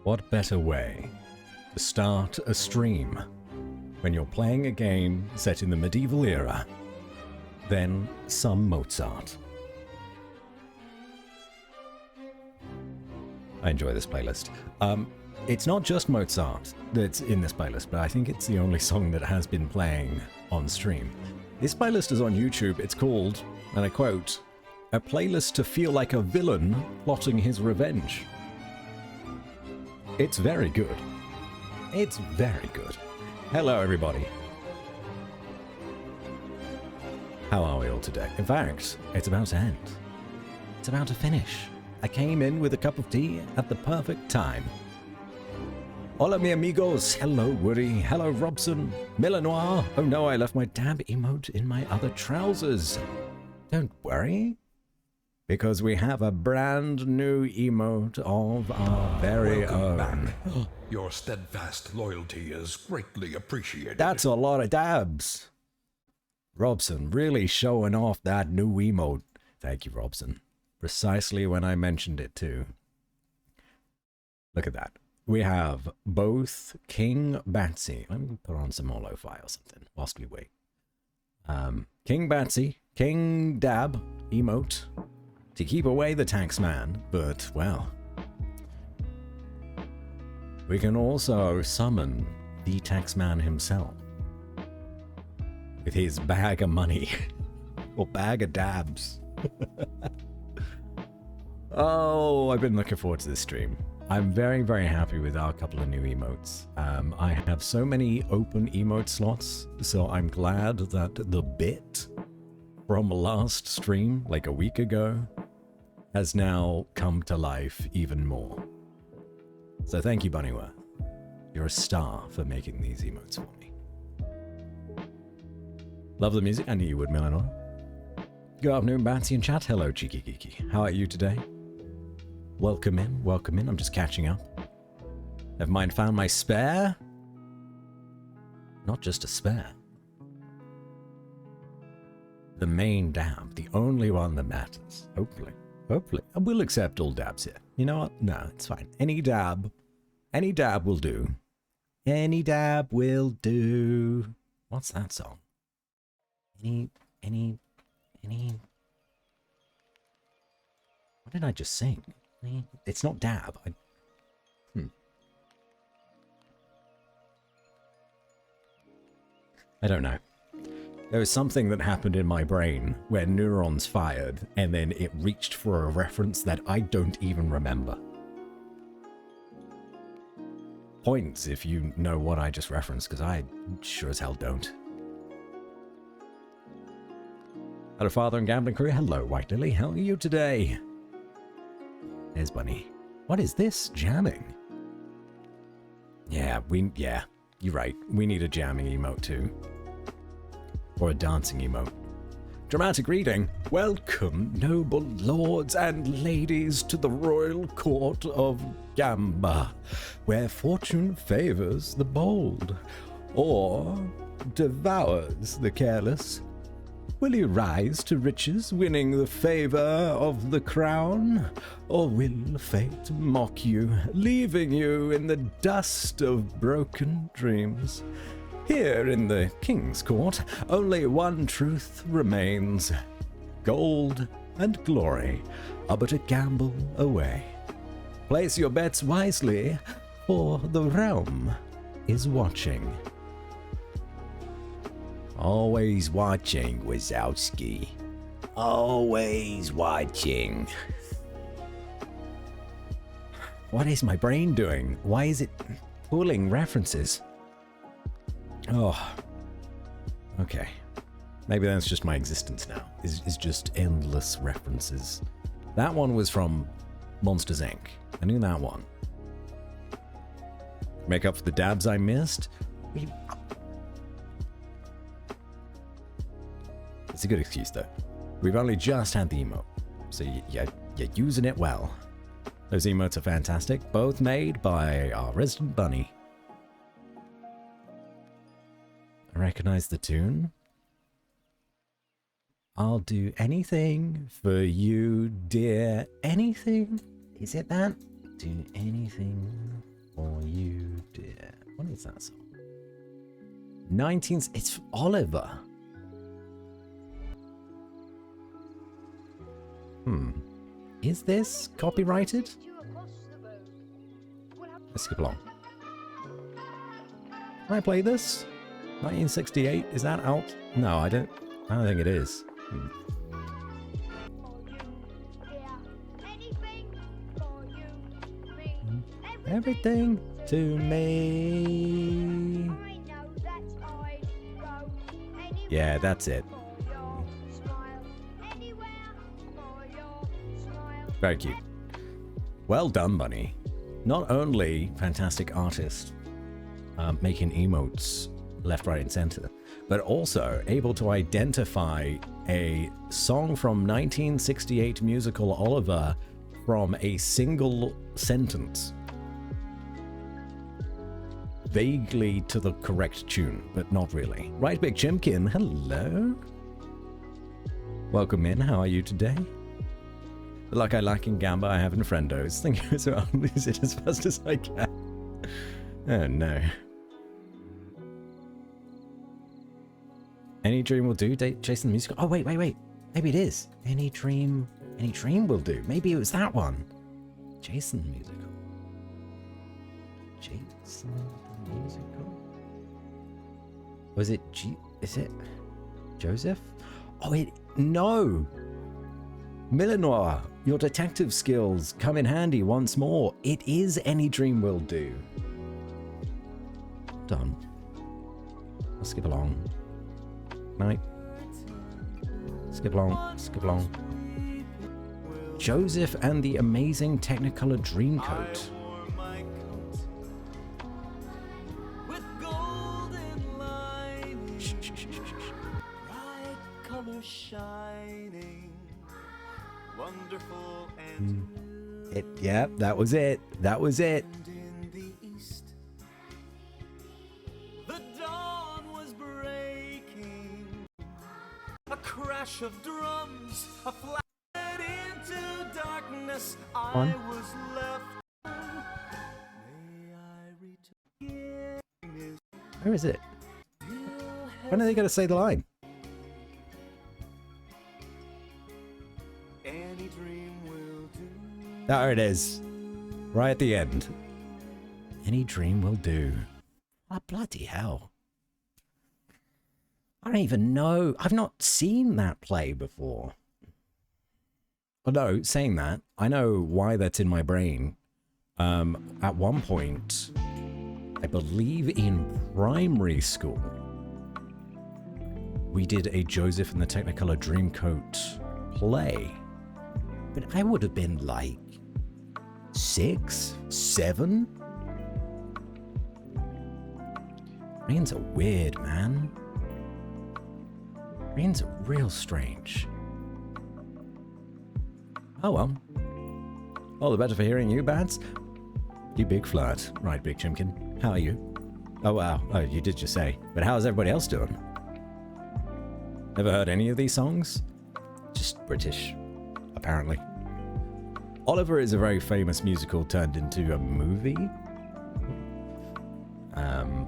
What better way to start a stream when you're playing a game set in the medieval era than some Mozart? I enjoy this playlist. It's not just Mozart that's in this playlist, but I think it's the only song that has been playing on stream. This playlist is on YouTube. It's called, and I quote, "A playlist to feel like a villain plotting his revenge." It's very good. It's very good. Hello, everybody. How are we all today? In fact, it's about to end. It's about to finish. I came in with a cup of tea at the perfect time. Hola, mi amigos. Hello, Woody. Hello, Robson. Millenoir. Oh no, I left my dab emote in my other trousers. Don't worry, because we have a brand new emote of our very own. Back. Your steadfast loyalty is greatly appreciated. That's a lot of dabs. Robson really showing off that new emote. Thank you, Robson. Precisely when I mentioned it too. Look at that. We have both King Batsy. Let me put on some more lo-fi or something whilst we wait. King Batsy, King Dab, emote, to keep away the Taxman, but, well, we can also summon the Taxman himself with his bag of money, or bag of dabs. Oh, I've been looking forward to this stream. I'm very, very happy with our couple of new emotes. I have so many open emote slots, so I'm glad that the bit from last stream, like a week ago, has now come to life even more. So thank you, Bunnyworth. You're a star for making these emotes for me. Love the music. I knew you would, Milano. Good afternoon, Batsy and chat. Hello, Cheeky Geeky. How are you today? Welcome in, welcome in. I'm just catching up. Never mind, found my spare. Not just a spare. The main dab, the only one that matters. Hopefully. Hopefully. And we'll accept all dabs here. You know what? No, it's fine. Any dab will do. Any dab will do. What's that song? Any. What did I just sing? It's not dab. I don't know. There was something that happened in my brain where neurons fired and then it reached for a reference that I don't even remember. Points if you know what I just referenced, because I sure as hell don't. Hello, Father and Gambling Crew. Hello, White Lily. How are you today? There's Bunny. What is this? Jamming? Yeah, you're right. We need a jamming emote too. Or a dancing emote. Dramatic reading. Welcome, noble lords and ladies, to the royal court of Gamba, where fortune favors the bold, or devours the careless. Will you rise to riches, winning the favor of the crown? Or will fate mock you, leaving you in the dust of broken dreams? Here in the King's Court, only one truth remains. Gold and glory are but a gamble away. Place your bets wisely, for the realm is watching. Always watching, Wazowski. Always watching. What is my brain doing? Why is it pulling references? Oh. Okay. Maybe that's just my existence now. Is just endless references. That one was from Monsters, Inc. I knew that one. Make up for the dabs I missed? It's a good excuse, though. We've only just had the emote, so you're using it well. Those emotes are fantastic, both made by our resident bunny. I recognize the tune. I'll do anything for you, dear. Anything? Is it that? Do anything For you, dear. What is that song? 19... It's Oliver. Is this copyrighted? Let's skip along. Can I play this? 1968? Is that out? No, I don't think it is. Everything to me. Yeah, that's it. Very cute. Well done, Bunny. Not only fantastic artist, making emotes left, right, and center, but also able to identify a song from 1968 musical Oliver from a single sentence. Vaguely to the correct tune, but not really. Right, Big Chimkin, hello. Welcome in, how are you today? The luck I lack in Gamba, I have in Friendos. Thank you, so I'll lose it as fast as I can. Oh no. Any dream will do, Jason the musical. Oh wait. Maybe it is. Any dream will do. Maybe it was that one. Jason the musical. Jason the musical. Was it is it Joseph? Oh no. Millinois, your detective skills come in handy once more. It is Any Dream Will Do. Done. I'll skip along. Night. Skip along. Joseph and the Amazing Technicolor Dreamcoat. Wonderful and Yeah, that was it. in the east, the dawn was breaking. A crash of drums, a flash into darkness. I was left. May I return? Where is it? When are they going to say the line? Any dream will do. There it is. Right at the end. Any dream will do. Oh, bloody hell. I don't even know. I've not seen that play before. Although, saying that, I know why that's in my brain. At one point, I believe in primary school, we did a Joseph and the Technicolor Dreamcoat play. But I would have been like 6, 7. Brains are weird, man. Brains are real strange. Oh well. All the better for hearing you, Bats. You big flirt. Right, Big Chimkin. How are you? Oh wow. Oh, you did just say. But how's everybody else doing? Never heard any of these songs? Just British. Apparently. Oliver is a very famous musical turned into a movie.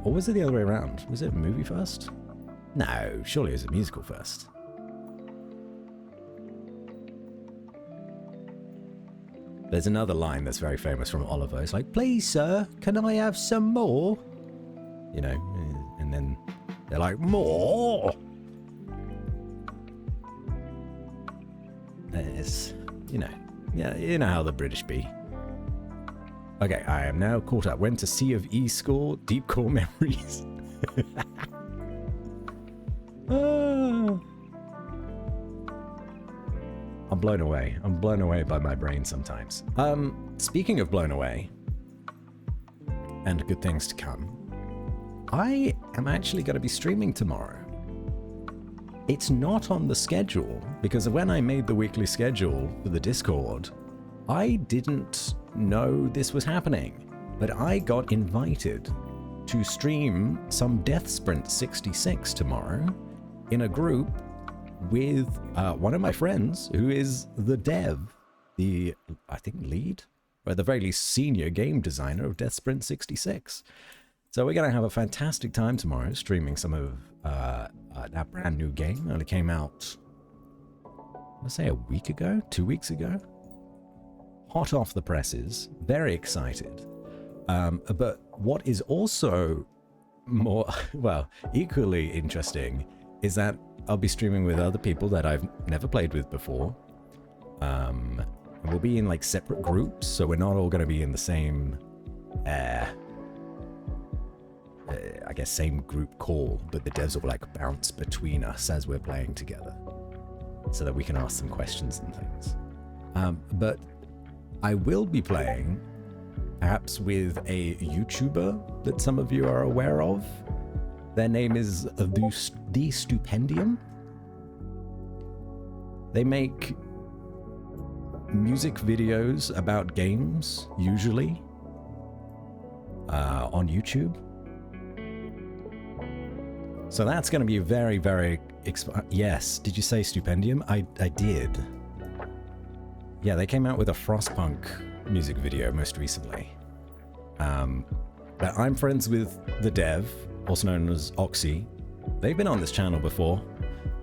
Or was it the other way around? Was it a movie first? No, surely it was a musical first. There's another line that's very famous from Oliver. It's like, please, sir, can I have some more? You know, and then they're like, more? It's, you know, yeah, you know how the British be. Okay, I am now caught up. Went to C of E school, deep core memories. Ah. I'm blown away. I'm blown away by my brain sometimes. Speaking of blown away, and good things to come, I am actually going to be streaming tomorrow. It's not on the schedule, because when I made the weekly schedule for the Discord, I didn't know this was happening, but I got invited to stream some Death Sprint 66 tomorrow in a group with one of my friends who is the dev, the, I think, lead or at the very least senior game designer of Death Sprint 66. So we're going to have a fantastic time tomorrow streaming some of that brand new game. It only came out, let's say, a week ago, 2 weeks ago. Hot off the presses, very excited. But what is also more, well, equally interesting is that I'll be streaming with other people that I've never played with before. And we'll be in like separate groups, so we're not all going to be in the same, I guess, same group call, but the devs will like bounce between us as we're playing together so that we can ask some questions and things. But I will be playing perhaps with a YouTuber that some of you are aware of. Their name is The Stupendium. They make music videos about games, usually, on YouTube. So that's going to be very, very... Yes, did you say Stupendium? I did. Yeah, they came out with a Frostpunk music video most recently. But I'm friends with the dev, also known as Oxy. They've been on this channel before.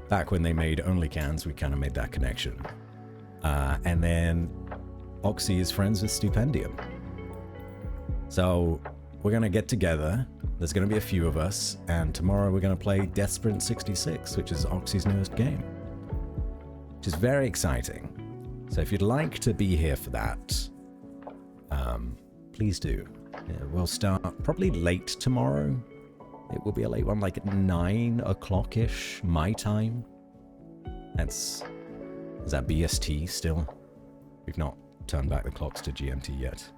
Back when they made Only Cans, we kind of made that connection. And then Oxy is friends with Stupendium. So we're going to get together. There's going to be a few of us. And tomorrow we're going to play Death Sprint 66, which is Oxy's newest game. Which is very exciting. So if you'd like to be here for that, please do. Yeah, we'll start probably late tomorrow. It will be a late one, like at 9 o'clock-ish, my time. Is that BST still? We've not turned back the clocks to GMT yet.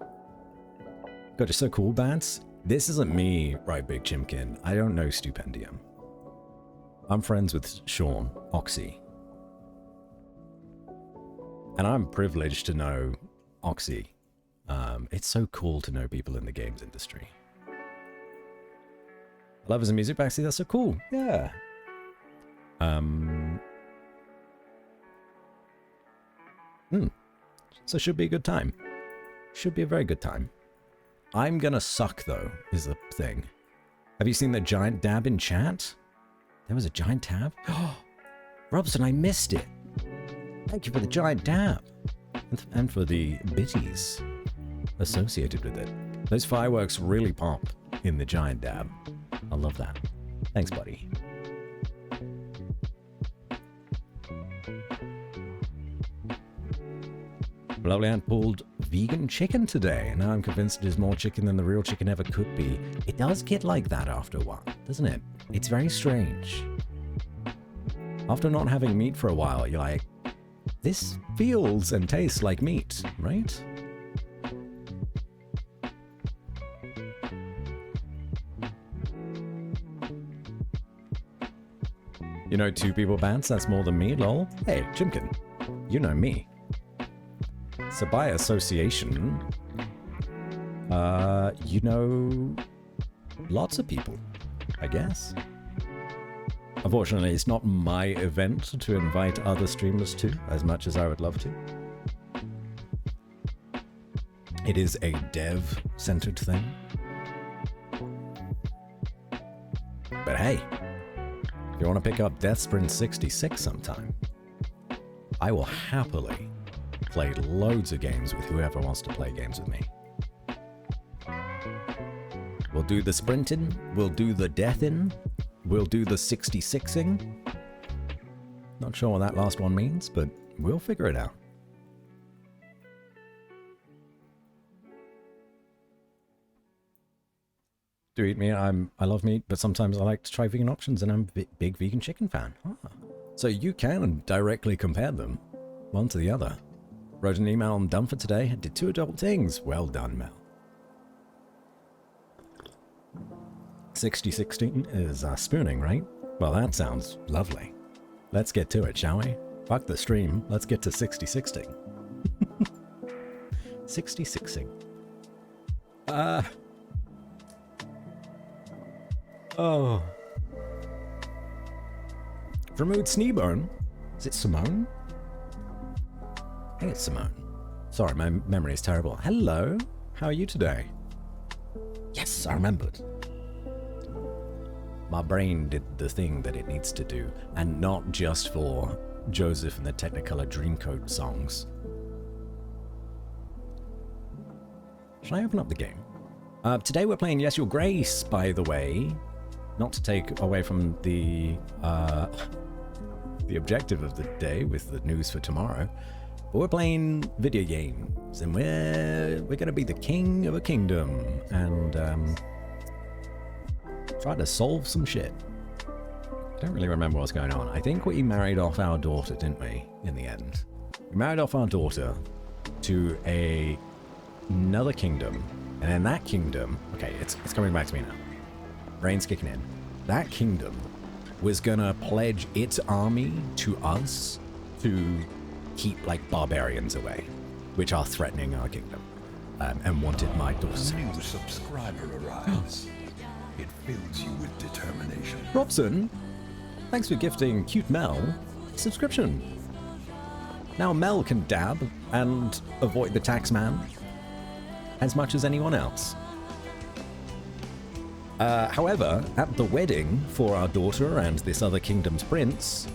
God, you're so cool, Bats. This isn't me, right, Big Chimkin. I don't know Stupendium. I'm friends with Sean, Oxy. And I'm privileged to know Oxy. It's so cool to know people in the games industry. Lovers of music, Baxi, that's so cool. Yeah. So should be a good time. Should be a very good time. I'm gonna suck, though, is the thing. Have you seen the giant dab in chat? There was a giant tab? Oh, Robson, I missed it. Thank you for the giant dab. And for the bitties associated with it. Those fireworks really pop in the giant dab. I love that. Thanks, buddy. Lovely Ant pulled vegan chicken today, and now I'm convinced it is more chicken than the real chicken ever could be. It does get like that after a while, doesn't it? It's very strange. After not having meat for a while, you're like, this feels and tastes like meat, right? You know 2 people bands, that's more than me, lol. Hey, Chimkin, you know me. So by association, you know lots of people, I guess. Unfortunately, it's not my event to invite other streamers to, as much as I would love to. It is a dev-centered thing. But hey, if you want to pick up Death Sprint 66 sometime, I will happily play loads of games with whoever wants to play games with me. We'll do the sprinting, we'll do the deathing, we'll do the 66ing. Not sure what that last one means, but we'll figure it out. Do eat meat. I love meat, but sometimes I like to try vegan options, and I'm a big vegan chicken fan. Ah. So you can directly compare them, one to the other. Wrote an email on Done for today. Did 2 adult things. Well done, Mel. 60-16 is spooning, right? Well, that sounds lovely. Let's get to it, shall we? Fuck the stream. Let's get to 60-16. 60-16. Oh. Vermood Sneeburn? Is it Simone? Hey, it's Simone. Sorry, my memory is terrible. Hello, how are you today? Yes, I remembered. My brain did the thing that it needs to do, and not just for Joseph and the Technicolor Dreamcoat songs. Should I open up the game? Today we're playing Yes Your Grace, by the way. Not to take away from the objective of the day with the news for tomorrow. But we're playing video games, and we're gonna be the king of a kingdom, and try to solve some shit. I don't really remember what's going on. I think we married off our daughter, didn't we, in the end? We married off our daughter to another kingdom, and in that kingdom, okay, it's coming back to me now. Brain's kicking in. That kingdom was gonna pledge its army to us to keep, like, barbarians away, which are threatening our kingdom, and wanted my daughter. A new subscriber arrives. It fills you with determination. Robson, thanks for gifting Cute Mel a subscription. Now Mel can dab and avoid the Taxman as much as anyone else. However, at the wedding for our daughter and this other kingdom's prince,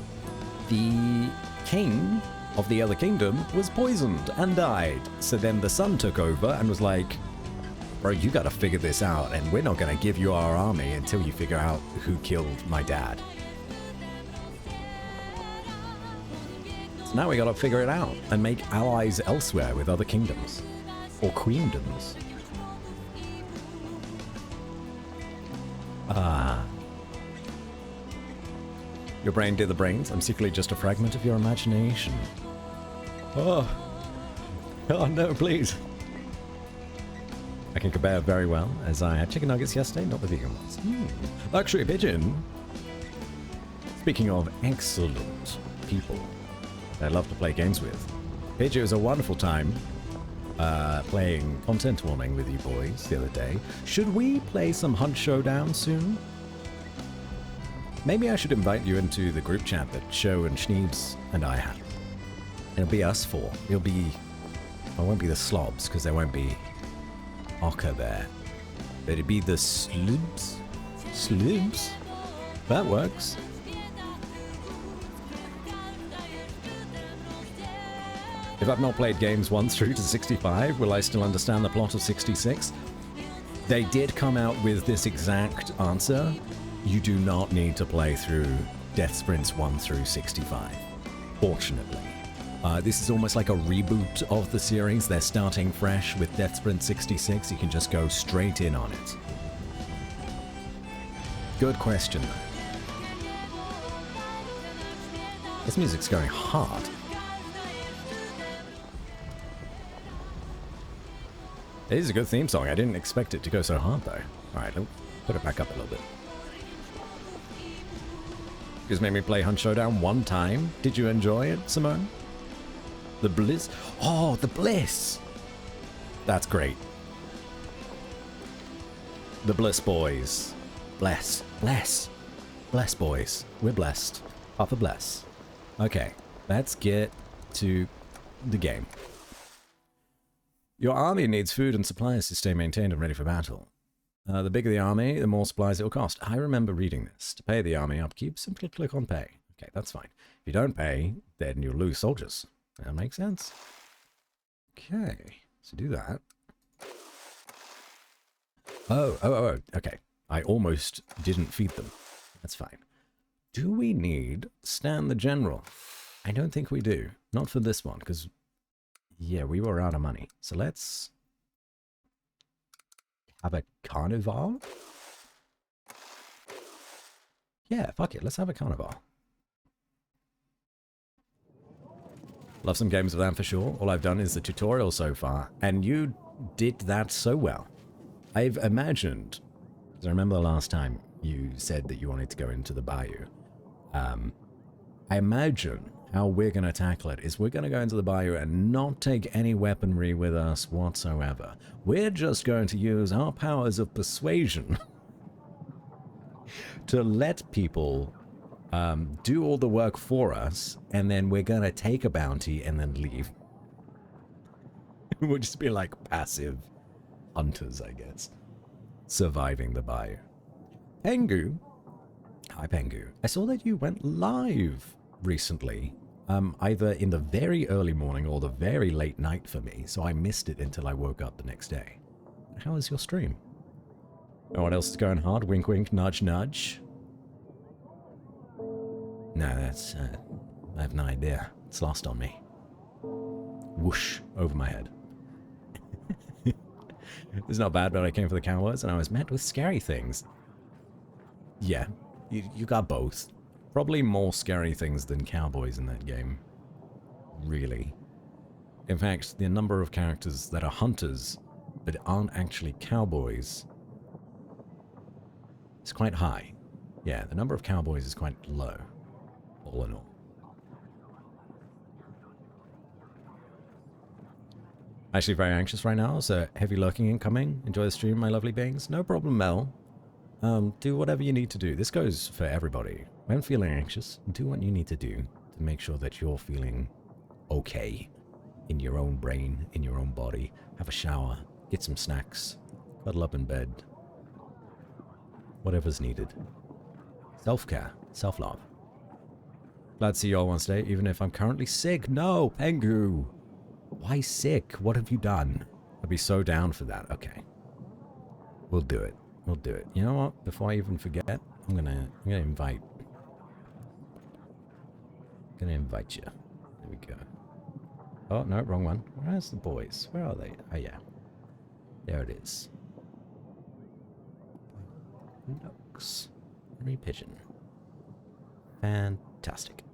the king of the other kingdom was poisoned and died. So then the son took over and was like, bro, you gotta figure this out, and we're not gonna give you our army until you figure out who killed my dad. So now we gotta figure it out and make allies elsewhere with other kingdoms. Or queendoms. Your brain did the brains. I'm secretly just a fragment of your imagination. Oh no, please. I can compare very well, as I had chicken nuggets yesterday, not the vegan ones. Luxury pigeon. Speaking of excellent people that I love to play games with, Pidgey was a wonderful time playing Content Warning with you boys the other day. Should we play some Hunt Showdown soon? Maybe I should invite you into the group chat that Show and Schneebs and I have. It'll be us four. It'll be... I won't be the slobs, because there won't be Ocker there. But it'd be the sloobs. Sloobs? That works. If I've not played games 1 through to 65, will I still understand the plot of 66? They did come out with this exact answer. You do not need to play through Death Sprints 1 through 65, fortunately. This is almost like a reboot of the series. They're starting fresh with Death Sprint 66. You can just go straight in on it. Good question, though. This music's going hard. It is a good theme song. I didn't expect it to go so hard, though. Alright, let's put it back up a little bit. Just made me play Hunt Showdown one time. Did you enjoy it, Simone? The Bliss? Oh, the Bliss! That's great. The Bliss boys. Bless. Bless. Bless boys. We're blessed. Papa bless. Okay, let's get to the game. Your army needs food and supplies to stay maintained and ready for battle. The bigger the army, the more supplies it will cost. I remember reading this. To pay the army upkeep, simply click on pay. Okay, that's fine. If you don't pay, then you'll lose soldiers. That makes sense. Okay, so do that. Oh, okay. I almost didn't feed them. That's fine. Do we need Stan the General? I don't think we do. Not for this one, because, yeah, we were out of money. So let's have a carnival? Yeah, fuck it. Let's have a carnival. Love some games of that for sure. All I've done is the tutorial so far, and you did that so well. I've imagined, because I remember the last time you said that you wanted to go into the bayou. I imagine how we're going to tackle it is we're going to go into the bayou and not take any weaponry with us whatsoever. We're just going to use our powers of persuasion to let people do all the work for us, and then we're going to take a bounty and then leave. We'll just be like passive hunters, I guess. Surviving the bayou. Pengu. Hi, Pengu. I saw that you went live recently. Either in the very early morning or the very late night for me, so I missed it until I woke up the next day. How was your stream? No one else is going hard? Wink, wink, nudge, nudge. No, that's... I have no idea. It's lost on me. Whoosh, over my head. It's not bad, but I came for the cowboys and I was met with scary things. Yeah, you got both. Probably more scary things than cowboys in that game. Really. In fact, the number of characters that are hunters but aren't actually cowboys is quite high. Yeah, the number of cowboys is quite low, all in all. Actually very anxious right now, so heavy lurking incoming. Enjoy the stream, my lovely beings. No problem, Mel. Do whatever you need to do. This goes for everybody. When feeling anxious, do what you need to do to make sure that you're feeling okay in your own brain, in your own body. Have a shower, get some snacks, cuddle up in bed. Whatever's needed. Self-care, self-love. Glad to see you all once today, even if I'm currently sick. No, Pengu! Why sick? What have you done? I'd be so down for that. Okay. We'll do it. We'll do it. You know what? Before I even forget, I'm gonna invite you. There we go. Oh, no, wrong one. Where's the boys? Where are they? Oh, yeah. There it is. Looks. Pigeon. Fantastic.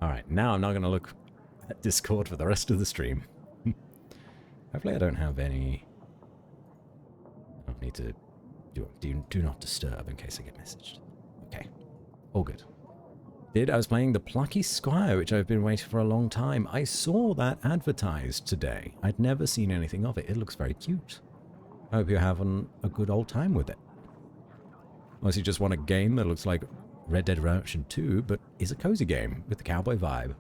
Alright, now I'm not going to look at Discord for the rest of the stream. Hopefully I don't have any... I don't need to do not disturb in case I get messaged. Okay, all good. I was playing the Plucky Squire, which I've been waiting for a long time. I saw that advertised today. I'd never seen anything of it. It looks very cute. I hope you're having a good old time with it. Unless you just want a game that looks like Red Dead Redemption 2, but is a cozy game with the cowboy vibe.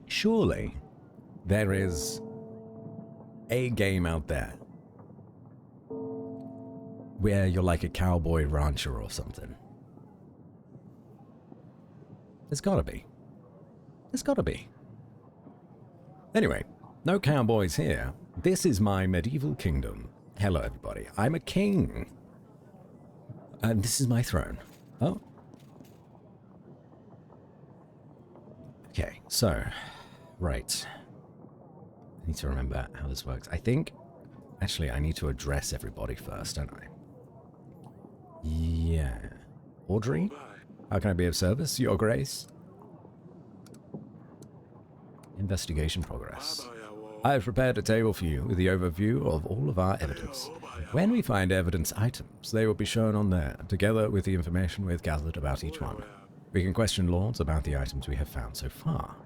Surely there is a game out there where you're like a cowboy rancher or something. There's gotta be. There's gotta be. Anyway, no cowboys here. This is my medieval kingdom. Hello, everybody. I'm a king. And this is my throne. Oh. Okay, so... Right. I need to remember how this works. I think... Actually, I need to address everybody first, don't I? Yeah. Audrey? How can I be of service, Your Grace? Investigation progress. I have prepared a table for you with the overview of all of our evidence. When we find evidence items, they will be shown on there, together with the information we've gathered about each one. We can question lords about the items we have found so far.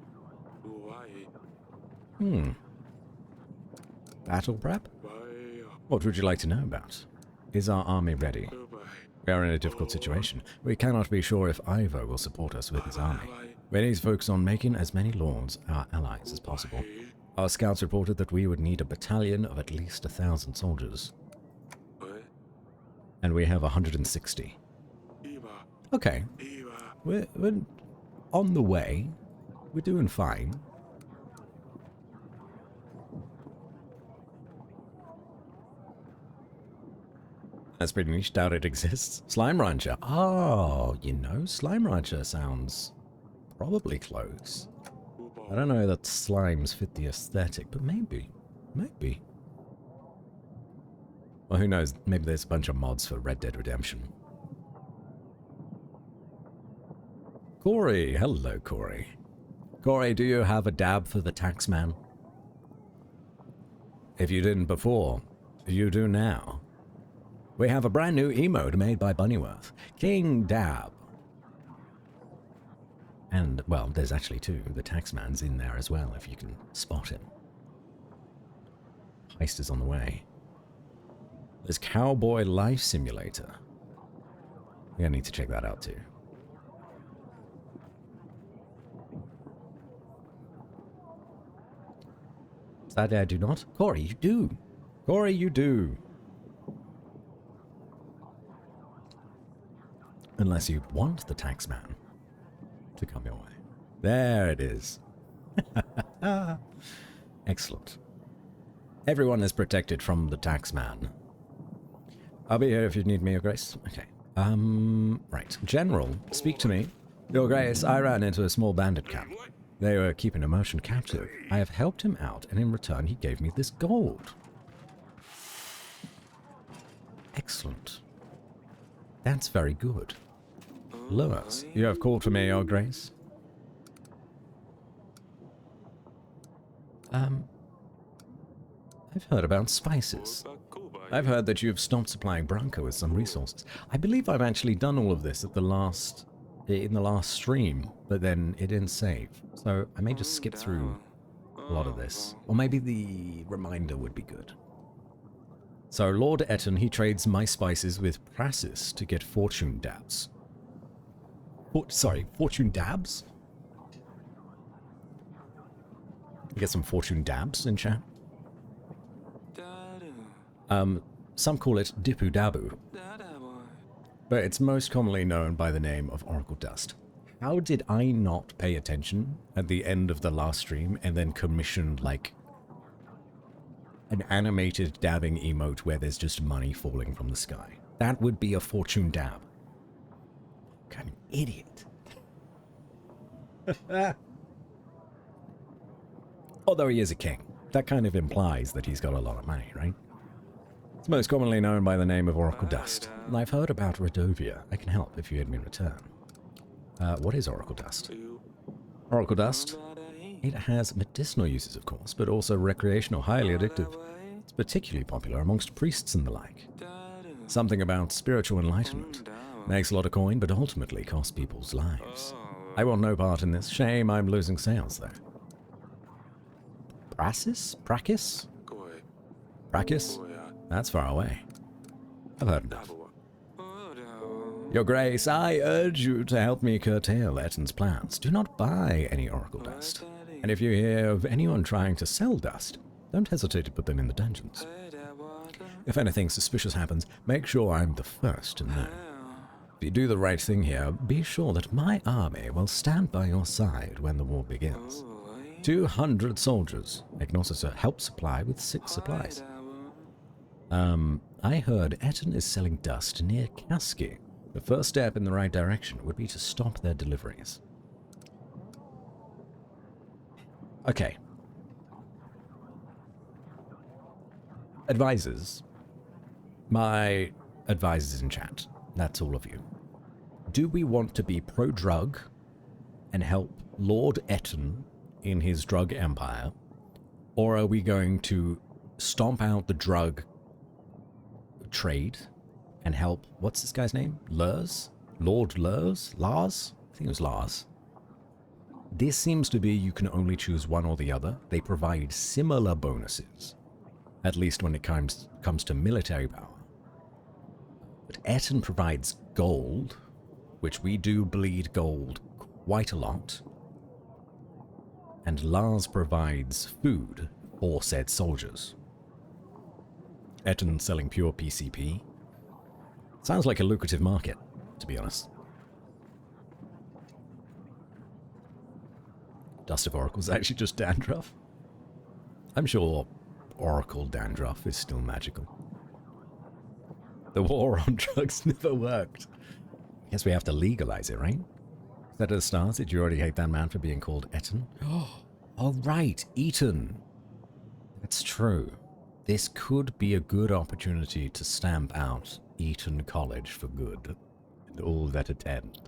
Battle prep? What would you like to know about? Is our army ready? We are in a difficult situation. We cannot be sure if Ivo will support us with his army. We need to focus on making as many lords our allies as possible. Our scouts reported that we would need a battalion of at least 1,000 soldiers. And we have 160. Okay. We're on the way. We're doing fine. That's pretty niche. Doubt it exists. Slime Rancher. Oh, you know, Slime Rancher sounds probably close. I don't know that slimes fit the aesthetic, but maybe. Maybe. Well, who knows? Maybe there's a bunch of mods for Red Dead Redemption. Corey. Hello, Corey. Corey, do you have a dab for the Taxman? If you didn't before, you do now. We have a brand new emote made by Bunnyworth. King Dab. And, well, there's actually two. The Taxman's in there as well, if you can spot him. Heist is on the way. There's Cowboy Life Simulator. Yeah, I need to check that out too. Sadly, I do not. Corey, you do. Corey, you do. Unless you want the Taxman to come your way. There it is. Excellent. Everyone is protected from the Taxman. I'll be here if you need me, Your Grace. Okay. Right. General, speak to me. Your Grace, I ran into a small bandit camp. They were keeping a merchant captive. I have helped him out, and in return he gave me this gold. Excellent. That's very good. Lewis, you have called for me, Your Grace? I've heard about spices. I've heard that you've stopped supplying Branco with some resources. I believe I've actually done all of this at in the last stream, but then it didn't save. So I may just skip through a lot of this. Or maybe the reminder would be good. So Lord Etten, he trades my spices with Praxis to get fortune dabs. Fortune dabs? Get some fortune dabs in chat. Some call it Dipu Dabu, but it's most commonly known by the name of Oracle Dust. How did I not pay attention at the end of the last stream and then commission, like, an animated dabbing emote where there's just money falling from the sky? That would be a fortune dab. What kind of idiot. Although he is a king, that kind of implies that he's got a lot of money, right? It's most commonly known by the name of Oracle Dust. I've heard about Redovia. I can help if you need me in return. What is Oracle Dust? Oracle Dust? It has medicinal uses, of course, but also recreational, highly addictive. It's particularly popular amongst priests and the like. Something about spiritual enlightenment. Makes a lot of coin, but ultimately costs people's lives. I want no part in this. Shame I'm losing sales, though. Praxis? Praxis? Praxis? That's far away. I've heard enough. Your Grace, I urge you to help me curtail Etten's plans. Do not buy any Oracle Dust. And if you hear of anyone trying to sell dust, don't hesitate to put them in the dungeons. If anything suspicious happens, make sure I'm the first to know. If you do the right thing here, be sure that my army will stand by your side when the war begins. 200 soldiers. I can also help supply with 6 supplies. I heard Etten is selling dust near Kaski. The first step in the right direction would be to stop their deliveries. Okay. Advisors. My advisors in chat. That's all of you. Do we want to be pro-drug and help Lord Etten in his drug empire? Or are we going to stomp out the drug trade and help, what's this guy's name? Lurs? Lord Lurs? Lars? I think it was Lars. This seems to be you can only choose one or the other. They provide similar bonuses, at least when it comes to military power. But Etten provides gold, which we do bleed gold quite a lot. And Lars provides food for said soldiers. Etten selling pure PCP. Sounds like a lucrative market, to be honest. Dust of Oracle's actually just dandruff. I'm sure Oracle dandruff is still magical. The war on drugs never worked. Guess we have to legalize it, right? Is that at the start? Did you already hate that man for being called Etten? Oh, right, Eton. That's true. This could be a good opportunity to stamp out Eton College for good, and all that attend.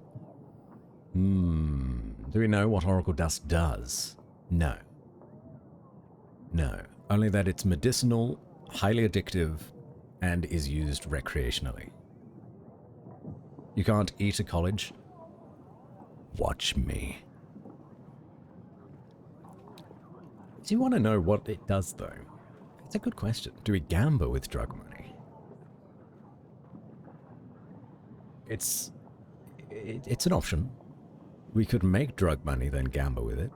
Do we know what Oracle Dust does? No. No. Only that it's medicinal, highly addictive, and is used recreationally. You can't eat a college? Watch me. Do you want to know what it does, though? It's a good question. Do we gamble with drug money? it's an option. We could make drug money, then gamble with it.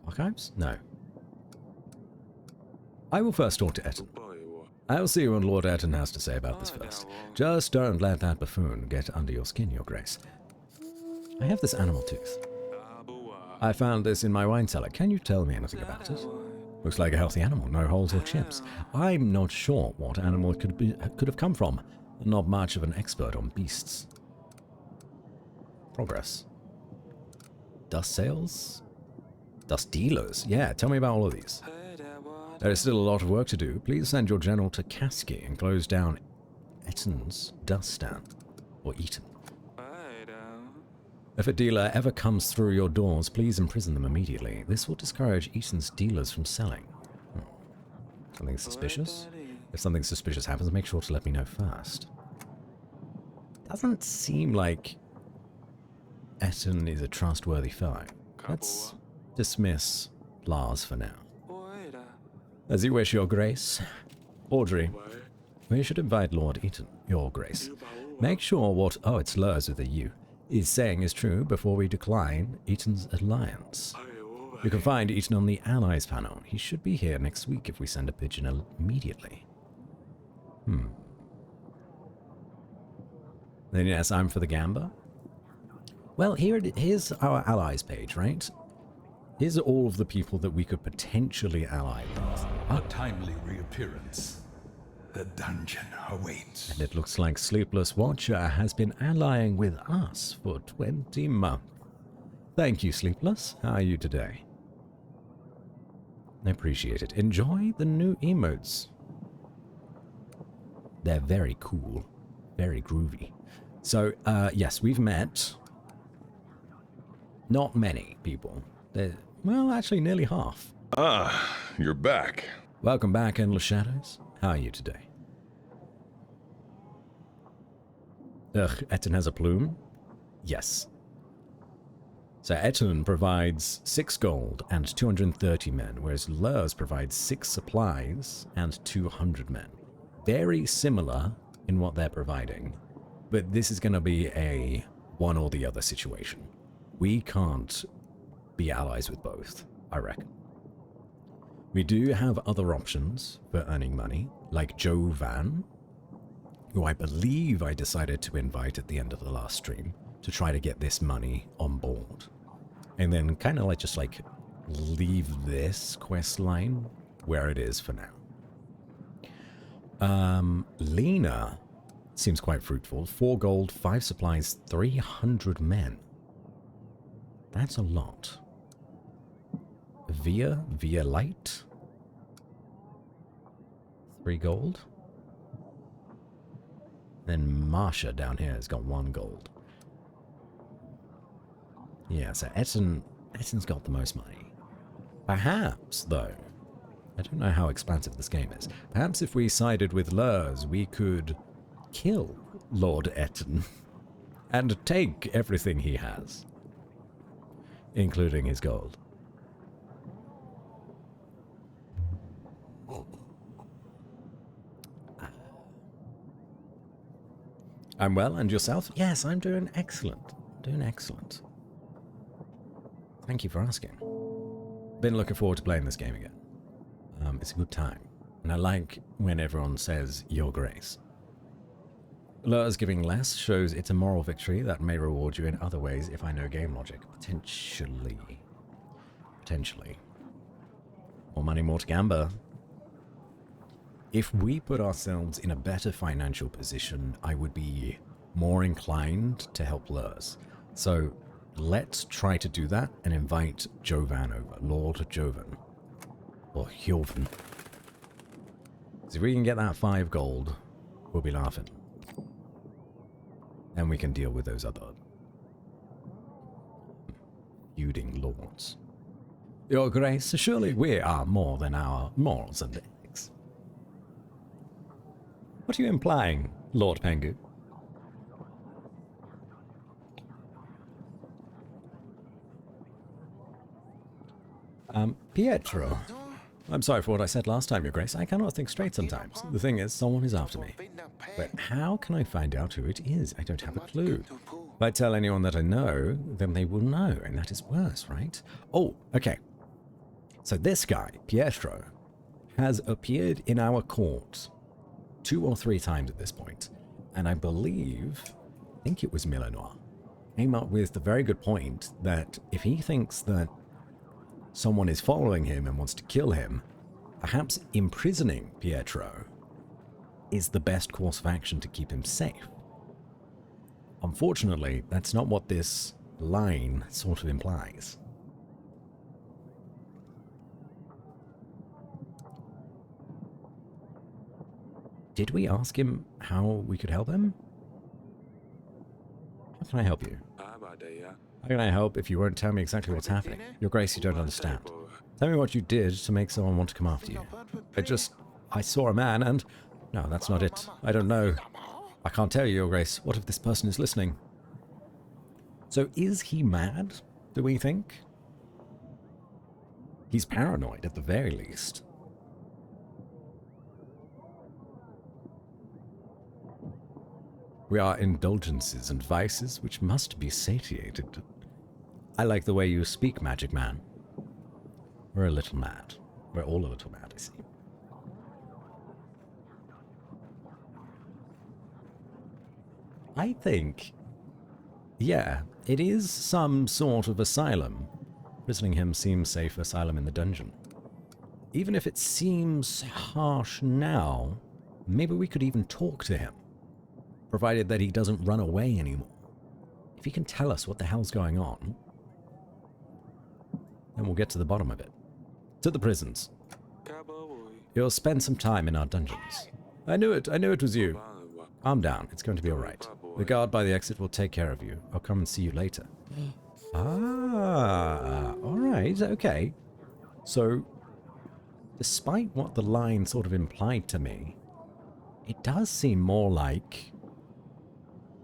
Archives? No. I will first talk to Etten. I will see what Lord Etten has to say about this first. Just don't let that buffoon get under your skin, Your Grace. I have this animal tooth. I found this in my wine cellar. Can you tell me anything about it? Looks like a healthy animal, no holes or chips. I'm not sure what animal it could have come from. Not much of an expert on beasts. Progress. Dust sales? Dust dealers? Yeah, tell me about all of these. There is still a lot of work to do. Please send your general to Kasky and close down Etten's dust stand. Or Eaton. If a dealer ever comes through your doors, please imprison them immediately. This will discourage Eaton's dealers from selling. Something suspicious? If something suspicious happens, make sure to let me know first. Doesn't seem like Etten is a trustworthy foe. Let's dismiss Lars for now. As you wish, Your Grace. Audrey, we should invite Lord Eaton, Your Grace. Make sure what... Oh, it's Lars with a U. Is saying is true before we decline Eaton's alliance. You can find Eaton on the Allies panel. He should be here next week if we send a pigeon immediately. Then yes, I'm for the gamba. Well, here's our allies page, right? Here's all of the people that we could potentially ally with. A timely reappearance. The dungeon awaits. And it looks like Sleepless Watcher has been allying with us for 20 months. Thank you, Sleepless. How are you today? I appreciate it. Enjoy the new emotes. They're very cool. Very groovy. So, yes, we've met not many people. Well, actually, nearly half. Ah, you're back. Welcome back, Endless Shadows. How are you today? Ugh, Etten has a plume? Yes. So Etten provides 6 gold and 230 men, whereas Lurs provides 6 supplies and 200 men. Very similar in what they're providing, but this is going to be a one or the other situation. We can't be allies with both, I reckon. We do have other options for earning money, like Joe Van, who I believe I decided to invite at the end of the last stream to try to get this money on board. And then kind of just leave this quest line where it is for now. Lena seems quite fruitful. 4 gold, 5 supplies, 300 men. That's a lot. Via Light. 3 gold. Then Marsha down here has got 1 gold. Yeah, so Etten's got the most money. Perhaps, though, I don't know how expansive this game is. Perhaps if we sided with Lurs, we could kill Lord Etten and take everything he has, including his gold. I'm well, and yourself? Yes, I'm doing excellent. Doing excellent. Thank you for asking. Been looking forward to playing this game again. It's a good time, and I like when everyone says, Your Grace. Lurs giving less shows it's a moral victory that may reward you in other ways if I know game logic. Potentially. Potentially. More money, more to gamba. If we put ourselves in a better financial position, I would be more inclined to help Lurs. So let's try to do that and invite Jovan over, Lord Jovan. Or Hjovan. So if we can get that 5 gold, we'll be laughing. And we can deal with those other feuding lords. Your Grace, surely we are more than our morals and ethics. What are you implying, Lord Pengu? Pietro, I'm sorry for what I said last time, Your Grace. I cannot think straight sometimes. The thing is, someone is after me. But how can I find out who it is? I don't have a clue. If I tell anyone that I know, then they will know, and that is worse, right? Oh, okay. So this guy, Pietro, has appeared in our court 2 or 3 times at this point, and I think it was Milanoir, came up with the very good point that if he thinks that someone is following him and wants to kill him, perhaps imprisoning Pietro is the best course of action to keep him safe. Unfortunately, that's not what this line sort of implies. Did we ask him how we could help him? How can I help you? How can I help if you won't tell me exactly what's happening? Your Grace, you don't understand. Tell me what you did to make someone want to come after you. I saw a man and... No, that's not it. I don't know. I can't tell you, Your Grace. What if this person is listening? So is he mad, do we think? He's paranoid, at the very least. We are indulgences and vices which must be satiated. I like the way you speak, Magic Man. We're a little mad. We're all a little mad, I see. I think, yeah, it is some sort of asylum. Prisoning him seems safe asylum in the dungeon. Even if it seems harsh now, maybe we could even talk to him. Provided that he doesn't run away anymore. If he can tell us what the hell's going on, then we'll get to the bottom of it. To the prisons. You'll spend some time in our dungeons. I knew it was you. Calm down, it's going to be alright. The guard by the exit will take care of you. I'll come and see you later. Alright, okay. So, despite what the line sort of implied to me, it does seem more like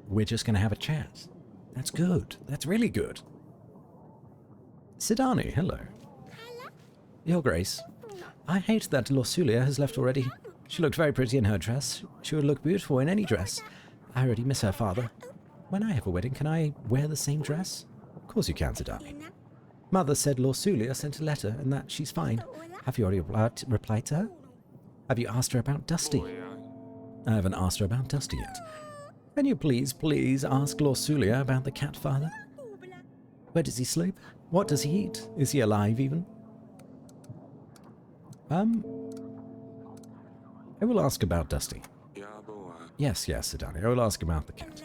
we're just going to have a chat. That's good. That's really good. Sidani, hello. Your Grace, I hate that Lorsulia has left already. She looked very pretty in her dress. She would look beautiful in any dress. I already miss her father. When I have a wedding, can I wear the same dress? Of course you can, Sidani. Mother said Lorsulia sent a letter and that she's fine. Have you already replied to her? Have you asked her about Dusty? I haven't asked her about Dusty yet. Can you please ask Lorsulia about the cat father? Where does he sleep? What does he eat? Is he alive even? I will ask about Dusty. Yes, Sidani, I will ask about the cat.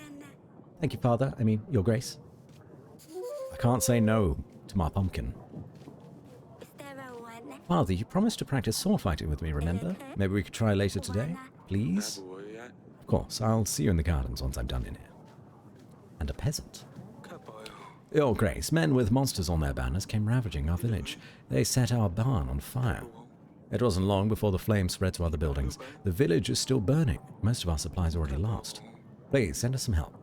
Thank you, Father. Your Grace. I can't say no to my pumpkin. Father, you promised to practice sword fighting with me, remember? Maybe we could try later today? Please? Of course, I'll see you in the gardens once I'm done in here. And a peasant. Your Grace, men with monsters on their banners came ravaging our village. They set our barn on fire. It wasn't long before the flames spread to other buildings. The village is still burning. Most of our supplies are already lost. Please, send us some help.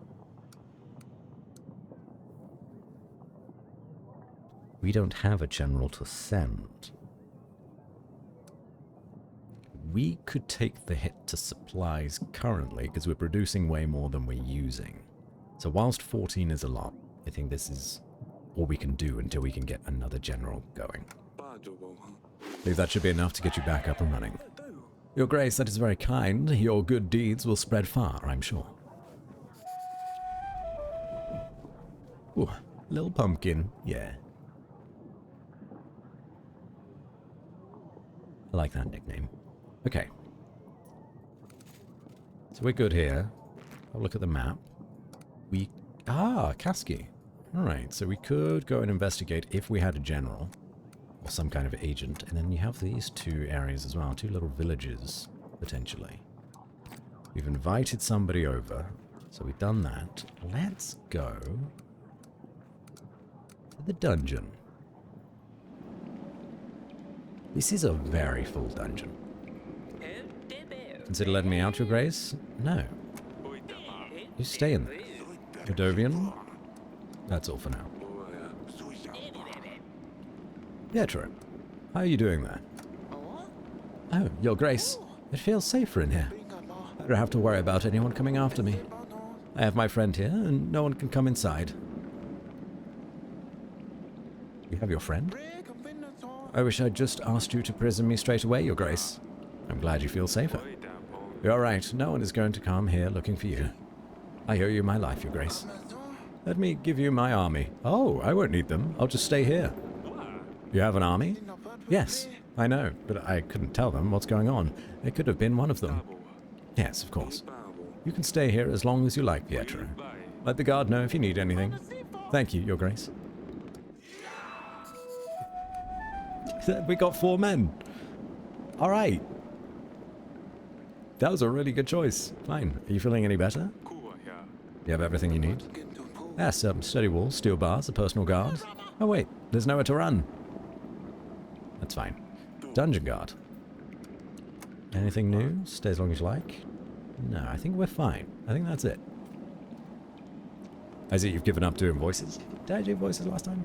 We don't have a general to send. We could take the hit to supplies currently because we're producing way more than we're using. So whilst 14 is a lot, I think this is all we can do until we can get another general going. I believe that should be enough to get you back up and running. Your Grace, that is very kind. Your good deeds will spread far, I'm sure. Ooh, little pumpkin, yeah. I like that nickname. Okay. So we're good here. I'll look at the map. Kasky. Alright, so we could go and investigate if we had a general. Or some kind of agent. And then you have these 2 areas as well. 2 little villages, potentially. We've invited somebody over. So we've done that. Let's go to the dungeon. This is a very full dungeon. Consider letting me out, Your Grace? No. You stay in there. Godovian? That's all for now. Pietro, how are you doing there? Oh, Your Grace. It feels safer in here. I don't have to worry about anyone coming after me. I have my friend here, and no one can come inside. You have your friend? I wish I'd just asked you to prison me straight away, Your Grace. I'm glad you feel safer. You're right, no one is going to come here looking for you. I owe you my life, Your Grace. Let me give you my army. Oh, I won't need them. I'll just stay here. You have an army? Yes, I know, but I couldn't tell them what's going on. It could have been one of them. Yes, of course. You can stay here as long as you like, Pietro. Let the guard know if you need anything. Thank you, Your Grace. We got 4 men. All right. That was a really good choice. Fine. Are you feeling any better? You have everything you need? Yes, study walls, steel bars, a personal guard. Oh wait, there's nowhere to run. That's fine. Dungeon guard. Anything new? Stay as long as you like? No, I think we're fine. I think that's it. I see you've given up doing voices. Did I do voices last time?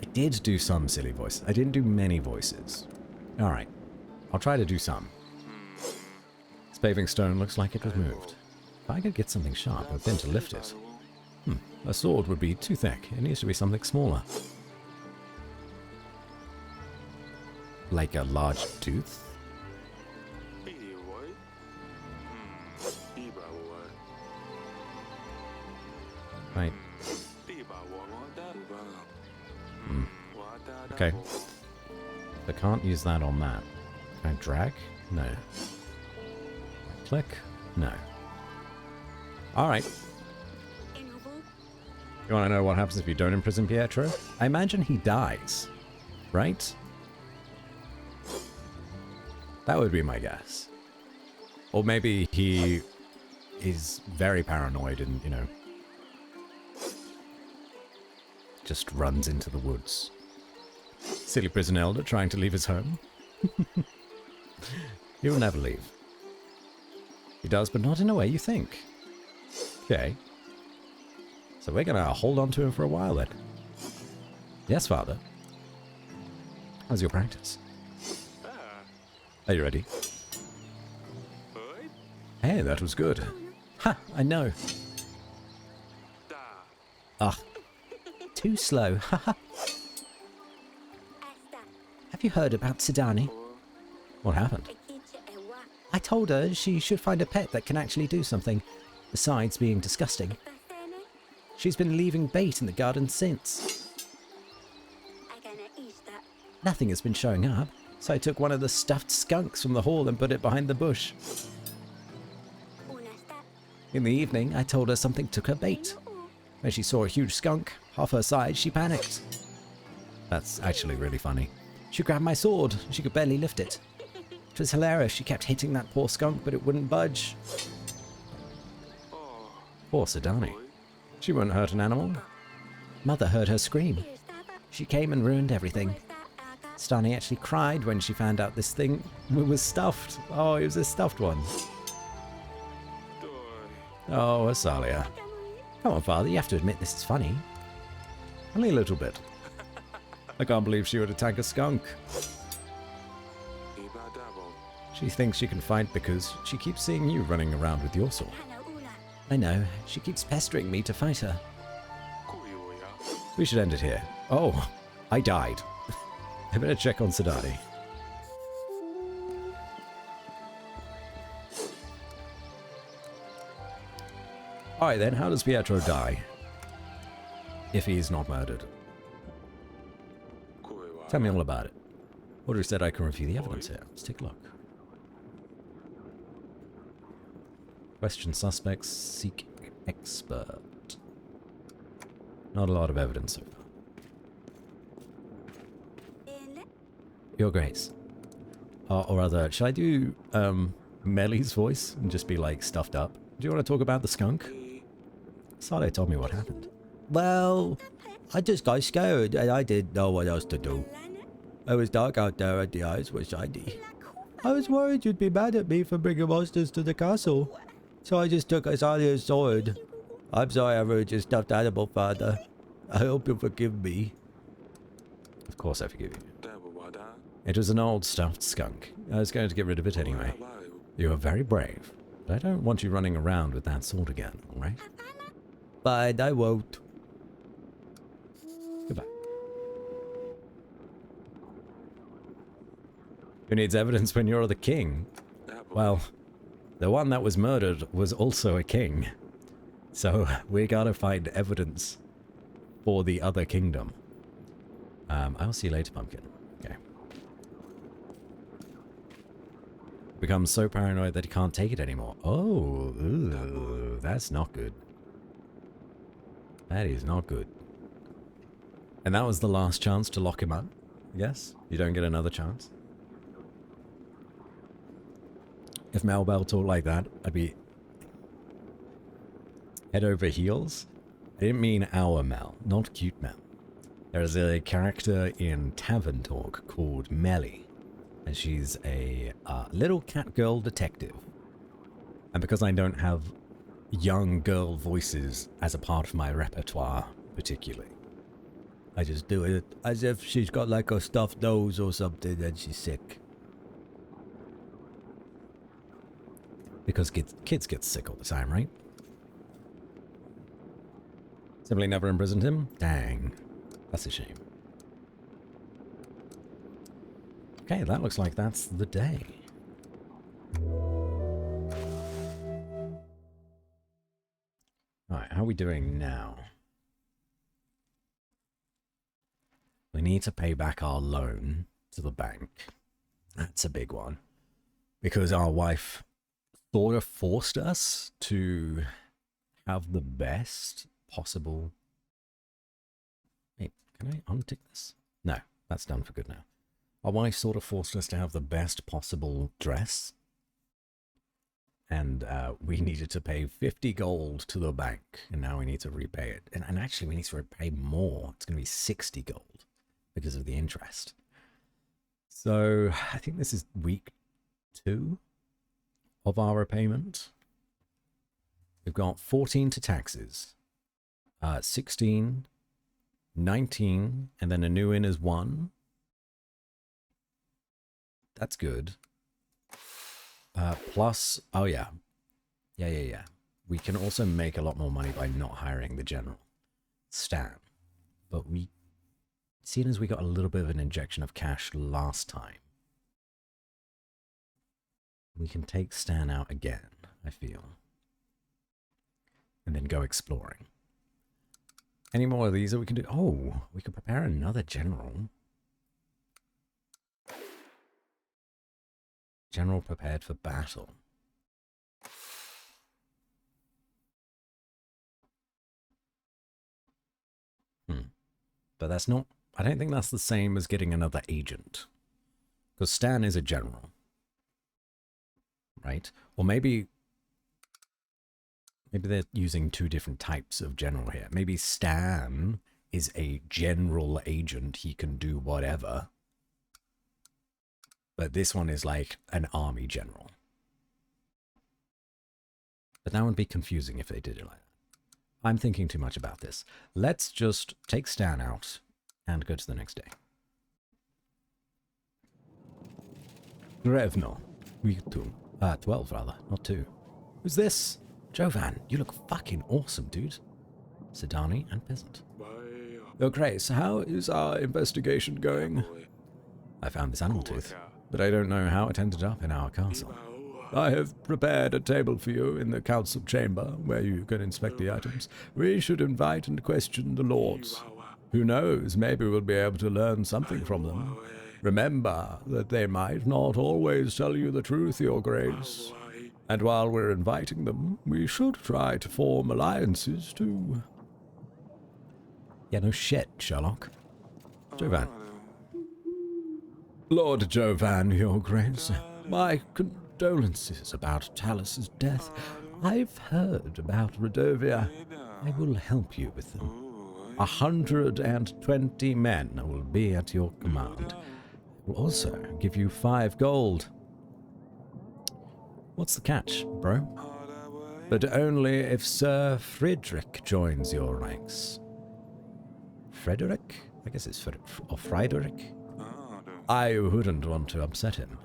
I did do some silly voices. I didn't do many voices. Alright. I'll try to do some. This paving stone looks like it was moved. If I could get something sharp, I'd then to lift it. A sword would be too thick. It needs to be something smaller. Like a large tooth? Right. Okay. I can't use that on that. Can I drag? No. Click? No. Alright. You want to know what happens if you don't imprison Pietro? I imagine he dies. Right? That would be my guess. Or maybe he is very paranoid and, you know, just runs into the woods. Silly prison elder trying to leave his home. He will never leave. He does, but not in a way you think. Okay. So we're gonna hold on to him for a while then. Yes, Father. How's your practice? Are you ready? Hey, that was good. Ha! I know. Ah. Too slow. Haha. Have you heard about Sidani? What happened? I told her she should find a pet that can actually do something, besides being disgusting. She's been leaving bait in the garden since. Nothing has been showing up, so I took one of the stuffed skunks from the hall and put it behind the bush. In the evening, I told her something took her bait. When she saw a huge skunk, half her size, she panicked. That's actually really funny. She grabbed my sword, and she could barely lift it. It was hilarious. She kept hitting that poor skunk, but it wouldn't budge. Poor Sidani. She wouldn't hurt an animal. Mother heard her scream. She came and ruined everything. Sidani actually cried when she found out this thing was stuffed. Oh, it was a stuffed one. Oh, Asalia. Come on, Father, you have to admit this is funny. Only a little bit. I can't believe she would attack a skunk. She thinks she can fight because she keeps seeing you running around with your sword. I know. She keeps pestering me to fight her. We should end it here. Oh, I died. I better check on Sidani. Alright then, how does Pietro die? If he is not murdered. Tell me all about it. Order said I can review the evidence here. Let's take a look. Question suspects, seek expert. Not a lot of evidence so far. Your Grace. Or rather, should I do Melly's voice and just be like stuffed up? Do you want to talk about the skunk? Sade told me what happened. Well, I just got scared and I didn't know what else to do. It was dark out there and the eyes were shiny. I was worried you'd be mad at me for bringing monsters to the castle. So I just took Asalia's sword. I'm sorry I ruined your stuffed animal, Father. I hope you'll forgive me. Of course I forgive you. It was an old stuffed skunk. I was going to get rid of it anyway. You are very brave, but I don't want you running around with that sword again, alright? But I won't. Goodbye. Who needs evidence when you're the king? Well, the one that was murdered was also a king. So we gotta find evidence for the other kingdom. I'll see you later, Pumpkin. Okay. Becomes so paranoid that he can't take it anymore. Oh, ooh, that's not good. That is not good. And that was the last chance to lock him up, I guess? You don't get another chance? If Mel Bell talked like that, I'd be head over heels. I didn't mean our Mel, not cute Mel. There's a character in Tavern Talk called Melly, and she's a little cat girl detective. And because I don't have young girl voices as a part of my repertoire, particularly, I just do it as if she's got like a stuffed nose or something and she's sick. Because kids get sick all the time, right? Simply never imprisoned him? Dang. That's a shame. Okay, that looks like that's the day. Alright, how are we doing now? We need to pay back our loan to the bank. That's a big one. Because our wife sort of forced us to have the best possible... Wait, can I untick this? No, that's done for good now. Our wife sort of forced us to have the best possible dress. And we needed to pay 50 gold to the bank. And now we need to repay it. And actually we need to repay more. It's going to be 60 gold because of the interest. So I think this is week 2 of our repayment. We've got 14 to taxes, 16, 19, and then a new in is 1. That's good. Plus, oh yeah. Yeah. We can also make a lot more money by not hiring the general, Stan. But seeing as we got a little bit of an injection of cash last time, we can take Stan out again, I feel. And then go exploring. Any more of these that we can do? Oh, we could prepare another general. General prepared for battle. But that's not... I don't think that's the same as getting another agent. Because Stan is a general. Right? Or maybe they're using 2 different types of general here. Maybe Stan is a general agent. He can do whatever. But this one is like an army general. But that would be confusing if they did it like that. I'm thinking too much about this. Let's just take Stan out and go to the next day. Revno. Week 2. 12 rather, not 2. Who's this? Jovan, you look fucking awesome, dude. Sidani and Peasant. Your Grace, how is our investigation going? I found this animal tooth, but I don't know how it ended up in our castle. I have prepared a table for you in the council chamber, where you can inspect the items. We should invite and question the lords. Who knows, maybe we'll be able to learn something from them. Remember that they might not always tell you the truth, Your Grace. And while we're inviting them, we should try to form alliances too. Yeah, no shit, Sherlock. Jovan. Lord Jovan, Your Grace, my condolences about Talus's death. I've heard about Redovia. I will help you with them. 120 men will be at your command. Will also give you 5 gold. What's the catch, bro? But only if Sir Friedrich joins your ranks. Frederick? I guess it's or Friedrich. I wouldn't want to upset him.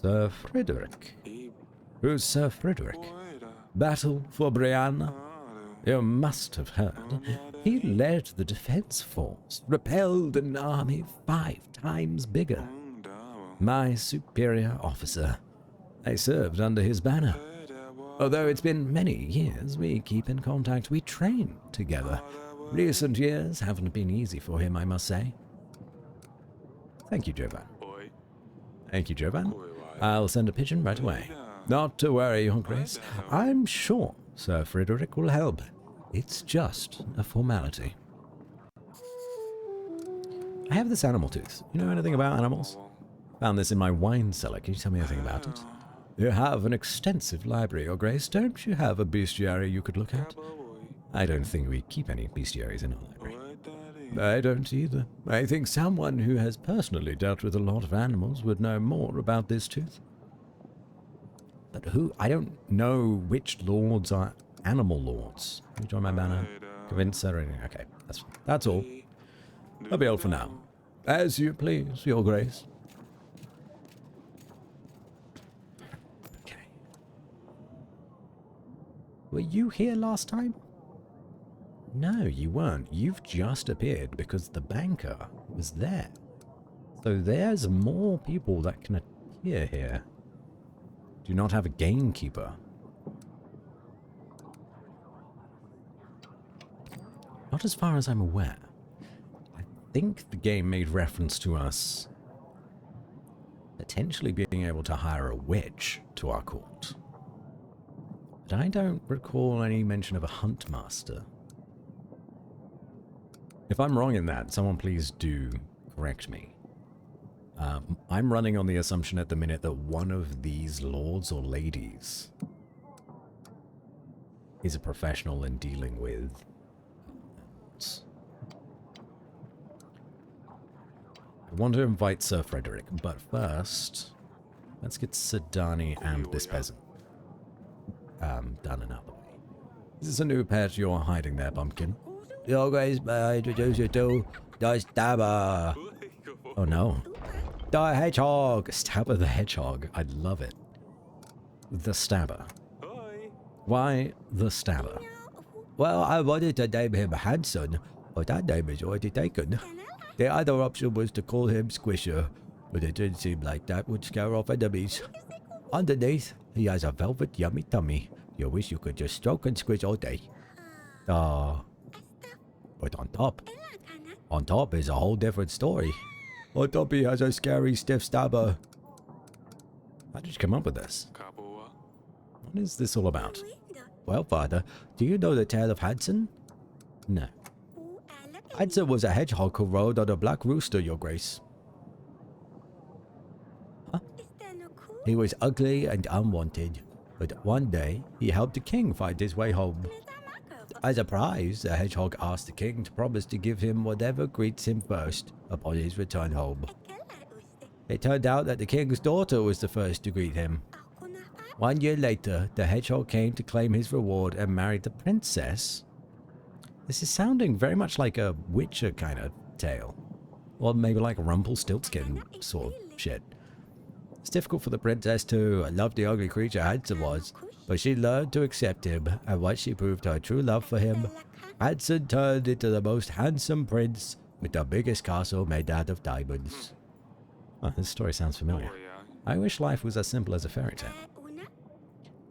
Sir Frederick. Who's Sir Frederick? Battle for Brianna? You must have heard. He led the defense force, repelled an army 5 times bigger. My superior officer. I served under his banner. Although it's been many years, we keep in contact. We train together. Recent years haven't been easy for him, I must say. Thank you, Jovan. Thank you, Jovan. I'll send a pigeon right away. Not to worry, Your Grace. I'm sure Sir Frederick will help. It's just a formality. I have this animal tooth. You know anything about animals? Found this in my wine cellar. Can you tell me anything about it? You have an extensive library, Your Grace. Don't you have a bestiary you could look at? I don't think we keep any bestiaries in our library. I don't either. I think someone who has personally dealt with a lot of animals would know more about this tooth. But who? I don't know which lords are animal lords. Can you join my banner? Convince her or anything? Okay, that's all. I'll be all for now. As you please, Your Grace. Okay. Were you here last time? No, you weren't. You've just appeared because the banker was there. So there's more people that can appear here. Do you not have a gamekeeper? Not as far as I'm aware. I think the game made reference to us potentially being able to hire a witch to our court. But I don't recall any mention of a hunt master. If I'm wrong in that, someone please do correct me. I'm running on the assumption at the minute that one of these lords or ladies is a professional in dealing with I want to invite Sir Frederick, but first, let's get Sidani and this peasant done and out of the way. Is this a new pet you're hiding there, Pumpkin? Your Grace, may I introduce you to the Stabber? Oh no. The Hedgehog! Stabber the Hedgehog. I love it. The Stabber. Why the Stabber? Well, I wanted to name him Hanson, but that name is already taken. The other option was to call him Squisher, but it didn't seem like that would scare off enemies. Underneath, he has a velvet yummy tummy. You wish you could just stroke and squish all day. But on top is a whole different story. On top he has a scary stiff stabber. How did you come up with this? What is this all about? Well, Father, do you know the tale of Hanson? No. Hanson was a hedgehog who rode on a black rooster, Your Grace. Huh? He was ugly and unwanted, but one day he helped the king find his way home. As a prize, the hedgehog asked the king to promise to give him whatever greets him first upon his return home. It turned out that the king's daughter was the first to greet him. 1 year later, the hedgehog came to claim his reward and married the princess. This is sounding very much like a Witcher kind of tale. Or maybe like Rumpelstiltskin sort of shit. It's difficult for the princess to love the ugly creature Hanson was, but she learned to accept him, and once she proved her true love for him, Hanson turned into the most handsome prince with the biggest castle made out of diamonds. Oh, this story sounds familiar. I wish life was as simple as a fairy tale.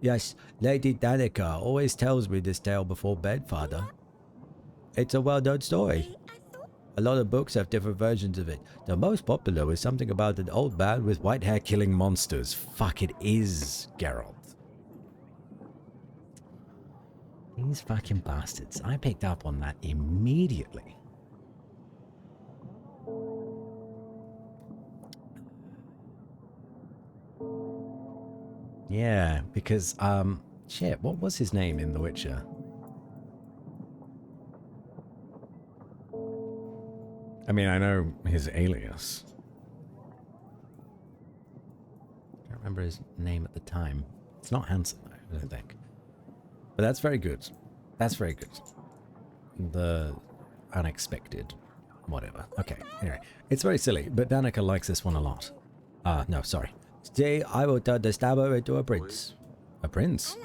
Yes, Lady Danica always tells me this tale before bed, Father. It's a well-known story. A lot of books have different versions of it. The most popular is something about an old man with white hair killing monsters. Fuck, it is Geralt. These fucking bastards. I picked up on that immediately. Yeah, because, shit, what was his name in The Witcher? I mean, I know his alias. I can't remember his name at the time. It's not Hanson, though, I don't think. But that's very good. That's very good. The unexpected whatever. Okay, anyway. It's very silly, but Danica likes this one a lot. No, sorry. Today, I will turn the stabber into a prince. A prince?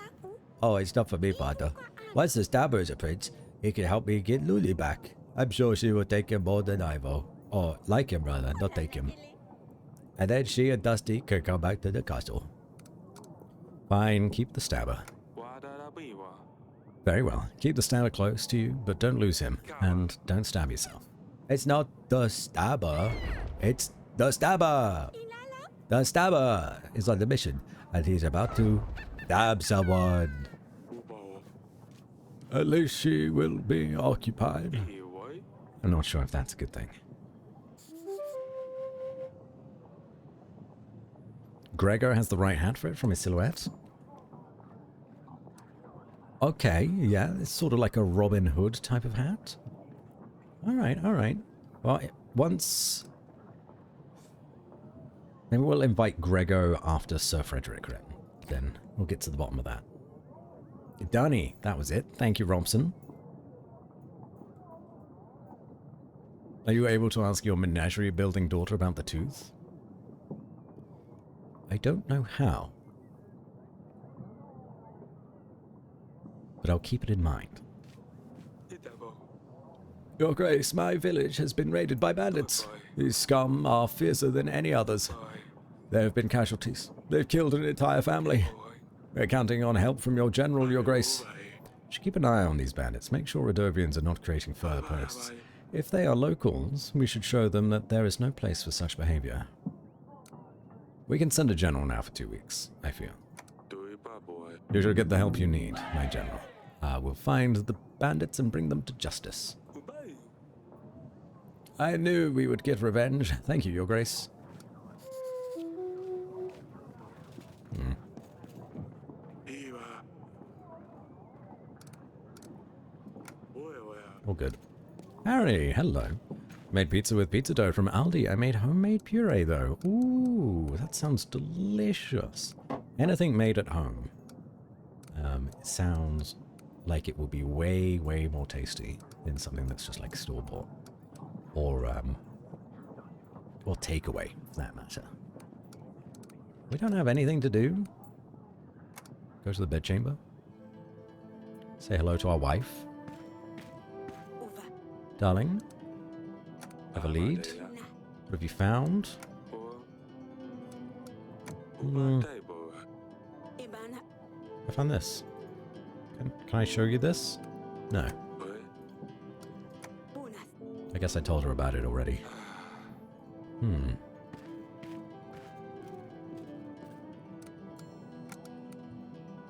Oh, it's not for me, father. Once the stabber is a prince, he can help me get Luli back. I'm sure she will take him more than I will. Or like him, rather, not take him. And then she and Dusty can come back to the castle. Fine, keep the stabber. Very well. Keep the stabber close to you, but don't lose him. And don't stab yourself. It's not the stabber. It's the stabber. The stabber is on the mission, and he's about to stab someone. At least she will be occupied. I'm not sure if that's a good thing. Gregor has the right hat for it from his silhouette. Okay, yeah, it's sort of like a Robin Hood type of hat. Alright, alright. Well, once... Maybe we'll invite Gregor after Sir Frederick, then we'll get to the bottom of that. Dunny, that was it. Thank you, Robson. Are you able to ask your menagerie-building daughter about the tooth? I don't know how. But I'll keep it in mind. Your Grace, my village has been raided by bandits. These scum are fiercer than any others. There have been casualties. They've killed an entire family. We're counting on help from your general, Your Grace. You should keep an eye on these bandits. Make sure Radovians are not creating further posts. If they are locals, we should show them that there is no place for such behavior. We can send a general now for 2 weeks, I feel. You shall get the help you need, my general. We'll find the bandits and bring them to justice. I knew we would get revenge. Thank you, Your Grace. All good. Harry, hello. Made pizza with pizza dough from Aldi. I made homemade puree, though. Ooh, that sounds delicious. Anything made at home. It sounds like it will be way, way more tasty than something that's just like store-bought. Or takeaway, for that matter. We don't have anything to do. Go to the bedchamber. Say hello to our wife. Darling, have a lead. What have you found? I found this. Can I show you this? No. I guess I told her about it already.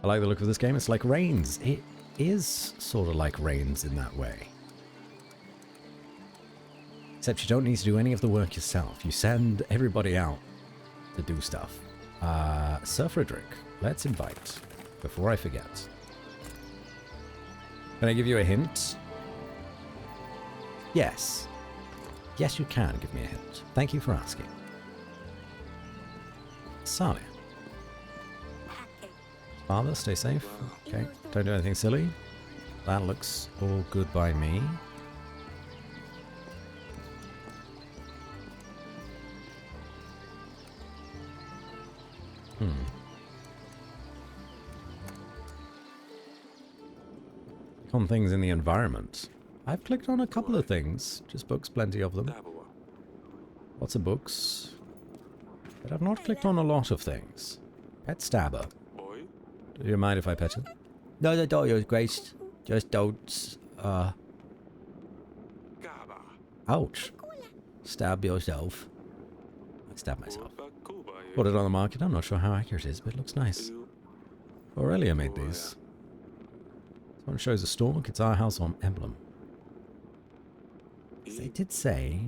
I like the look of this game. It's like Reigns. It is sort of like Reigns in that way. Except you don't need to do any of the work yourself. You send everybody out to do stuff. Sir Frederick, let's invite. Before I forget. Can I give you a hint? Yes. Yes, you can give me a hint. Thank you for asking. Salia. Father, stay safe. Okay, don't do anything silly. That looks all good by me. On things in the environment. I've clicked on a couple of things. Just books, plenty of them. Lots of books. But I've not clicked on a lot of things. Pet stabber. Do you mind if I pet it? No, don't, Your Grace. Just don't, Ouch. Stab yourself. I stabbed myself. Put it on the market. I'm not sure how accurate it is, but it looks nice. Aurelia made these. This one shows a stork. It's our household emblem. They did say...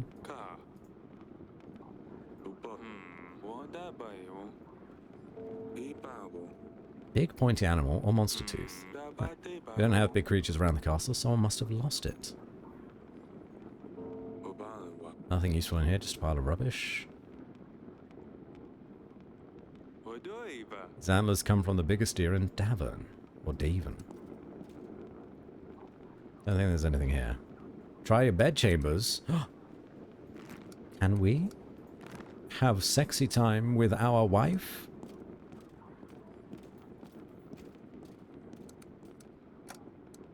Big pointy animal or monster tooth. We don't have big creatures around the castle, someone must have lost it. Nothing useful in here, just a pile of rubbish. His antlers come from the biggest deer in Davern. Or Davon. Don't think there's anything here. Try your bed chambers. Can we have sexy time with our wife?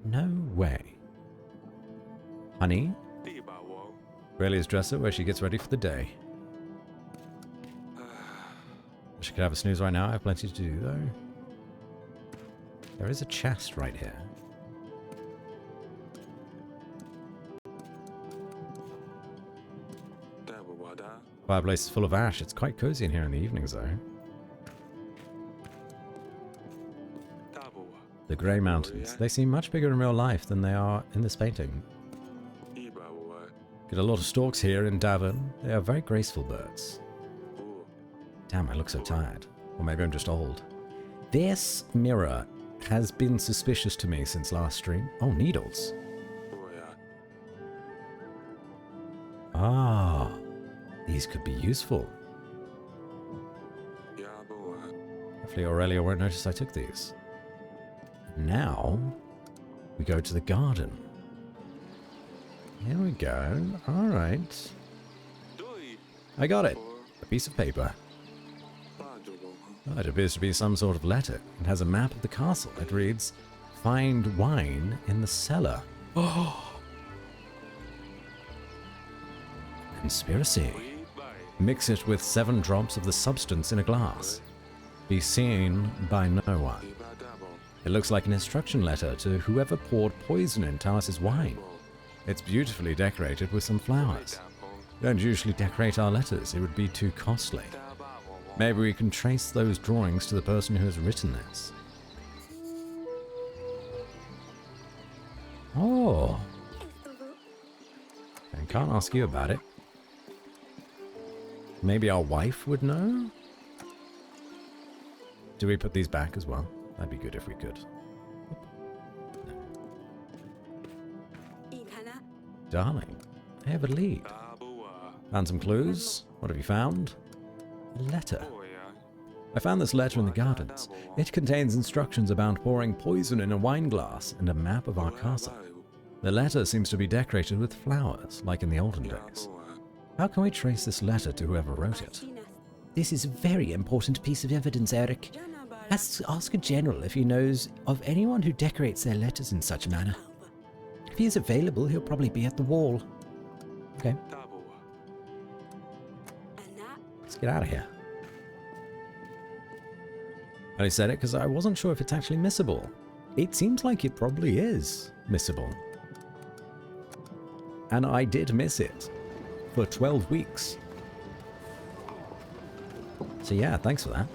No way. Honey? Aurelia's dresser where she gets ready for the day. She could have a snooze right now. I have plenty to do, though. There is a chest right here. Fireplace is full of ash. It's quite cozy in here in the evenings, though. The Grey Mountains. They seem much bigger in real life than they are in this painting. Get a lot of storks here in Davin. They are very graceful birds. Damn, I look so tired. Or maybe I'm just old. This mirror has been suspicious to me since last stream. Oh, needles. Ah, these could be useful. Hopefully Aurelia won't notice I took these. Now, we go to the garden. Here we go. Alright. I got it. A piece of paper. Oh, it appears to be some sort of letter. It has a map of the castle. It reads, "Find wine in the cellar." Oh! Conspiracy. Mix it with 7 drops of the substance in a glass. Be seen by no one. It looks like an instruction letter to whoever poured poison in Talas's wine. It's beautifully decorated with some flowers. We don't usually decorate our letters. It would be too costly. Maybe we can trace those drawings to the person who has written this. Oh. I can't ask you about it. Maybe our wife would know? Do we put these back as well? That'd be good if we could. No. Darling, I have a lead. Found some clues. What have you found? A letter. I found this letter in the gardens. It contains instructions about pouring poison in a wine glass and a map of our castle. The letter seems to be decorated with flowers, like in the olden days. How can we trace this letter to whoever wrote it? This is a very important piece of evidence, Eric. Ask a general if he knows of anyone who decorates their letters in such a manner. If he is available, he'll probably be at the wall. Okay. Let's get out of here. I only said it because I wasn't sure if it's actually missable. It seems like it probably is missable. And I did miss it for 12 weeks. So yeah, thanks for that.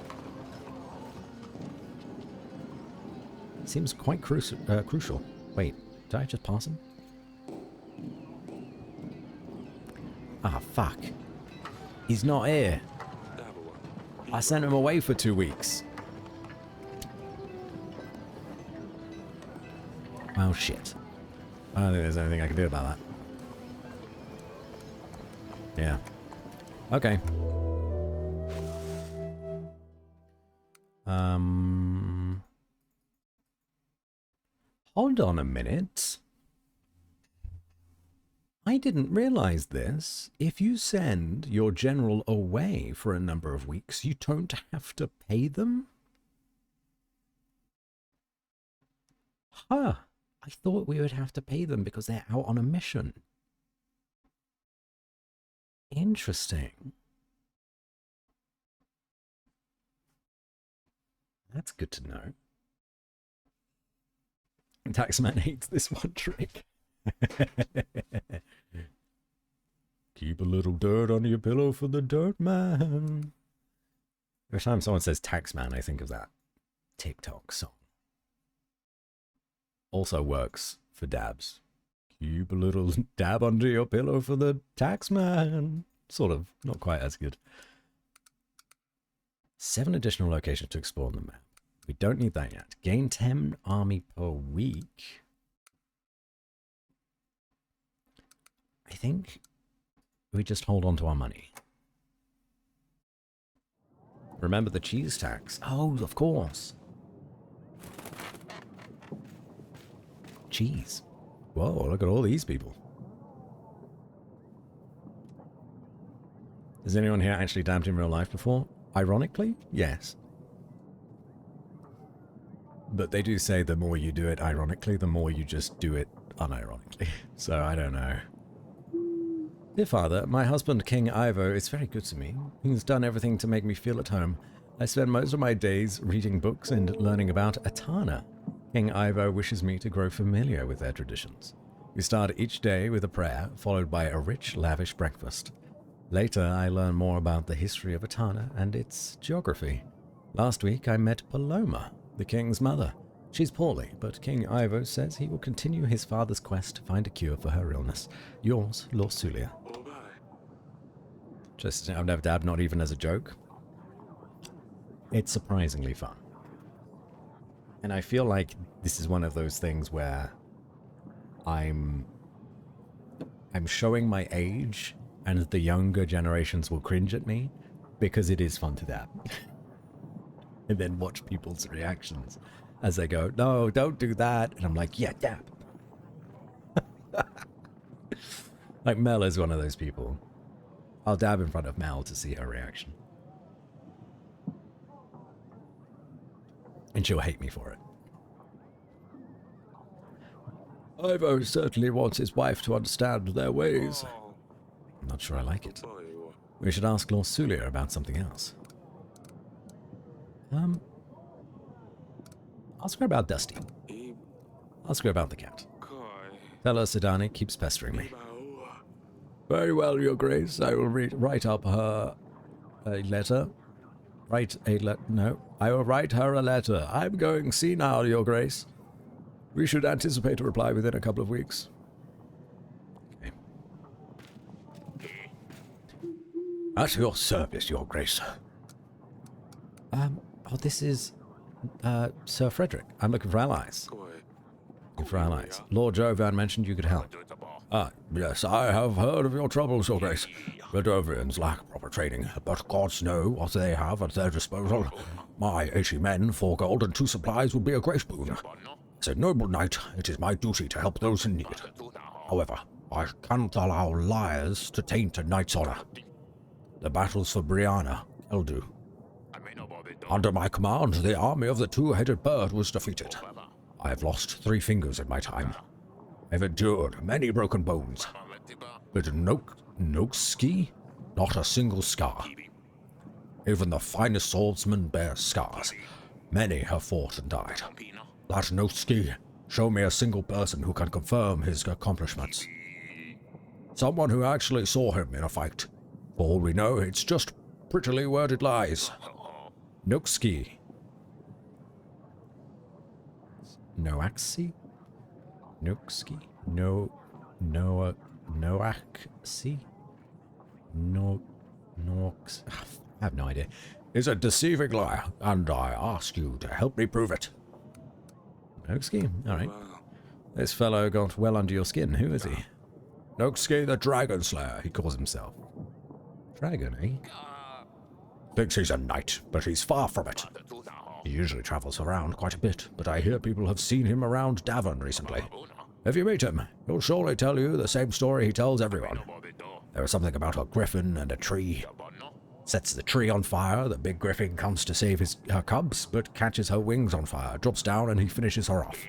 Seems quite crucial. Wait, did I just pass him? Ah, fuck. He's not here. I sent him away for 2 weeks. Well, shit. I don't think there's anything I can do about that. Yeah. Okay. Hold on a minute. I didn't realize this. If you send your general away for a number of weeks, you don't have to pay them? Huh. I thought we would have to pay them because they're out on a mission. Interesting. That's good to know. Taxman hates this one trick. Keep a little dirt under your pillow for the dirt man. Every time someone says Taxman, I think of that TikTok song. Also works for dabs. Keep a little dab under your pillow for the Taxman. Sort of, not quite as good. 7 additional locations to explore on the map. We don't need that yet. Gain 10 army per week. I think we just hold on to our money. Remember the cheese tax? Oh, of course. Cheese. Whoa, look at all these people. Has anyone here actually dabbed in real life before? Ironically, yes. But they do say the more you do it ironically, the more you just do it unironically. So I don't know. Dear Father, my husband King Ivo is very good to me. He's done everything to make me feel at home. I spend most of my days reading books and learning about Atana. King Ivo wishes me to grow familiar with their traditions. We start each day with a prayer, followed by a rich, lavish breakfast. Later, I learn more about the history of Atana and its geography. Last week, I met Paloma, the king's mother. She's poorly, but King Ivo says he will continue his father's quest to find a cure for her illness. Yours, Lorsulia. Just, I've never dabbed, not even as a joke. It's surprisingly fun. And I feel like this is one of those things where I'm showing my age and the younger generations will cringe at me because it is fun to dab. And then watch people's reactions as they go, no, don't do that. And I'm like, yeah, dab. Like Mel is one of those people. I'll dab in front of Mel to see her reaction. And she'll hate me for it. Ivo certainly wants his wife to understand their ways. I'm not sure I like it. We should ask Lorsulia about something else. Ask her about Dusty. Ask her about the cat. Tell her Sidani keeps pestering me. Very well, Your Grace. I will write up her a letter. I will write her a letter. I'm going senile, Your Grace. We should anticipate a reply within a couple of weeks. Okay. At your service, Your Grace. Oh, this is, Sir Frederick. I'm looking for allies. Looking for allies. Lord Jovan mentioned you could help. Yes, I have heard of your troubles, Your Grace. Redovians lack proper training, but gods know what they have at their disposal. My 80 men, 4 gold, and 2 supplies would be a great boon. As a noble knight, it is my duty to help those in need. However, I can't allow liars to taint a knight's honor. The battles for Brianna, Eldu. Under my command, the army of the two-headed bird was defeated. I have lost 3 fingers in my time. I've endured many broken bones. But Nokeski, not a single scar. Even the finest swordsmen bear scars. Many have fought and died. That Nokeski, show me a single person who can confirm his accomplishments. Someone who actually saw him in a fight. For all we know, it's just prettily worded lies. Nokeski. Noaxi? Nokeski? Noaxi? Nox. I have no idea. Is a deceiving liar, and I ask you to help me prove it. Nokeski? Alright. This fellow got well under your skin. Who is he? Nokeski the Dragon Slayer, he calls himself. Dragon, eh? Thinks he's a knight, but he's far from it. He usually travels around quite a bit, but I hear people have seen him around Davon recently. If you meet him, he'll surely tell you the same story he tells everyone. There is something about a griffin and a tree. Sets the tree on fire, the big griffin comes to save her cubs, but catches her wings on fire, drops down, and he finishes her off.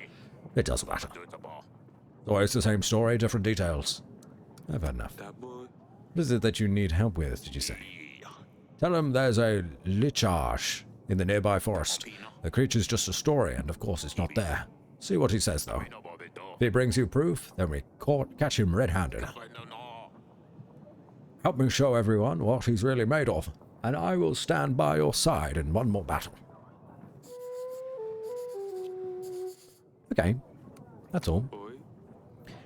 It doesn't matter. It's always the same story, different details. I've had enough. What is it that you need help with, did you say? Tell him there's a licharge in the nearby forest. The creature's just a story, and of course it's not there. See what he says, though. If he brings you proof, then we catch him red-handed. Help me show everyone what he's really made of, and I will stand by your side in one more battle. Okay, that's all.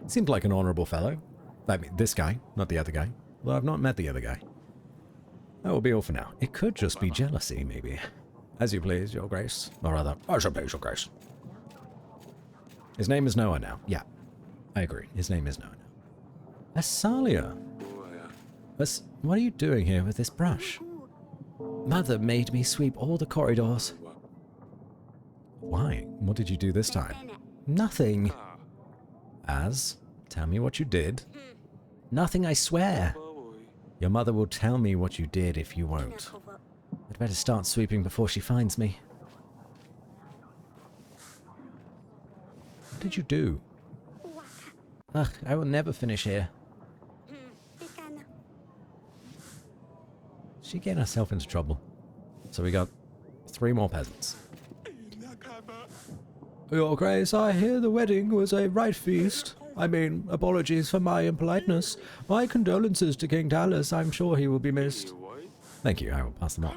Seems like an honourable fellow. I mean, this guy, not the other guy. Well, I've not met the other guy. That will be all for now. It could just be jealousy, maybe. As you please, Your Grace. Or rather, as you please, Your Grace. His name is Noah now. Yeah, I agree. His name is Noah now. Asalia. What are you doing here with this brush? Mother made me sweep all the corridors. Why? What did you do this time? Nothing. Tell me what you did. Nothing, I swear. Your mother will tell me what you did if you won't. I'd better start sweeping before she finds me. What did you do? Ugh, I will never finish here. She getting herself into trouble. So we got 3 more peasants. Your Grace, I hear the wedding was a right feast. I mean, apologies for my impoliteness. My condolences to King Talus. I'm sure he will be missed. Thank you, I will pass them on.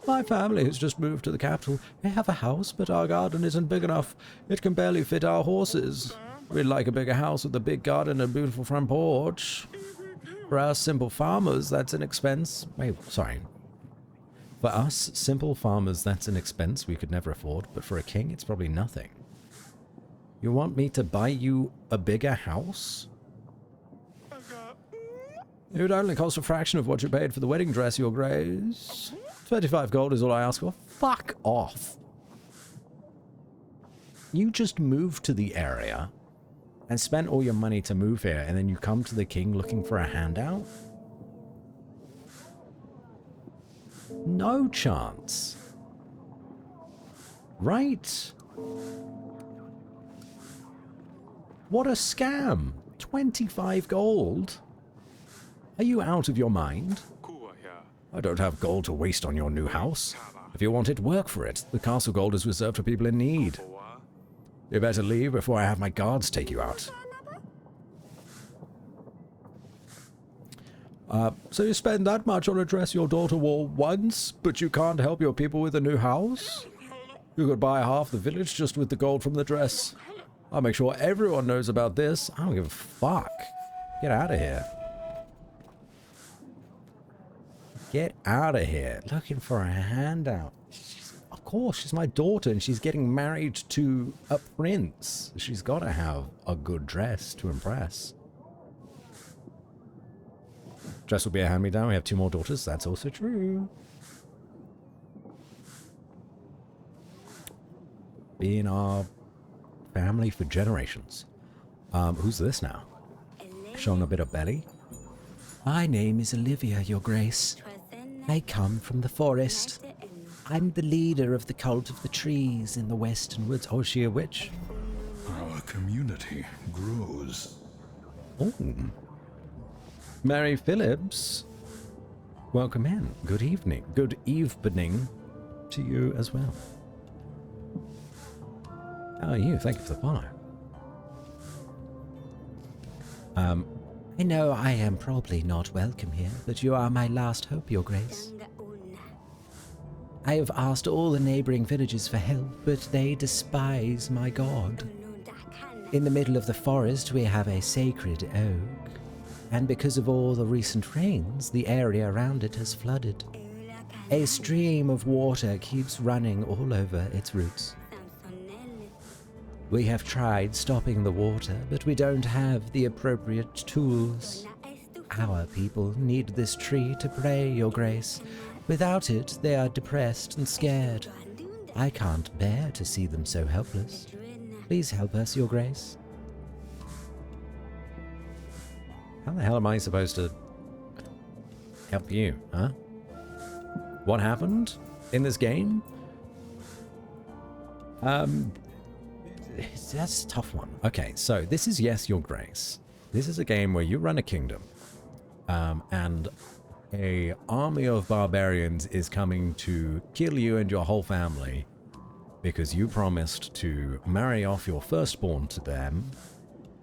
My family has just moved to the capital. We have a house, but our garden isn't big enough. It can barely fit our horses. We'd like a bigger house with a big garden and a beautiful front porch. For us simple farmers, that's an expense. Wait, sorry. For us simple farmers, that's an expense we could never afford, but for a king, it's probably nothing. You want me to buy you a bigger house? It would only cost a fraction of what you paid for the wedding dress, Your Grace. 35 gold is all I ask for. Fuck off. You just moved to the area and spent all your money to move here, and then you come to the king looking for a handout? No chance. Right? What a scam! 25 gold? Are you out of your mind? I don't have gold to waste on your new house. If you want it, work for it. The castle gold is reserved for people in need. You better leave before I have my guards take you out. So you spend that much on a dress your daughter wore once, but you can't help your people with a new house? You could buy half the village just with the gold from the dress. I'll make sure everyone knows about this. I don't give a fuck. Get out of here. Get out of here. Looking for a handout. Of course, she's my daughter and she's getting married to a prince. She's got to have a good dress to impress. Dress will be a hand-me-down. We have 2 more daughters. That's also true. Being our family for generations. Who's this now? Showing a bit of belly. My name is Olivia, Your Grace. I come from the forest. I'm the leader of the cult of the trees in the western woods. Oh, is she a witch? Our community grows. Oh. Mary Phillips. Welcome in. Good evening. Good evening to you as well. How are you? Thank you for the follow. I know I am probably not welcome here, but you are my last hope, Your Grace. I have asked all the neighboring villages for help, but they despise my god. In the middle of the forest, we have a sacred oak, and because of all the recent rains, the area around it has flooded. A stream of water keeps running all over its roots. We have tried stopping the water, but we don't have the appropriate tools. Our people need this tree to pray, Your Grace. Without it, they are depressed and scared. I can't bear to see them so helpless. Please help us, Your Grace. How the hell am I supposed to help you, huh? What happened in this game? That's a tough one. Okay, so this is Yes, Your Grace. This is a game where you run a kingdom, and a army of barbarians is coming to kill you and your whole family because you promised to marry off your firstborn to them,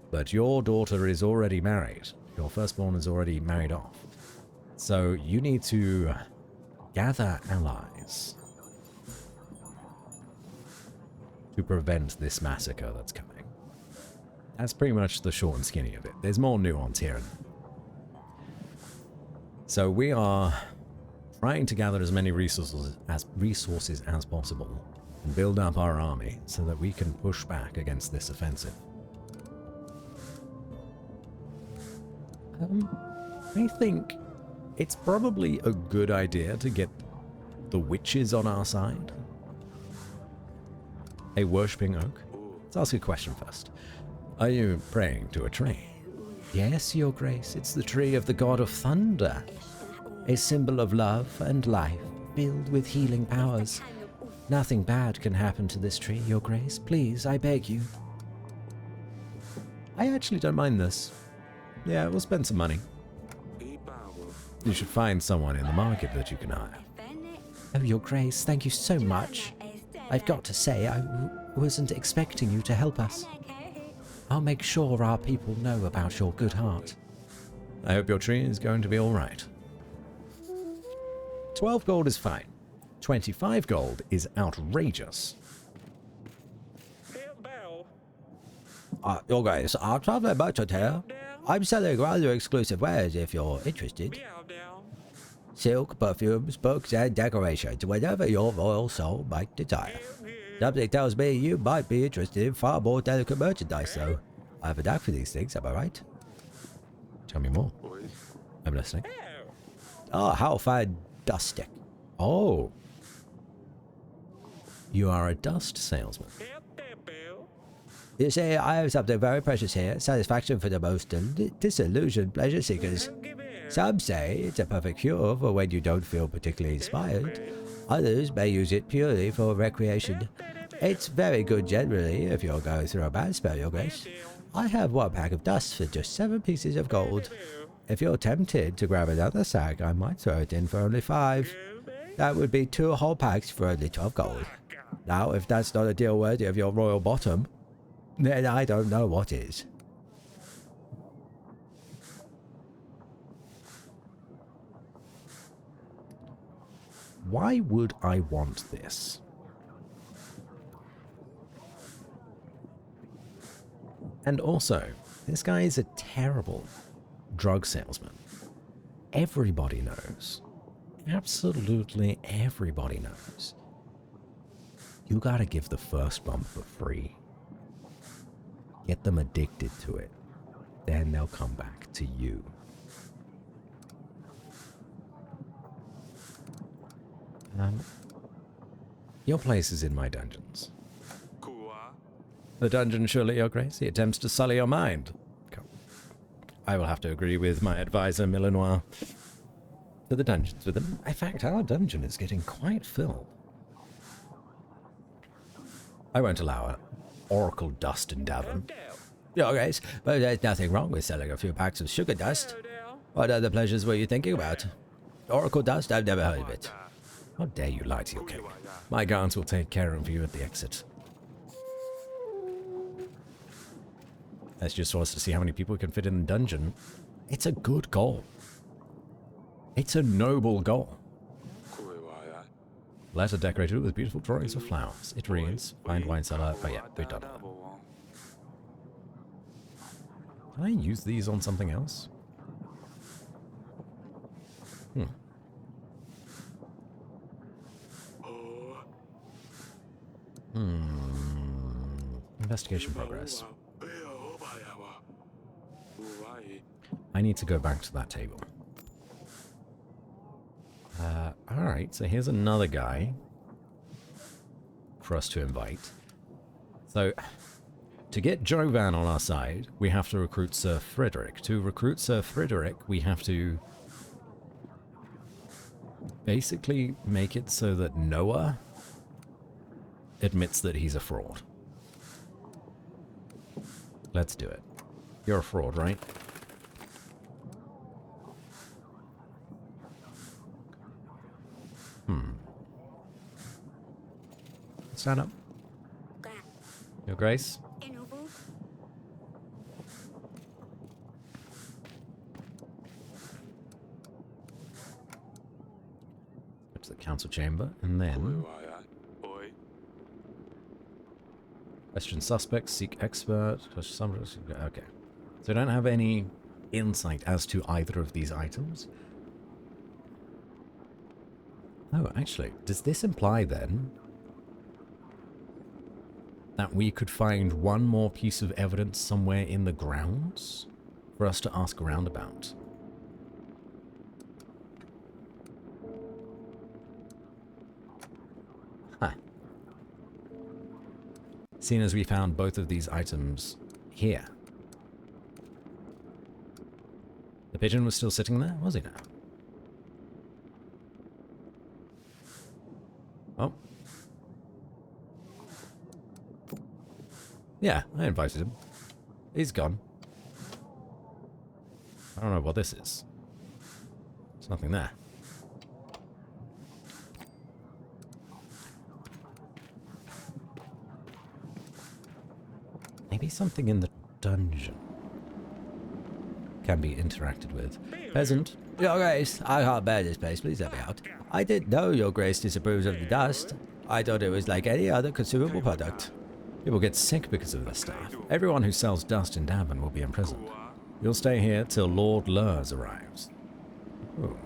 but your daughter is already married. Your firstborn is already married off. So you need to gather allies to prevent this massacre that's coming. That's pretty much the short and skinny of it. There's more nuance here. So we are trying to gather as many resources as possible and build up our army so that we can push back against this offensive. I think it's probably a good idea to get the witches on our side. A worshipping oak? Let's ask a question first. Are you praying to a tree? Yes, Your Grace. It's the tree of the god of thunder. A symbol of love and life, filled with healing powers. Nothing bad can happen to this tree, Your Grace. Please, I beg you. I actually don't mind this. Yeah, we'll spend some money. You should find someone in the market that you can hire. Oh, Your Grace, thank you so much. I've got to say, I wasn't expecting you to help us. I'll make sure our people know about your good heart. I hope your tree is going to be all right. 12 gold is fine. 25 gold is outrageous. Your Grace, our traveler merchant here. I'm selling rather exclusive wares if you're interested. Silk, perfumes, books, and decorations, whatever your royal soul might desire. Something tells me you might be interested in far more delicate merchandise, though. I have a knack for these things, am I right? Tell me more. I'm listening. Oh, how fantastic. Oh. You are a dust salesman. You see, I have something very precious here. Satisfaction for the most disillusioned pleasure seekers. Some say it's a perfect cure for when you don't feel particularly inspired. Others may use it purely for recreation. It's very good generally if you're going through a bad spell, Your Grace. I have one pack of dust for just 7 pieces of gold. If you're tempted to grab another sack, I might throw it in for only 5. That would be 2 whole packs for only 12 gold. Now, if that's not a deal worthy of your royal bottom, then I don't know what is. Why would I want this? And also, this guy is a terrible drug salesman. Everybody knows. Absolutely everybody knows. You gotta give the first one for free. Get them addicted to it. Then they'll come back to you. Your place is in my dungeons. The dungeon, surely, Your Grace. He attempts to sully your mind. I will have to agree with my advisor, Millenoir. To the dungeons with him. In fact, our dungeon is getting quite filled. I won't allow oracle dust in Davin. Your Grace, but there's nothing wrong with selling a few packs of sugar dust. What other pleasures were you thinking about? Oracle dust? I've never heard of it. How dare you lie to your king? My guards will take care of you at the exit. That's just for us to see how many people can fit in the dungeon. It's a good goal. It's a noble goal. Letter decorated with beautiful drawings of flowers. It reads, find wine cellar. Oh yeah, we've done that. Can I use these on something else? Investigation progress. I need to go back to that table. Alright, so here's another guy for us to invite. So, to get Jovan on our side, we have to recruit Sir Frederick. To recruit Sir Frederick, we have to basically make it so that Noah admits that he's a fraud. Let's do it. You're a fraud, right? Stand up. Your Grace. Go to the council chamber, and then question suspect, seek expert. Okay, so I don't have any insight as to either of these items. Oh, actually, does this imply then that we could find one more piece of evidence somewhere in the grounds for us to ask around about? Huh. Seeing as we found both of these items here. The pigeon was still sitting there, was he now? Oh. Yeah, I invited him. He's gone. I don't know what this is. There's nothing there. Maybe something in the dungeon can be interacted with. Peasant. Your Grace, I can't bear this place. Please let me out. I didn't know Your Grace disapproves of the dust. I thought it was like any other consumable product. People get sick because of this stuff. Everyone who sells dust in Davin will be imprisoned. You'll stay here till Lord Lurs arrives. Ooh.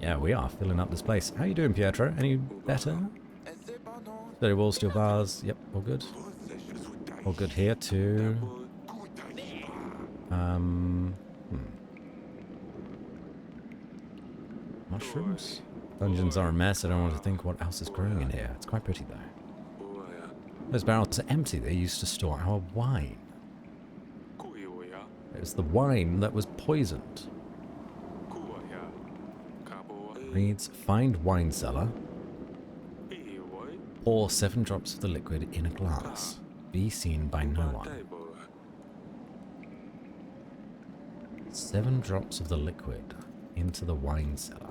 Yeah, we are filling up this place. How you doing, Pietro? Any better? Dirty walls, steel bars. Yep, all good. All good here too. Mushrooms? Dungeons are a mess. I don't want to think what else is growing in here. It's quite pretty though. Those barrels are empty. They used to store our wine. It's the wine that was poisoned. Reads, find wine cellar. Pour 7 drops of the liquid in a glass. Be seen by no one. 7 drops of the liquid into the wine cellar.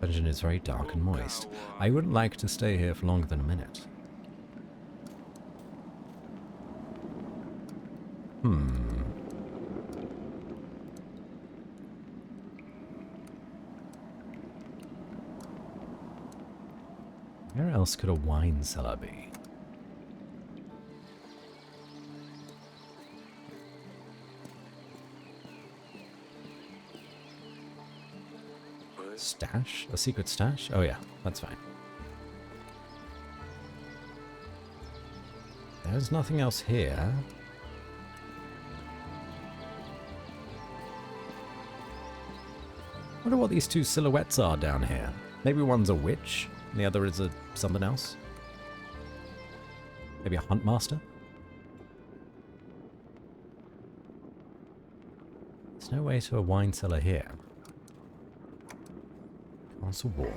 Dungeon is very dark and moist. I wouldn't like to stay here for longer than a minute. Where else could a wine cellar be? Stash? A secret stash? Oh yeah, that's fine. There's nothing else here. I wonder what these 2 silhouettes are down here. Maybe one's a witch, and the other is a something else. Maybe a huntmaster? There's no way to a wine cellar here. Castle wall.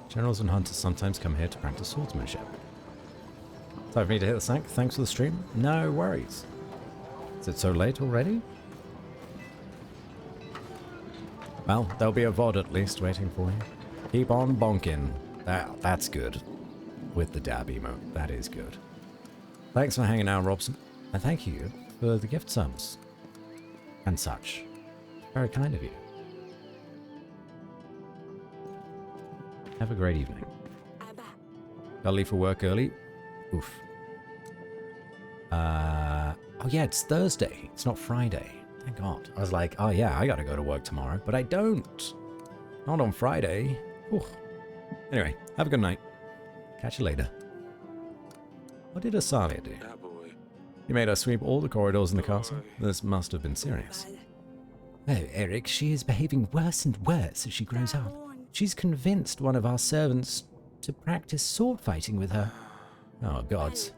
Generals and hunters sometimes come here to practice swordsmanship. Time for me to hit the sack. Thanks for the stream. No worries. Is it so late already? Well, there'll be a VOD at least waiting for you. Keep on bonking. That's good. With the dab emote. That is good. Thanks for hanging out, Robson. And thank you for the gift subs. And such. Very kind of you. Have a great evening. Gotta leave for work early. Oof. Oh yeah, it's Thursday. It's not Friday. Thank God. I was like, oh yeah, I gotta go to work tomorrow. But I don't. Not on Friday. Oof. Anyway, have a good night. Catch you later. What did Asalia do? You made her sweep all the corridors in the castle? This must have been serious. Oh, Eric, she is behaving worse and worse as she grows up. She's convinced one of our servants to practice sword fighting with her. Oh, gods.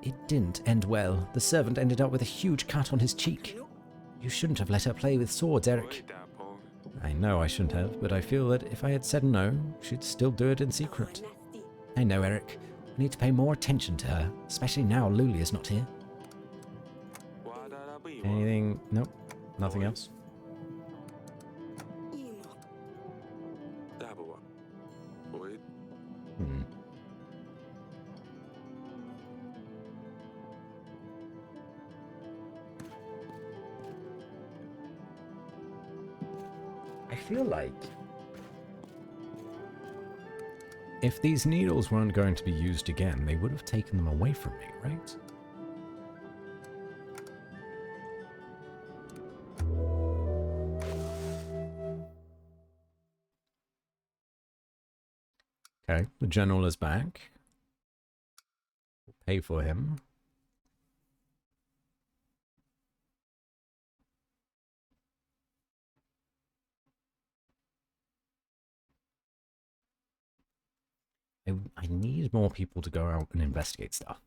It didn't end well. The servant ended up with a huge cut on his cheek. You shouldn't have let her play with swords, Eric. I know I shouldn't have, but I feel that if I had said no, she'd still do it in secret. I know, Eric. I need to pay more attention to her, especially now Luli is not here. Anything? Nope. Nothing else? I feel like if these needles weren't going to be used again, they would have taken them away from me, right? Okay, the general is back. We'll pay for him. I need more people to go out and investigate stuff.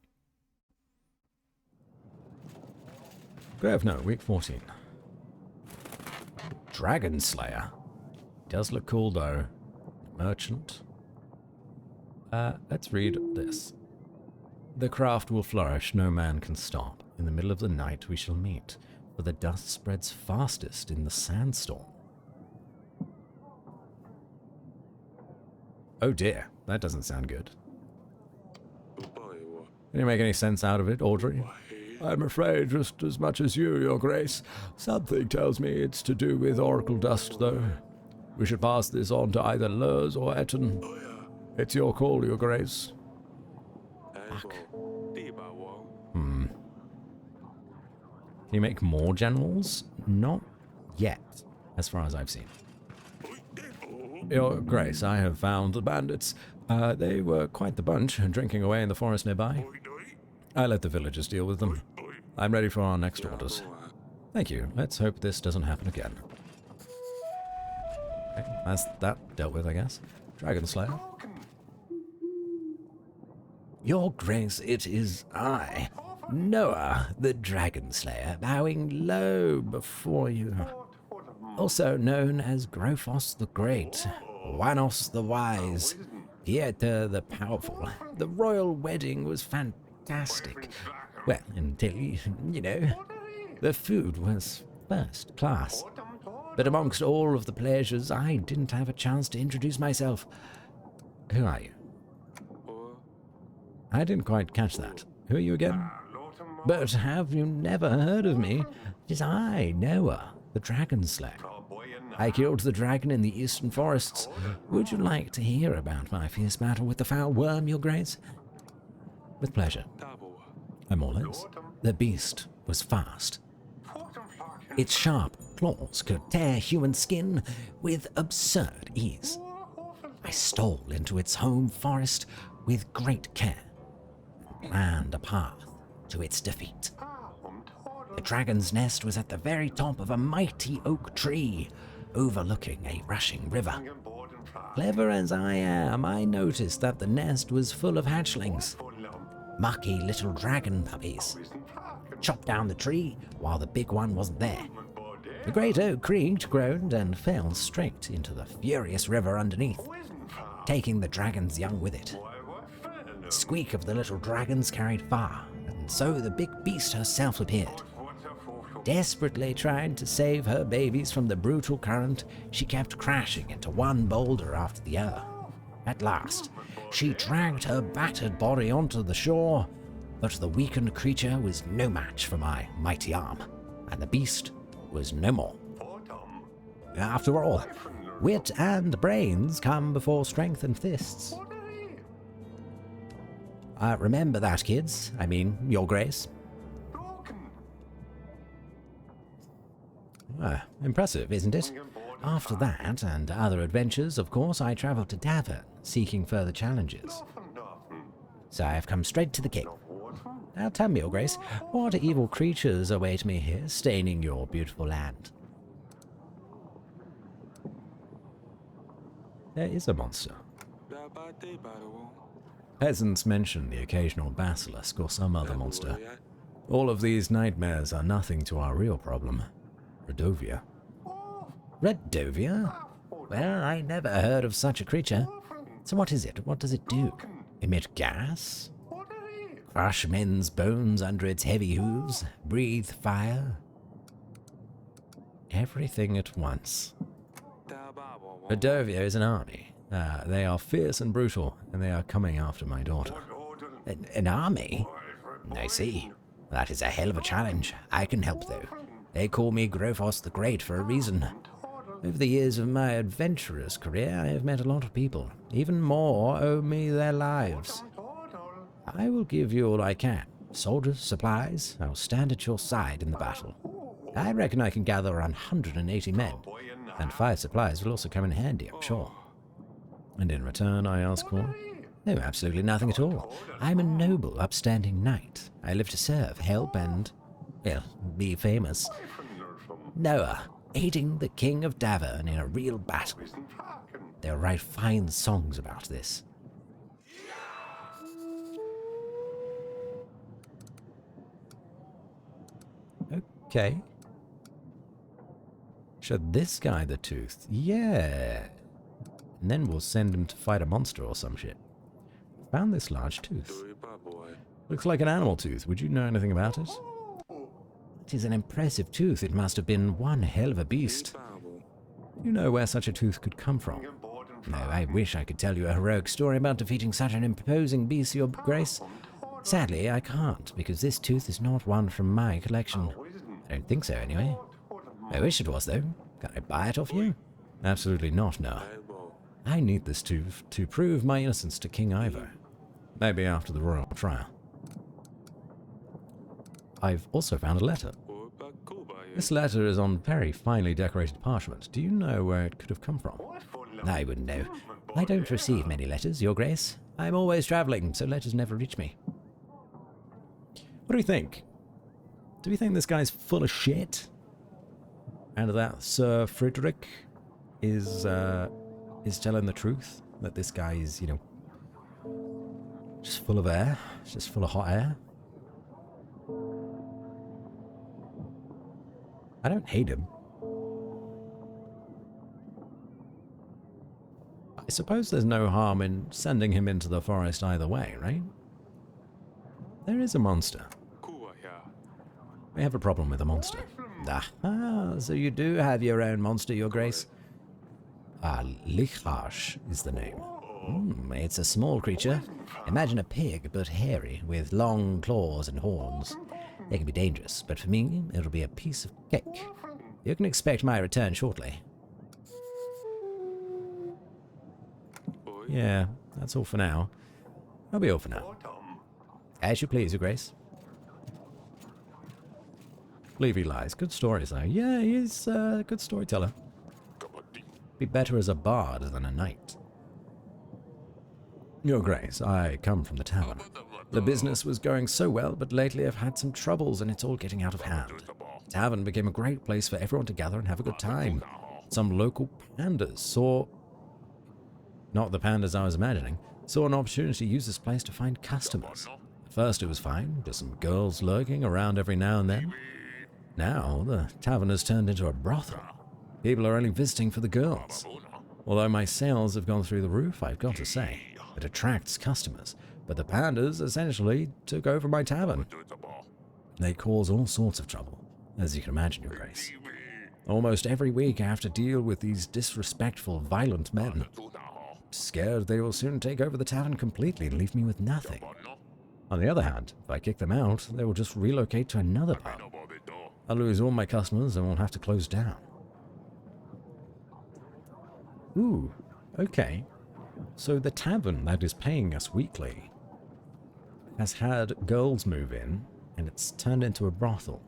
Grove, no, week 14. Dragon Slayer. Does look cool though. Merchant. Let's read this. The craft will flourish, no man can stop. In the middle of the night we shall meet, for the dust spreads fastest in the sandstorm. Oh dear, that doesn't sound good. Can you make any sense out of it, Audrey? I'm afraid just as much as you, Your Grace. Something tells me it's to do with oracle dust, though. We should pass this on to either Lurs or Eton. It's your call, Your Grace. Fuck. Can you make more generals? Not yet, as far as I've seen. Your Grace, I have found the bandits. They were quite the bunch, drinking away in the forest nearby. I let the villagers deal with them. I'm ready for our next orders. Thank you. Let's hope this doesn't happen again. Okay, that's that dealt with, I guess. Dragon Slayer. Your Grace, it is I, Noah, the Dragon Slayer, bowing low before you. Also known as Grophos the Great, Wanos the Wise, Pieter the Powerful. The royal wedding was fantastic. Well, until, you know, the food was first class. But amongst all of the pleasures, I didn't have a chance to introduce myself. Who are you? I didn't quite catch that. Who are you again? But have you never heard of me? It is I, Noah, the Dragon Slayer. I killed the dragon in the eastern forests. Would you like to hear about my fierce battle with the foul worm, Your Grace? With pleasure. I'm all ears. The beast was fast. Its sharp claws could tear human skin with absurd ease. I stole into its home forest with great care and planned a path to its defeat. The dragon's nest was at the very top of a mighty oak tree, overlooking a rushing river. Clever as I am, I noticed that the nest was full of hatchlings, mucky little dragon puppies. Chopped down the tree while the big one wasn't there. The great oak creaked, groaned, and fell straight into the furious river underneath, taking the dragon's young with it. The squeak of the little dragons carried far, and so the big beast herself appeared. Desperately trying to save her babies from the brutal current, she kept crashing into one boulder after the other. At last, she dragged her battered body onto the shore, but the weakened creature was no match for my mighty arm, and the beast was no more. After all, wit and brains come before strength and fists. Remember that, kids. I mean, Your Grace. Impressive, isn't it? After that, and other adventures, of course, I travelled to Davern, seeking further challenges. So I have come straight to the king. Now tell me, Your Grace, what evil creatures await me here, staining your beautiful land? There is a monster. Peasants mention the occasional basilisk or some other monster. All of these nightmares are nothing to our real problem. Redovia. Redovia? Well, I never heard of such a creature. So what is it? What does it do? Emit gas? Crush men's bones under its heavy hooves? Breathe fire? Everything at once. Redovia is an army. They are fierce and brutal, and they are coming after my daughter. An army? I see. That is a hell of a challenge. I can help, though. They call me Grophos the Great for a reason. Over the years of my adventurous career, I have met a lot of people. Even more owe me their lives. I will give you all I can. Soldiers, supplies, I'll stand at your side in the battle. I reckon I can gather around 180 men, and 5 supplies will also come in handy, I'm sure. And in return, I ask for? No, absolutely nothing at all. I'm a noble, upstanding knight. I live to serve, help, and, well, be famous. Noah, aiding the king of Davern in a real battle. They'll write fine songs about this. Okay. Show this guy the tooth. Yeah. And then we'll send him to fight a monster or some shit. Found this large tooth. Looks like an animal tooth. Would you know anything about it? It is an impressive tooth. It must have been one hell of a beast. You know where such a tooth could come from? No, I wish I could tell you a heroic story about defeating such an imposing beast, Your Grace. Sadly, I can't, because this tooth is not one from my collection. I don't think so, anyway. I wish it was, though. Can I buy it off you? Absolutely not, no. I need this tooth to prove my innocence to King Ivo. Maybe after the royal trial. I've also found a letter. This letter is on very finely decorated parchment. Do you know where it could have come from? I wouldn't know. I don't receive many letters, Your Grace. I'm always travelling, so letters never reach me. What do we think? Do we think this guy's full of shit? And that Sir Frederick is telling the truth? That this guy is, you know, just full of air? Just full of hot air? I don't hate him. I suppose there's no harm in sending him into the forest either way, right? There is a monster. We have a problem with a monster. So you do have your own monster, Your Grace? Lichash is the name. It's a small creature. Imagine a pig, but hairy, with long claws and horns. They can be dangerous, but for me, it'll be a piece of cake. You can expect my return shortly. Yeah, that's all for now. That'll be all for now. As you please, Your Grace. Believe he lies. Good stories, though. Yeah, he's a good storyteller. Be better as a bard than a knight. Your Grace, I come from the tavern. The business was going so well, but lately I've had some troubles and it's all getting out of hand. The tavern became a great place for everyone to gather and have a good time. Some local pandas saw... Not the pandas I was imagining. Saw an opportunity to use this place to find customers. At first it was fine, just some girls lurking around every now and then. Now the tavern has turned into a brothel. People are only visiting for the girls. Although my sales have gone through the roof, I've got to say, it attracts customers. But the pandas essentially took over my tavern. They cause all sorts of trouble, as you can imagine, Your Grace. Almost every week I have to deal with these disrespectful, violent men. Scared they will soon take over the tavern completely and leave me with nothing. On the other hand, if I kick them out, they will just relocate to another pub. I'll lose all my customers and will have to close down. Ooh, okay. So the tavern that is paying us weekly has had girls move in, and it's turned into a brothel.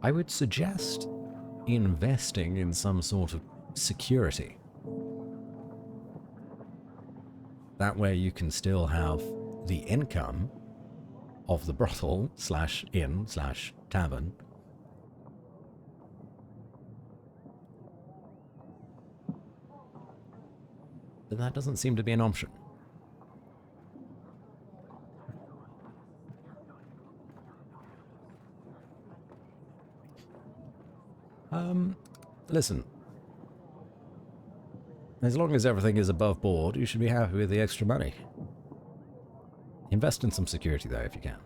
I would suggest investing in some sort of security. That way you can still have the income of the brothel / inn / tavern. But that doesn't seem to be an option. Listen. As long as everything is above board, you should be happy with the extra money. Invest in some security, though, if you can.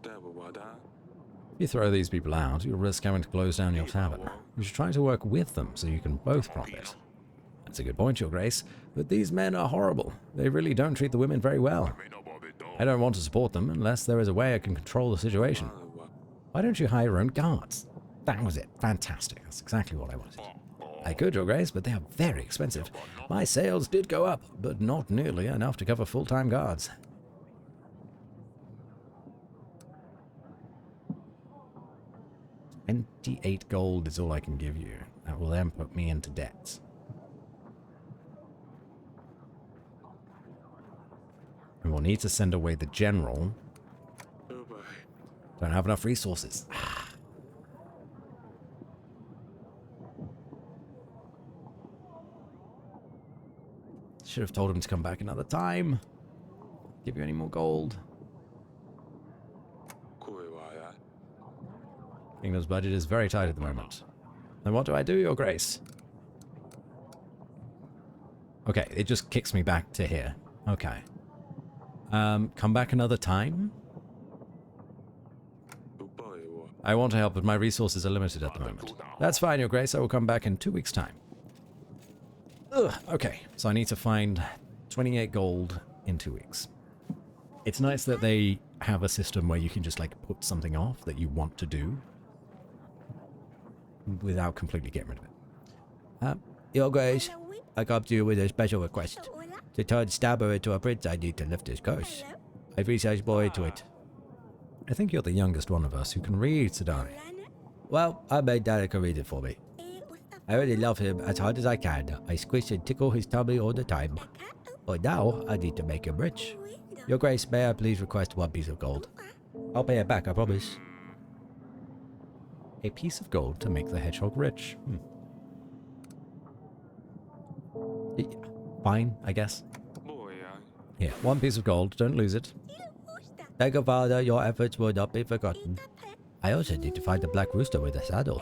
If you throw these people out, you'll risk having to close down your tavern. You should try to work with them so you can both profit. That's a good point, Your Grace, but these men are horrible. They really don't treat the women very well. I don't want to support them unless there is a way I can control the situation. Why don't you hire your own guards? That was it. Fantastic. That's exactly what I wanted. I could, Your Grace, but they are very expensive. My sales did go up, but not nearly enough to cover full-time guards. $28 gold is all I can give you. That will then put me into debt. And we'll need to send away the general. Don't have enough resources. Should have told him to come back another time. Give you any more gold. Kingdom's budget is very tight at the moment. Then what do I do, Your Grace? Okay, it just kicks me back to here. Okay. Come back another time? I want to help, but my resources are limited at the moment. That's fine, Your Grace. I will come back in 2 weeks' time. Ugh, okay, so I need to find 28 gold in 2 weeks. It's nice that they have a system where you can just, like, put something off that you want to do without completely getting rid of it. Your Grace, I come to you with a special request. To turn Stabber into a prince, I need to lift his curse. I've researched more into it. I think you're the youngest one of us who can read, Sadani. Well, I made Danica read it for me. I really love him as hard as I can. I squish and tickle his tummy all the time. But now, I need to make him rich. Your Grace, may I please request 1 piece of gold? I'll pay it back, I promise. A piece of gold to make the hedgehog rich. Fine, I guess. Here, 1 piece of gold. Don't lose it. Thank you, Father. Your efforts will not be forgotten. I also need to find the black rooster with a saddle.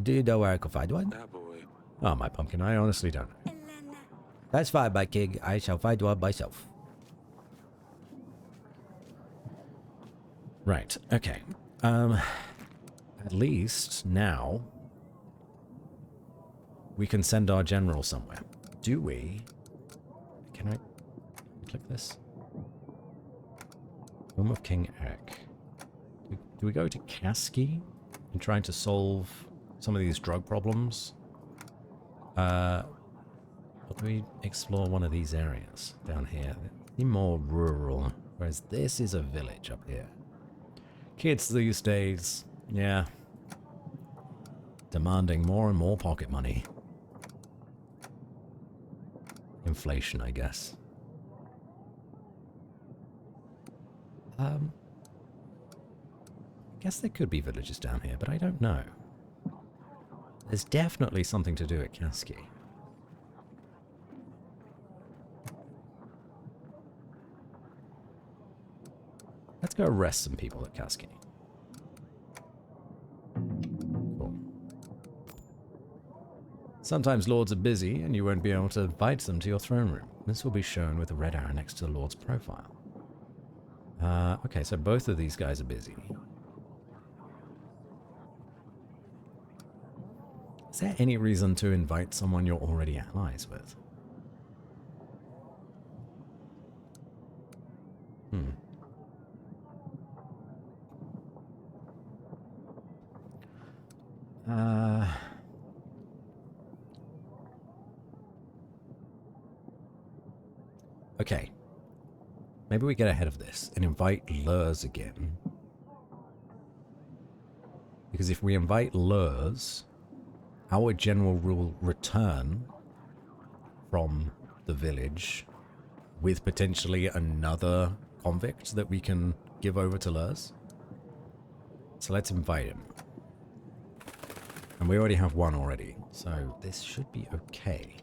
Do you know where I can find one? Oh, my pumpkin. I honestly don't. That's fine, my king. I shall find one myself. Right. Okay. At least now we can send our general somewhere. Do we? Can I click this? Home of King Eric. Do we go to Kasky and try to solve some of these drug problems? Or do we explore one of these areas down here? They're more rural, whereas this is a village up here. Kids these days, yeah, demanding more and more pocket money. Inflation, I guess. I guess there could be villages down here, but I don't know. There's definitely something to do at Kasky. Let's go arrest some people at Kasky. Cool. Sometimes lords are busy, and you won't be able to invite them to your throne room. This will be shown with a red arrow next to the lord's profile. Okay, so both of these guys are busy. Is there any reason to invite someone you're already allies with? Okay. Maybe we get ahead of this and invite Lurs again. Because if we invite Lurs, our general will return from the village with potentially another convict that we can give over to Lurs. So let's invite him. And we already have one already, so this should be okay.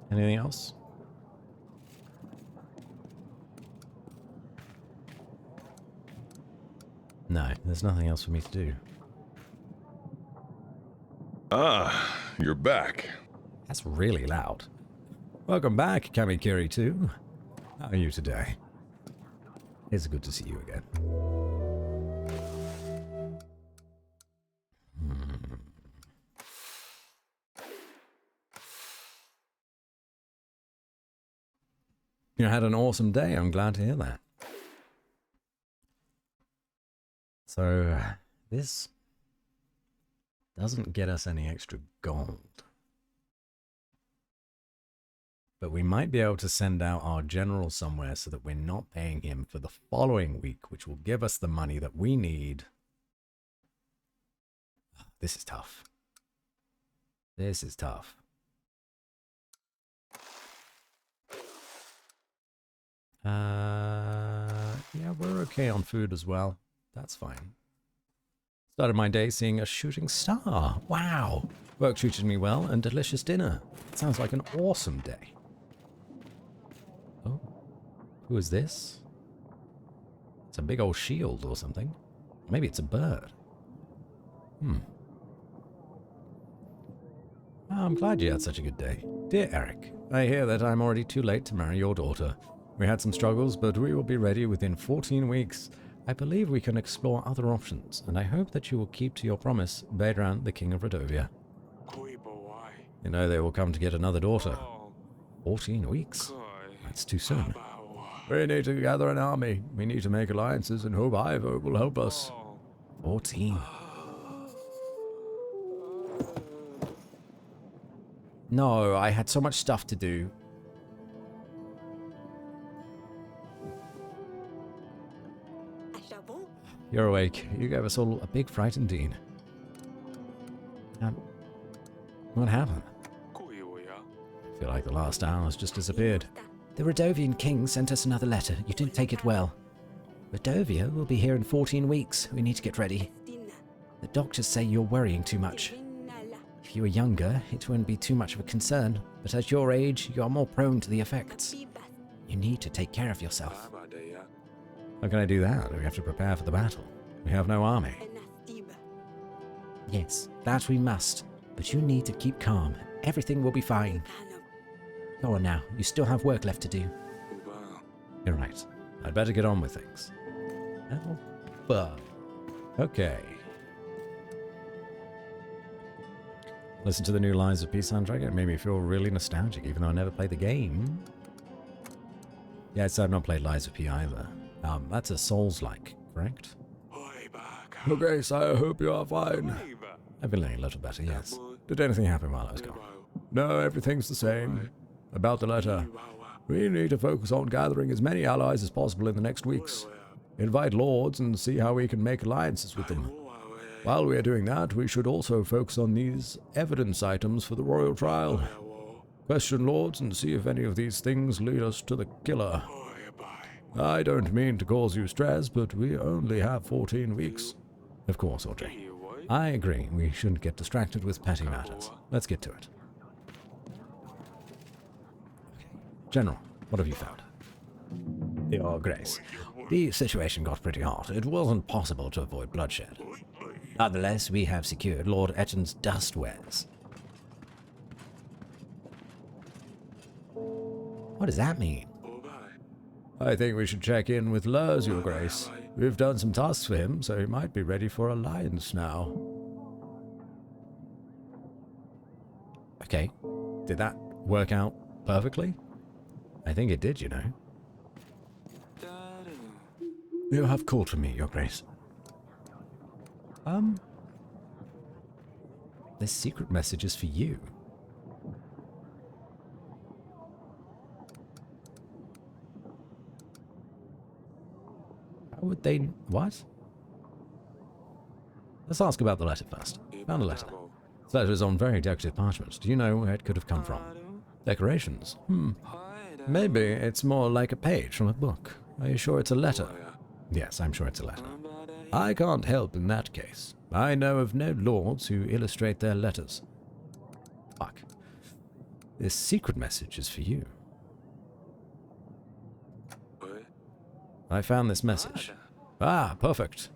Anything else? No, there's nothing else for me to do. Ah, you're back. That's really loud. Welcome back, Kamikiri 2. How are you today? It's good to see you again. You had an awesome day. I'm glad to hear that. So, this doesn't get us any extra gold. But we might be able to send out our general somewhere so that we're not paying him for the following week, which will give us the money that we need. This is tough. This is tough. Yeah, we're okay on food as well. That's fine. Started my day seeing a shooting star. Wow. Work treated me well and delicious dinner. Sounds like an awesome day. Oh. Who is this? It's a big old shield or something. Maybe it's a bird. I'm glad you had such a good day. Dear Eric, I hear that I'm already too late to marry your daughter. We had some struggles, but we will be ready within 14 weeks. I believe we can explore other options, and I hope that you will keep to your promise, Bedran, the King of Rodovia. You know they will come to get another daughter. 14 weeks? That's too soon. We need to gather an army. We need to make alliances and hope Ivo will help us. 14. No, I had so much stuff to do. You're awake. You gave us all a big fright indeed. What happened? I feel like the last hour has just disappeared. The Rodovian king sent us another letter. You didn't take it well. Rodovia will be here in 14 weeks. We need to get ready. The doctors say you're worrying too much. If you were younger, it wouldn't be too much of a concern, but at your age, you are more prone to the effects. You need to take care of yourself. How can I do that? We have to prepare for the battle. We have no army. Yes, that we must, but you need to keep calm. Everything will be fine. Go on now, you still have work left to do. You're right. I'd better get on with things. Oh, but... Okay. Listen to the new Lies of P soundtrack. It made me feel really nostalgic, even though I never played the game. Yes, I've not played Lies of P either. That's a Souls-like, correct? Okay, so I hope you are fine. I've been feeling a little better, yes. Did anything happen while I was gone? No, everything's the same. About the letter. We need to focus on gathering as many allies as possible in the next weeks. Invite lords and see how we can make alliances with them. While we are doing that, we should also focus on these evidence items for the royal trial. Question lords and see if any of these things lead us to the killer. I don't mean to cause you stress, but we only have 14 weeks. Of course, Audrey. I agree. We shouldn't get distracted with petty matters. Let's get to it. General, what have you found? Your Grace, the situation got pretty hot. It wasn't possible to avoid bloodshed. Nonetheless, we have secured Lord Etton's dust wares. What does that mean? I think we should check in with Lurs, Your Grace. We've done some tasks for him, so he might be ready for alliance now. Okay. Did that work out perfectly? I think it did, you know. You have called for me, Your Grace. This secret message is for you. How would they... What? Let's ask about the letter first. Found a letter. This letter is on very decorative parchment. Do you know where it could have come from? Decorations? Maybe it's more like a page from a book. Are you sure it's a letter? Yes, I'm sure it's a letter. I can't help in that case. I know of no lords who illustrate their letters. Fuck. This secret message is for you. I found this message. Ah, perfect.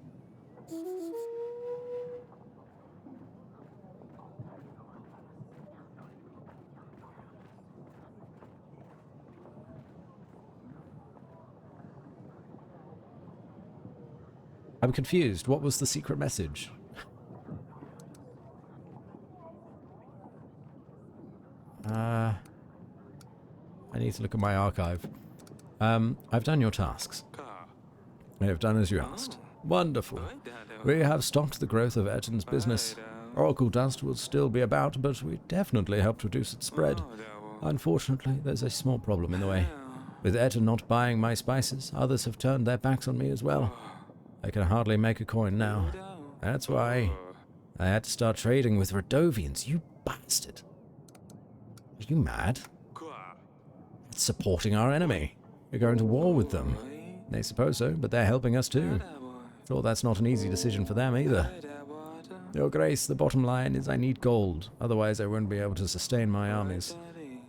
I'm confused. What was the secret message? I need to look at my archive. I've done your tasks. I have done as you asked. Wonderful. We have stopped the growth of Etton's business. Oracle dust will still be about, but we definitely helped reduce its spread. Unfortunately, there's a small problem in the way. With Etton not buying my spices, others have turned their backs on me as well. I can hardly make a coin now. That's why I had to start trading with Rodovians, you bastard. Are you mad? It's supporting our enemy. We're going to war with them. They suppose so, but they're helping us too. Sure, that's not an easy decision for them either. Your Grace, the bottom line is I need gold, otherwise I won't be able to sustain my armies.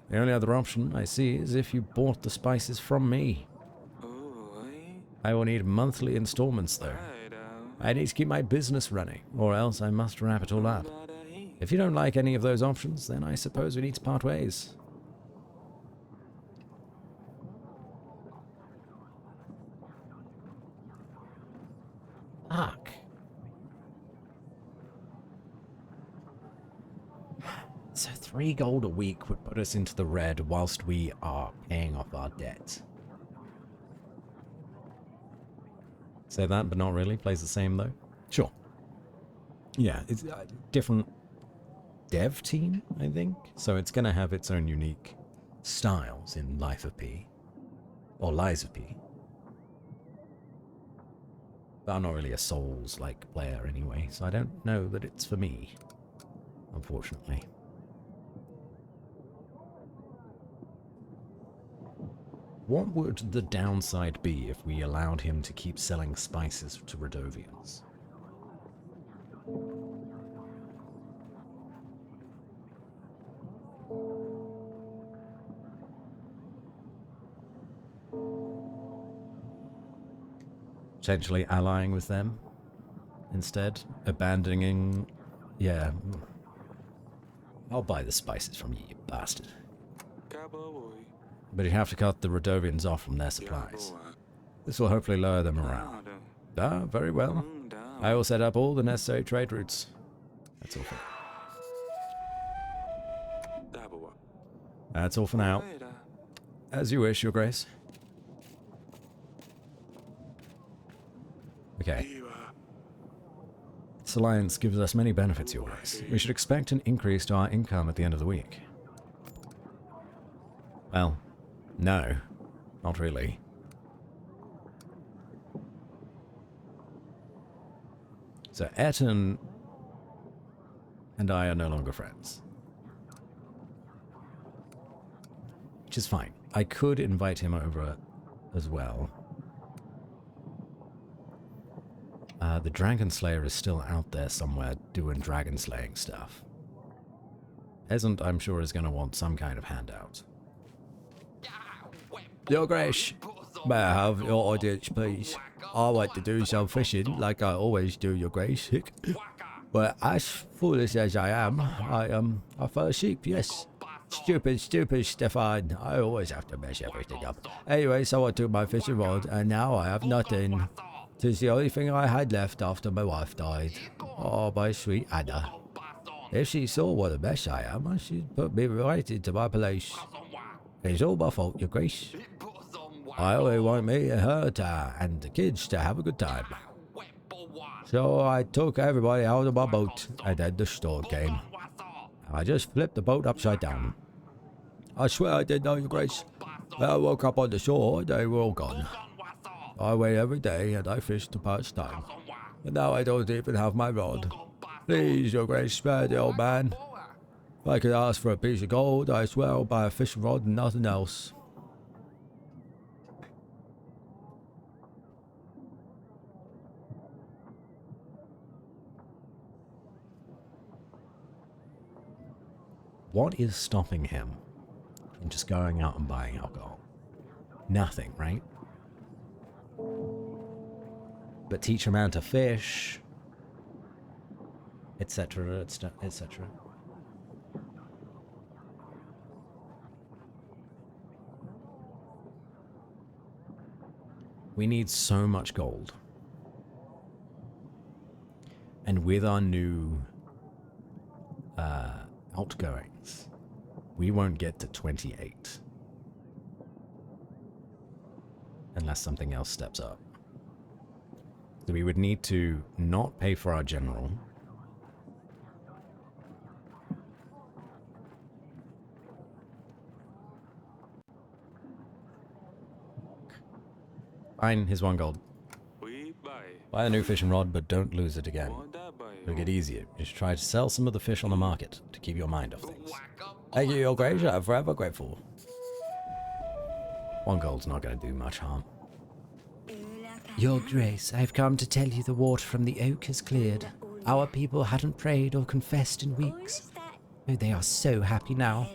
The only other option I see is if you bought the spices from me. I will need monthly installments though. I need to keep my business running, or else I must wrap it all up. If you don't like any of those options, then I suppose we need to part ways. Fuck. So 3 gold a week would put us into the red whilst we are paying off our debt. Say that, but not really. Plays the same though. Sure. Yeah, it's a different dev team, I think. So it's going to have its own unique styles in Life of P. Or Lies of P. But I'm not really a Souls-like player anyway, so I don't know that it's for me. Unfortunately. What would the downside be if we allowed him to keep selling spices to Rodovians? Potentially allying with them instead? Abandoning... Yeah. I'll buy the spices from you, you bastard. But you have to cut the Rodovians off from their supplies. This will hopefully lower their morale. Ah, very well. I will set up all the necessary trade routes. That's all for now. That's all for now. As you wish, Your Grace. Okay. This alliance gives us many benefits, Your Grace. We should expect an increase to our income at the end of the week. Well, no. Not really. So Eton and I are no longer friends. Which is fine. I could invite him over as well. The Dragon Slayer is still out there somewhere doing dragon slaying stuff. Peasant, I'm sure, is going to want some kind of handout. Your Grace, may I have your audience, please? I want to do some fishing, like I always do, Your Grace. But as foolish as I am, I fell asleep, yes. Stupid Stefan. I always have to mess everything up. Anyway, so I took my fishing rod, and now I have nothing. 'Tis the only thing I had left after my wife died. Oh, my sweet Anna. If she saw what a mess I am, she'd put me right into my place. It's all my fault, Your Grace. I only want me and her and the kids to have a good time. So I took everybody out of my boat, and then the storm came. I just flipped the boat upside down. I swear I didn't know, Your Grace. When I woke up on the shore, they were all gone. I wait every day, and I fish to pass time. But now I don't even have my rod. Please, Your Grace, spare the old man. If I could ask for a piece of gold, I swear I'll buy a fishing rod and nothing else. What is stopping him from just going out and buying alcohol? Nothing, right? But teach a man to fish, etc., etc. We need so much gold. And with our new outgoings, we won't get to 28. Unless something else steps up. So we would need to not pay for our general. Fine, here's 1 gold. Buy a new fishing rod, but don't lose it again. It'll get easier. You should try to sell some of the fish on the market to keep your mind off things. Thank you, Your Grace. I'm forever grateful. 1 gold's not going to do much harm. Your Grace, I've come to tell you the water from the oak has cleared. Our people hadn't prayed or confessed in weeks. Oh, they are so happy now.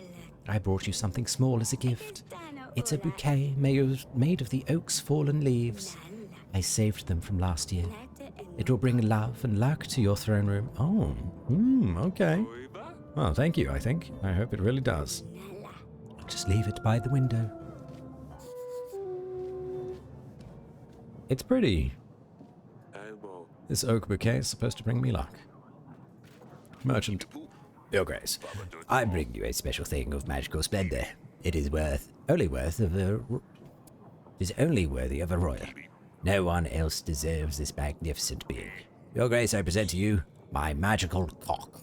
I brought you something small as a gift. It's a bouquet made of the oak's fallen leaves. I saved them from last year. It will bring love and luck to your throne room. Oh, okay. Well, thank you, I think. I hope it really does. I'll just leave it by the window. It's pretty. This oak bouquet is supposed to bring me luck. Merchant. Your Grace, I bring you a special thing of magical splendor. It is only worthy of a royal. No one else deserves this magnificent being. Your Grace, I present to you my magical cock.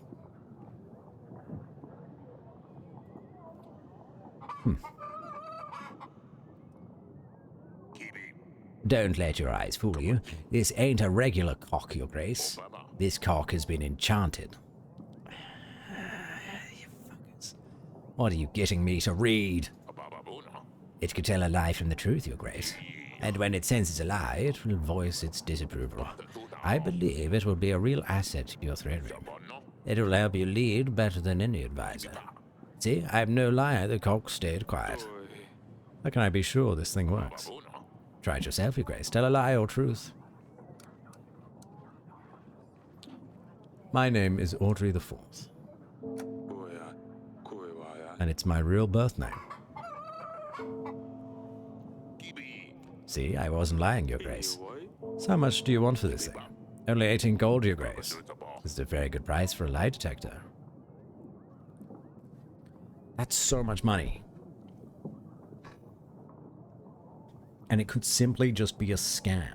Don't let your eyes fool you. This ain't a regular cock, Your Grace. This cock has been enchanted. You fuckers. What are you getting me to read? It could tell a lie from the truth, Your Grace. And when it senses a lie, it will voice its disapproval. I believe it will be a real asset to your throne room. It will help you lead better than any advisor. See, I'm no liar, the cock stayed quiet. How can I be sure this thing works? Try it yourself, Your Grace. Tell a lie or truth. My name is Audrey the Fourth. And it's my real birth name. See, I wasn't lying, Your Grace. So how much do you want for this thing? Only 18 gold, Your Grace. This is a very good price for a lie detector. That's so much money. And it could simply just be a scam.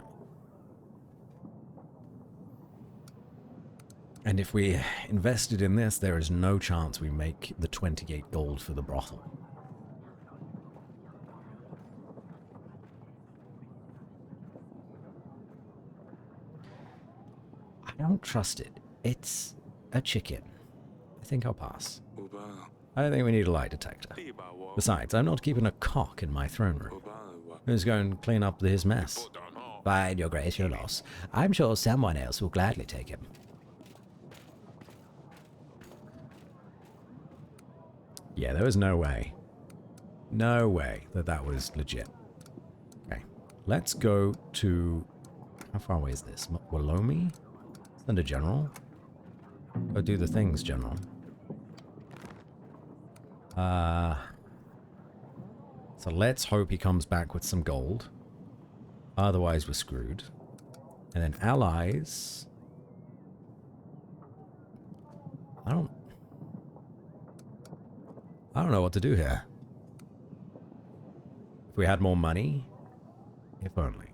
And if we invested in this, there is no chance we make the 28 gold for the brothel. I don't trust it. It's a chicken. I think I'll pass. I don't think we need a lie detector. Besides, I'm not keeping a cock in my throne room. Who's going to clean up his mess? Fine, Your Grace, your loss. I'm sure someone else will gladly take him. Yeah, there was no way. No way that that was legit. Okay, let's go to... How far away is this? Wallomi? Under General? Go do the things, General. So let's hope he comes back with some gold. Otherwise, we're screwed. And then allies. I don't know what to do here. If we had more money, if only.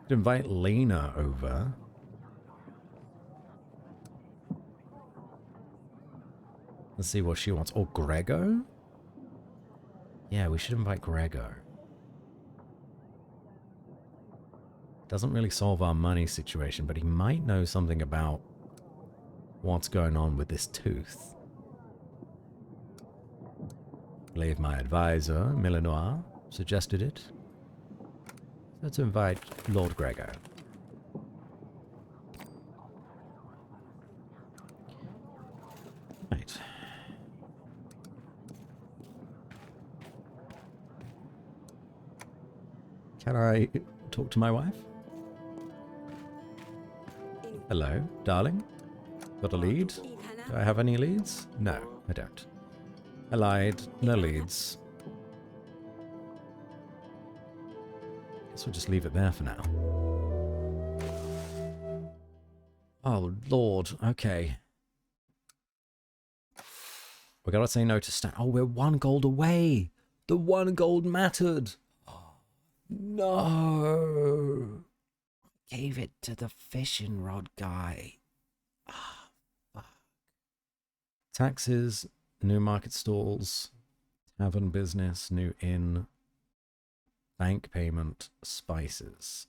Could invite Lena over. Let's see what she wants. Oh, Grego? Yeah, we should invite Grego. Doesn't really solve our money situation, but he might know something about what's going on with this tooth. I believe my advisor, Millenoir, suggested it. Let's invite Lord Grego. Right. Can I talk to my wife? Hello, darling. Got a lead? Do I have any leads? No, I don't. I lied. No leads. Guess we'll just leave it there for now. Oh, Lord. Okay. We gotta say no to Stan. Oh, we're 1 gold away. The 1 gold mattered. No. Gave it to the fishing rod guy. Ah, fuck. Taxes, new market stalls, tavern business, new inn, bank payment, spices.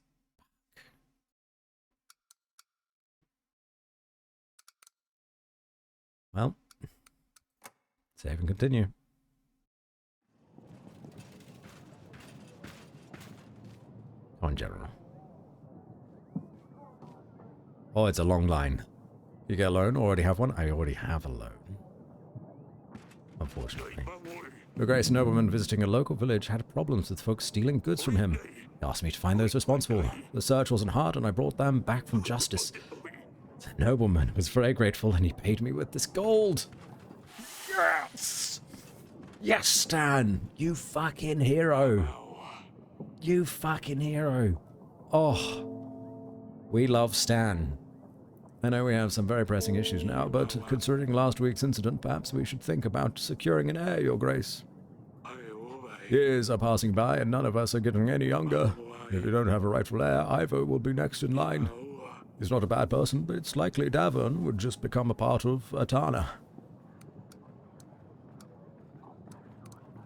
Well, save and continue. Come on, General. Oh, it's a long line. You get a loan? Already have one? I already have a loan. Unfortunately. Your Grace, a nobleman visiting a local village had problems with folks stealing goods from him. He asked me to find those responsible. The search wasn't hard and I brought them back from justice. The nobleman was very grateful and he paid me with this gold. Yes! Yes, Stan! You fucking hero! You fucking hero! Oh, we love Stan. I know we have some very pressing issues now, but considering last week's incident, perhaps we should think about securing an heir, Your Grace. Years are passing by and none of us are getting any younger. If you don't have a rightful heir, Ivo will be next in line. He's not a bad person, but it's likely Davern would just become a part of Atana.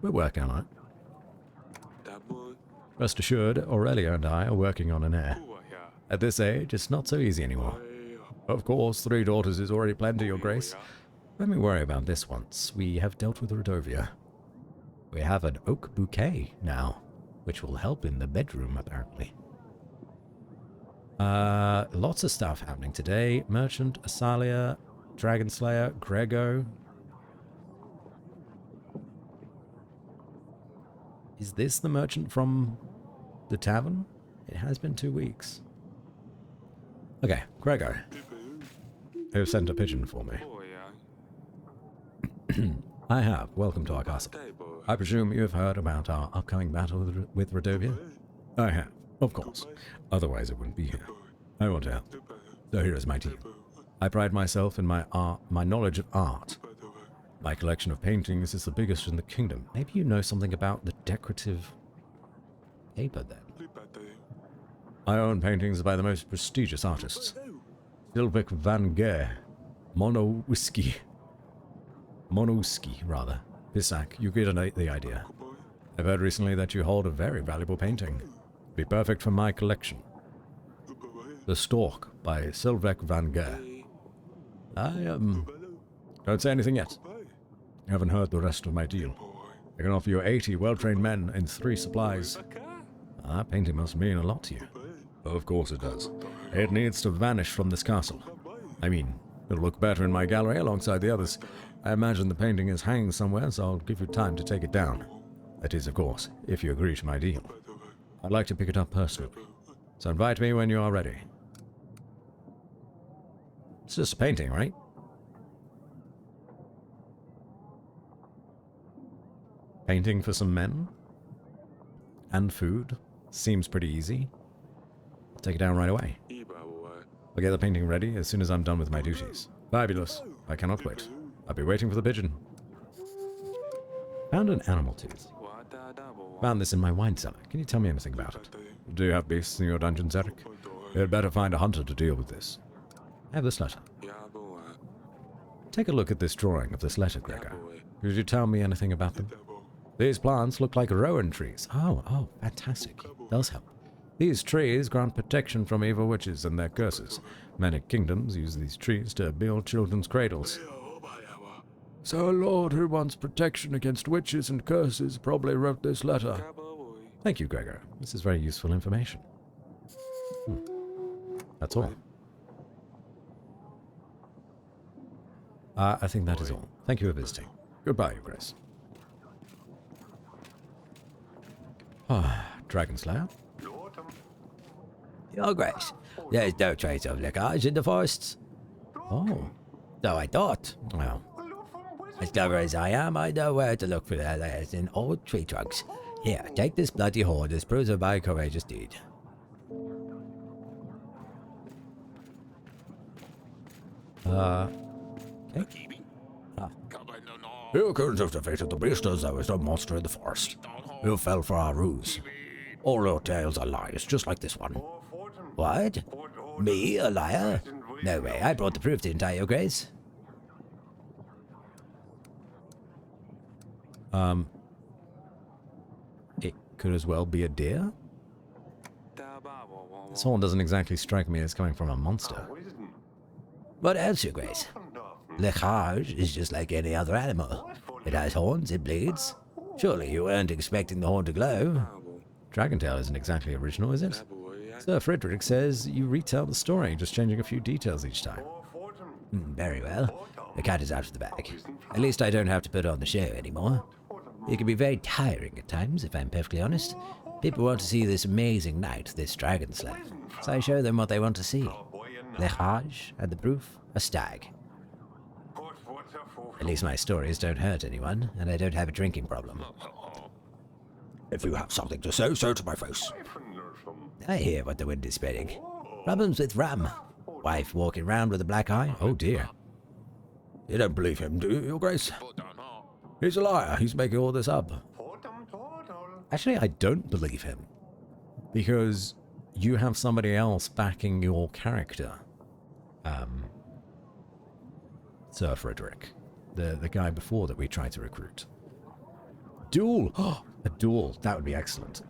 We're working on it. Rest assured, Aurelia and I are working on an heir. At this age, it's not so easy anymore. Of course, 3 daughters is already plenty, Your Grace. Let me worry about this once. We have dealt with Rodovia. We have an oak bouquet now, which will help in the bedroom, apparently. Lots of stuff happening today. Merchant, Asalia, Dragon Slayer, Grego. Is this the merchant from the tavern? It has been 2 weeks. Okay, Grego. Who sent a pigeon for me? I have. Welcome to our castle. I presume you have heard about our upcoming battle with Rodovia? I have, of course. Otherwise I wouldn't be here. I want to help. So here is my team. I pride myself in my knowledge of art. My collection of paintings is the biggest in the kingdom. Maybe you know something about the decorative paper then. I own paintings by the most prestigious artists. Sylvek van Gogh, Monowski, rather. Pisak, you get the idea. I've heard recently that you hold a very valuable painting. Be perfect for my collection. The Stork by Sylvek van Gogh. Don't say anything yet. You haven't heard the rest of my deal. I can offer you 80 well-trained men and 3 supplies. That painting must mean a lot to you. Of course it does. It needs to vanish from this castle. I mean, it'll look better in my gallery alongside the others. I imagine the painting is hanging somewhere, so I'll give you time to take it down. That is, of course, if you agree to my deal. I'd like to pick it up personally. So invite me when you are ready. It's just a painting, right? Painting for some men? And food? Seems pretty easy. I'll take it down right away. I'll get the painting ready as soon as I'm done with my duties. Fabulous. I cannot wait. I'll be waiting for the pigeon. Found an animal tooth. Found this in my wine cellar. Can you tell me anything about it? Do you have beasts in your dungeons, Eric? You'd better find a hunter to deal with this. I have this letter. Take a look at this drawing of this letter, Gregor. Could you tell me anything about them? These plants look like rowan trees. Oh, fantastic. Does help. These trees grant protection from evil witches and their curses. Many kingdoms use these trees to build children's cradles. So a lord who wants protection against witches and curses probably wrote this letter. Thank you, Gregor. This is very useful information. That's all. I think that is all. Thank you for visiting. Goodbye, Your Grace. Dragon Slayer. Your Grace, there's no trace of leakage in the forests. Oh. So I thought. Well, as clever as I am, I know where to look for their lairs in old tree trunks. Here, take this bloody hoard as proof of my courageous deed. Okay. You couldn't have defeated the beast as there was no monster in the forest. You fell for our ruse. All your tales are lies, just like this one. What? Me, a liar? No way, I brought the proof, didn't I, Your Grace? It could as well be a deer? This horn doesn't exactly strike me as coming from a monster. What else, Your Grace? Leakage is just like any other animal. It has horns, it bleeds. Surely you weren't expecting the horn to glow. Dragontail isn't exactly original, is it? Sir Frederick says you retell the story, just changing a few details each time. Very well. The cat is out of the bag. At least I don't have to put on the show anymore. It can be very tiring at times, if I'm perfectly honest. People want to see this amazing night, this dragon slay. So I show them what they want to see. The Hajj and the proof, a stag. At least my stories don't hurt anyone, and I don't have a drinking problem. If you have something to say, say it to my face. I hear what the wind is spreading. Problems with rum. Wife walking round with a black eye. Oh dear. You don't believe him, do you, Your Grace? He's a liar. He's making all this up. Actually, I don't believe him. Because you have somebody else backing your character. Sir Frederick. The guy before that we tried to recruit. Duel! Oh, a duel. That would be excellent.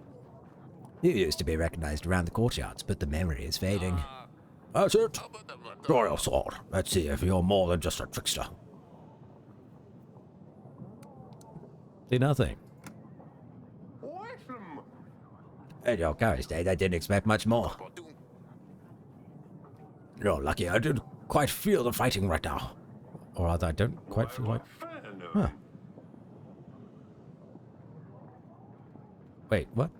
You used to be recognized around the courtyards, but the memory is fading. That's it. Draw your sword. Let's see if you're more than just a trickster. See nothing. At your courage state, I didn't expect much more. You're lucky I didn't quite feel the fighting right now. Or rather, I don't quite feel like... Huh. Wait, what?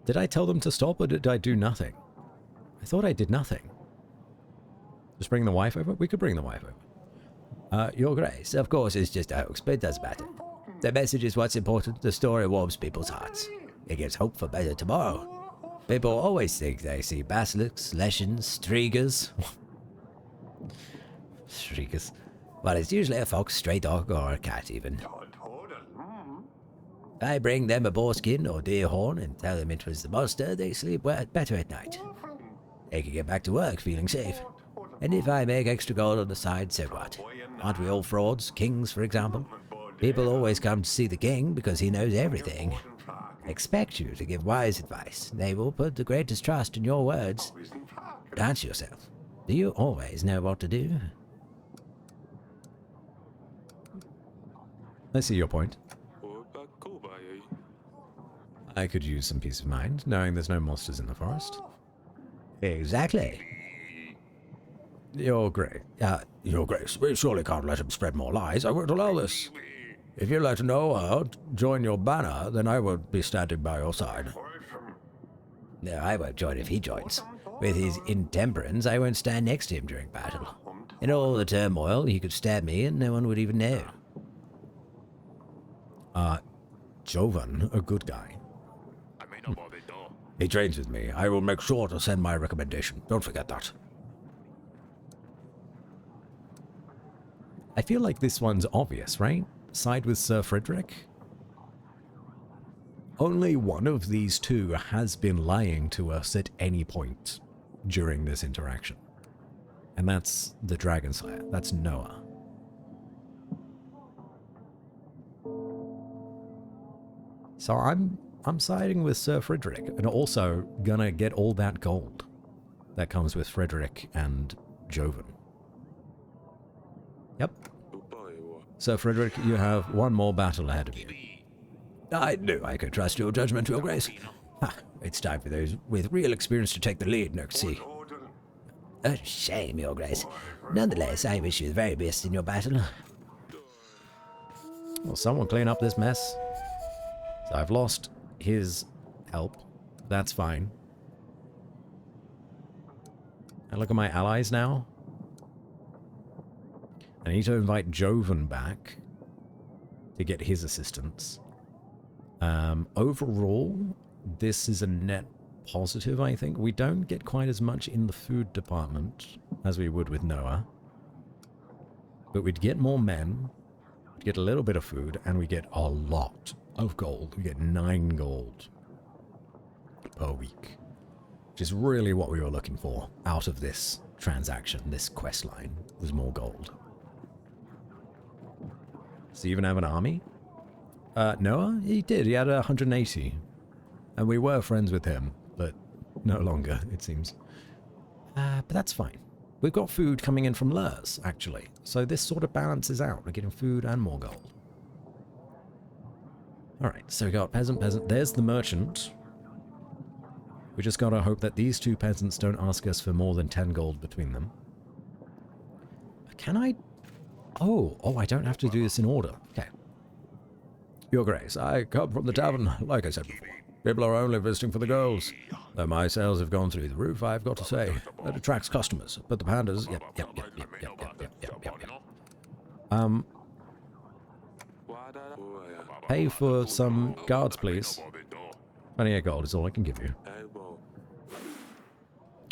Did I tell them to stop, or did I do nothing? I thought I did nothing. Just bring the wife over? We could bring the wife over. Your Grace, of course it's just a hoax, but it doesn't matter. The message is what's important. The story warms people's hearts. It gives hope for better tomorrow. People always think they see basilisks, leshens, strigas. Strigas. Well, it's usually a fox, stray dog, or a cat even. I bring them a boarskin or deer horn and tell them it was the monster, they sleep better at night. They can get back to work feeling safe. And if I make extra gold on the side, so what? Aren't we all frauds? Kings, for example? People always come to see the king because he knows everything. Expect you to give wise advice. They will put the greatest trust in your words. But answer yourself. Do you always know what to do? I see your point. I could use some peace of mind, knowing there's no monsters in the forest. Exactly. Your Grace. Your Grace, we surely can't let him spread more lies. I won't allow this. If you let Noah join your banner, then I will be standing by your side. No, I won't join if he joins. With his intemperance, I won't stand next to him during battle. In all the turmoil, he could stab me and no one would even know. Jovan, a good guy. He trains with me. I will make sure to send my recommendation. Don't forget that. I feel like this one's obvious, right? Side with Sir Frederick? Only one of these two has been lying to us at any point during this interaction. And that's the Dragon Slayer. That's Noah. So I'm siding with Sir Frederick, and also gonna get all that gold that comes with Frederick and Jovan. Yep. Sir Frederick, you have one more battle ahead of you. I knew I could trust your judgment, Your Grace. It's time for those with real experience to take the lead, Noxie. A shame, Your Grace. Nonetheless, I wish you the very best in your battle. Will someone clean up this mess? So I've lost his help. That's fine. And look at my allies now. I need to invite Jovan back to get his assistance. Overall, this is a net positive, I think. We don't get quite as much in the food department as we would with Noah. But we'd get more men, we'd get a little bit of food, and we get a lot of gold. We get 9 gold per week, which is really what we were looking for out of this transaction, this quest line, was more gold. So you even have an army? Noah? He did. He had 180. And we were friends with him, but no longer, it seems. But that's fine. We've got food coming in from Lurs, actually. So this sort of balances out. We're getting food and more gold. Alright, so we got peasant, peasant. There's the merchant. We just gotta hope that these two peasants don't ask us for more than 10 gold between them. Can I... Oh, I don't have to do this in order. Okay. Your Grace, I come from the tavern, like I said before. People are only visiting for the girls. Though my sales have gone through the roof, I've got to say. That attracts customers. But the pandas... Yep. Pay for some guards, please. 28 gold is all I can give you.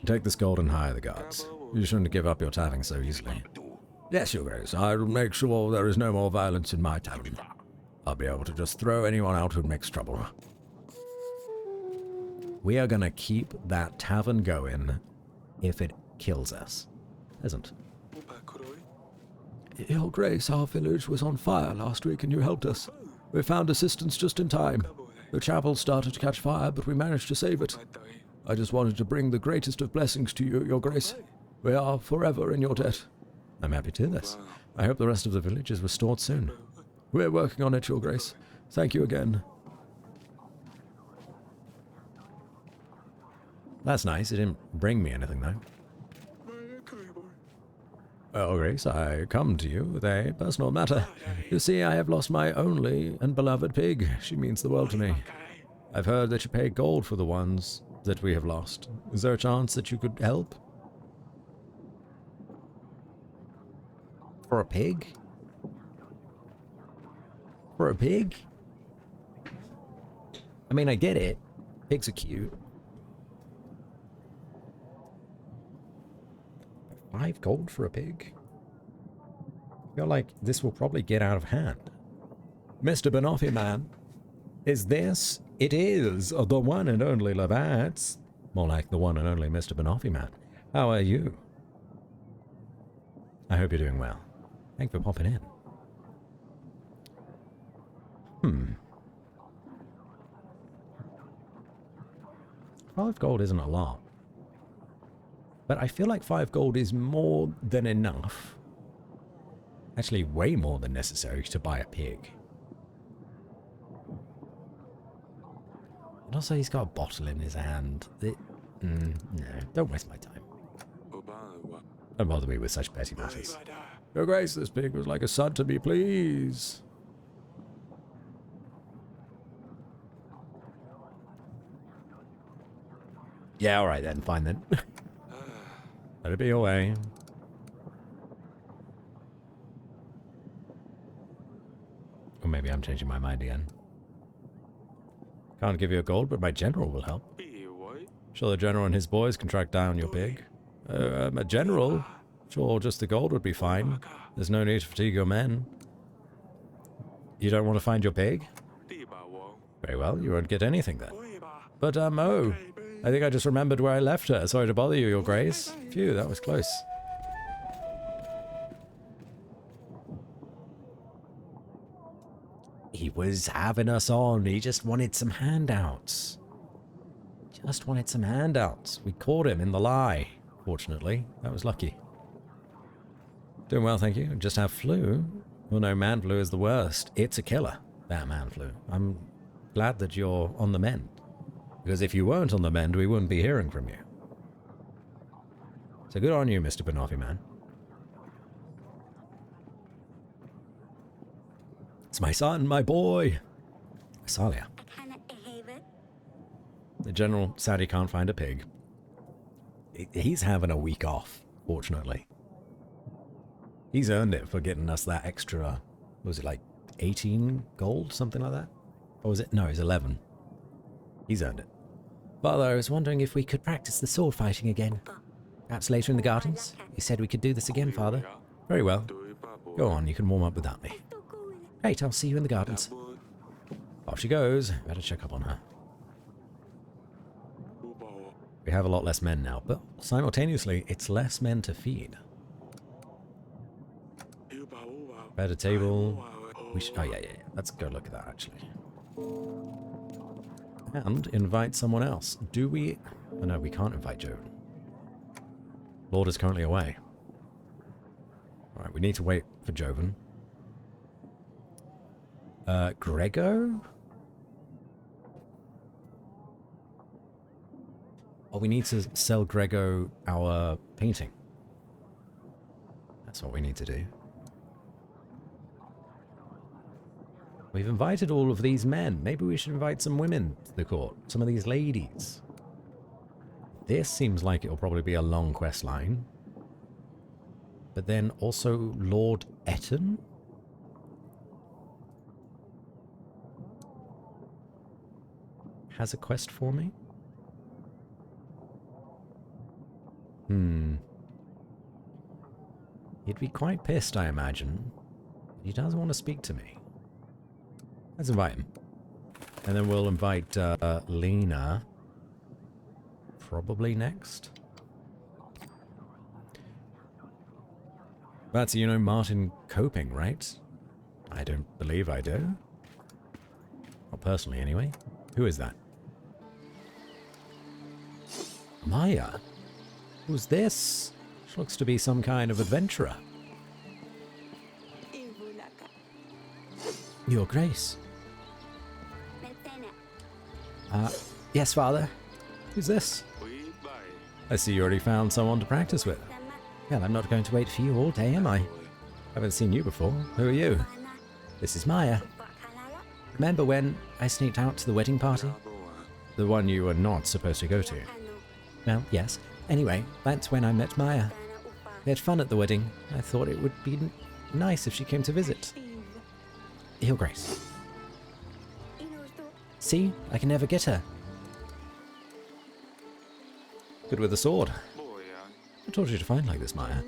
Take this gold and hire the guards. You shouldn't give up your tavern so easily. Yes, Your Grace. I'll make sure there is no more violence in my tavern. I'll be able to just throw anyone out who makes trouble. We are gonna keep that tavern going if it kills us. Isn't? Your Grace, our village was on fire last week and you helped us. We found assistance just in time. The chapel started to catch fire, but we managed to save it. I just wanted to bring the greatest of blessings to you, Your Grace. We are forever in your debt. I'm happy to hear this. I hope the rest of the village is restored soon. We're working on it, Your Grace. Thank you again. That's nice. It didn't bring me anything, though. Oh, Grace, I come to you with a personal matter. You see, I have lost my only and beloved pig. She means the world to me. I've heard that you pay gold for the ones that we have lost. Is there a chance that you could help? For a pig? For a pig? I mean, I get it. Pigs are cute. 5 gold for a pig? I feel like this will probably get out of hand. Mr. Banoffee Man, is this? It is the one and only Labatt's. More like the one and only Mr. Banoffee Man. How are you? I hope you're doing well. Thanks for popping in. 5 gold isn't a lot. But I feel like 5 gold is more than enough. Actually, way more than necessary to buy a pig. And also, he's got a bottle in his hand. No, don't waste my time. Don't bother me with such petty matters. Your Grace, this pig was like a son to me, please. Yeah, alright then, fine then. Let it be your way. Or maybe I'm changing my mind again. Can't give you a gold, but my general will help. Sure, the general and his boys can track down your pig. A general? Sure, just the gold would be fine. There's no need to fatigue your men. You don't want to find your pig? Very well, you won't get anything then. But, oh, I think I just remembered where I left her. Sorry to bother you, Your Grace. Phew, that was close. He was having us on. He just wanted some handouts. Just wanted some handouts. We caught him in the lie. Fortunately, that was lucky. Doing well, thank you. Just have flu. Well, no, man flu is the worst. It's a killer, that man flu. I'm glad that you're on the mend. Because if you weren't on the mend, we wouldn't be hearing from you. So good on you, Mr. Banoffee Man. It's my son, my boy. Salia. The general sadly can't find a pig. He's having a week off, fortunately. He's earned it for getting us that extra, what was it, like 18 gold, something like that? Or was it? No, it was 11. He's earned it. Father, I was wondering if we could practice the sword fighting again. Perhaps later in the gardens? You said we could do this again, Father. Very well. Go on, you can warm up without me. Great, I'll see you in the gardens. Off she goes. Better check up on her. We have a lot less men now, but simultaneously, it's less men to feed. Better table. Oh, yeah. Let's go look at that, actually. And invite someone else. Do we... Oh, no, we can't invite Joan. Lord is currently away. Alright, we need to wait for Joven. Grego? Oh, we need to sell Grego our painting. That's what we need to do. We've invited all of these men. Maybe we should invite some women to the court. Some of these ladies. This seems like it'll probably be a long quest line. But then also Lord Eton? Has a quest for me? He'd be quite pissed, I imagine. He does want to speak to me. Let's invite him. And then we'll invite Lena. Probably next. That's, you know, Martin Coping, right? I don't believe I do. Not personally, anyway. Who is that? Maya? Who's this? She looks to be some kind of adventurer. Your Grace. Yes, Father. Who's this? I see you already found someone to practice with. Well, I'm not going to wait for you all day, am I? Haven't seen you before. Who are you? This is Maya. Remember when I sneaked out to the wedding party? The one you were not supposed to go to. Well, yes. Anyway, that's when I met Maya. We had fun at the wedding. I thought it would be nice if she came to visit. Your Grace. See? I can never get her. Good with a sword. I taught you to fight like this, Maya.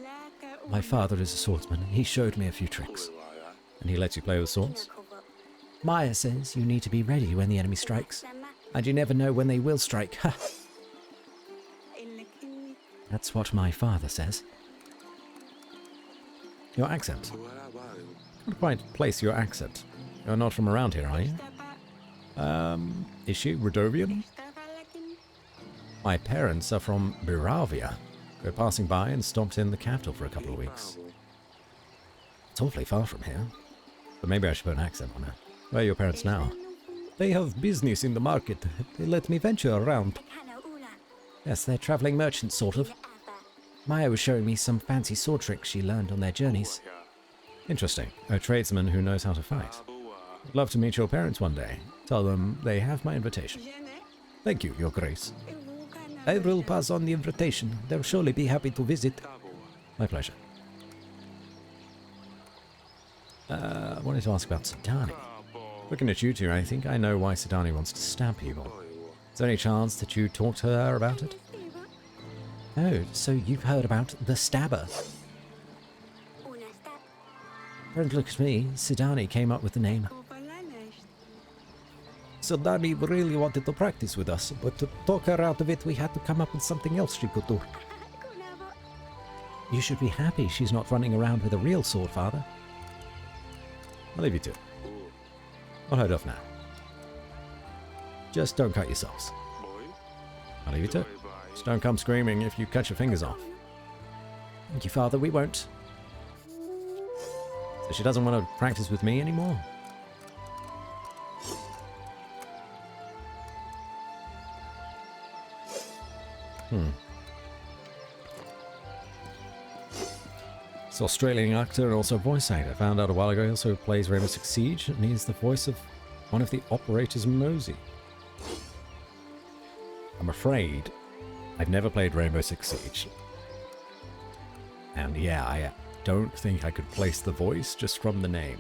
My father is a swordsman. He showed me a few tricks. And he lets you play with swords? Maya says you need to be ready when the enemy strikes. And you never know when they will strike. Ha! That's what my father says. Your accent. Can't quite place your accent. You're not from around here, are you? Is she Rodovian? My parents are from Biravia. We're passing by and stopped in the capital for a couple of weeks. It's awfully far from here. But maybe I should put an accent on it. Where are your parents now? They have business in the market. They let me venture around. Yes, they're traveling merchants, sort of. Maya was showing me some fancy sword tricks she learned on their journeys. Interesting. A tradesman who knows how to fight. I'd love to meet your parents one day. Tell them they have my invitation. Thank you, Your Grace. I will pass on the invitation. They'll surely be happy to visit. My pleasure. I wanted to ask about Sidani. Looking at you two, I think I know why Sidani wants to stab people. Is there any chance that you talked to her about it? Oh, so you've heard about the stabber? Don't look at me. Sidani came up with the name. Sidani really wanted to practice with us, but to talk her out of it, we had to come up with something else she could do. You should be happy she's not running around with a real sword, Father. I'll leave you to it. I'll head off now. Just don't cut yourselves. I'll leave you to it. Just don't come screaming if you cut your fingers off. Thank you, Father, we won't. So she doesn't want to practice with me anymore? This Australian actor and also voice actor. I found out a while ago he also plays Rainbow Six Siege, and he's the voice of one of the operators, Mosey. I'm afraid I've never played Rainbow Six Siege. And yeah, I don't think I could place the voice just from the name.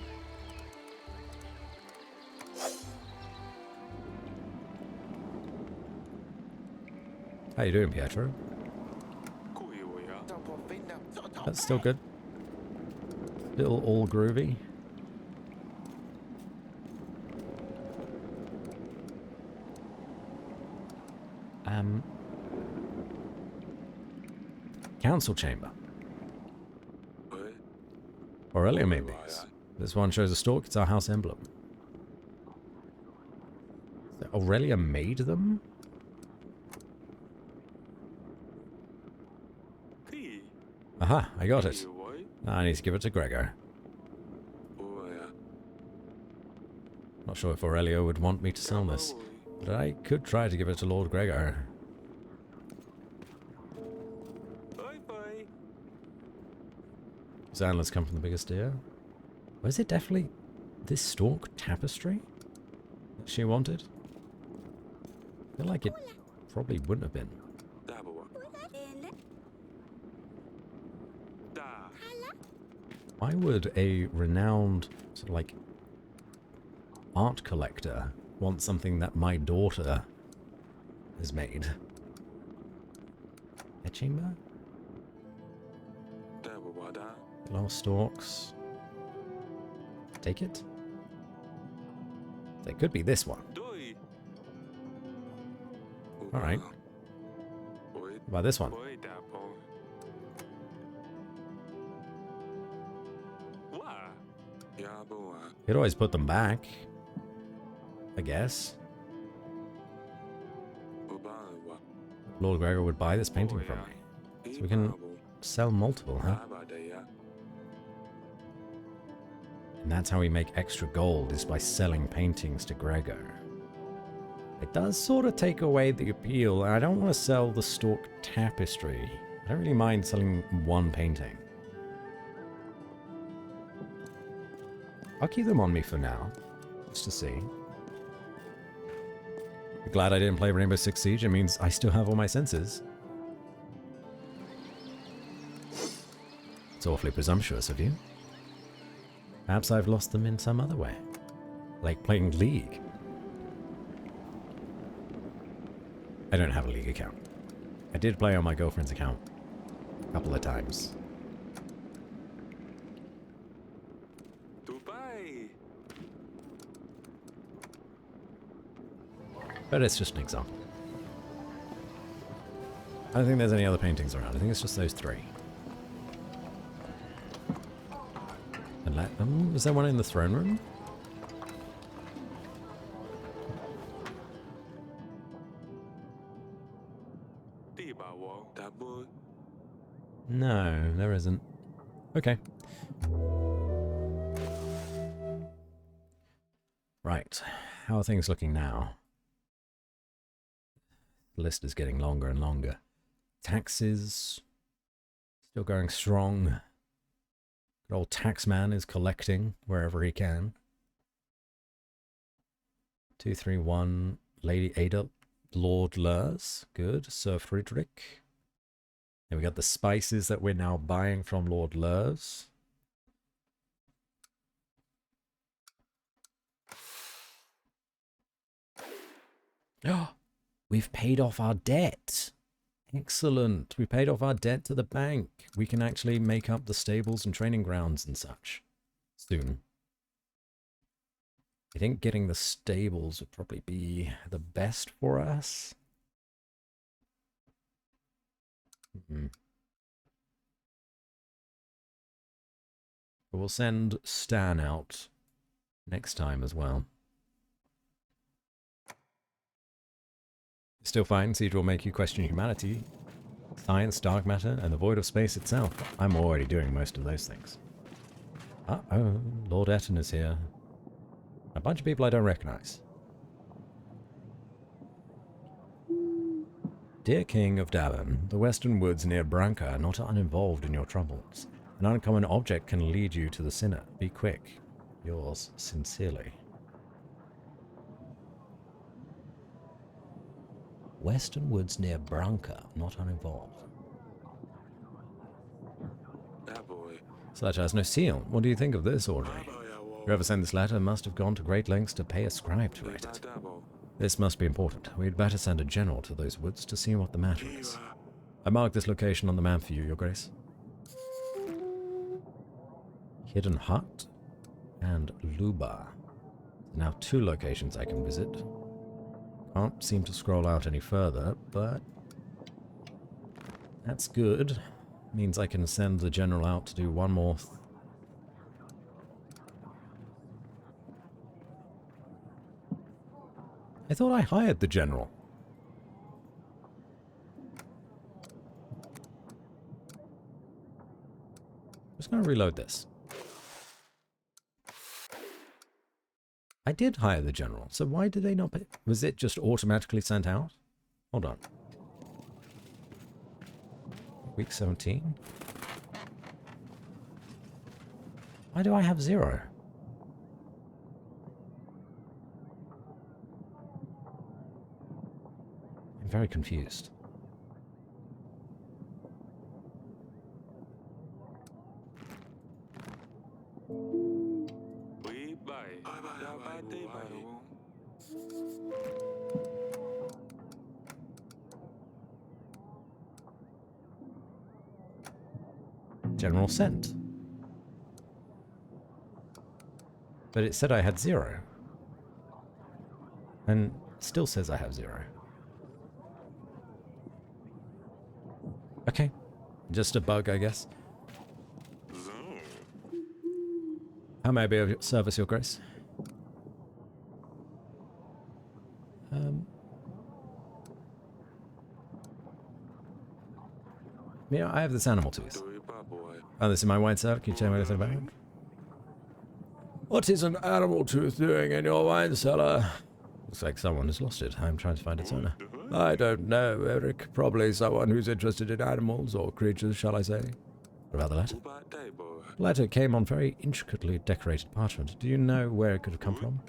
How you doing, Pietro? That's still good. Little all groovy. Council chamber. Aurelia made these. This one shows a stork. It's our house emblem. So Aurelia made them? Aha, I got it. Now I need to give it to Gregor. Not sure if Aurelia would want me to sell this, but I could try to give it to Lord Gregor. These antlers come from the biggest deer. Was it definitely this stork tapestry that she wanted? I feel like it probably wouldn't have been. Why would a renowned sort of like art collector want something that my daughter has made? A chamber? Low stalks. Take it? It could be this one. Alright. What about this one? You'd always put them back, I guess. Lord Gregor would buy this painting from me. So we can sell multiple, huh? And that's how we make extra gold, is by selling paintings to Gregor. It does sort of take away the appeal. I don't want to sell the stork tapestry. I don't really mind selling one painting. I'll keep them on me for now, just to see. Glad I didn't play Rainbow Six Siege. It means I still have all my senses. It's awfully presumptuous of you. Perhaps I've lost them in some other way. Like playing League. I don't have a League account. I did play on my girlfriend's account a couple of times. But it's just an example. I don't think there's any other paintings around. I think it's just those three. And is there one in the throne room? No, there isn't. Okay. Right. How are things looking now? The list is getting longer and longer. Taxes still going strong. Good old Taxman is collecting wherever he can. 231 Lady Ada, Lord Lurs. Good. Sir Friedrich. And we got the spices that we're now buying from Lord Lurs. Oh, we've paid off our debt. Excellent. We paid off our debt to the bank. We can actually make up the stables and training grounds and such soon. I think getting the stables would probably be the best for us. But we'll send Stan out next time as well. Still fine, Siege will make you question humanity, science, dark matter, and the void of space itself. I'm already doing most of those things. Uh-oh, Lord Etten is here. A bunch of people I don't recognize. Dear King of Davon, the western woods near Branca are not uninvolved in your troubles. An uncommon object can lead you to the sinner. Be quick. Yours sincerely. Western woods near Branca, not uninvolved. This letter has no seal. What do you think of this, Audrey? Whoever sent this letter must have gone to great lengths to pay a scribe to write it. This must be important. We'd better send a general to those woods to see what the matter is. I marked this location on the map for you, Your Grace. Hidden Hut and Luba. Now 2 locations I can visit. Can't seem to scroll out any further, but that's good. Means I can send the general out to do one more. I thought I hired the general. I'm just going to reload this. I did hire the general, so why did they not pay? Was it just automatically sent out? Hold on. Week 17? Why do I have 0? I'm very confused. General sent. But it said I had 0. And still says I have 0. Okay. Just a bug, I guess. How may I be of service, Your Grace? Yeah, I have this animal tooth. Oh, this is my wine cellar. Can you tell me anything about it? What is an animal tooth doing in your wine cellar? Looks like someone has lost it. I'm trying to find its owner. I don't know, Eric. Probably someone who's interested in animals, or creatures, shall I say. What about the letter? The letter came on very intricately decorated parchment. Do you know where it could have come from?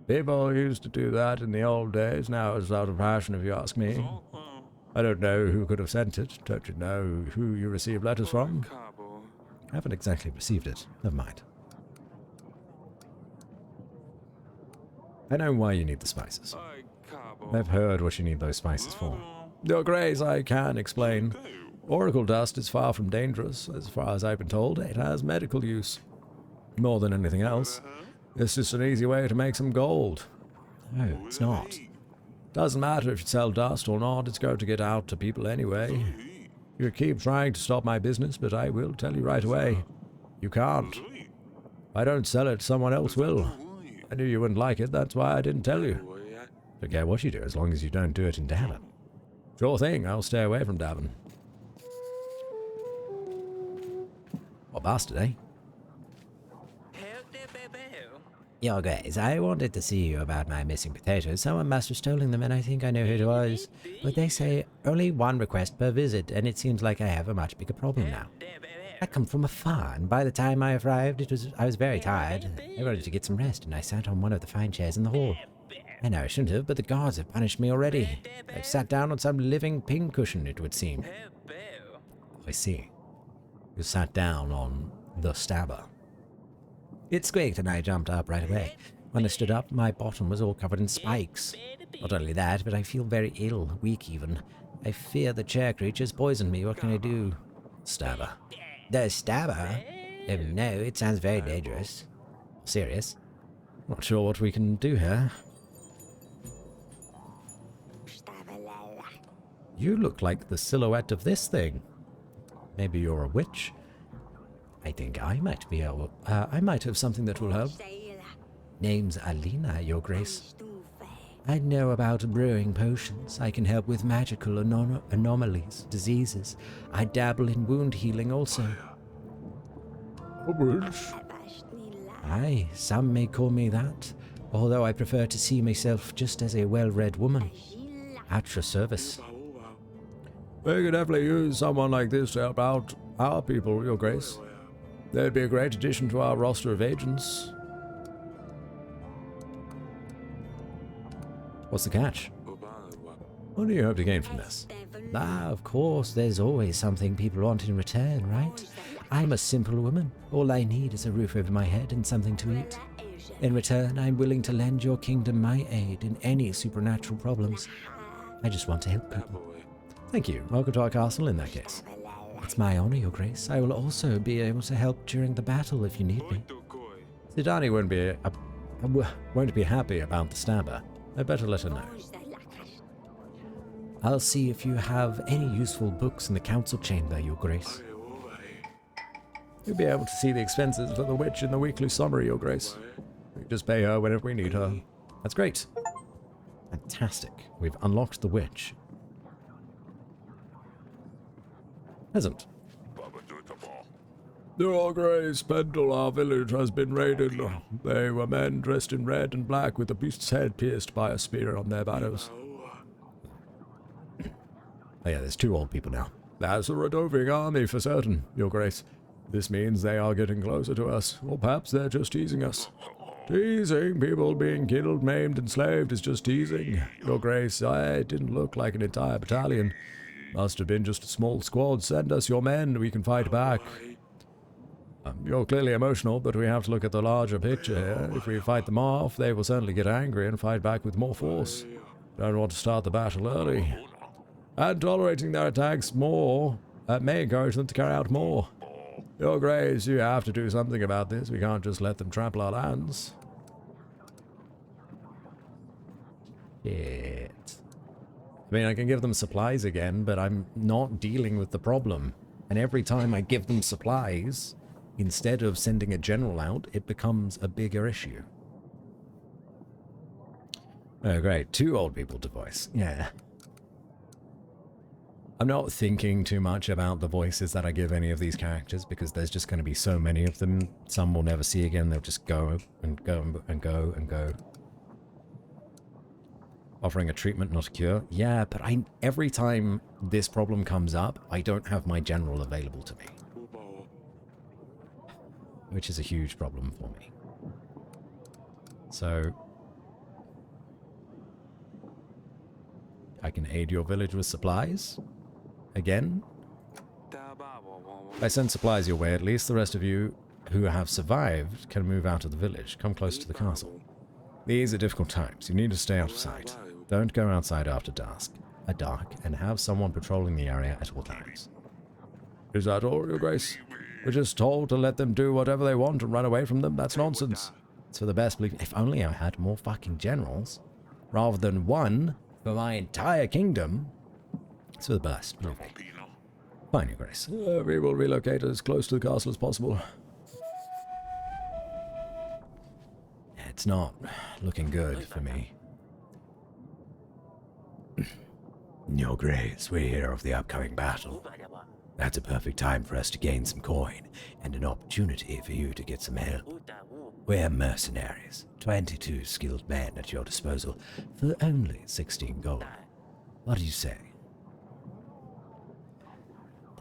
People used to do that in the old days. Now it's out of fashion, if you ask me. I don't know who could have sent it. Don't you know who you received letters from? I haven't exactly received it. Never mind. I know why you need the spices. I've heard what you need those spices for. Your Grace, I can explain. Oracle dust is far from dangerous. As far as I've been told, it has medical use. More than anything else. It's just an easy way to make some gold. No, it's not. Doesn't matter if you sell dust or not, it's going to get out to people anyway. You keep trying to stop my business, but I will tell you right away. You can't. If I don't sell it, someone else will. I knew you wouldn't like it, that's why I didn't tell you. Don't care what you do, as long as you don't do it in Davin. Sure thing, I'll stay away from Davin. What bastard, eh? Your Grace, I wanted to see you about my missing potatoes. Someone must have stolen them, and I think I know who it was. But they say only one request per visit, and it seems like I have a much bigger problem now. I come from afar, and by the time I arrived, I was very tired. I wanted to get some rest, and I sat on one of the fine chairs in the hall. I know I shouldn't have, but the guards have punished me already. I've sat down on some living pincushion, it would seem. I see. You sat down on the stabber. It squeaked and I jumped up right away. When I stood up, my bottom was all covered in spikes. Not only that, but I feel very ill, weak even. I fear the chair creatures poisoned me. What can I do? Stabber. The stabber? Oh no, it sounds very dangerous. Serious? Not sure what we can do here. You look like the silhouette of this thing. Maybe you're a witch? I think I might be able... I might have something that will help. Name's Alina, Your Grace. I know about brewing potions. I can help with magical anomalies, diseases. I dabble in wound healing also. A witch? Aye, some may call me that, although I prefer to see myself just as a well-read woman. At your service. We could definitely use someone like this to help out our people, Your Grace. They'd be a great addition to our roster of agents. What's the catch? What do you hope to gain from this? Ah, of course, there's always something people want in return, right? I'm a simple woman. All I need is a roof over my head and something to eat. In return, I'm willing to lend your kingdom my aid in any supernatural problems. I just want to help people. Thank you. Welcome to our castle in that case. It's my honor, Your Grace. I will also be able to help during the battle if you need me. Sidani won't be happy about the stabber. I better let her know. I'll see if you have any useful books in the council chamber, Your Grace. You'll be able to see the expenses for the witch in the weekly summary, Your Grace. We just pay her whenever we need her. That's great. Fantastic. We've unlocked the witch. Peasant. Your Grace, Pendle, our village has been raided. They were men dressed in red and black with a beast's head pierced by a spear on their banners. Oh yeah, there's 2 old people now. That's a Rodoving army for certain, Your Grace. This means they are getting closer to us, or perhaps they're just teasing us. Teasing. People being killed, maimed, enslaved is just teasing. Your Grace, it didn't look like an entire battalion. Must have been just a small squad. Send us your men, we can fight back. You're clearly emotional, but we have to look at the larger picture here. If we fight them off, they will certainly get angry and fight back with more force. Don't want to start the battle early. And tolerating their attacks more may encourage them to carry out more. Your Grace, you have to do something about this. We can't just let them trample our lands. Shit. I mean, I can give them supplies again, but I'm not dealing with the problem. And every time I give them supplies, instead of sending a general out, it becomes a bigger issue. Oh, great. 2 old people to voice. Yeah. I'm not thinking too much about the voices that I give any of these characters because there's just going to be so many of them. Some we'll never see again. They'll just go and go and go and go. Offering a treatment, not a cure. Yeah, but every time this problem comes up, I don't have my general available to me. Which is a huge problem for me. So I can aid your village with supplies. Again. If I send supplies your way, at least the rest of you who have survived can move out of the village. Come close to the castle. These are difficult times. You need to stay out of sight. Don't go outside after dark, and have someone patrolling the area at all times. Is that all, Your Grace? We're just told to let them do whatever they want and run away from them? That's nonsense. It's for the best belief. If only I had more fucking generals, rather than one for my entire kingdom. It's for the best, believe me. Fine, Your Grace. We will relocate as close to the castle as possible. It's not looking good for me. Your Grace, we hear of the upcoming battle. That's a perfect time for us to gain some coin, and an opportunity for you to get some help. We're mercenaries, 22 skilled men at your disposal, for only 16 gold. What do you say?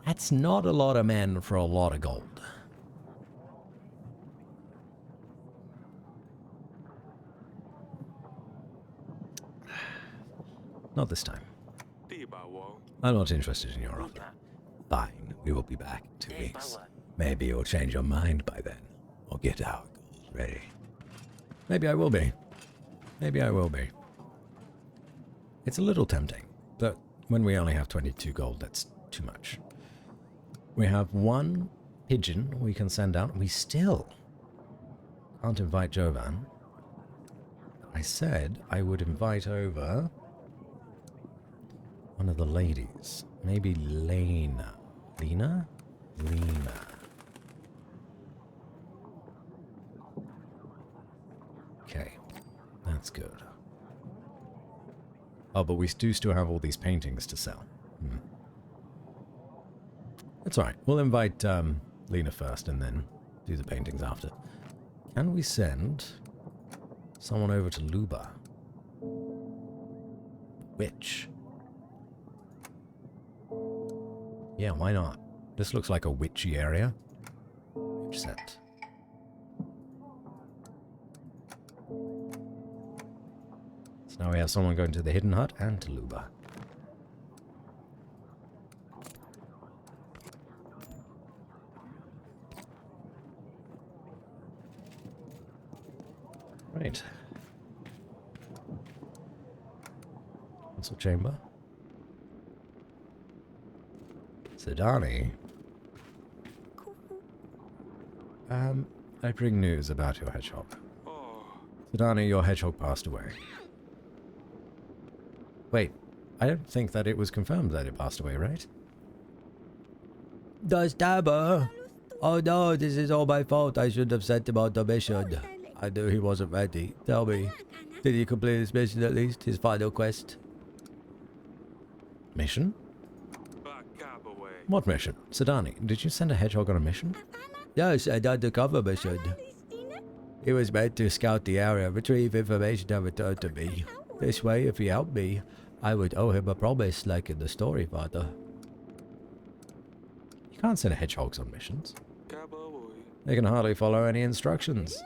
That's not a lot of men for a lot of gold. Not this time. I'm not interested in your offer. Fine, we will be back in 2 weeks. Maybe you'll change your mind by then, or get our gold ready. Maybe I will be. Maybe I will be. It's a little tempting, but when we only have 22 gold, that's too much. We have 1 pigeon we can send out. We still can't invite Jovan. I said I would invite over one of the ladies. Maybe Lena. Lena? Lena. Okay. That's good. Oh, but we do still have all these paintings to sell. That's alright. We'll invite Lena first and then do the paintings after. Can we send someone over to Luba? Witch. Yeah, why not? This looks like a witchy area. Witch set. So now we have someone going to the Hidden Hut and to Luba. Right. Council chamber. Sidani. I bring news about your hedgehog. Sidani, your hedgehog passed away. Wait, I don't think that it was confirmed that it passed away, right? The stabber! Oh no, this is all my fault. I should have sent him on the mission. I knew he wasn't ready. Tell me, did he complete his mission at least? His final quest? Mission? What mission? Sidani, did you send a hedgehog on a mission? Yes, an undercover mission. He was meant to scout the area, retrieve information and return to me. This way, if he helped me, I would owe him a promise like in the story, Father. You can't send hedgehogs on missions. They can hardly follow any instructions.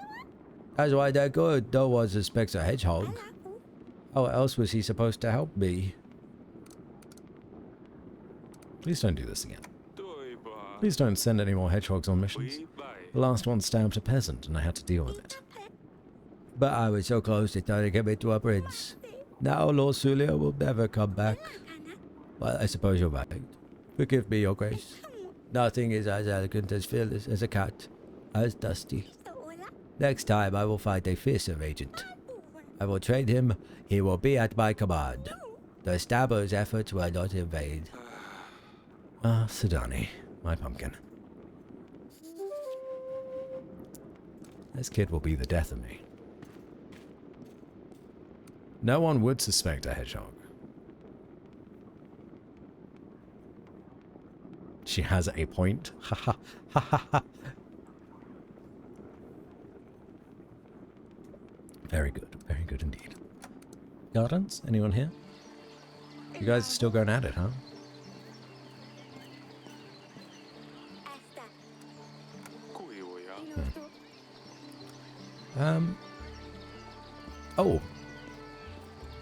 That's why they're good. No one suspects a hedgehog. How else was he supposed to help me? Please don't do this again. Please don't send any more hedgehogs on missions. The last one stabbed a peasant and I had to deal with it. But I was so close to turning him into a prince. Now Lord Sulia will never come back. Well, I suppose you're right. Forgive me, Your Grace. Nothing is as elegant, as fearless as a cat, as dusty. Next time I will find a fiercer agent. I will train him. He will be at my command. The stabber's efforts were not in vain. Ah, Sidani, my pumpkin. This kid will be the death of me. No one would suspect a hedgehog. She has a point. Ha ha ha ha ha. Very good indeed. Gardens? Anyone here? You guys are still going at it, huh? Oh.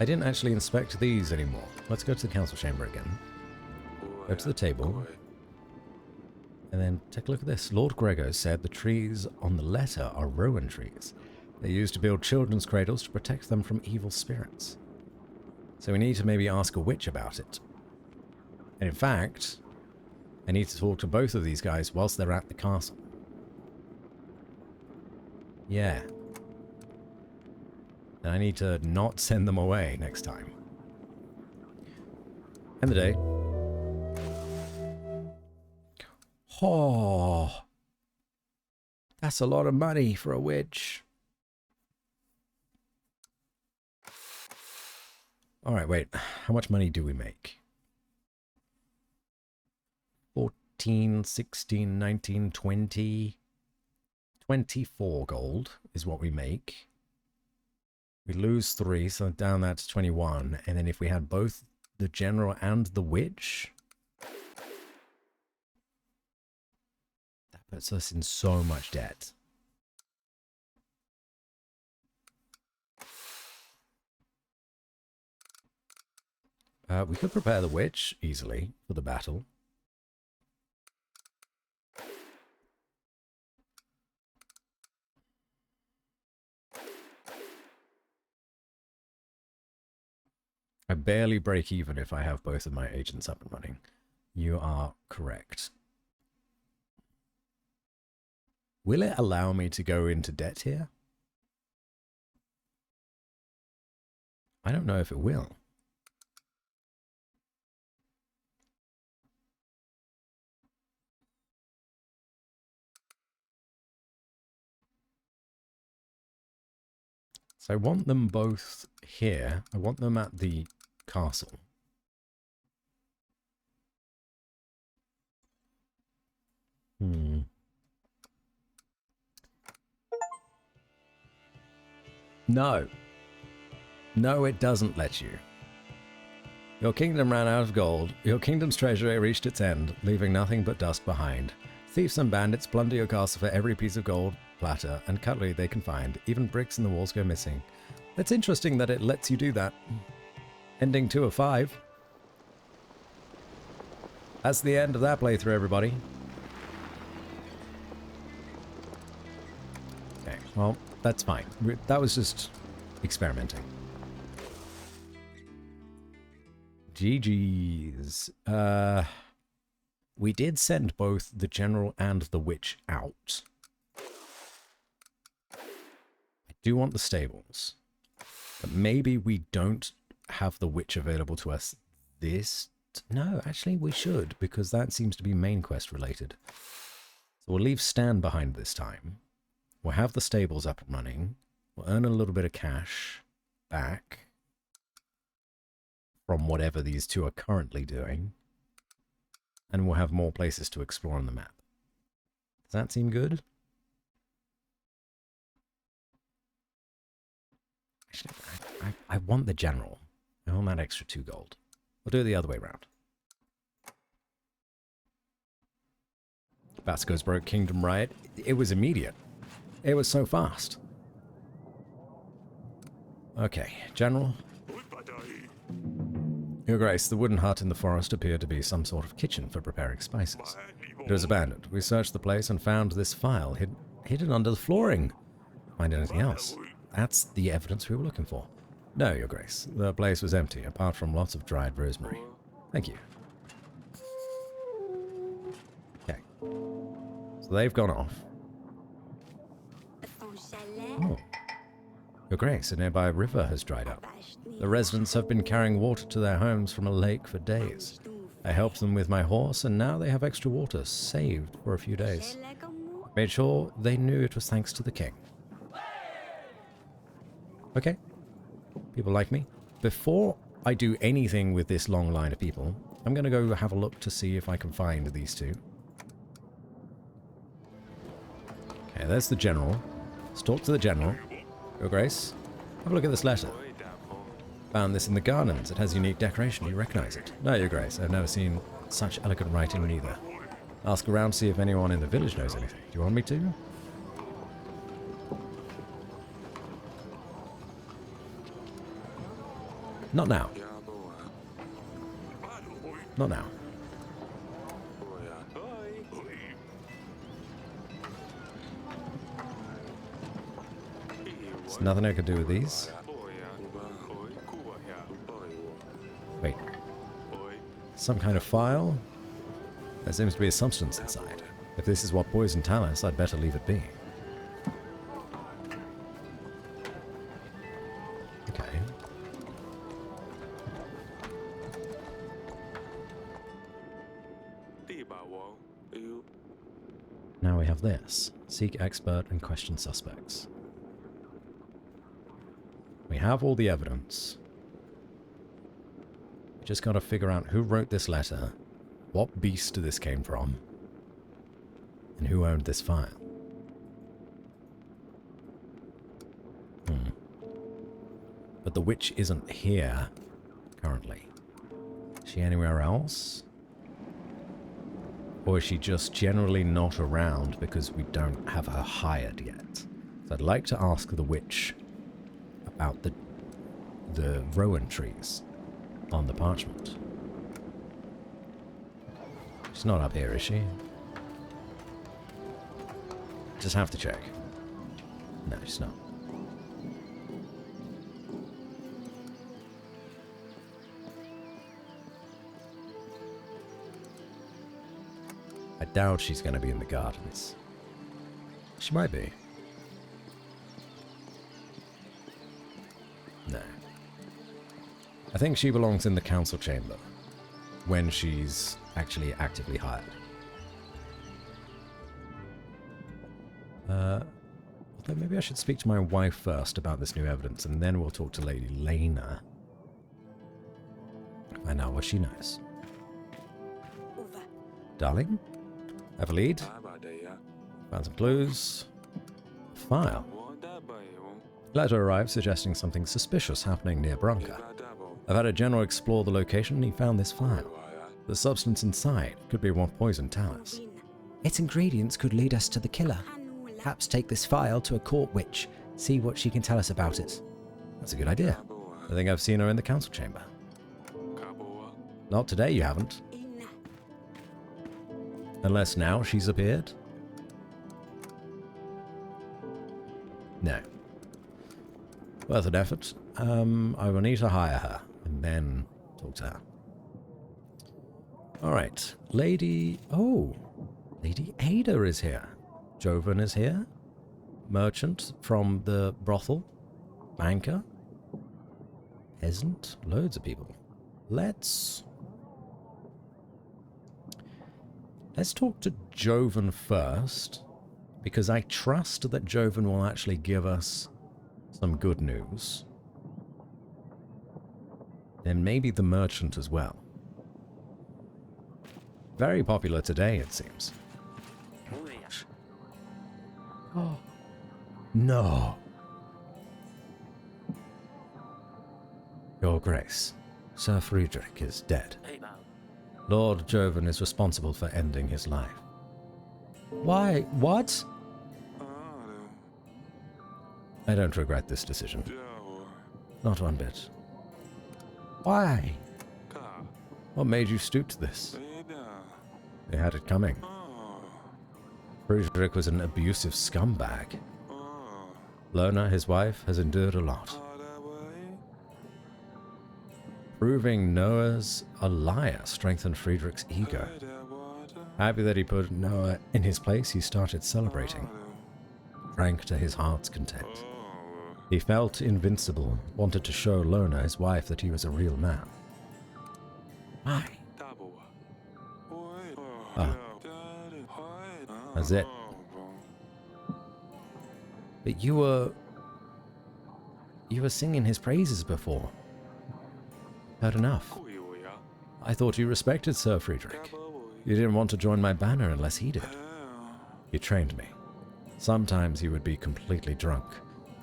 I didn't actually inspect these anymore. Let's go to the council chamber again. Go to the table. And then take a look at this. Lord Gregor said the trees on the letter are rowan trees. They're used to build children's cradles to protect them from evil spirits. So we need to maybe ask a witch about it. And in fact, I need to talk to both of these guys whilst they're at the castle. Yeah. And I need to not send them away next time. End the day. Oh, that's a lot of money for a witch. Alright, wait. How much money do we make? 14, 16, 19, 20... 24 gold is what we make. We lose 3, so down that to 21. And then if we had both the general and the witch, that puts us in so much debt. We could prepare the witch easily for the battle. I barely break even if I have both of my agents up and running. You are correct. Will it allow me to go into debt here? I don't know if it will. So I want them both here. I want them at the castle. No. No, it doesn't let you. Your kingdom ran out of gold. Your kingdom's treasury reached its end, leaving nothing but dust behind. Thieves and bandits plunder your castle for every piece of gold, platter, and cutlery they can find. Even bricks in the walls go missing. It's interesting that it lets you do that. Ending 2 of 5. That's the end of that playthrough, everybody. Okay, well, that's fine. That was just experimenting. GG's. We did send both the general and the witch out. I do want the stables. But maybe we don't have the witch available to us this... No, actually we should, because that seems to be main quest related. So we'll leave Stan behind this time. We'll have the stables up and running. We'll earn a little bit of cash back from whatever these two are currently doing. And we'll have more places to explore on the map. Does that seem good? Actually, I want the general. I want that extra 2 gold. We'll do it the other way around. Vasco's Kingdom riot. It was immediate. It was so fast. Okay, General. Your Grace, the wooden hut in the forest appeared to be some sort of kitchen for preparing spices. It was abandoned. We searched the place and found this file hidden under the flooring. Find anything else? That's the evidence we were looking for. No, Your Grace. The place was empty, apart from lots of dried rosemary. Thank you. Okay. So they've gone off. Oh. Your Grace, a nearby river has dried up. The residents have been carrying water to their homes from a lake for days. I helped them with my horse, and now they have extra water saved for a few days. Made sure they knew it was thanks to the king. Okay. People like me. Before I do anything with this long line of people, I'm going to go have a look to see if I can find these two. Okay, there's the general. Let's talk to the general. Your Grace, have a look at this letter. Found this in the gardens. It has unique decoration. You recognize it? No, Your Grace. I've never seen such elegant writing neither. Ask around to see if anyone in the village knows anything. Do you want me to? Not now. Not now. There's nothing I could do with these. Wait. Some kind of file? There seems to be a substance inside. If this is what poisoned Talus, I'd better leave it be. Okay. Now we have this. Seek expert and question suspects. We have all the evidence. We just gotta figure out who wrote this letter, what beast this came from, and who owned this file. But the witch isn't here currently. Is she anywhere else? Or is she just generally not around because we don't have her hired yet? So I'd like to ask the witch about the rowan trees on the parchment. She's not up here, is she? Just have to check. No, she's not. I doubt she's going to be in the gardens. She might be. No. I think she belongs in the council chamber when she's actually actively hired. Although maybe I should speak to my wife first about this new evidence, and then we'll talk to Lady Lena. Find out what she knows. Darling? Have a lead? Found some clues. File. Letter arrived suggesting something suspicious happening near Branca. I've had a general explore the location and he found this file. The substance inside could be what poisoned Talus. Its ingredients could lead us to the killer. Perhaps take this file to a court witch, see what she can tell us about it. That's a good idea. I think I've seen her in the council chamber. Not today, you haven't. Unless now she's appeared? No. Worth an effort. I will need to hire her, and then talk to her. Alright. Lady... Oh! Lady Ada is here. Jovan is here. Merchant from the brothel. Banker. Peasant. Loads of people. Let's talk to Jovan first, because I trust that Jovan will actually give us some good news. Then maybe the merchant as well. Very popular today, it seems. Oh. No. Your Grace, Sir Friedrich is dead. Lord Jovan is responsible for ending his life. Why? What? I don't regret this decision. Not one bit. Why? What made you stoop to this? You had it coming. Friedrich was an abusive scumbag. Lona, his wife, has endured a lot. Proving Noah's a liar strengthened Friedrich's ego. Happy that he put Noah in his place, he started celebrating. Drank to his heart's content. He felt invincible, wanted to show Lona, his wife, that he was a real man. Why? Ah. That's it. But you were singing his praises before. Heard enough. I thought you respected Sir Friedrich. You didn't want to join my banner unless he did. He trained me. Sometimes he would be completely drunk,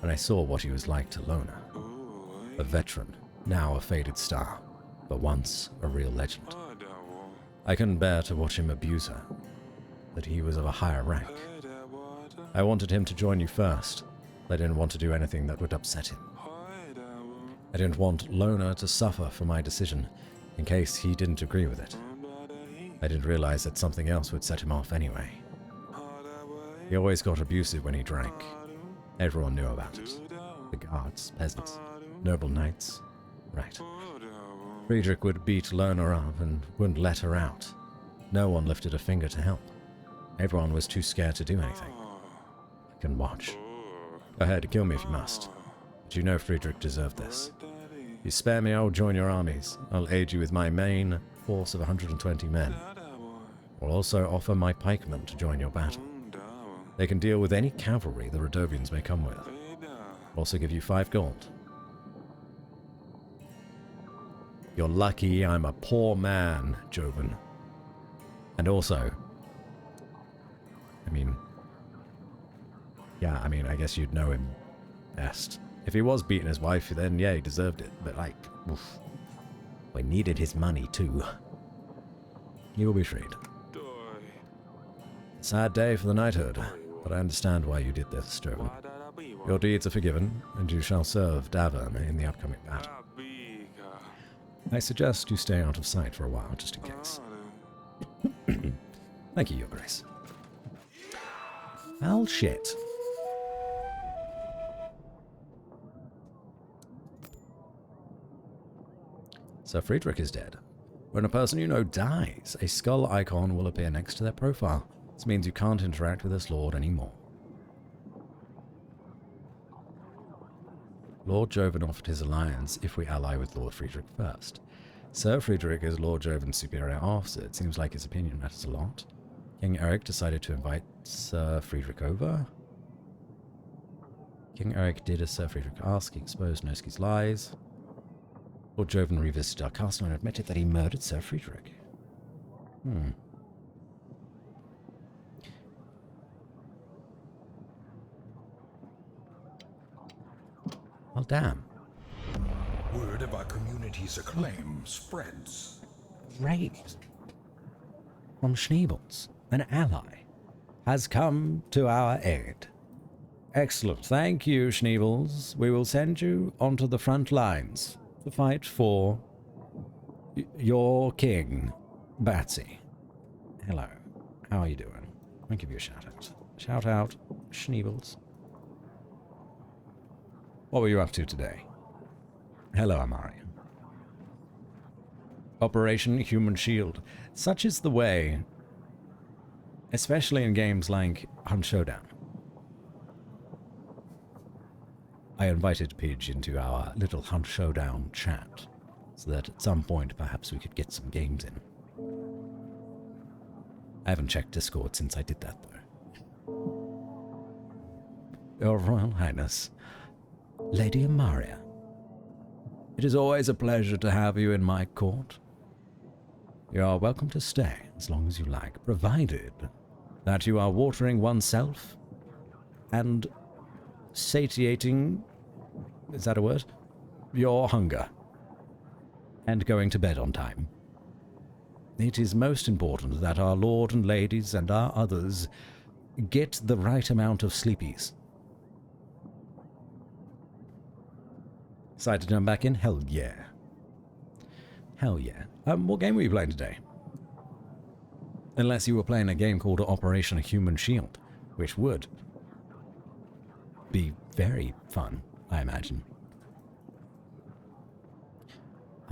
and I saw what he was like to Lona. A veteran, now a faded star, but once a real legend. I couldn't bear to watch him abuse her, but he was of a higher rank. I wanted him to join you first. I didn't want to do anything that would upset him. I didn't want Lona to suffer for my decision, in case he didn't agree with it. I didn't realize that something else would set him off anyway. He always got abusive when he drank. Everyone knew about it. The guards, peasants, noble knights. Right. Friedrich would beat Lona up and wouldn't let her out. No one lifted a finger to help. Everyone was too scared to do anything. I can watch. Go ahead, kill me if you must. But you know Friedrich deserved this. If you spare me, I'll join your armies. I'll aid you with my main force of 120 men. I'll also offer my pikemen to join your battle. They can deal with any cavalry the Rodovians may come with. I'll also give you 5 gold. You're lucky I'm a poor man, Joven. And also, I guess you'd know him best. If he was beating his wife, then yeah, he deserved it. But oof. We needed his money too. You will be freed. Sad day for the knighthood, but I understand why you did this, Joven. Your deeds are forgiven, and you shall serve Davern in the upcoming battle. I suggest you stay out of sight for a while, just in case. Thank you, Your Grace. Well, shit. Sir Friedrich is dead. When a person you know dies, a skull icon will appear next to their profile. This means you can't interact with this lord anymore. Lord Joven offered his alliance if we ally with Lord Friedrich first. Sir Friedrich is Lord Joven's superior officer. It seems like his opinion matters a lot. King Eric decided to invite Sir Friedrich over. King Eric did as Sir Friedrich asked. He exposed Noski's lies. Lord Joven revisited our castle and admitted that he murdered Sir Friedrich. Well, damn. Word of our community's acclaim spreads. Great. From Schneebels, an ally, has come to our aid. Excellent. Thank you, Schneebels. We will send you onto the front lines to fight for your king, Batsy. Hello. How are you doing? I'll give you a shout out. Shout out, Schneebels. What were you up to today? Hello, Amari. Operation Human Shield. Such is the way, especially in games like Hunt Showdown. I invited Pidge into our little Hunt Showdown chat, so that at some point perhaps we could get some games in. I haven't checked Discord since I did that, though. Your Royal Highness, Lady Amaria. It is always a pleasure to have you in my court. You are welcome to stay as long as you like, provided that you are watering oneself and satiating, is that a word? Your hunger, and going to bed on time. It is most important that our lord and ladies and our others get the right amount of sleepies. Decided to jump back in? Hell yeah. Hell yeah. What game were you playing today? Unless you were playing a game called Operation Human Shield, which would be very fun, I imagine.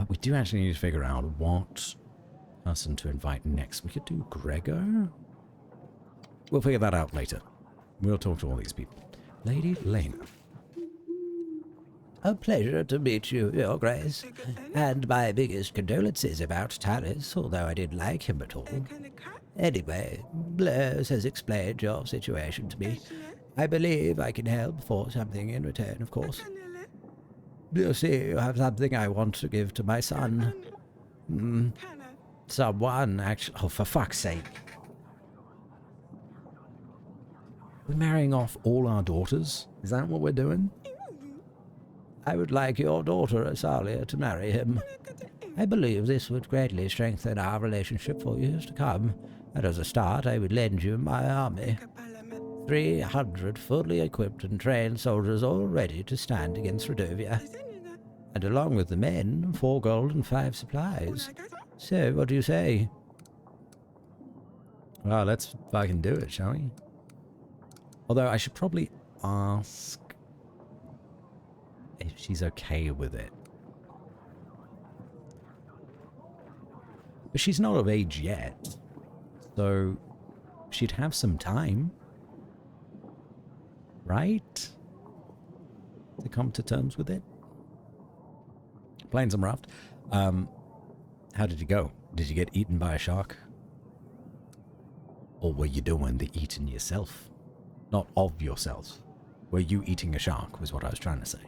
We do actually need to figure out what person to invite next. We could do Gregor? We'll figure that out later. We'll talk to all these people. Lady Lena. A pleasure to meet you, Your Grace. And my biggest condolences about Taris, although I didn't like him at all. Anyway, Blaise has explained your situation to me. I believe I can help for something in return, of course. You see, you have something I want to give to my son. Someone, actually. Oh, for fuck's sake. We're marrying off all our daughters? Is that what we're doing? I would like your daughter, Asalia, to marry him. I believe this would greatly strengthen our relationship for years to come. And as a start, I would lend you my army. 300 fully equipped and trained soldiers all ready to stand against Redovia. And along with the men, 4 gold and 5 supplies. So, what do you say? Well, let's fucking do it, shall we? Although I should probably ask if she's okay with it. But she's not of age yet, so she'd have some time, right? To come to terms with it. Playing some raft. How did you go? Did you get eaten by a shark? Or were you doing the eating yourself? Not of yourself. Were you eating a shark, was what I was trying to say.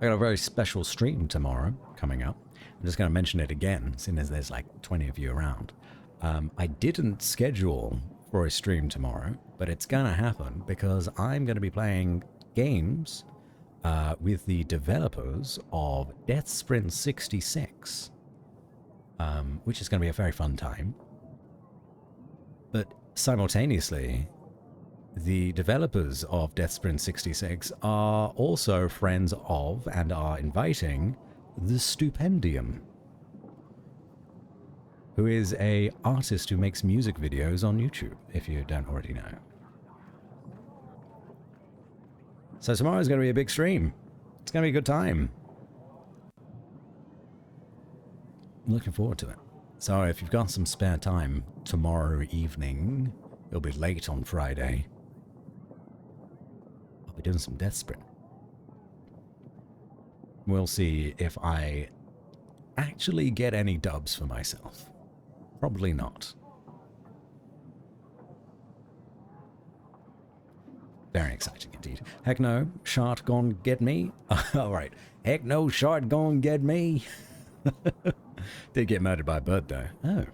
I got a very special stream tomorrow coming up. I'm just going to mention it again, seeing as there's like 20 of you around. I didn't schedule for a stream tomorrow, but it's going to happen because I'm going to be playing games with the developers of Death Sprint 66, which is going to be a very fun time. But simultaneously, the developers of Death Sprint 66 are also friends of and are inviting the Stupendium, who is an artist who makes music videos on YouTube, if you don't already know. So tomorrow's going to be a big stream. It's going to be a good time. I'm looking forward to it. So if you've got some spare time tomorrow evening, it'll be late on Friday, I'll be doing some Death Sprint. We'll see if I actually get any dubs for myself. Probably not. Very exciting indeed. Heck no, shark gon' get me. Alright. Heck no, shark gon' get me. Did get murdered by a bird though. Oh.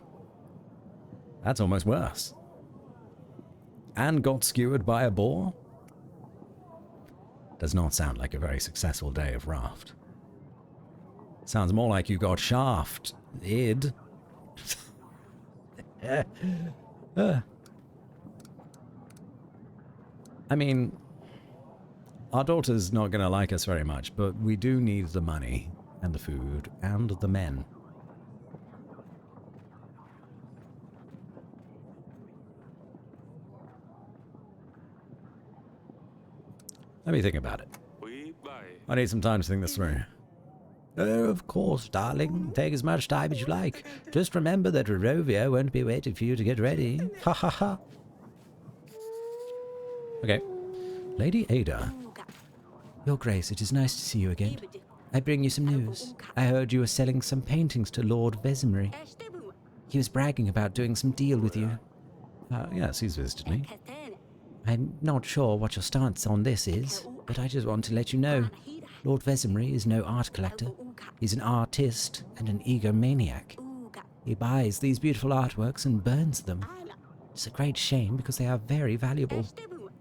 That's almost worse. And got skewered by a boar? Does not sound like a very successful day of raft. Sounds more like you got shafted. I mean, our daughter's not going to like us very much, but we do need the money and the food and the men. Let me think about it. I need some time to think this through. Oh, of course, darling. Take as much time as you like. Just remember that Redovia won't be waiting for you to get ready. Ha ha ha. Okay. Lady Ada. Your Grace, it is nice to see you again. I bring you some news. I heard you were selling some paintings to Lord Vesemry. He was bragging about doing some deal with you. Yes, he's visited me. I'm not sure what your stance on this is, but I just want to let you know. Lord Vesemry is no art collector. He's an artist and an egomaniac. He buys these beautiful artworks and burns them. It's a great shame because they are very valuable,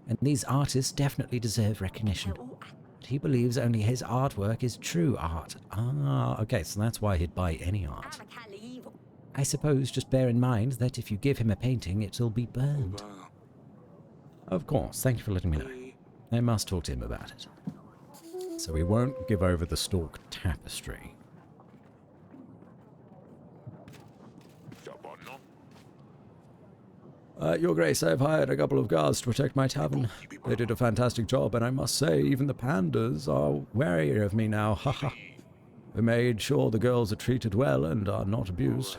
and these artists definitely deserve recognition. But he believes only his artwork is true art. Ah, okay, so that's why he'd buy any art. I suppose just bear in mind that if you give him a painting, it'll be burned. Of course, thank you for letting me know. I must talk to him about it. So we won't give over the Stork tapestry. Your Grace, I've hired a couple of guards to protect my tavern. They did a fantastic job, and I must say, even the pandas are wary of me now. Haha. We made sure the girls are treated well and are not abused.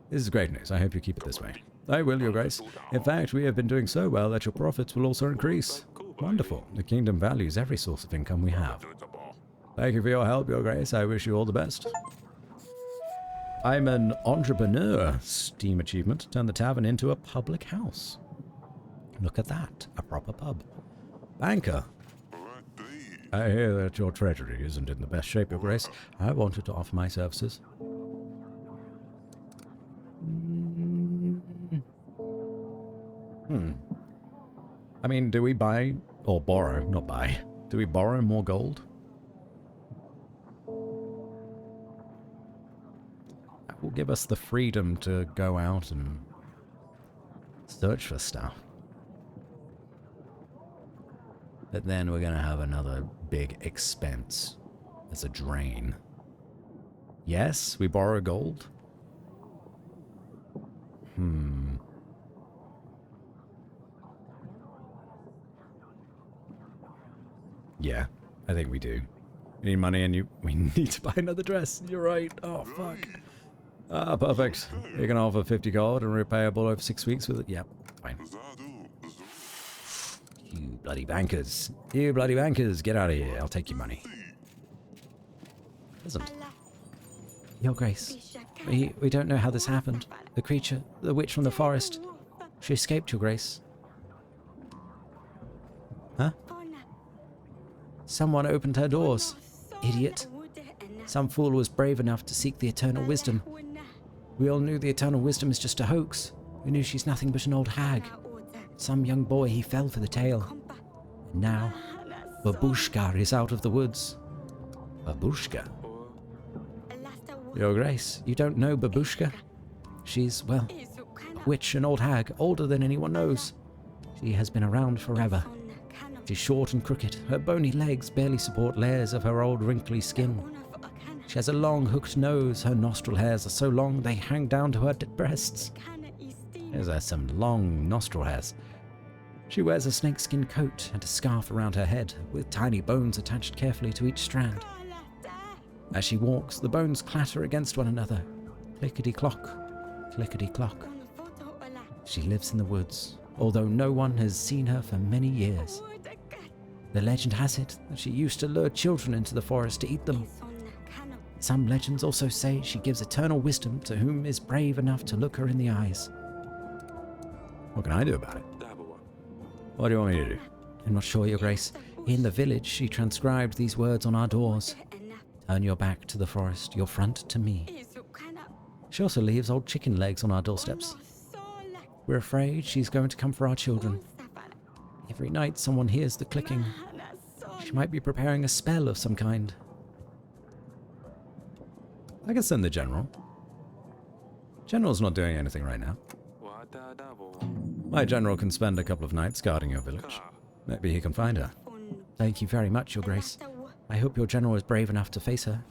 This is great news. I hope you keep it this way. I will, Your Grace. In fact, we have been doing so well that your profits will also increase. Wonderful. The kingdom values every source of income we have. Thank you for your help, Your Grace. I wish you all the best. I'm an entrepreneur. Steam achievement. Turn the tavern into a public house. Look at that. A proper pub. Banker. I hear that your treasury isn't in the best shape, Your Grace. I wanted to offer my services. I mean, do we buy, or borrow, not buy, do we borrow more gold? That will give us the freedom to go out and search for stuff. But then we're going to have another big expense as a drain. Yes, we borrow gold. Yeah, I think we do. We need money and we need to buy another dress. You're right. Oh, fuck. Ah, perfect. You can offer 50 gold and repayable over 6 weeks with it. Yep, fine. You bloody bankers. You bloody bankers. Get out of here. I'll take your money. Isn't. Your Grace, we don't know how this happened. The creature, the witch from the forest, she escaped, Your Grace. Huh? Someone opened her doors. Idiot. Some fool was brave enough to seek the eternal wisdom. We all knew the eternal wisdom is just a hoax. We knew she's nothing but an old hag. Some young boy, he fell for the tale. And now, Babushka is out of the woods. Babushka? Your Grace, you don't know Babushka? She's, well, a witch, an old hag, older than anyone knows. She has been around forever. She's short and crooked. Her bony legs barely support layers of her old wrinkly skin. She has a long hooked nose. Her nostril hairs are so long they hang down to her breasts. Those are some long nostril hairs. She wears a snakeskin coat and a scarf around her head, with tiny bones attached carefully to each strand. As she walks, the bones clatter against one another. Clickety-clock, clickety-clock. She lives in the woods, although no one has seen her for many years. The legend has it that she used to lure children into the forest to eat them. Some legends also say she gives eternal wisdom to whom is brave enough to look her in the eyes. What can I do about it? What do you want me to do? I'm not sure, Your Grace. In the village, she transcribed these words on our doors. Turn your back to the forest, your front to me. She also leaves old chicken legs on our doorsteps. We're afraid she's going to come for our children. Every night someone hears the clicking. She might be preparing a spell of some kind. I can send the general. General's not doing anything right now. My general can spend a couple of nights guarding your village. Maybe he can find her. Thank you very much, Your Grace. I hope your general is brave enough to face her.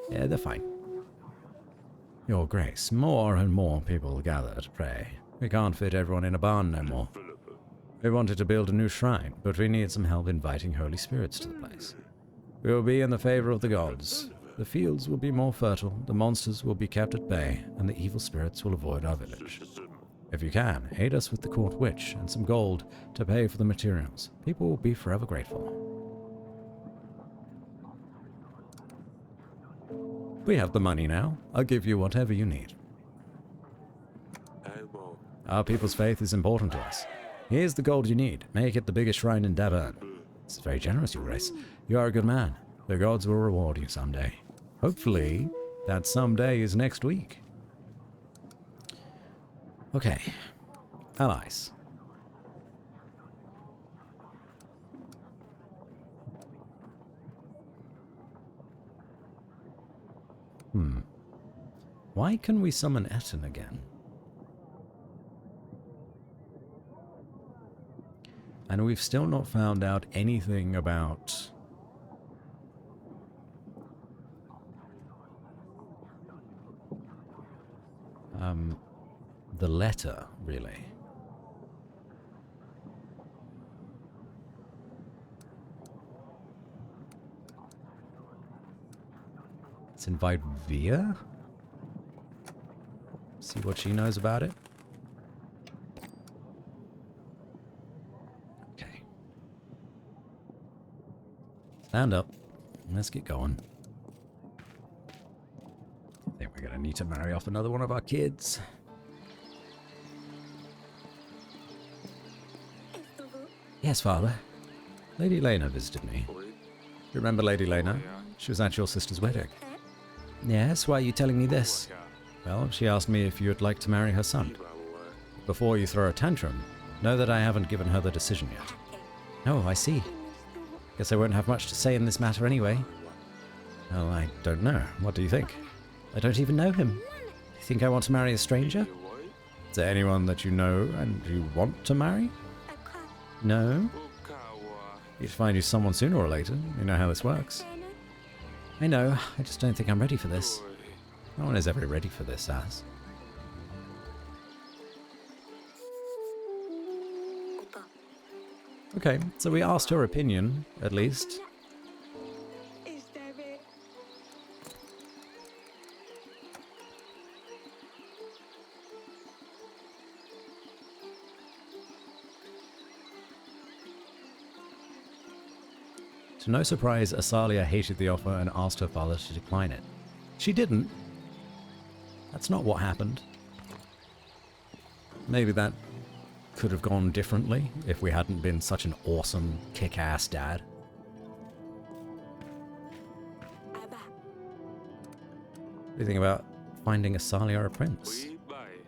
Yeah, they're fine. Your Grace, more and more people gather to pray. We can't fit everyone in a barn no more. We wanted to build a new shrine, but we need some help inviting holy spirits to the place. We will be in the favor of the gods. The fields will be more fertile, the monsters will be kept at bay, and the evil spirits will avoid our village. If you can, aid us with the court witch and some gold to pay for the materials. People will be forever grateful. We have the money now. I'll give you whatever you need. Our people's faith is important to us. Here's the gold you need. Make it the biggest shrine in Davern. This is very generous, Your Grace. You are a good man. The gods will reward you someday. Hopefully, that someday is next week. Okay. Allies. Why can we summon Etten again? And we've still not found out anything about... the letter, really. Let's invite Via. See what she knows about it. Okay. Stand up. Let's get going. I think we're gonna need to marry off another one of our kids. Yes, Father. Lady Lena visited me. You remember Lady Lena? She was at your sister's wedding. Yes, why are you telling me this? Well, she asked me if you'd like to marry her son. Before you throw a tantrum, know that I haven't given her the decision yet. Oh, I see. Guess I won't have much to say in this matter anyway. Well, I don't know. What do you think? I don't even know him. You think I want to marry a stranger? Is there anyone that you know and you want to marry? No? You'd find you someone sooner or later. You know how this works. I know. I just don't think I'm ready for this. No one is ever ready for this, As. Okay, so we asked her opinion, at least. To no surprise, Asalia hated the offer and asked her father to decline it. She didn't. That's not what happened. Maybe that could have gone differently if we hadn't been such an awesome, kick-ass dad. What do you think about finding Asalia a prince?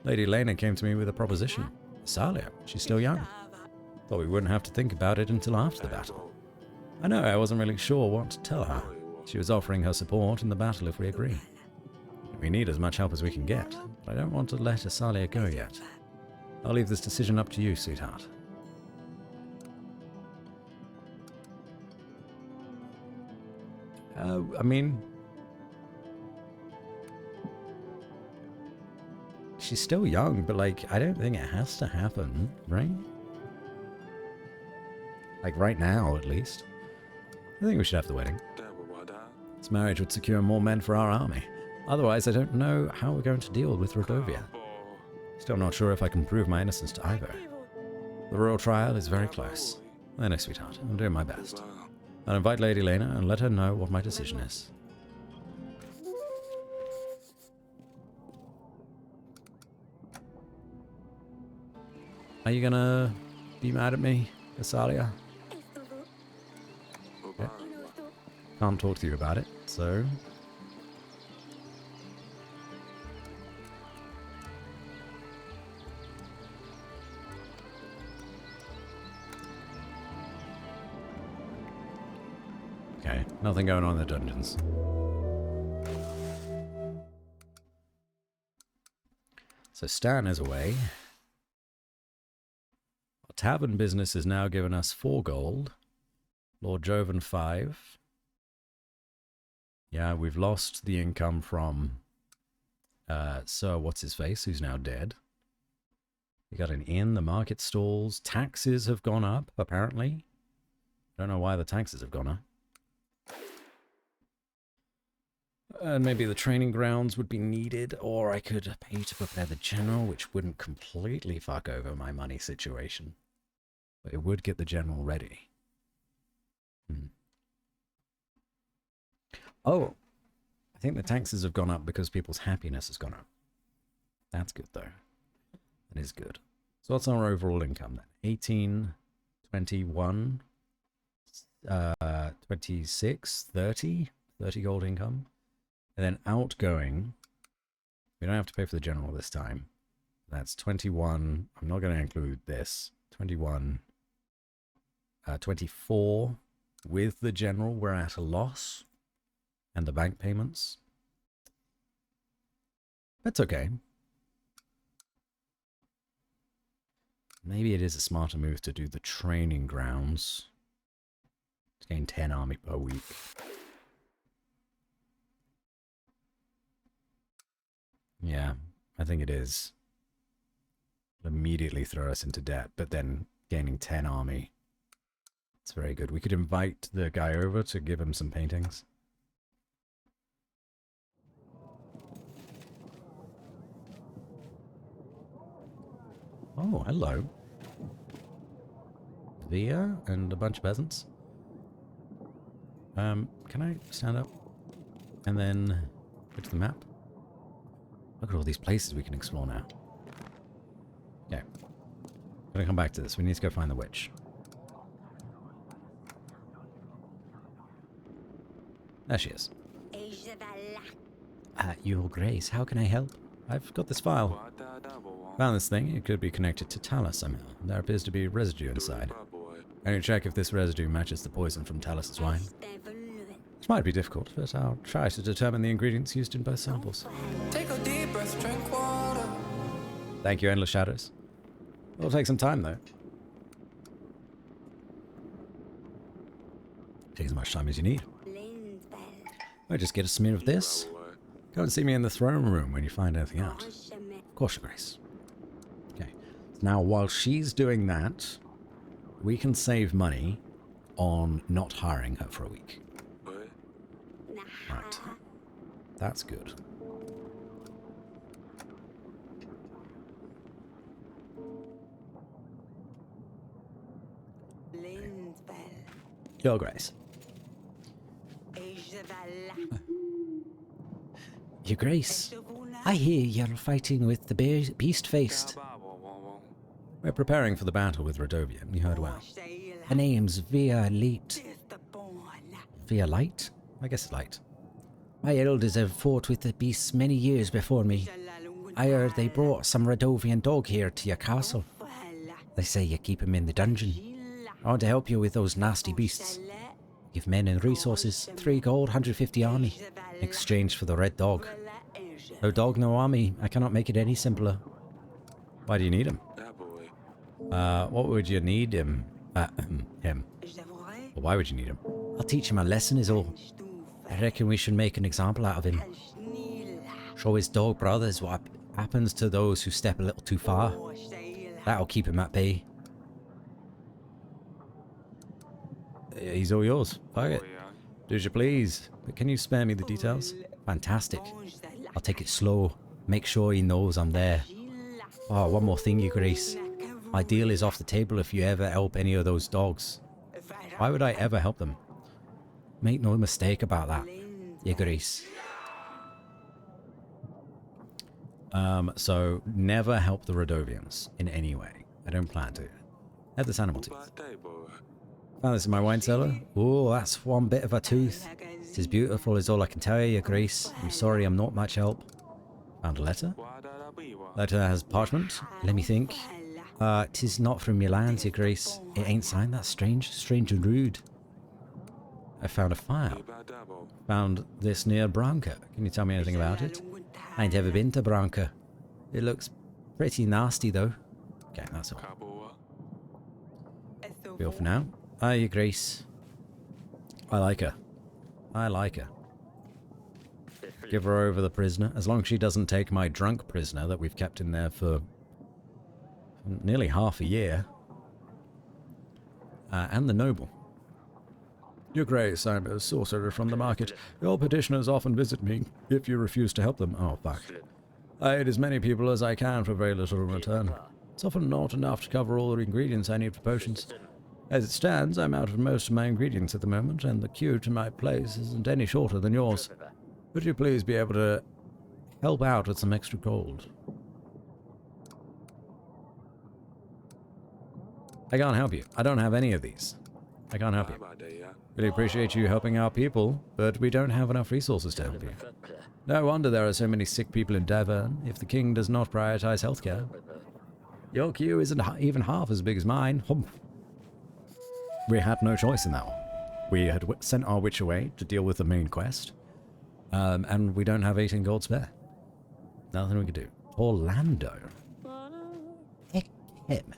Lady Lena came to me with a proposition. Asalia, she's still young. Thought we wouldn't have to think about it until after the battle. I know, I wasn't really sure what to tell her. She was offering her support in the battle if we agree. We need as much help as we can get, but I don't want to let Asalia go yet. I'll leave this decision up to you, sweetheart. I mean... she's still young, but like, I don't think it has to happen, right? Like right now, at least. I think we should have the wedding. This marriage would secure more men for our army. Otherwise, I don't know how we're going to deal with Rodovia. Still not sure if I can prove my innocence to either. The royal trial is very close. I know, sweetheart. I'm doing my best. I'll invite Lady Lena and let her know what my decision is. Are you gonna be mad at me, Asalia? Okay. Can't talk to you about it, so... Okay, nothing going on in the dungeons. So Stan is away. Our tavern business has now given us 4 gold. Lord Jovan 5. Yeah, we've lost the income from Sir What's-His-Face, who's now dead. We got an inn, the market stalls. Taxes have gone up, apparently. Don't know why the taxes have gone up. And maybe the training grounds would be needed, or I could pay to prepare the general, which wouldn't completely fuck over my money situation. But it would get the general ready. Oh, I think the taxes have gone up because people's happiness has gone up. That's good, though. That is good. So what's our overall income then? 18, 21, 26, 30? 30 gold income. And then outgoing, we don't have to pay for the general this time. That's 21. I'm not going to include this. 21. 24. With the general, we're at a loss. And the bank payments. That's okay. Maybe it is a smarter move to do the training grounds. To gain 10 army per week. Yeah, I think it is. It'll immediately throw us into debt, but then gaining 10 army. It's very good. We could invite the guy over to give him some paintings. Oh, hello. Via and a bunch of peasants. Can I stand up and then go to the map? Look at all these places we can explore now. Okay. I'm gonna come back to this. We need to go find the witch. There she is. Your Grace, how can I help? I've got this file. Found this thing. It could be connected to Talus somehow. There appears to be residue inside. Can you check if this residue matches the poison from Talus's wine? This might be difficult, but I'll try to determine the ingredients used in both samples. Take a deep breath, drink water. Thank you, Endless Shadows. It'll take some time, though. Take as much time as you need. I just get a smear of this. Go and see me in the throne room when you find anything out. Of course, Your Grace. Okay. Now, while she's doing that, we can save money on not hiring her for a week. Right. That's good. Your Grace. Your Grace, I hear you're fighting with the beast-faced. We're preparing for the battle with Rodovia, you heard well. Her name's Via Light. Via Light? I guess it's Light. My elders have fought with the beasts many years before me. I heard they brought some Rodovian dog here to your castle. They say you keep him in the dungeon. I want to help you with those nasty beasts. Give men and resources, 3 gold, 150 army, in exchange for the red dog. No dog, no army. I cannot make it any simpler. Why do you need him? What would you need him? Him. Well, why would you need him? I'll teach him a lesson is all. I reckon we should make an example out of him. Show his dog brothers what happens to those who step a little too far. That'll keep him at bay. He's all yours. Fuck it. Do as you please. But can you spare me the details? Fantastic. I'll take it slow. Make sure he knows I'm there. Oh, one more thing, Your Grace. My deal is off the table if you ever help any of those dogs. Why would I ever help them? Make no mistake about that, Your Grace. So never help the Rodovians in any way. I don't plan to. Have this animal tooth. Found this in my wine cellar. Oh, that's one bit of a tooth. It is beautiful is all I can tell you, Your Grace. I'm sorry I'm not much help. Found a letter. Letter has parchment. Let me think. 'Tis not from your lands, Your Grace. It ain't signed. That's strange. Strange and rude. I found a file. Found this near Branca. Can you tell me anything about it? I ain't ever been to Branca. It looks pretty nasty, though. Okay, that's all. Be all for now. Ah, Your Grace. I like her. I like her. Give her over the prisoner. As long as she doesn't take my drunk prisoner that we've kept in there for nearly half a year. And the noble. Your Grace, I'm a sorcerer from the market. Your petitioners often visit me if you refuse to help them. Oh, fuck. I aid as many people as I can for very little in return. It's often not enough to cover all the ingredients I need for potions. As it stands, I'm out of most of my ingredients at the moment, and the queue to my place isn't any shorter than yours. Would you please be able to help out with some extra gold? I can't help you. I don't have any of these. I can't help you. Really appreciate you helping our people, but we don't have enough resources to help you. No wonder there are so many sick people in Devon if the king does not prioritize healthcare. Your queue isn't even half as big as mine. Humph. We had no choice in that one. We had sent our witch away to deal with the main quest, and we don't have 18 gold spare. Nothing we could do. Orlando. Him.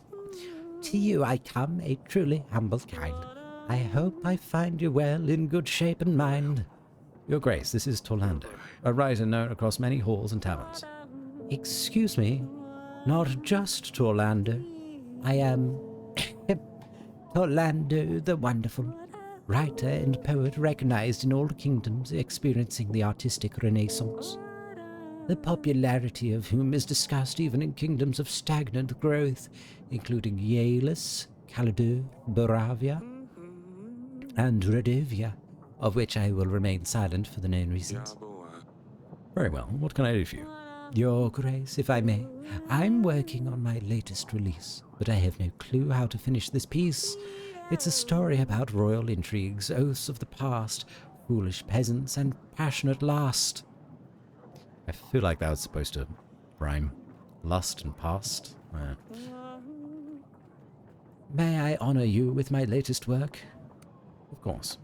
To you I come, a truly humble kind. I hope I find you well, in good shape and mind. Your Grace, this is Torlando, a writer known across many halls and taverns. Excuse me, not just Torlando. I am Torlando the Wonderful, writer and poet recognized in all kingdoms experiencing the artistic renaissance, the popularity of whom is discussed even in kingdoms of stagnant growth, including Yaelis, Caladur, Boravia, and Redovia, of which I will remain silent for the known reasons. Very well. What can I do for you? Your Grace, if I may, I'm working on my latest release, but I have no clue how to finish this piece. It's a story about royal intrigues, oaths of the past, foolish peasants, and passionate lust. I feel like that was supposed to rhyme. Lust and past. May I honor you with my latest work? Of course.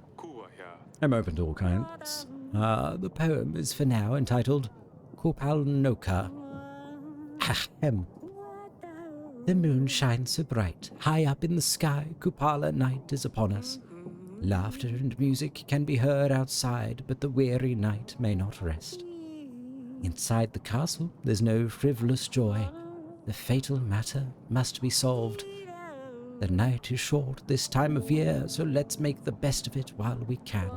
I'm open to all kinds. The poem is for now entitled Kupalnoka. Ahem. The moon shines so bright, high up in the sky, Kupala night is upon us. Laughter and music can be heard outside, but the weary night may not rest. Inside the castle, there's no frivolous joy. The fatal matter must be solved. The night is short this time of year, so let's make the best of it while we can.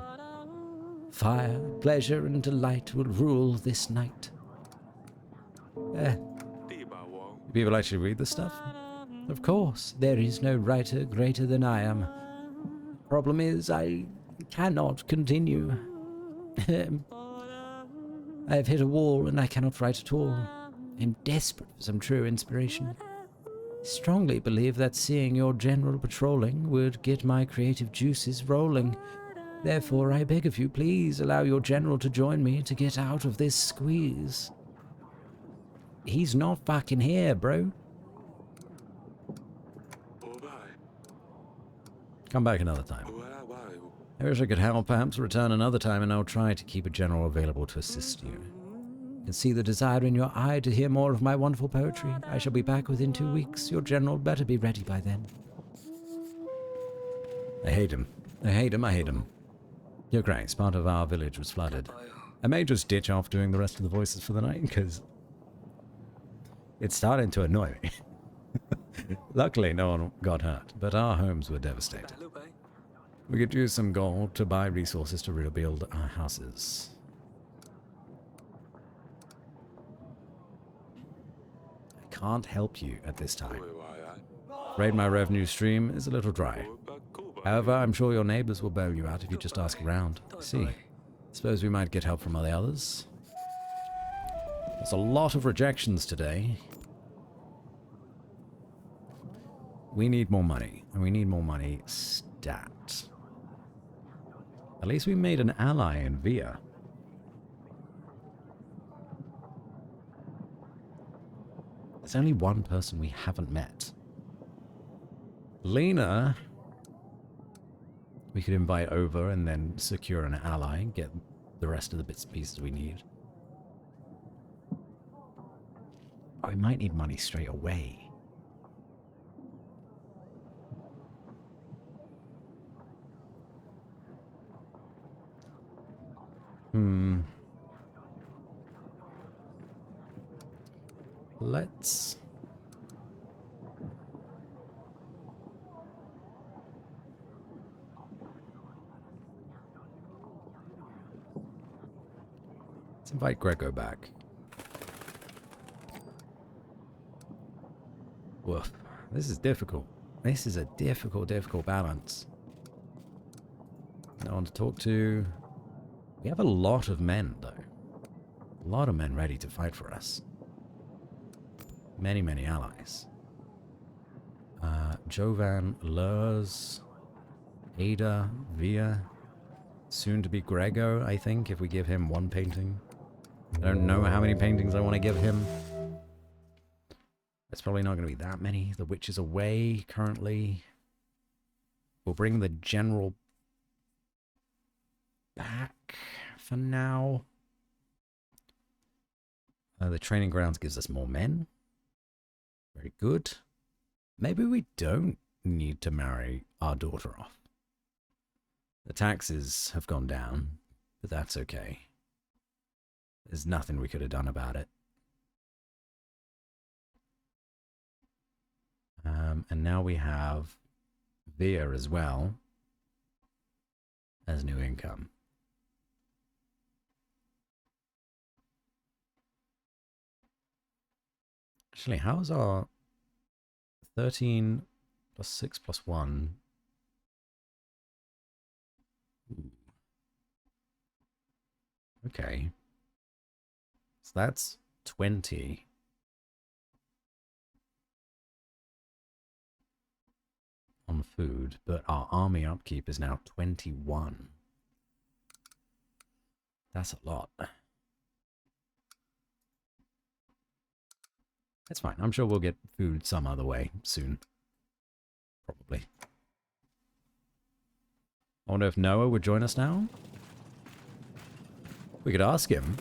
Fire, pleasure, and delight will rule this night. People actually read this stuff? Of course, there is no writer greater than I am. Problem is, I cannot continue. I have hit a wall and I cannot write at all. I'm desperate for some true inspiration. Strongly believe that seeing your general patrolling would get my creative juices rolling. Therefore, I beg of you, please allow your general to join me to get out of this squeeze. He's not fucking here, bro. Come back another time. I wish I could help, perhaps return another time, and I'll try to keep a general available to assist you. I can see the desire in your eye to hear more of my wonderful poetry. I shall be back within 2 weeks. Your general better be ready by then. I hate him. I hate him, I hate him. Your Grace, part of our village was flooded. I may just ditch off doing the rest of the voices for the night, because it's starting to annoy me. Luckily, no one got hurt, but our homes were devastated. We could use some gold to buy resources to rebuild our houses. I can't help you at this time. Afraid my revenue stream is a little dry. However, I'm sure your neighbors will bail you out if you just ask around. See, suppose we might get help from the others. There's a lot of rejections today. We need more money, and we need more money stat. At least we made an ally in Via. There's only one person we haven't met. Lena, we could invite over and then secure an ally and get the rest of the bits and pieces we need. Oh, we might need money straight away. Let's invite Grego back. Woof. This is difficult. This is a difficult balance. No one to talk to. We have a lot of men, though. A lot of men ready to fight for us. Many, many allies. Jovan, Lurs, Ada, Via, soon to be Grego, I think, if we give him one painting. I don't know how many paintings I want to give him. It's probably not going to be that many. The witch is away currently. We'll bring the general back for now. The training grounds gives us more men. Very good. Maybe we don't need to marry our daughter off. The taxes have gone down, but that's okay. There's nothing we could have done about it. And now we have Via as well as new income. Actually, how's our 13 plus 6 plus 1? Ooh. Okay. So that's 20. On food, but our army upkeep is now 21. That's a lot. That's fine. I'm sure we'll get food some other way soon. Probably. I wonder if Noah would join us now? We could ask him.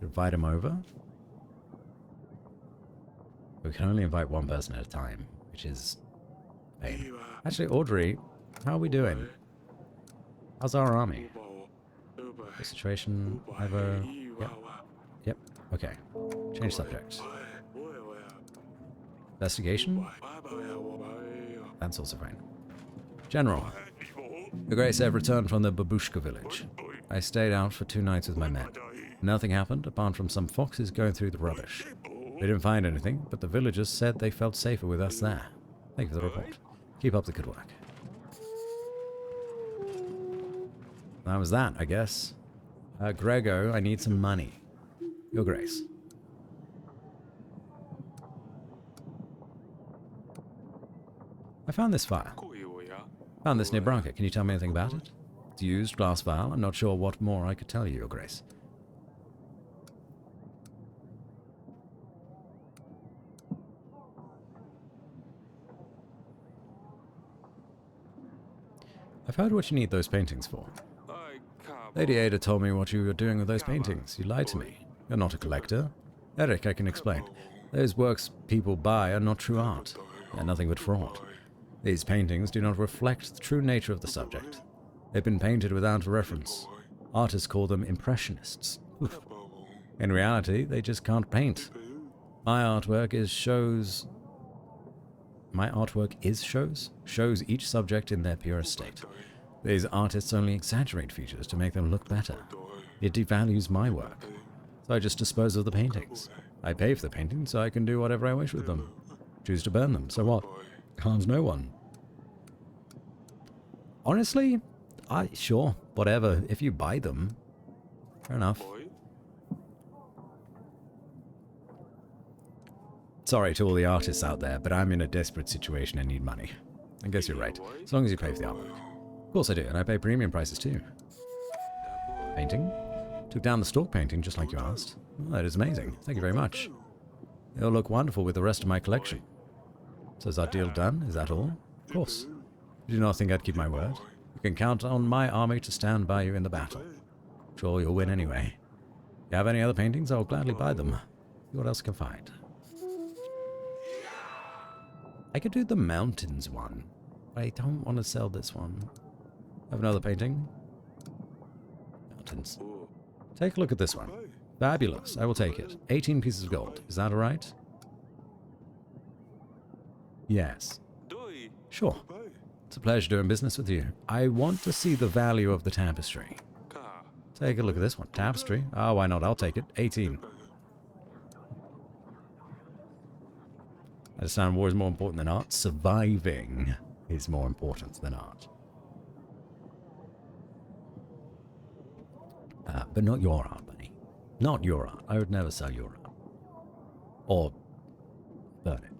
Invite him over. We can only invite one person at a time, which is a pain. Actually, Audrey, how are we doing? How's our army? The situation, Ivo. Yep. Yep. Okay. Change subject. Investigation? That's also fine. General. Your Grace, I have returned from the Babushka village. I stayed out for 2 nights with my men. Nothing happened apart from some foxes going through the rubbish. We didn't find anything, but the villagers said they felt safer with us there. Thank you for the report. Keep up the good work. That was that, I guess. Grego, I need some money. Your Grace. I found this file. Found this near Branca. Can you tell me anything about it? It's used, glass vial. I'm not sure what more I could tell you, Your Grace. I've heard what you need those paintings for. Lady Ada told me what you were doing with those paintings. You lied to me. You're not a collector. Eric, I can explain. Those works people buy are not true art. They're nothing but fraud. These paintings do not reflect the true nature of the subject. They've been painted without reference. Artists call them impressionists. In reality, they just can't paint. My artwork shows each subject in their purest state. These artists only exaggerate features to make them look better. It devalues my work. So I just dispose of the paintings. I pay for the paintings so I can do whatever I wish with them. Choose to burn them, so what? Harms no one. Honestly, sure, whatever. If you buy them, fair enough. Sorry to all the artists out there, but I'm in a desperate situation and need money. I guess you're right, as long as you pay for the artwork. Of course I do, and I pay premium prices too. Painting? Took down the stork painting just like you asked. Oh, that is amazing. Thank you very much. It'll look wonderful with the rest of my collection. So is our deal done? Is that all? Of course. You do not think I'd keep my word? You can count on my army to stand by you in the battle. Sure, you'll win anyway. If you have any other paintings, I'll gladly buy them. See what else I can find. I could do the mountains one, but I don't want to sell this one. Have another painting? Mountains. Take a look at this one. Fabulous. I will take it. 18 pieces of gold. Is that alright? Yes. Sure. It's a pleasure doing business with you. I want to see the value of the tapestry. Take a look at this one. Tapestry? Oh, why not? I'll take it. 18. I understand war is more important than art. Surviving is more important than art. But not your art, buddy. Not your art. I would never sell your art. Or burn it.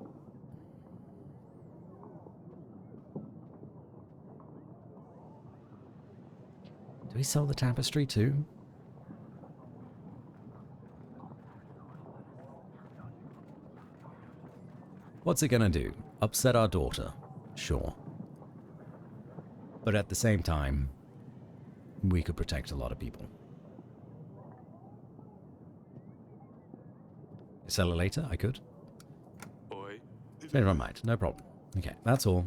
Do we sell the tapestry too? What's it gonna do? Upset our daughter? Sure. But at the same time, we could protect a lot of people. Sell it later? I could. Change my mind. No problem. Okay, that's all.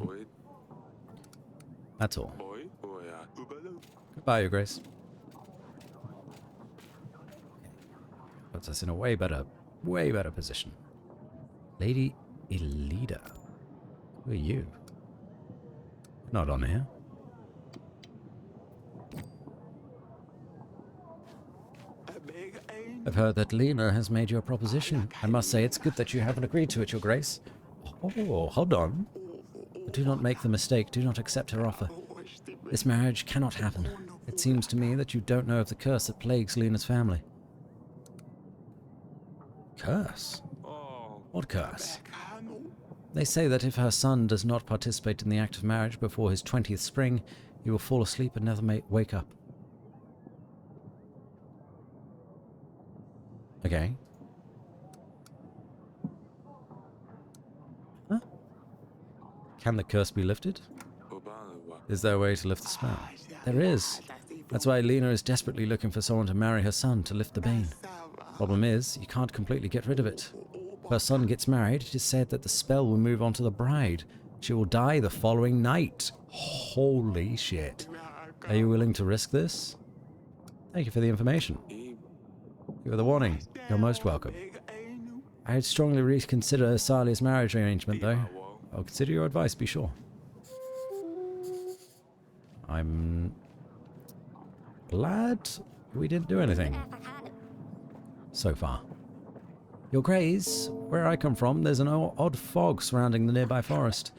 That's all. Goodbye, Your Grace. Puts us in a way better position. Lady Elida. Who are you? Not on here. I've heard that Lena has made you a proposition. I must say it's good that you haven't agreed to it, Your Grace. Oh, hold on. But do not make the mistake. Do not accept her offer. This marriage cannot happen. It seems to me that you don't know of the curse that plagues Lena's family. Curse? What curse? They say that if her son does not participate in the act of marriage before his 20th spring, he will fall asleep and never wake up. Okay. Huh? Can the curse be lifted? Is there a way to lift the spell? There is. That's why Lena is desperately looking for someone to marry her son to lift the bane. Problem is, you can't completely get rid of it. If her son gets married, it is said that the spell will move on to the bride. She will die the following night. Holy shit. Are you willing to risk this? Thank you for the information. You are the warning. You're most welcome. I'd strongly reconsider Salia's marriage arrangement, though. I'll consider your advice, be sure. I'm glad we didn't do anything so far. Your Grace, where I come from, there's an odd fog surrounding the nearby forest.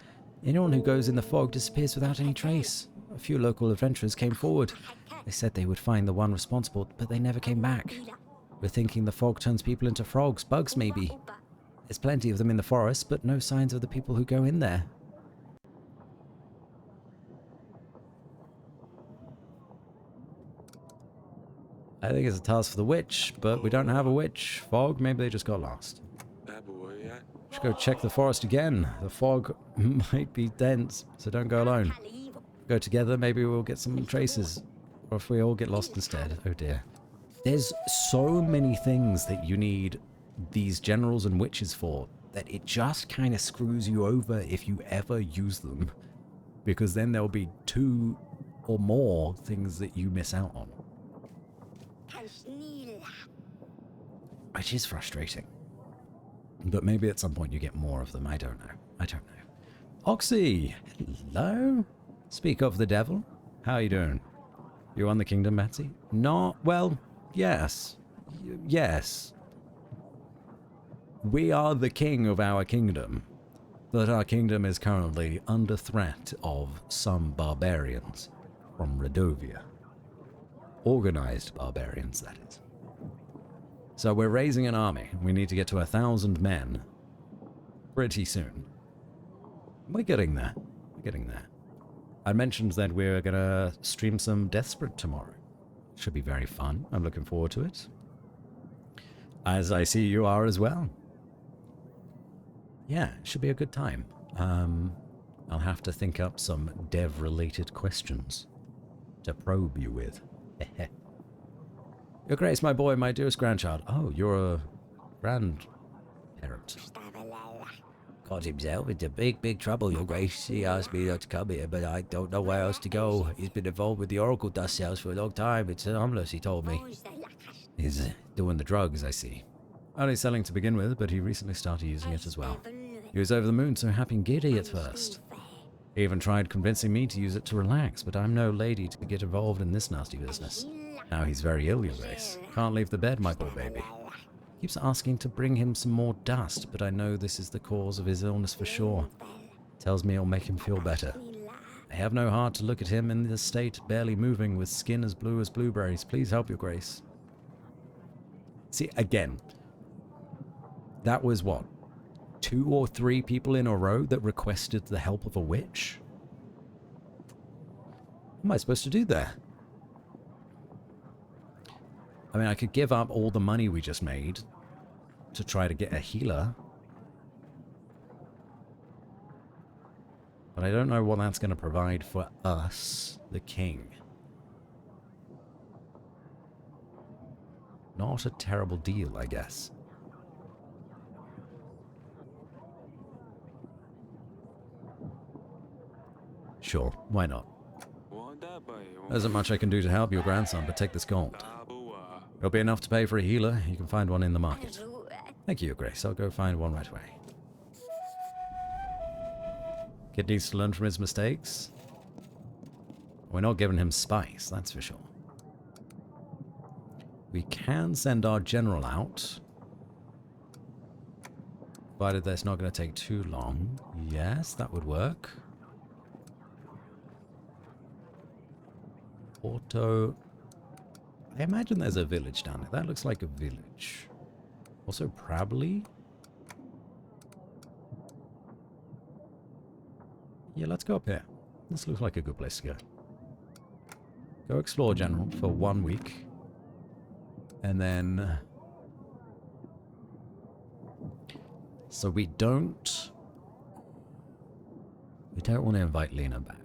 Anyone who goes in the fog disappears without any trace. A few local adventurers came forward. They said they would find the one responsible, but they never came back. We're thinking the fog turns people into frogs, bugs maybe. There's plenty of them in the forest, but no signs of the people who go in there. I think it's a task for the witch, but we don't have a witch. Fog, maybe they just got lost. Should go check the forest again. The fog might be dense, so don't go alone. Go together, maybe we'll get some traces. Or if we all get lost instead. Oh dear. There's so many things that you need these generals and witches for that it just kind of screws you over if you ever use them. Because then there'll be 2 or more things that you miss out on. Which is frustrating. But maybe at some point you get more of them. I don't know. I don't know. Oxy! Hello? Speak of the devil. How are you doing? You on the kingdom, Betsy? Not, well, yes. Yes. We are the king of our kingdom. But our kingdom is currently under threat of some barbarians from Redovia. Organized barbarians, that is. So we're raising an army. We need to get to 1,000 men pretty soon. We're getting there. We're getting there. I mentioned that we're going to stream some Desperate tomorrow. Should be very fun. I'm looking forward to it. As I see you are as well. Yeah, it should be a good time. I'll have to think up some dev-related questions to probe you with. Your Grace, my boy, my dearest grandchild. Oh, you're a grandparent. Got himself into big trouble, Your Grace. He asked me not to come here, but I don't know where else to go. He's been involved with the Oracle Dust Cells for a long time. It's harmless, he told me. He's doing the drugs, I see. Only selling to begin with, but he recently started using it as well. He was over the moon, so happy and giddy at first. He even tried convincing me to use it to relax, but I'm no lady to get involved in this nasty business. Now he's very ill, Your Grace. Can't leave the bed, my poor baby. Keeps asking to bring him some more dust, but I know this is the cause of his illness for sure. Tells me it'll make him feel better. I have no heart to look at him in this state, barely moving, with skin as blue as blueberries. Please help, Your Grace. See, again, that was what? 2 or 3 people in a row that requested the help of a witch? What am I supposed to do there? I mean, I could give up all the money we just made to try to get a healer. But I don't know what that's going to provide for us, the king. Not a terrible deal, I guess. Sure, why not? There isn't much I can do to help your grandson, but take this gold. It'll be enough to pay for a healer. You can find one in the market. Thank you, Your Grace. I'll go find one right away. Kid needs to learn from his mistakes. We're not giving him spice, that's for sure. We can send our general out. Provided that's not going to take too long. Yes, that would work. Auto. I imagine there's a village down there. That looks like a village. Also, probably. Yeah, let's go up here. This looks like a good place to go. Go explore General for 1 week. And then... So we don't want to invite Lena back.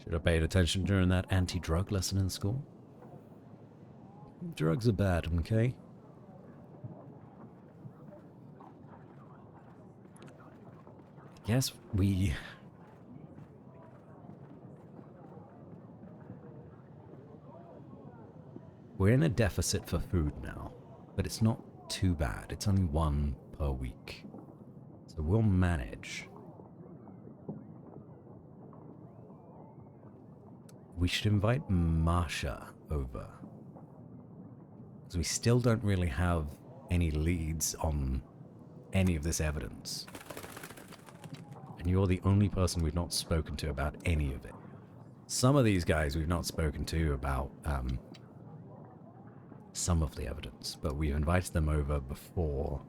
Should have paid attention during that anti-drug lesson in school. Drugs are bad, okay? Yes, we're in a deficit for food now, but it's not too bad. It's only 1 per week. So we'll manage. We should invite Marsha over. Because we still don't really have any leads on any of this evidence. And you're the only person we've not spoken to about any of it. Some of these guys we've not spoken to about some of the evidence, but we've invited them over before.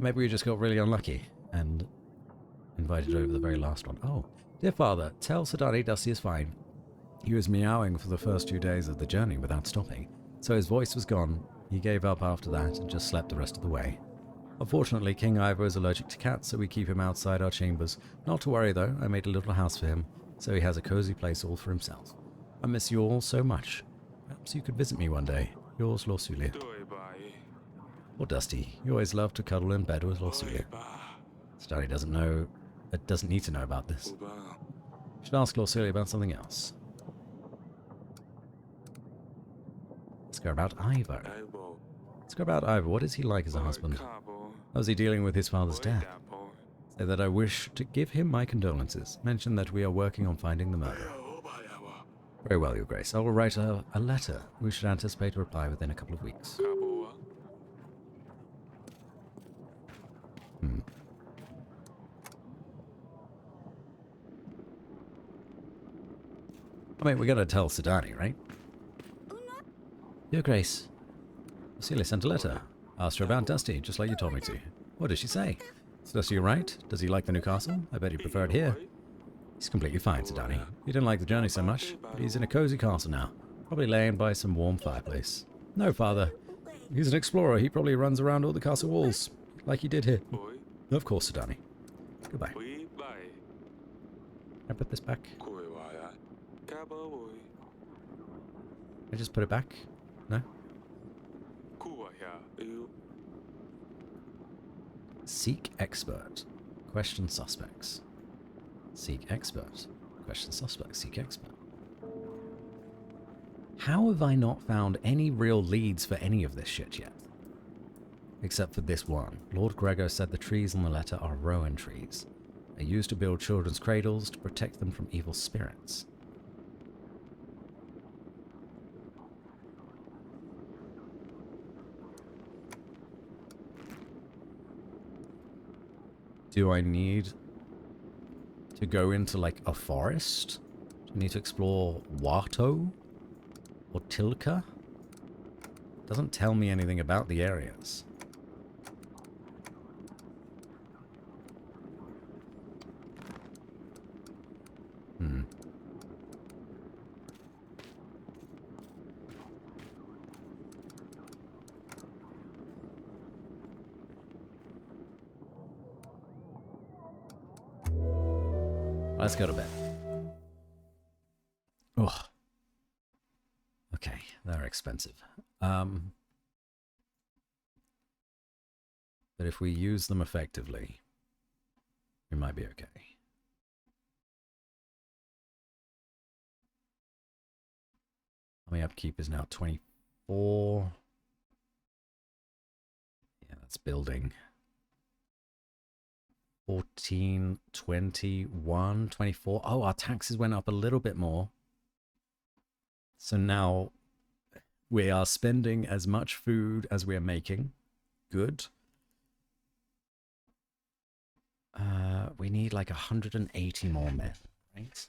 Maybe we just got really unlucky and invited over the very last one. Oh, dear father, tell Sadani Dusty is fine. He was meowing for the first 2 days of the journey without stopping, so his voice was gone. He gave up after that and just slept the rest of the way. Unfortunately, King Ivor is allergic to cats, so we keep him outside our chambers. Not to worry though, I made a little house for him, so he has a cozy place all for himself. I miss you all so much. Perhaps you could visit me one day. Yours, Lorsulia. Or Dusty. You always love to cuddle in bed with Lorsulia. Starry doesn't need to know about this. Should ask Lorsulia about something else. Let's go about Ivor. What is he like as a husband? How is he dealing with his father's death? Say that I wish to give him my condolences. Mention that we are working on finding the murderer. Very well, Your Grace. I will write a letter. We should anticipate a reply within a couple of weeks. I mean, we're going to tell Sadani, right? Your Grace. Celia sent a letter. Asked her about Dusty, just like you told me to. What did she say? Is Dusty alright? Does he like the new castle? I bet he preferred here. He's completely fine, Sadani. He didn't like the journey so much, but he's in a cozy castle now. Probably laying by some warm fireplace. No, father. He's an explorer. He probably runs around all the castle walls, like he did here. Of course, Sadani. Goodbye. Can I put this back? I just put it back? No? Seek expert. Question suspects. Seek expert. Question suspects. Seek expert. How have I not found any real leads for any of this shit yet? Except for this one. Lord Gregor said the trees on the letter are rowan trees. They're used to build children's cradles to protect them from evil spirits. Do I need to go into, like, a forest? Do I need to explore Wato? Or Tilka? Doesn't tell me anything about the areas. Let's go to bed. Ugh. Okay, they're expensive. But if we use them effectively, we might be okay. My upkeep is now 24. Yeah, that's building. 14, 21, 24. Oh, our taxes went up a little bit more. So now we are spending as much food as we are making. Good. We need like 180 more men, right?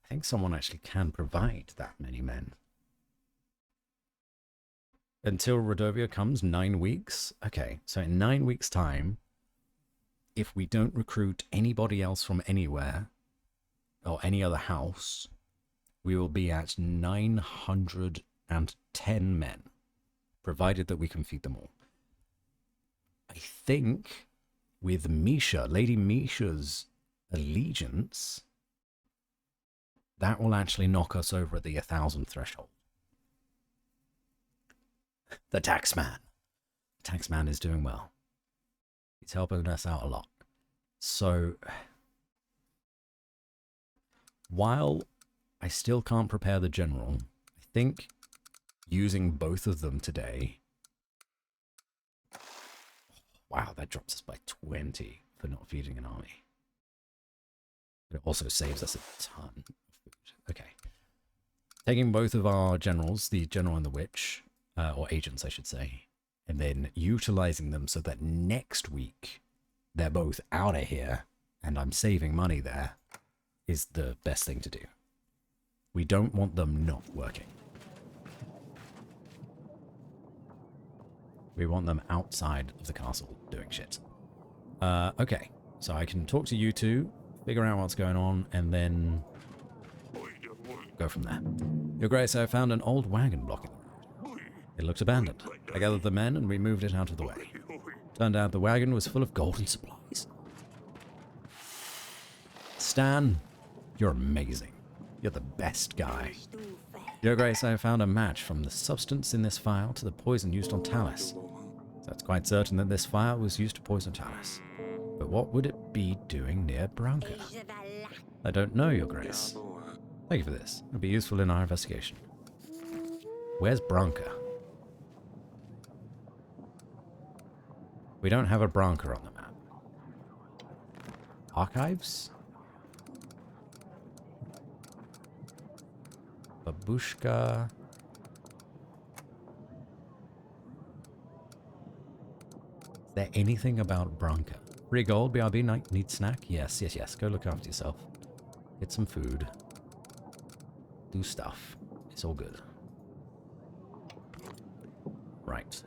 I think someone actually can provide that many men. Until Rodovia comes, 9 weeks. Okay, so in 9 weeks' time, if we don't recruit anybody else from anywhere or any other house, we will be at 910 men, provided that we can feed them all. I think with Misha, Lady Misha's allegiance, that will actually knock us over the 1,000 threshold. The Taxman. The Taxman is doing well. He's helping us out a lot. So, while I still can't prepare the general, I think using both of them today... Wow, that drops us by 20 for not feeding an army. But it also saves us a ton of food. Okay. Taking both of our generals, the general and the witch, or agents I should say, and then utilizing them so that next week they're both out of here and I'm saving money there is the best thing to do. We don't want them not working. We want them outside of the castle doing shit. Okay, so I can talk to you two, figure out what's going on, and then go from there. Your Grace, I found an old wagon blocking the road. It looked abandoned. I gathered the men and we moved it out of the way. Turned out the wagon was full of golden supplies. Stan, you're amazing. You're the best guy. Your Grace, I found a match from the substance in this vial to the poison used on Talus. So it's quite certain that this vial was used to poison Talus. But what would it be doing near Branca? I don't know, Your Grace. Thank you for this. It'll be useful in our investigation. Where's Branca? We don't have a Branca on the map. Archives? Babushka. Is there anything about Branca? 3 gold, BRB, need snack? Yes, yes, yes. Go look after yourself. Get some food. Do stuff. It's all good. Right.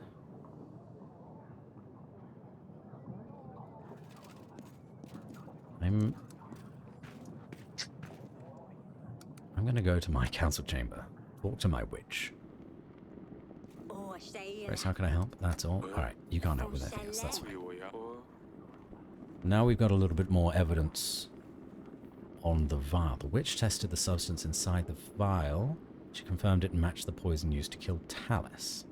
I'm gonna go to my council chamber. Talk to my witch. Grace, how can I help? That's all? Alright, you can't help with anything else, that's fine. Now we've got a little bit more evidence on the vial. The witch tested the substance inside the vial. She confirmed it matched the poison used to kill Talus.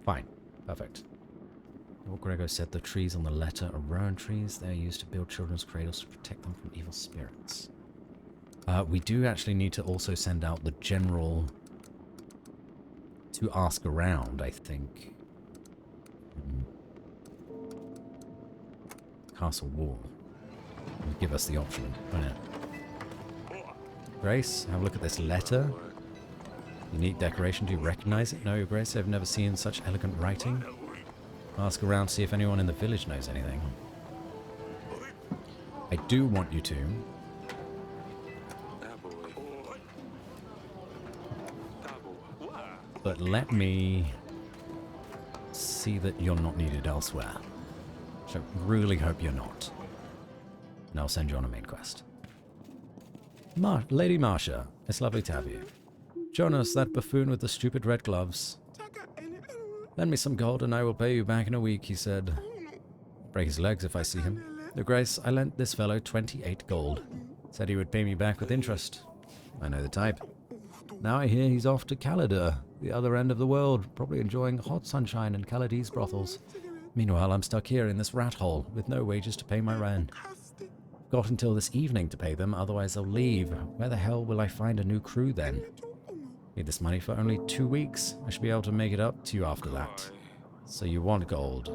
Fine. Perfect. Lord Gregor said the trees on the letter are rowan trees. They're used to build children's cradles to protect them from evil spirits. We do actually need to also send out the general to ask around, I think. Castle wall. Would give us the option, won't it? Grace, have a look at this letter. Unique decoration. Do you recognize it? No, Your Grace, I've never seen such elegant writing. Ask around, see if anyone in the village knows anything. I do want you to But let me see that you're not needed elsewhere. Which I really hope you're not. And I'll send you on a main quest. Lady Marsha, it's lovely to have you. Jonas, that buffoon with the stupid red gloves. Lend me some gold and I will pay you back in a week, he said. Break his legs if I see him. Your Grace, I lent this fellow 28 gold. Said he would pay me back with interest. I know the type. Now I hear he's off to Calador, the other end of the world, probably enjoying hot sunshine and Caladese brothels. Meanwhile, I'm stuck here in this rat hole with no wages to pay my rent. Got until this evening to pay them, otherwise they'll leave. Where the hell will I find a new crew then? Need this money for only 2 weeks. I should be able to make it up to you after that. So you want gold.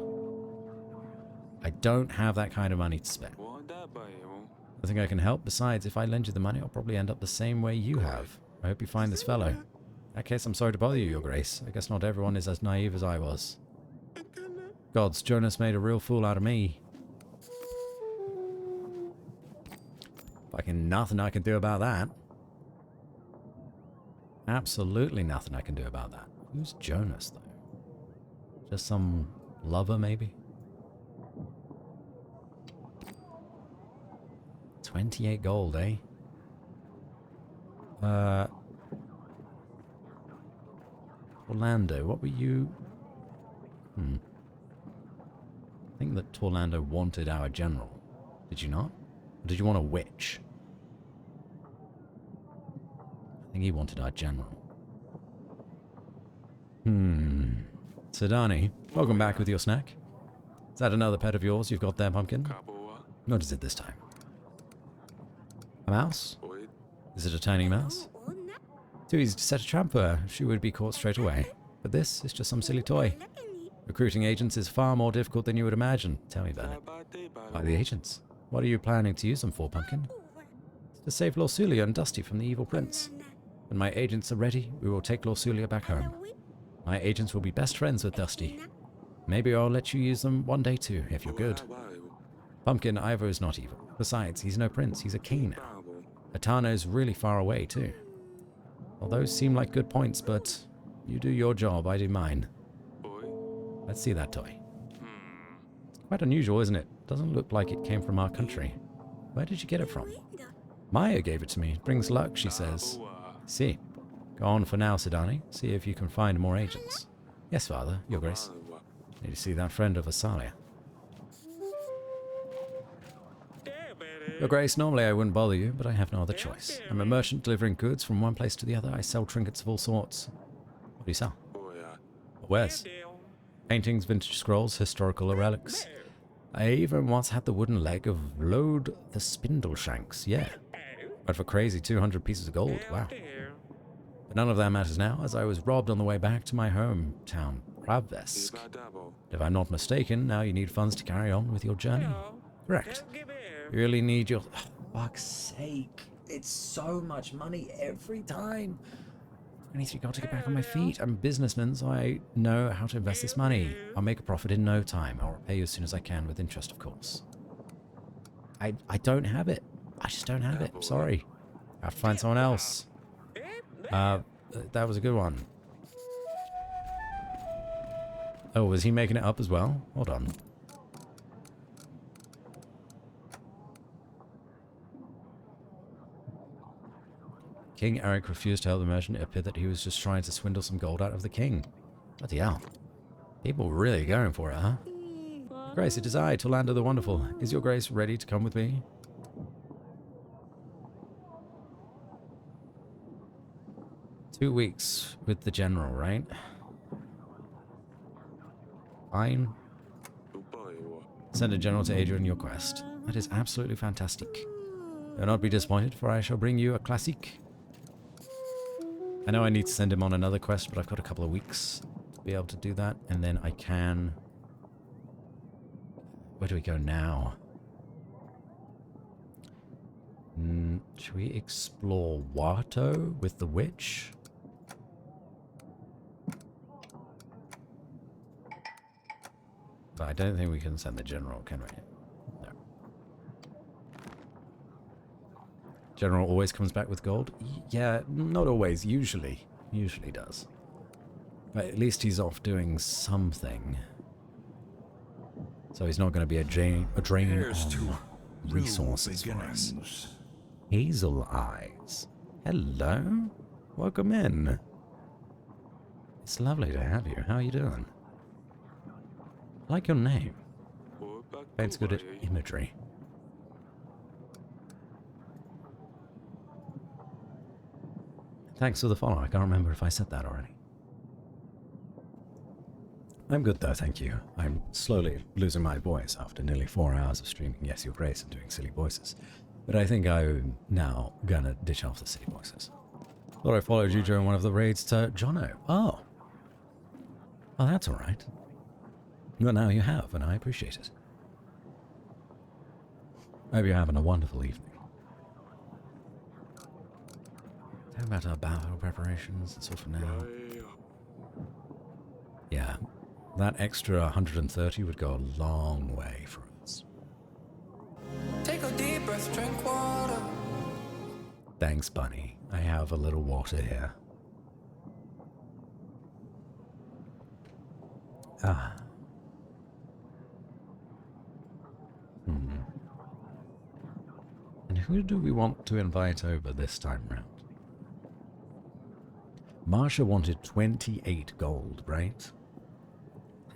I don't have that kind of money to spend. I think I can help. Besides, if I lend you the money, I'll probably end up the same way you have. I hope you find this fellow. In that case, I'm sorry to bother you, Your Grace. I guess not everyone is as naive as I was. Gods, Jonas made a real fool out of me. Fucking nothing I can do about that. Absolutely nothing I can do about that. Who's Jonas, though? Just some lover, maybe? 28 gold, eh? Orlando, what were you... I think that Orlando wanted our general. Did you not? Or did you want a witch? I think he wanted our general. Sedani, welcome back with your snack. Is that another pet of yours you've got there, Pumpkin? What is it this time? A mouse? Is it a tiny mouse? Too easy to set a trap for her. She would be caught straight away. But this is just some silly toy. Recruiting agents is far more difficult than you would imagine. Tell me about it. Why the agents? What are you planning to use them for, Pumpkin? To save Lorsulia and Dusty from the evil prince. When my agents are ready, we will take Lorsulia back home. My agents will be best friends with Dusty. Maybe I'll let you use them one day too, if you're good. Pumpkin, Ivo is not evil. Besides, he's no prince, he's a king now. Atano's really far away too. All those seem like good points, but you do your job, I do mine. Let's see that toy. Quite unusual, isn't it? Doesn't look like it came from our country. Where did you get it from? Maya gave it to me. It brings luck, she says. See. Go on for now, Sedani. See if you can find more agents. Yes, Father, Your Grace. Need to see that friend of Asalia. Your Grace, normally I wouldn't bother you, but I have no other choice. I'm a merchant delivering goods from one place to the other. I sell trinkets of all sorts. What do you sell? Wares? Paintings, vintage scrolls, historical relics. I even once had the wooden leg of Lode the Spindleshanks, yeah. But for crazy 200 pieces of gold, wow. But none of that matters now, as I was robbed on the way back to my hometown, Pravvesk. If I'm not mistaken, now you need funds to carry on with your journey. Correct. You really need your... Oh, fuck's sake. It's so much money every time. I need to get back on my feet. I'm a businessman, so I know how to invest this money. I'll make a profit in no time. I'll repay you as soon as I can, with interest, of course. I don't have it. I just don't have it. I'm sorry. I have to find someone else. That was a good one. Oh, was he making it up as well? Hold on. King Eric refused to help the merchant. It appeared that he was just trying to swindle some gold out of the king. Bloody hell. People were really going for it, huh? Grace, it is I, Orlando the Wonderful. Is your Grace ready to come with me? Two weeks with the general, right? Fine. Send a general to aid you in your quest. That is absolutely fantastic. Do not be disappointed, for I shall bring you a classic. I know I need to send him on another quest, but I've got a couple of weeks to be able to do that, and then I can... Where do we go now? Should we explore Wato with the witch? But I don't think we can send the general, can we? No. General always comes back with gold? Yeah, not always. Usually. Usually does. But at least he's off doing something. So he's not going to be a drain Here's to on resources for us. beginnings. Hazel Eyes. Hello. Welcome in. It's lovely to have you. How are you doing? I like your name. Paint's good at imagery. Thanks for the follow. I can't remember if I said that already. I'm good though, thank you. I'm slowly losing my voice after nearly 4 hours of streaming Yes Your Grace and doing silly voices. But I think I'm now gonna ditch off the silly voices. Thought I followed you during one of the raids to Jono. Oh. Well, that's alright. Well, now you have, and I appreciate it. Hope you're having a wonderful evening. How about our battle preparations and stuff for now? Yeah, that extra 130 would go a long way for us. Take a deep breath, drink water. Thanks, Bunny. I have a little water here. Ah. And who do we want to invite over this time round? Marsha wanted 28 gold, right?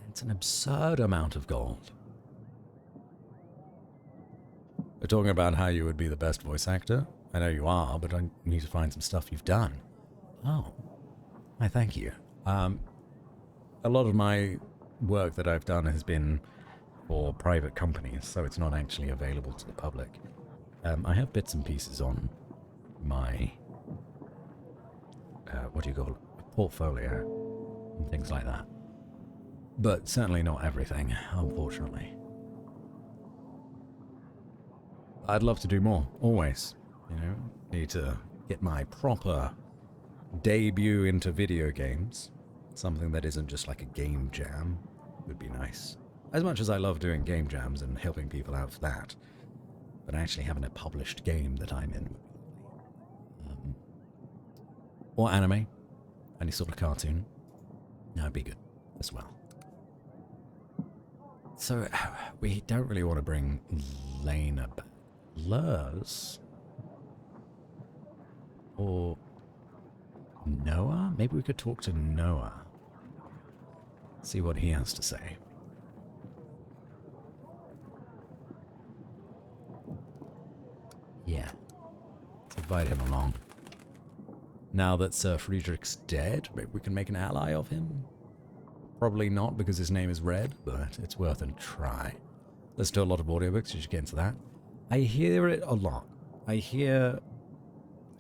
It's an absurd amount of gold. We're talking about how you would be the best voice actor. I know you are, but I need to find some stuff you've done. Oh. I thank you. A lot of my work that I've done has been for private companies, so it's not actually available to the public. I have bits and pieces on my, what do you call it, portfolio, and things like that. But certainly not everything, unfortunately. I'd love to do more, always. You know, need to get my proper debut into video games. Something that isn't just like a game jam would be nice. As much as I love doing game jams and helping people out for that, but actually having a published game that I'm in would be lovely. Or anime, any sort of cartoon, that'd be good as well. So, we don't really want to bring Lena back. Lurs? Or Noah? Maybe we could talk to Noah. See what he has to say. Yeah. Let's invite him along. Now that Sir Friedrich's dead, maybe we can make an ally of him? Probably not because his name is Red, but it's worth a try. There's still a lot of audiobooks, you should get into that. I hear it a lot. I hear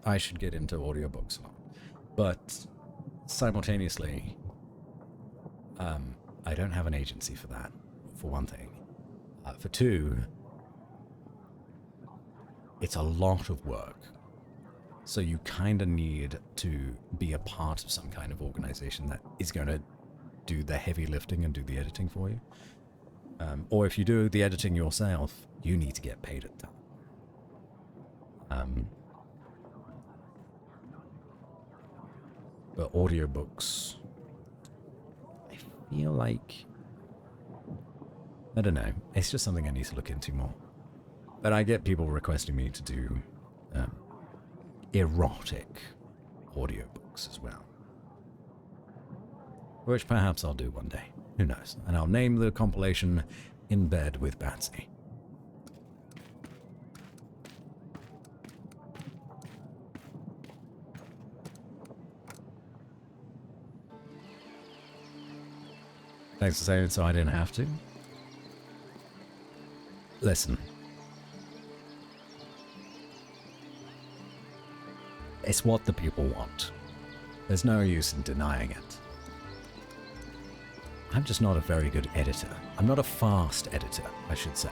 I should get into audiobooks a lot. But simultaneously, I don't have an agency for that, for one thing. For two, it's a lot of work. So you kind of need to be a part of some kind of organization that is going to do the heavy lifting and do the editing for you. Or if you do the editing yourself, you need to get paid at that. But audiobooks, I feel like, I don't know, it's just something I need to look into more. But I get people requesting me to do erotic audiobooks as well. Which perhaps I'll do one day. Who knows? And I'll name the compilation In Bed with Batsy. Thanks for saying so I didn't have to. Listen. It's what the people want. There's no use in denying it. I'm just not a very good editor. I'm not a fast editor, I should say.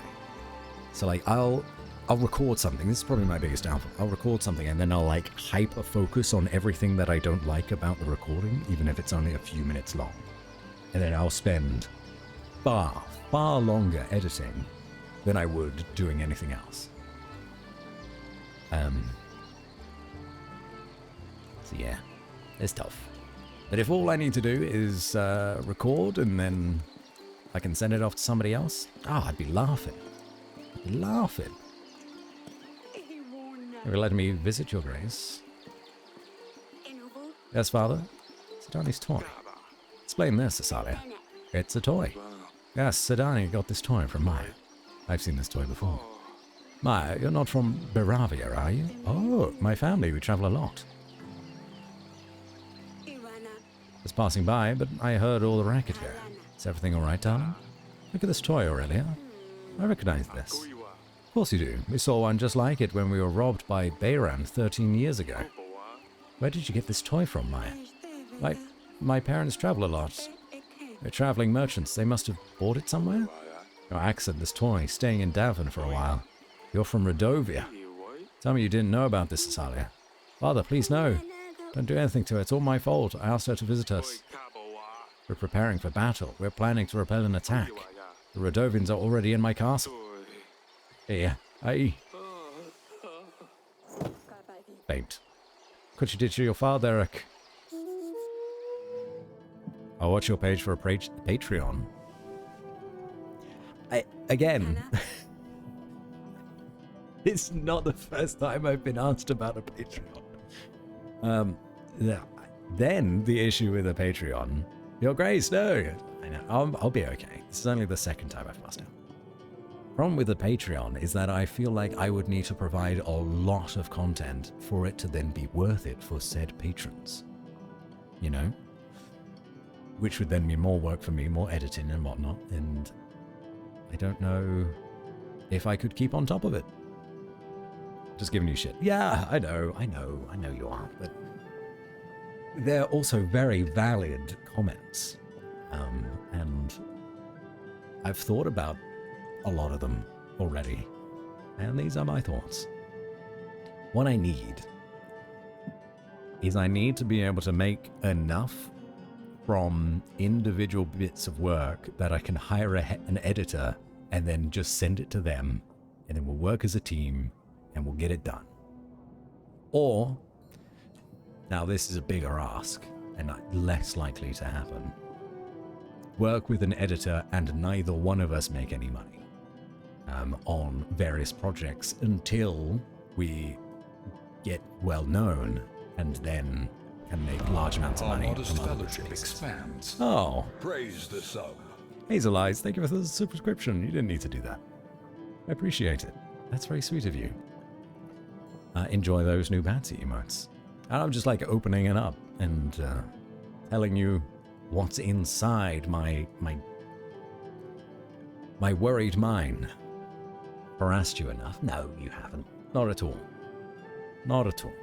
So like, I'll record something. This is probably my biggest downfall. I'll record something and then I'll like hyper focus on everything that I don't like about the recording, even if it's only a few minutes long. And then I'll spend far, far longer editing than I would doing anything else. So yeah, it's tough. But if all I need to do is record and then I can send it off to somebody else, I'd be laughing. I'd be laughing. Have you let me visit your grace? Yes, father. Sidani's toy. Explain this, Asalia. It's a toy. Yes, Sidani got this toy from Maya. I've seen this toy before. Maya, you're not from Beravia, are you? Oh, my family, we travel a lot. Was passing by, but I heard all the racket here. Is everything alright, darling? Look at this toy, Aurelia. I recognize this. Of course you do. We saw one just like it when we were robbed by Bayran 13 years ago. Where did you get this toy from, Maya? My parents travel a lot. They're traveling merchants. They must have bought it somewhere? Your accent, this toy, staying in Davin for a while. You're from Redovia. Tell me you didn't know about this, Asalia. Father, please no. Don't do anything to her. It's all my fault. I asked her to visit us. We're preparing for battle. We're planning to repel an attack. The Redovians are already in my castle. Here, aye. Faint. What you did to your father, Eric? I'll watch your page for a Patreon. Again, it's not the first time I've been asked about a Patreon. Then the issue with a Patreon, Your Grace, no. I know, I'll be okay. This is only the second time I've asked it. Problem with the Patreon is that I feel like I would need to provide a lot of content for it to then be worth it for said patrons. You know? Which would then be more work for me, more editing and whatnot, and I don't know if I could keep on top of it. Just giving you shit. Yeah, I know you are, but they're also very valid comments. And I've thought about a lot of them already, and these are my thoughts. What I need is I need to be able to make enough from individual bits of work that I can hire an editor and then just send it to them, and then we'll work as a team and we'll get it done. Or, now this is a bigger ask and less likely to happen, work with an editor and neither one of us make any money on various projects until we get well known and then can make large amounts of money. Our modest from other fellowship places. expands. Oh, Praise the sub. Hazel Eyes, thank you for the subscription. You didn't need to do that. I appreciate it. That's very sweet of you. Enjoy those new Batsy emotes. And I'm just like opening it up and telling you what's inside my worried mind. Harassed you enough? No, you haven't. Not at all. Not at all.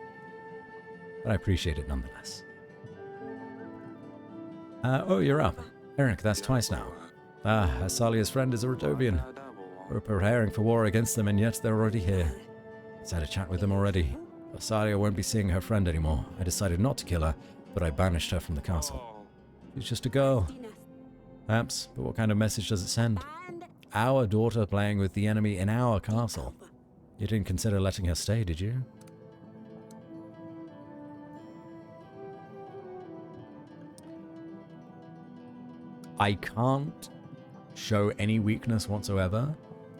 But I appreciate it nonetheless. Oh, you're up. Eric, that's twice now. Asalia's friend is a Redovian. We're preparing for war against them, and yet they're already here. I've had a chat with them already. Asalia won't be seeing her friend anymore. I decided not to kill her, but I banished her from the castle. She's just a girl. Perhaps, but what kind of message does it send? Our daughter playing with the enemy in our castle. You didn't consider letting her stay, did you? I can't show any weakness whatsoever,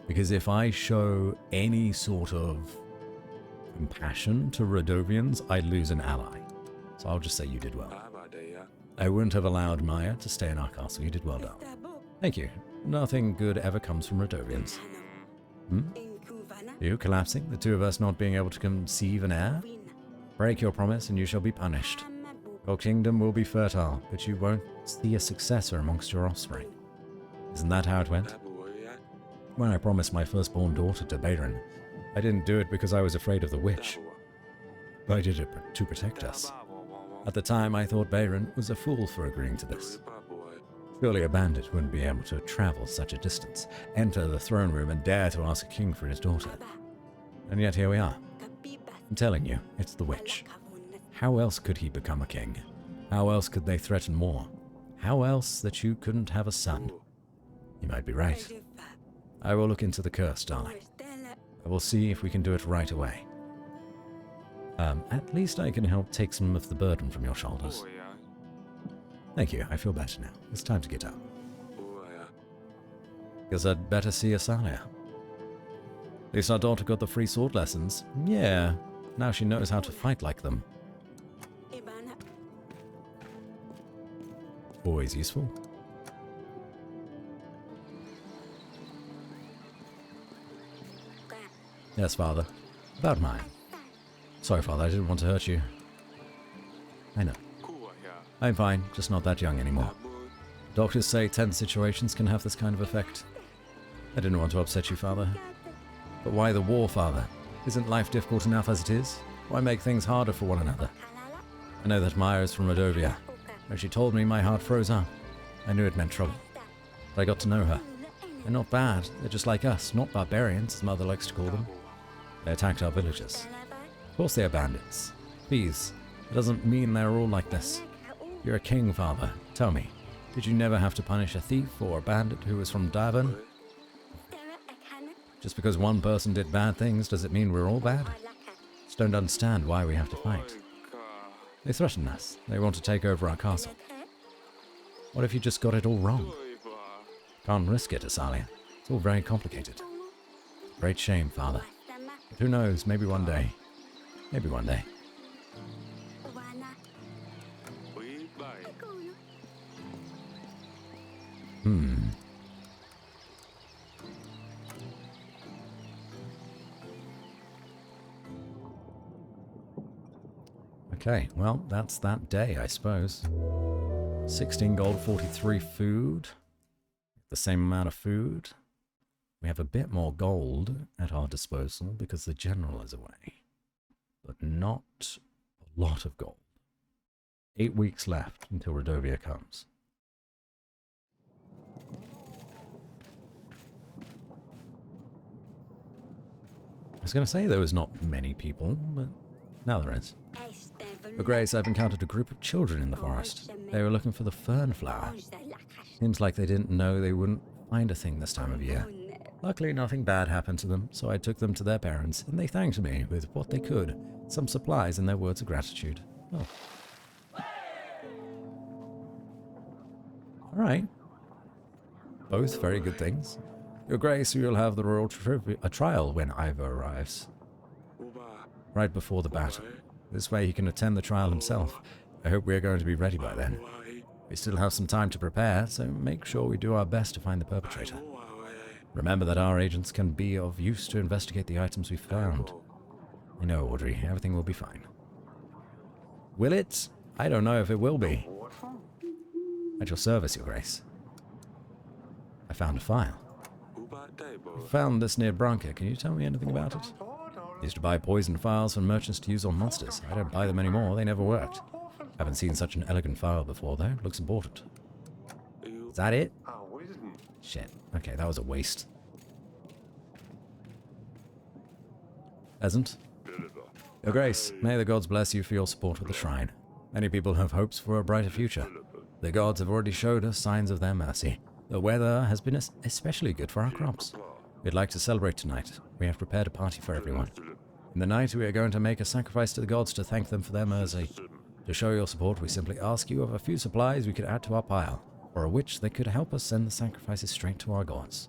because if I show any sort of compassion to Redovians, I'd lose an ally. So I'll just say you did well. I wouldn't have allowed Maya to stay in our castle. You did well, darling. Thank you. Nothing good ever comes from Redovians. You collapsing, the two of us not being able to conceive an heir? Break your promise and you shall be punished. Your kingdom will be fertile, but you won't see a successor amongst your offspring. Isn't that how it went? When I promised my firstborn daughter to Bayron, I didn't do it because I was afraid of the witch. I did it to protect us. At the time, I thought Bayron was a fool for agreeing to this. Surely a bandit wouldn't be able to travel such a distance, enter the throne room and dare to ask a king for his daughter. And yet here we are. I'm telling you, it's the witch. How else could he become a king? How else could they threaten war? How else that you couldn't have a son? You might be right. I will look into the curse, darling. I will see if we can do it right away. At least I can help take some of the burden from your shoulders. Thank you, I feel better now. It's time to get up. Guess I'd better see Asalia. At least our daughter got the free sword lessons. Yeah, now she knows how to fight like them. Always useful. Yes, Father. About mine. Sorry, Father, I didn't want to hurt you. I know. I'm fine, just not that young anymore. Doctors say tense situations can have this kind of effect. I didn't want to upset you, Father. But why the war, Father? Isn't life difficult enough as it is? Why make things harder for one another? I know that Maya is from Rodovia. When she told me, my heart froze up. I knew it meant trouble. But I got to know her. They're not bad. They're just like us, not barbarians, as Mother likes to call them. They attacked our villages. Of course they are bandits. Please, it doesn't mean they're all like this. You're a king, Father. Tell me, did you never have to punish a thief or a bandit who was from Davin? Just because one person did bad things, does it mean we're all bad? Just don't understand why we have to fight. They threaten us. They want to take over our castle. What if you just got it all wrong? Can't risk it, Asalia. It's all very complicated. Great shame, Father. But who knows, maybe one day. Maybe one day. Okay, well, that's that day, I suppose. 16 gold, 43 food. The same amount of food. We have a bit more gold at our disposal because the general is away. But not a lot of gold. 8 weeks left until Rodovia comes. I was going to say there was not many people, but now there is. For Grace, I've encountered a group of children in the forest. They were looking for the fern flower. Seems like they didn't know they wouldn't find a thing this time of year. Luckily, nothing bad happened to them, so I took them to their parents, and they thanked me with what they could, some supplies and their words of gratitude. Oh. Alright. Both very good things. Your Grace, you'll have the royal trial when Ivor arrives. Right before the battle. This way he can attend the trial himself. I hope we are going to be ready by then. We still have some time to prepare, so make sure we do our best to find the perpetrator. Remember that our agents can be of use to investigate the items we found. I know, Audrey, everything will be fine. Will it? I don't know if it will be. At your service, Your Grace. I found a file. I found this near Branca. Can you tell me anything about it? I used to buy poison files from merchants to use on monsters. I don't buy them anymore. They never worked. Haven't seen such an elegant file before, though. Looks important. Is that it? Shit. Okay, that was a waste. Peasant. Your Grace, may the gods bless you for your support with the shrine. Many people have hopes for a brighter future. The gods have already showed us signs of their mercy. The weather has been especially good for our crops. We'd like to celebrate tonight. We have prepared a party for everyone. In the night, we are going to make a sacrifice to the gods to thank them for their mercy. To show your support, we simply ask you of a few supplies we could add to our pile, or a witch that could help us send the sacrifices straight to our gods.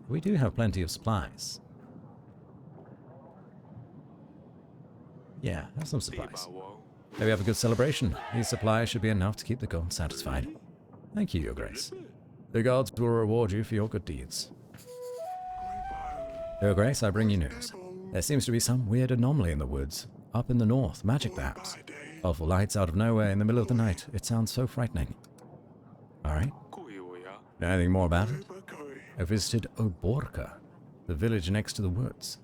We do have plenty of supplies. Yeah, have some supplies. Maybe have a good celebration. These supplies should be enough to keep the gods satisfied. Thank you, Your Grace. The gods will reward you for your good deeds. Your Grace, I bring you news. There seems to be some weird anomaly in the woods. Up in the north, magic perhaps. Awful lights out of nowhere in the middle of the night. It sounds so frightening. Alright. Know anything more about it? I visited Oborka, the village next to the woods,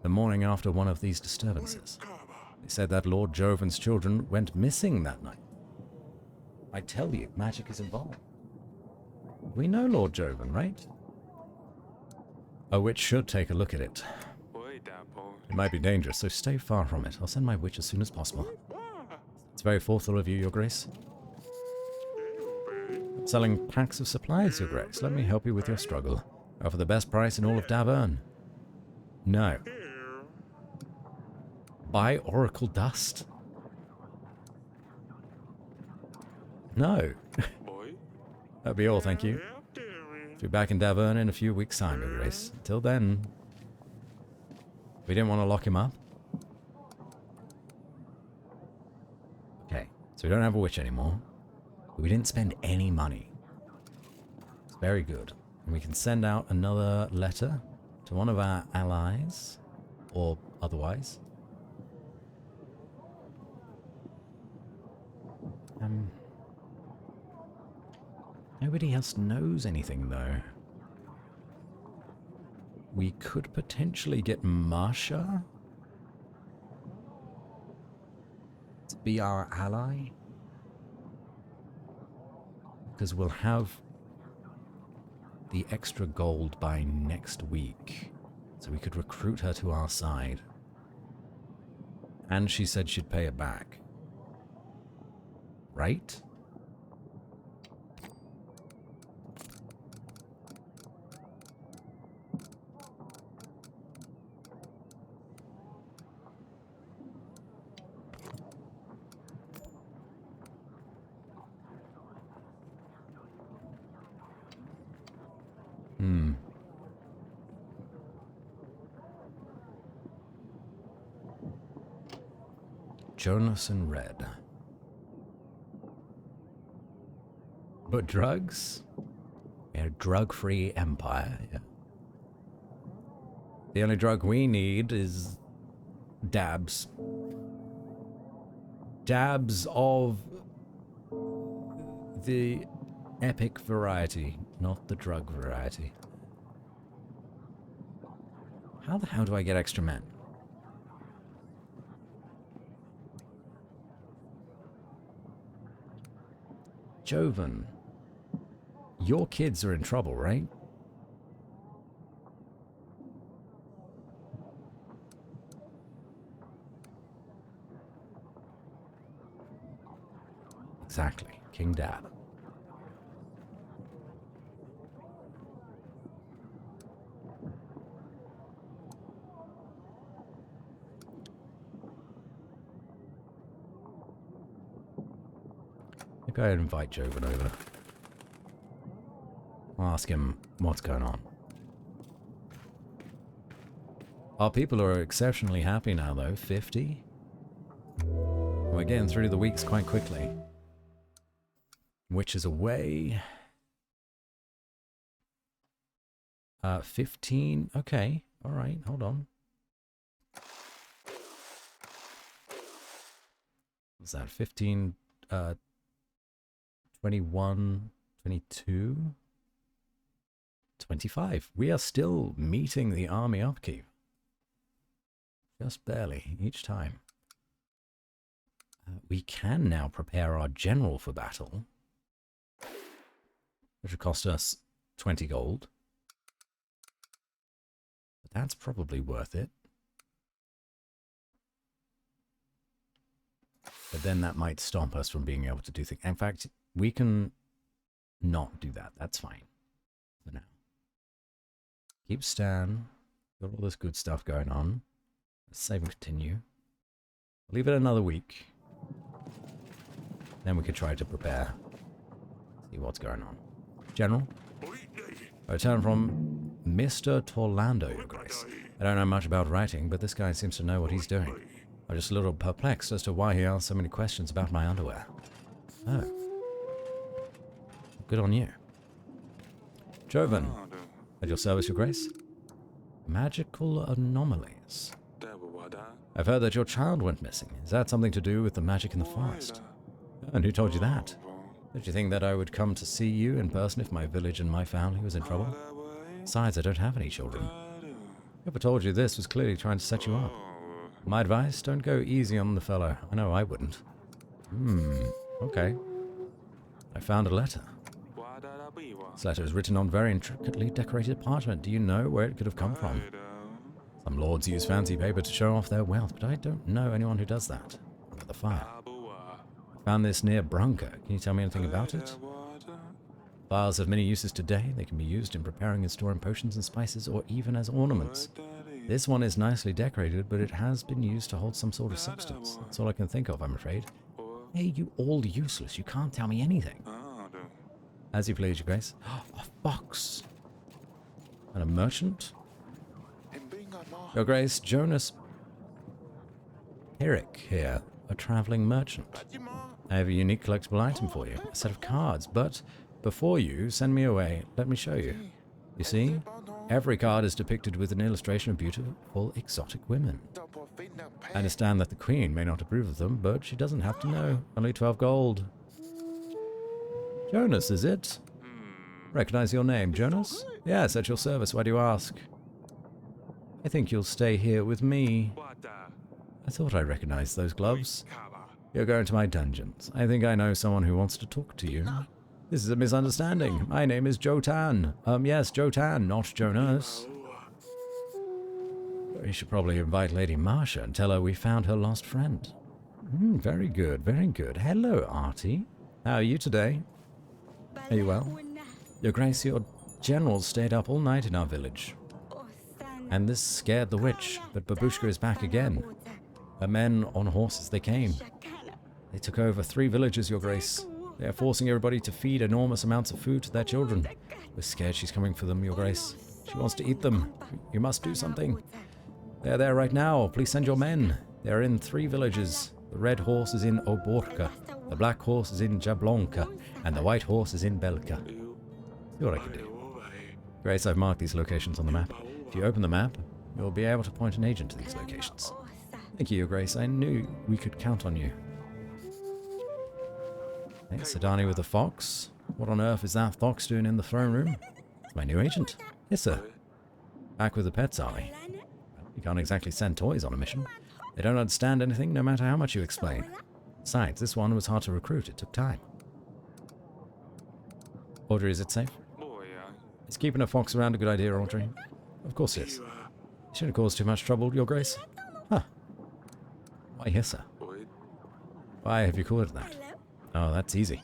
the morning after one of these disturbances. They said that Lord Joven's children went missing that night. I tell you, magic is involved. We know Lord Joven, right? A witch should take a look at it. It might be dangerous, so stay far from it. I'll send my witch as soon as possible. It's very thoughtful of you, Your Grace. I'm selling packs of supplies, Your Grace. Let me help you with your struggle. Offer the best price in all of Davern. No. Buy Oracle Dust? No. That'd be all, thank you. Be back in Davern in a few weeks' time, Your Grace. Until then, we didn't want to lock him up. Okay, so we don't have a witch anymore. But we didn't spend any money. It's very good. And we can send out another letter to one of our allies, or otherwise. Nobody else knows anything, though. We could potentially get Marsha to be our ally. Because we'll have the extra gold by next week. So we could recruit her to our side. And she said she'd pay it back. Right? Jonas and Red. But drugs? We're a drug-free empire, yeah. The only drug we need is dabs. Dabs of the epic variety, not the drug variety. How the hell do I get extra men? Joven, your kids are in trouble, right? Exactly, King Dad. Go ahead and invite Joven over. I'll ask him what's going on. Our people are exceptionally happy now, though. 50? We're getting through the weeks quite quickly. Which is away. 15? Okay. Alright, hold on. What's that? 15... 21, 22, 25. We are still meeting the army upkeep. Just barely, each time. We can now prepare our general for battle, which would cost us 20 gold. But that's probably worth it. But then that might stop us from being able to do things. In fact, we can not do that. That's fine for now. Keep Stan. Got all this good stuff going on. Let's save and continue. Leave it another week. Then we could try to prepare. See what's going on. General? I return from Mr. Torlando, Your Grace. I don't know much about writing, but this guy seems to know what he's doing. I'm just a little perplexed as to why he asked so many questions about my underwear. Oh. Good on you. Joven, at your service, Your Grace. Magical anomalies. I've heard that your child went missing. Is that something to do with the magic in the forest? And who told you that? Did you think that I would come to see you in person if my village and my family was in trouble? Besides, I don't have any children. Whoever told you this was clearly trying to set you up. My advice, don't go easy on the fellow. I know I wouldn't. Okay. I found a letter. This letter is written on very intricately decorated parchment. Do you know where it could have come from? Some lords use fancy paper to show off their wealth, but I don't know anyone who does that. Under the fire. I found this near Brunker. Can you tell me anything about it? Files have many uses today. They can be used in preparing and storing potions and spices, or even as ornaments. This one is nicely decorated, but it has been used to hold some sort of substance. That's all I can think of, I'm afraid. Hey, you all useless. You can't tell me anything. As you please, Your Grace. A fox. And a merchant? Your Grace, Jonas Herrick here, a traveling merchant. I have a unique collectible item for you, a set of cards, but before you send me away, let me show you. You see, every card is depicted with an illustration of beautiful exotic women. I understand that the Queen may not approve of them, but she doesn't have to know. Only 12 gold. Jonas, is it? Recognize your name, Jonas? Yes, at your service. Why do you ask? I think you'll stay here with me. I thought I recognized those gloves. You're going to my dungeons. I think I know someone who wants to talk to you. This is a misunderstanding. My name is Jotan. Yes, Jotan, not Jonas. We should probably invite Lady Marcia and tell her we found her lost friend. Very good, very good. Hello, Artie. How are you today? Are you well? Your Grace, your general stayed up all night in our village. And this scared the witch, but Babushka is back again. Her men on horses, they came. They took over 3 villages, Your Grace. They are forcing everybody to feed enormous amounts of food to their children. We're scared she's coming for them, Your Grace. She wants to eat them. You must do something. They're there right now. Please send your men. They're in 3 villages. The red horse is in Oborka, the black horse is in Jablonka, and the white horse is in Belka. See what I can do. Grace, I've marked these locations on the map. If you open the map, you'll be able to point an agent to these locations. Thank you, Your Grace. I knew we could count on you. Hey, Sedani with the fox. What on earth is that fox doing in the throne room? It's my new agent. Yes, sir. Back with the pets, are we? You can't exactly send toys on a mission. They don't understand anything, no matter how much you explain. Besides, this one was hard to recruit. It took time. Audrey, is it safe? Is keeping a fox around a good idea, Audrey? Of course it is. You shouldn't cause too much trouble, Your Grace. Huh. Why hisser? Why have you called it that? Oh, that's easy.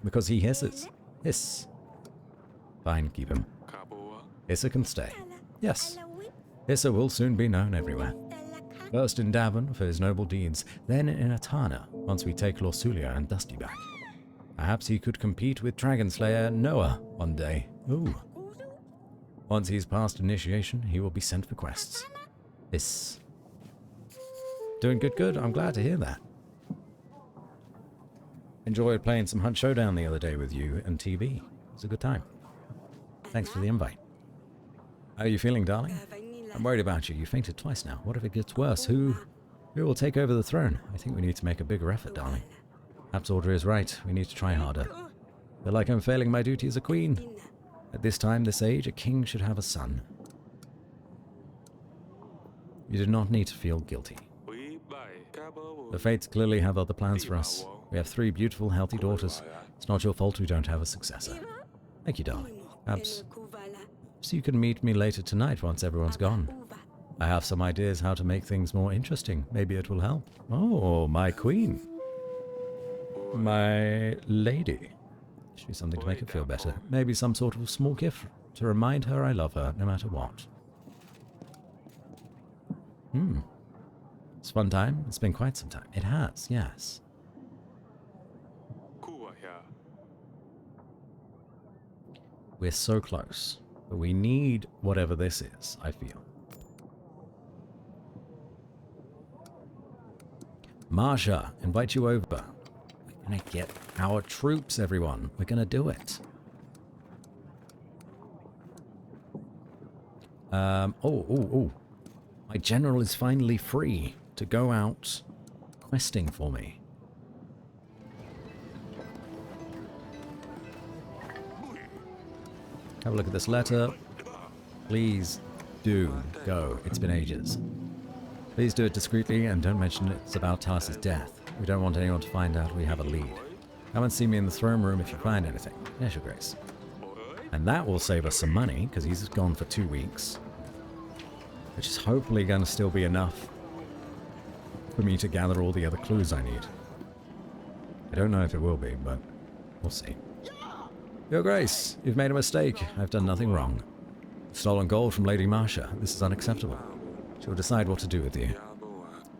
Because he hisses. Hiss. Fine, keep him. Hisser can stay. Yes. Hisser will soon be known everywhere. First in Davon for his noble deeds, then in Atana, once we take Lorsulia and Dusty back. Perhaps he could compete with Dragon Slayer Noah one day. Ooh. Once he's passed initiation, he will be sent for quests. Hiss. Doing good. I'm glad to hear that. Enjoyed playing some Hunt Showdown the other day with you and TV. It was a good time. Thanks for the invite. How are you feeling, darling? I'm worried about you. You fainted twice now. What if it gets worse? Who will take over the throne? I think we need to make a bigger effort, darling. Perhaps Audrey is right. We need to try harder. I feel like I'm failing my duty as a queen. At this time, this age, a king should have a son. You do not need to feel guilty. The Fates clearly have other plans for us. We have 3 beautiful, healthy daughters. It's not your fault we don't have a successor. Thank you, darling. Perhaps you can meet me later tonight once everyone's gone. I have some ideas how to make things more interesting. Maybe it will help. Oh, my queen. My lady. Should be something to make her feel better. Maybe some sort of small gift to remind her I love her no matter what. It's a fun time. It's been quite some time. It has, yes. We're so close. But we need whatever this is, I feel. Marcia, invite you over. We're gonna get our troops, everyone. We're gonna do it. Oh. My general is finally free to go out questing for me. Have a look at this letter. Please do go. It's been ages. Please do it discreetly and don't mention it's about Tars's death. We don't want anyone to find out we have a lead. Come and see me in the throne room if you find anything. Yes, Your Grace. And that will save us some money, because he's gone for 2 weeks. Which is hopefully going to still be enough for me to gather all the other clues I need. I don't know if it will be, but we'll see. Your Grace, you've made a mistake. I've done nothing wrong. Stolen gold from Lady Marcia. This is unacceptable. She'll decide what to do with you.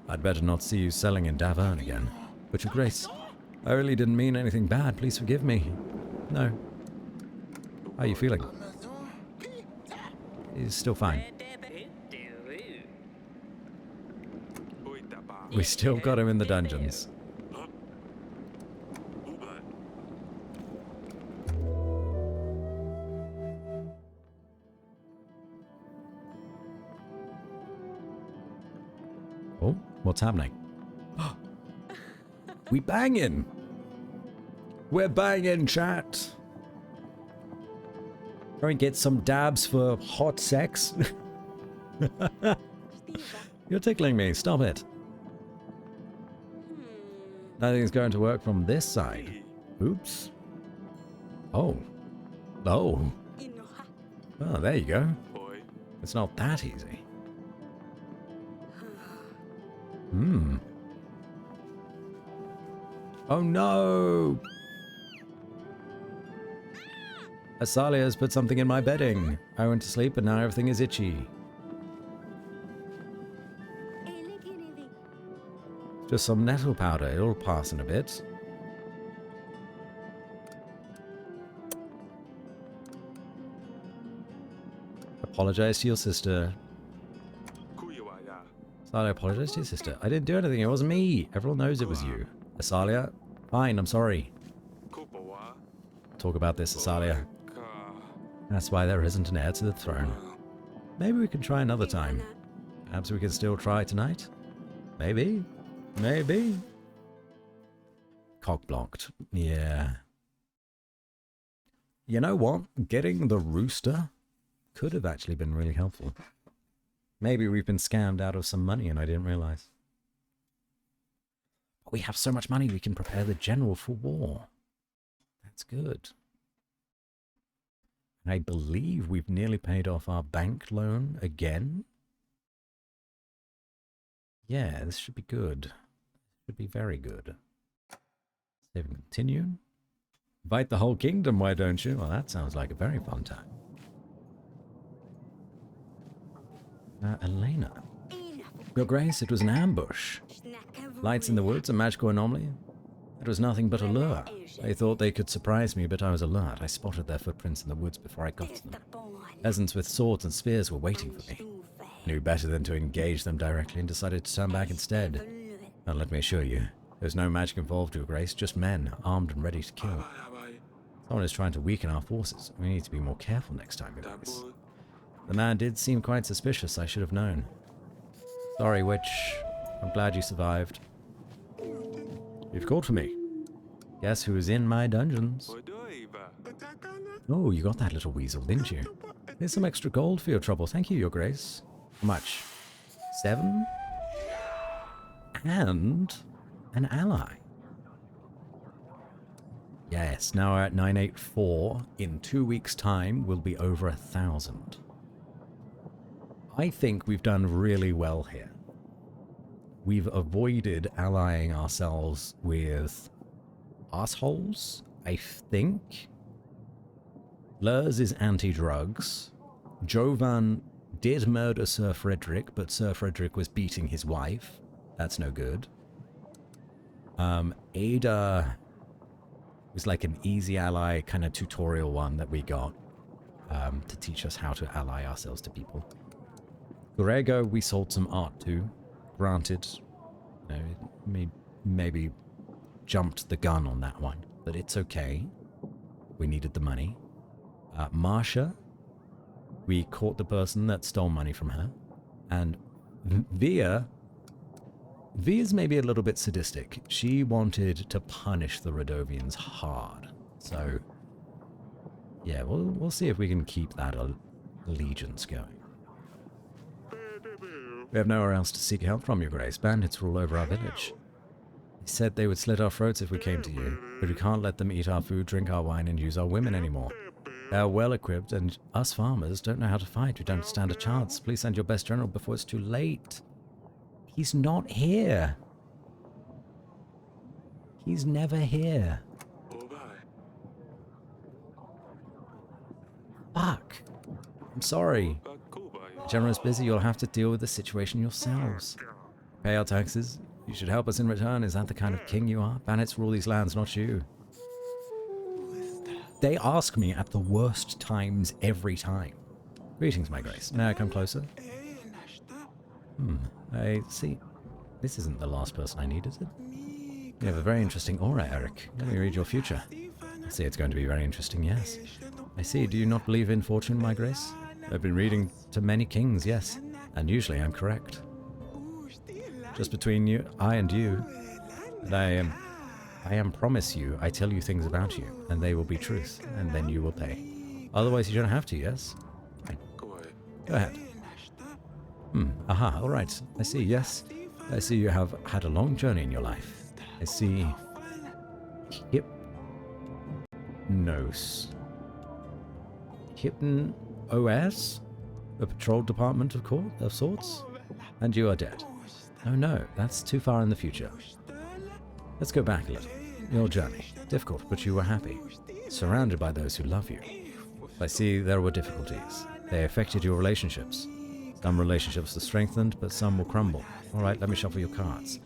I'd better not see you selling in Davern again. But Your Grace, I really didn't mean anything bad. Please forgive me. No. How are you feeling? He's still fine. We still got him in the dungeons. Oh, what's happening? We banging! We're banging, chat! Try and get some dabs for hot sex. You're tickling me, stop it. Nothing's going to work from this side. Oops. Oh. Oh. Oh, there you go. It's not that easy. Hmm. Oh no! Asalia has put something in my bedding. I went to sleep and now everything is itchy. Just some nettle powder. It'll pass in a bit. Apologize to your sister. Asalia, apologize to your sister. I didn't do anything. It wasn't me. Everyone knows it was you. Asalia, fine. I'm sorry. Talk about this, Asalia. That's why there isn't an heir to the throne. Maybe we can try another time. Perhaps we can still try tonight? Maybe. Maybe. Cock blocked. Yeah. You know what? Getting the rooster could have actually been really helpful. Maybe we've been scammed out of some money and I didn't realize. We have so much money we can prepare the general for war. That's good. And I believe we've nearly paid off our bank loan again. Yeah, this should be good. Should be very good. Save and continue. Invite the whole kingdom, why don't you? Well, that sounds like a very fun time. Elena. Your Grace, it was an ambush. Lights in the woods, a magical anomaly. It was nothing but a lure. They thought they could surprise me, but I was alert. I spotted their footprints in the woods before I got to them. Peasants with swords and spears were waiting for me. Knew better than to engage them directly and decided to turn back instead. And let me assure you, there's no magic involved, Your Grace, just men, armed and ready to kill. Someone is trying to weaken our forces. We need to be more careful next time, Your Grace. The man did seem quite suspicious, I should have known. Sorry, witch. I'm glad you survived. You've called for me. Guess who is in my dungeons? Oh, you got that little weasel, didn't you? Here's some extra gold for your trouble. Thank you, Your Grace. How much? 7? And an ally. Yes, now we're at 984. In 2 weeks' time, we'll be over 1,000. I think we've done really well here. We've avoided allying ourselves with assholes, I think. Lurs is anti-drugs. Jovan did murder Sir Frederick, but Sir Frederick was beating his wife. That's no good. Ada was like an easy ally kind of tutorial one that we got to teach us how to ally ourselves to people. Grego, we sold some art to. Granted, you know, maybe jumped the gun on that one, but it's okay. We needed the money. Marsha, we caught the person that stole money from her. And Via's maybe a little bit sadistic. She wanted to punish the Radovians hard. So, yeah, we'll see if we can keep that allegiance going. We have nowhere else to seek help from, Your Grace. Bandits are all over our village. They said they would slit our throats if we came to you, but we can't let them eat our food, drink our wine, and use our women anymore. They are well equipped, and us farmers don't know how to fight. We don't stand a chance. Please send your best general before it's too late. He's not here. He's never here. Fuck. I'm sorry. General's busy, you'll have to deal with the situation yourselves. Pay our taxes. You should help us in return. Is that the kind of king you are? Bandits rule these lands, not you. They ask me at the worst times every time. Greetings, my grace. May I come closer? I see. This isn't the last person I need, is it? You have a very interesting aura, Eric. Let me read your future. I see it's going to be very interesting, yes. I see. Do you not believe in fortune, my grace? I've been reading to many kings, yes. And usually I'm correct. Just between you, I and you, and I am promise you, I tell you things about you, and they will be truth, and then you will pay. Otherwise you don't have to, yes? Fine. Go ahead. Aha, alright. I see, yes. I see you have had a long journey in your life. I see... Hypnos? A patrol department of sorts? And you are dead. Oh no, that's too far in the future. Let's go back a little. Your journey. Difficult, but you were happy. Surrounded by those who love you. I see there were difficulties. They affected your relationships. Some relationships are strengthened, but some will crumble. Alright, let me shuffle your cards.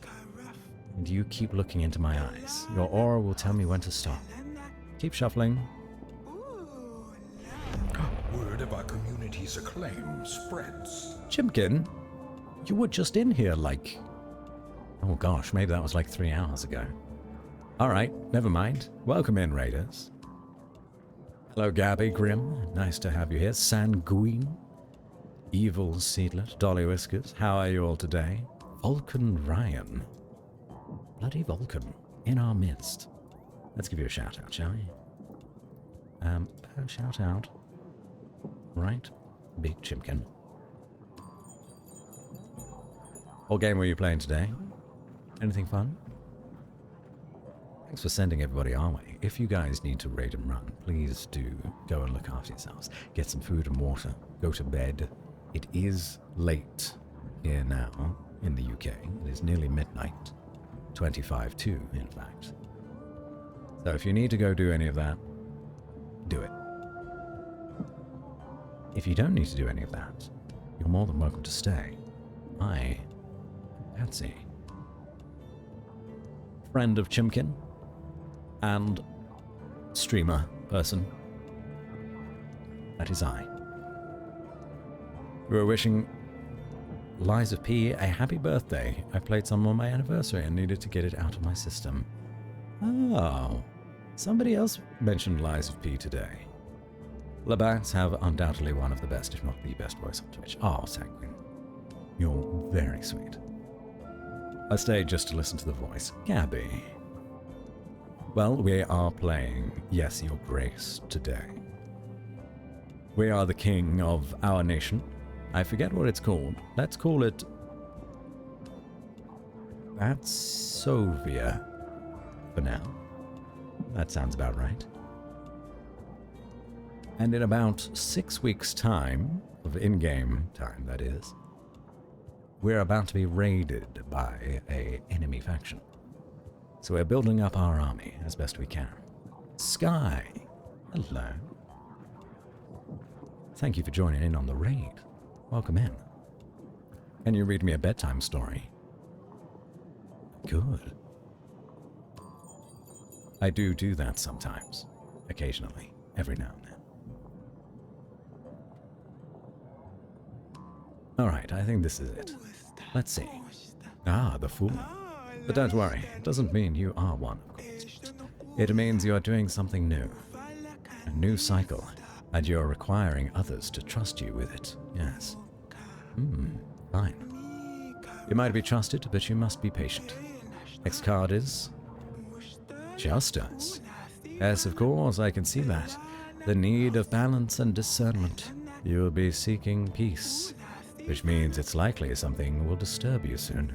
And you keep looking into my eyes. Your aura will tell me when to stop. Keep shuffling. Word of our community's acclaim spreads. Chimkin, you were just in here like... Oh gosh, maybe that was like 3 hours ago. Alright, never mind. Welcome in, raiders. Hello, Gabby Grimm. Nice to have you here. Sanguine. Evil Seedlet. Dolly Whiskers. How are you all today? Vulcan Ryan. Bloody Vulcan. In our midst. Let's give you a shout out, shall we? Shout out. Right. Big Chimkin. What game were you playing today? Anything fun? Thanks for sending everybody our way. If you guys need to raid and run, please do go and look after yourselves. Get some food and water. Go to bed. It is late here now in the UK. It is nearly midnight. 25 to, in fact. So if you need to go do any of that, do it. If you don't need to do any of that, you're more than welcome to stay. Patsy, friend of Chimkin, and streamer person. That is I. We were wishing Liza P a happy birthday. I played some on my anniversary and needed to get it out of my system. Oh, somebody else mentioned Liza P today. Labats have undoubtedly one of the best, if not the best voice on Twitch. Oh, Sanguine. You're very sweet. I stayed just to listen to the voice. Gabby. Well, we are playing Yes, Your Grace today. We are the king of our nation. I forget what it's called. Let's call it... Vatsovia for now. That sounds about right. And in about 6 weeks' time, of in-game time that is, we're about to be raided by an enemy faction. So we're building up our army as best we can. Sky, hello. Thank you for joining in on the raid. Welcome in. Can you read me a bedtime story? Good. I do that sometimes. Occasionally. Every now and then. Alright, I think this is it. Let's see. Ah, the fool. But don't worry, it doesn't mean you are one, of course. It means you are doing something new. A new cycle, and you're requiring others to trust you with it, yes. Fine. You might be trusted, but you must be patient. Next card is... Justice. Yes, of course, I can see that. The need of balance and discernment. You will be seeking peace, which means it's likely something will disturb you soon.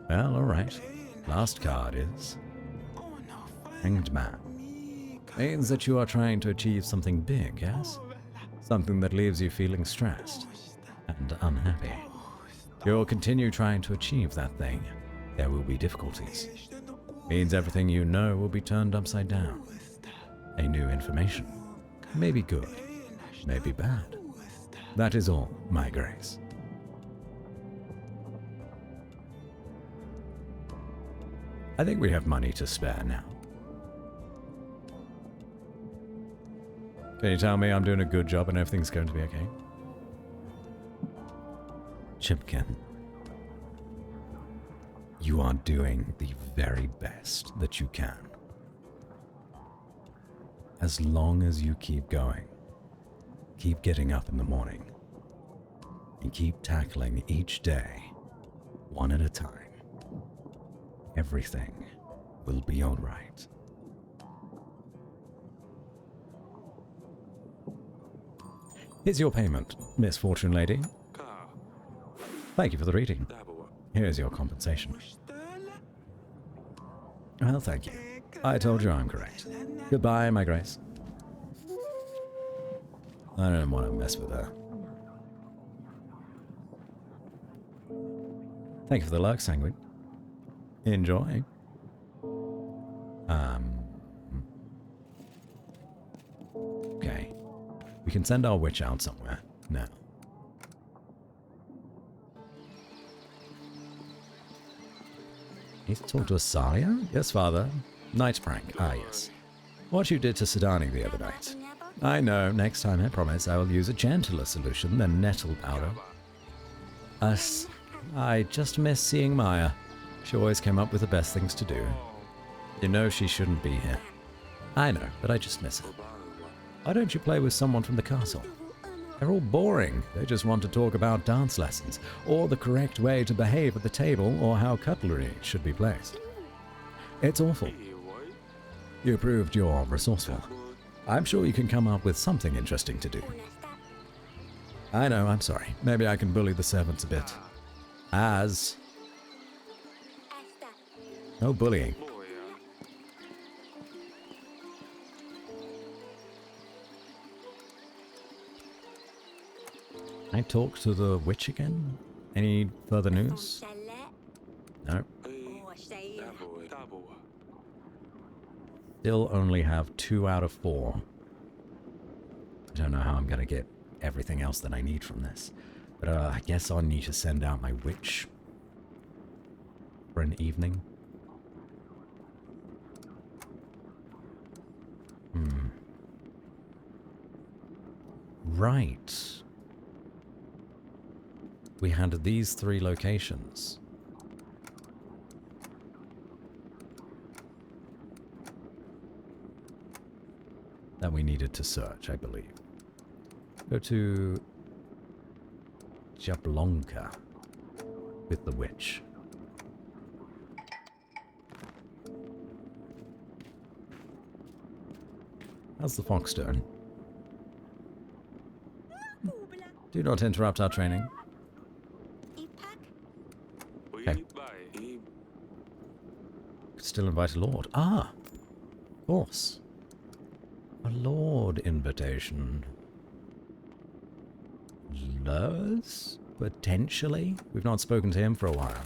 Well, alright. Last card is... Hanged Man. Means that you are trying to achieve something big, yes? Something that leaves you feeling stressed and unhappy. You'll continue trying to achieve that thing. There will be difficulties. Means everything you know will be turned upside down. A new information. Maybe good, maybe bad. That is all, my grace. I think we have money to spare now. Can you tell me I'm doing a good job and everything's going to be okay? Chipkin, you are doing the very best that you can. As long as you keep going, keep getting up in the morning, and keep tackling each day, one at a time, everything will be all right. Here's your payment, Miss Fortune Lady. Thank you for the reading. Here's your compensation. Well, thank you. I told you I'm correct. Goodbye, my grace. I don't want to mess with her. Thank you for the luck, Sanguine. Enjoy. Okay. We can send our witch out somewhere now. Need to talk to Asalia? Yes, father. Night prank. Ah, yes. What you did to Sidani the other night. I know. Next time, I promise, I will use a gentler solution than nettle powder. I just miss seeing Maya. She always came up with the best things to do. You know she shouldn't be here. I know, but I just miss her. Why don't you play with someone from the castle? They're all boring. They just want to talk about dance lessons, or the correct way to behave at the table, or how cutlery should be placed. It's awful. You proved you're resourceful. I'm sure you can come up with something interesting to do. I know, I'm sorry. Maybe I can bully the servants a bit. No bullying. Can I talk to the witch again? Any further news? No. Still only have 2 out of 4. I don't know how I'm going to get everything else that I need from this. But I guess I'll need to send out my witch for an evening. Right. We had these 3 locations. That we needed to search, I believe. Go to Jablonka with the witch. How's the fox doing? Do not interrupt our training. Okay. Still invite a lord. Ah, of course. A lord invitation. Lurs? Potentially? We've not spoken to him for a while.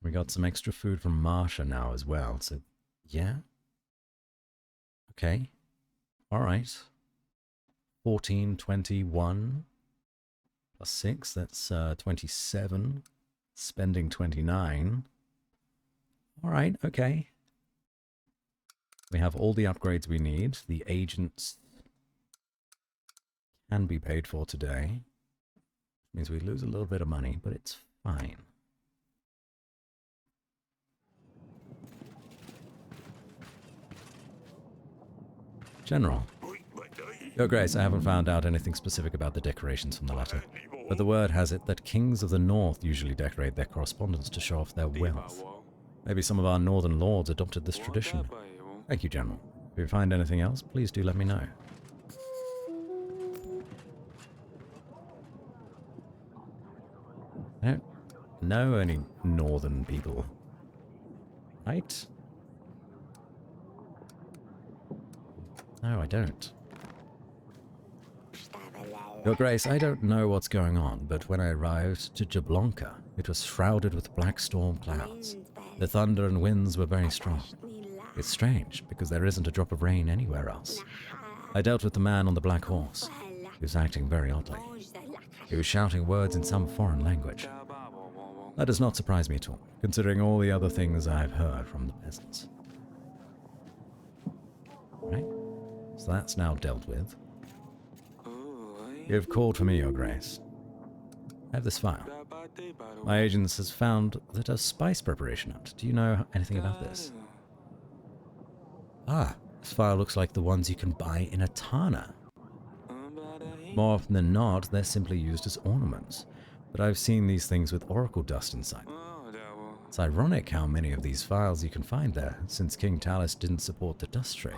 We got some extra food from Marsha now as well, so yeah. Okay. Alright. 14, 21. Plus 6, that's 27. Spending 29. Alright, okay. We have all the upgrades we need. The agents can be paid for today. Means we lose a little bit of money, but it's fine. General. Your Grace, I haven't found out anything specific about the decorations from the letter, but the word has it that kings of the north usually decorate their correspondence to show off their wealth. Maybe some of our northern lords adopted this tradition. Thank you, General. If you find anything else, please do let me know. I don't know any northern people. Right? No, I don't. Your Grace, I don't know what's going on, but when I arrived to Jablonka, it was shrouded with black storm clouds. The thunder and winds were very strong. It's strange, because there isn't a drop of rain anywhere else. I dealt with the man on the black horse. He was acting very oddly. He was shouting words in some foreign language. That does not surprise me at all, considering all the other things I've heard from the peasants. Right? So that's now dealt with. You have called for me, Your Grace. I have this file. My agents has found that a spice preparation hut. Do you know anything about this? Ah, this file looks like the ones you can buy in a Tana. More often than not, they're simply used as ornaments, but I've seen these things with oracle dust inside. It's ironic how many of these files you can find there, since King Talus didn't support the dust trade.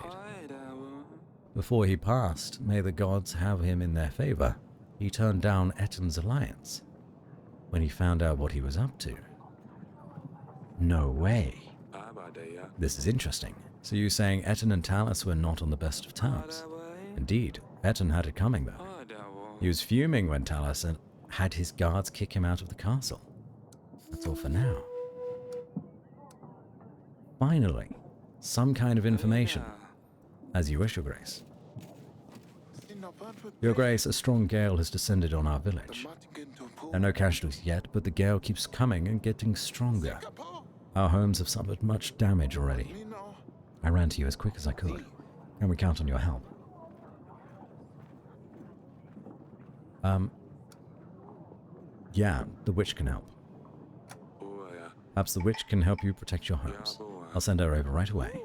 Before he passed, may the gods have him in their favor, he turned down Etten's alliance. When he found out what he was up to. No way. This is interesting. So you're saying Etten and Talus were not on the best of terms? Indeed, Etten had it coming though. He was fuming when Talus had his guards kick him out of the castle. That's all for now. Finally, some kind of information. As you wish, Your Grace. Your Grace, a strong gale has descended on our village. There are no casualties yet, but the gale keeps coming and getting stronger. Our homes have suffered much damage already. I ran to you as quick as I could. Can we count on your help? Yeah, the witch can help. Perhaps the witch can help you protect your homes. I'll send her over right away.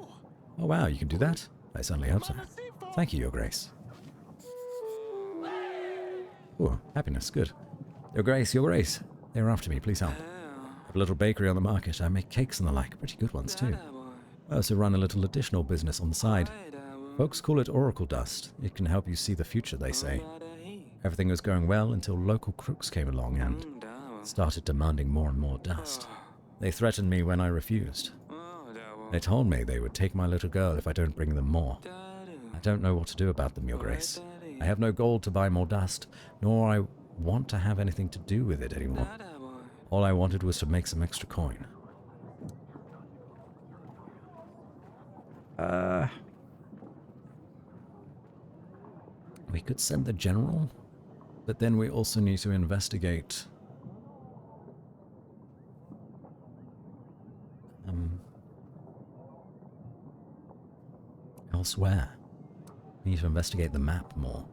Oh wow, you can do that? I certainly hope so. Thank you, Your Grace. Oh, happiness, good. Your Grace, they're after me, please help. I have a little bakery on the market. I make cakes and the like, pretty good ones too. I also run a little additional business on the side. Folks call it oracle dust. It can help you see the future, they say. Everything was going well until local crooks came along and started demanding more and more dust. They threatened me when I refused. They told me they would take my little girl if I don't bring them more. I don't know what to do about them, Your Grace. I have no gold to buy more dust, nor I want to have anything to do with it anymore. All I wanted was to make some extra coin. We could send the general, but then we also need to investigate elsewhere. We need to investigate the map more.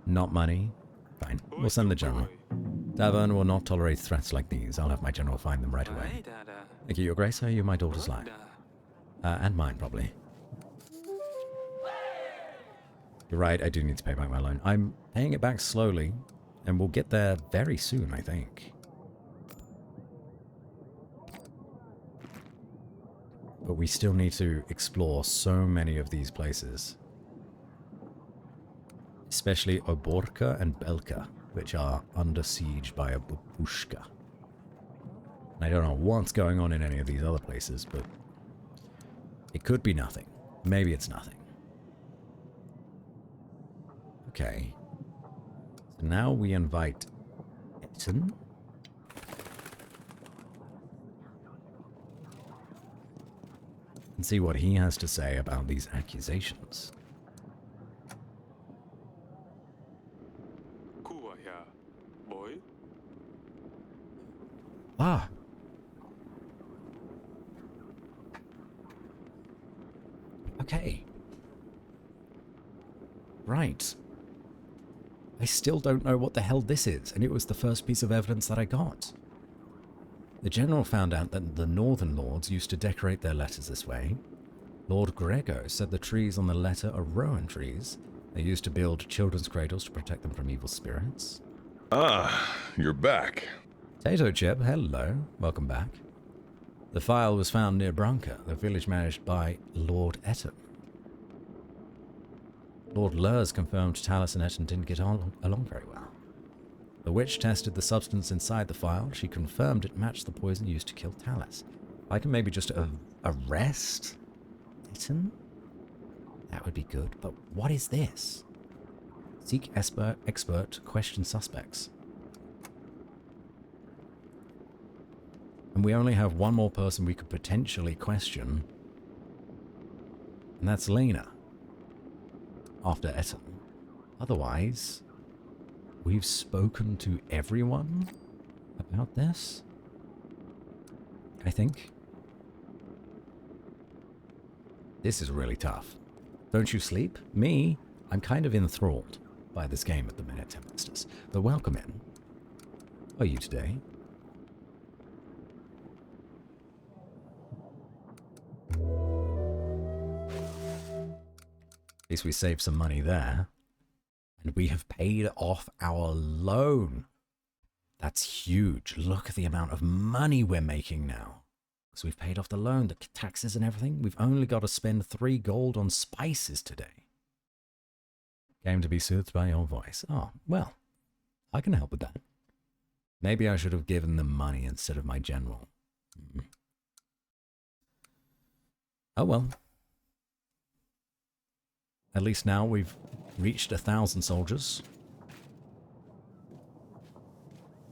Not money? Fine. We'll send the general. Davern will not tolerate threats like these. I'll have my general find them right away. Thank you, Your Grace. Are you my daughter's line? And mine, probably. You're right, I do need to pay back my loan. I'm paying it back slowly, and we'll get there very soon, I think. But we still need to explore so many of these places. Especially Oborka and Belka, which are under siege by a babushka. I don't know what's going on in any of these other places, but it could be nothing. Maybe it's nothing. Okay. So now we invite Etten. And see what he has to say about these accusations. Ah. Okay. Right. I still don't know what the hell this is, and it was the first piece of evidence that I got. The general found out that the northern lords used to decorate their letters this way. Lord Grego said the trees on the letter are rowan trees. They used to build children's cradles to protect them from evil spirits. Ah, you're back. Tato Chip, hello. Welcome back. The file was found near Branca, the village managed by Lord Etten. Lord Lurs confirmed Talus and Etten didn't get along very well. The witch tested the substance inside the phial. She confirmed it matched the poison used to kill Talus. I can maybe just arrest Eton? That would be good. But what is this? Seek expert, question suspects. And we only have one more person we could potentially question. And that's Lena. After Eton. Otherwise, we've spoken to everyone about this, I think. This is really tough. Don't you sleep? Me, I'm kind of enthralled by this game at the minute, Tempesters. But welcome in. How are you today? At least we saved some money there. And we have paid off our loan. That's huge. Look at the amount of money we're making now. So we've paid off the loan, the taxes and everything. We've only got to spend 3 gold on spices today. Game to be soothed by your voice. Oh, well, I can help with that. Maybe I should have given them money instead of my general. Oh well. At least now we've reached 1,000 soldiers.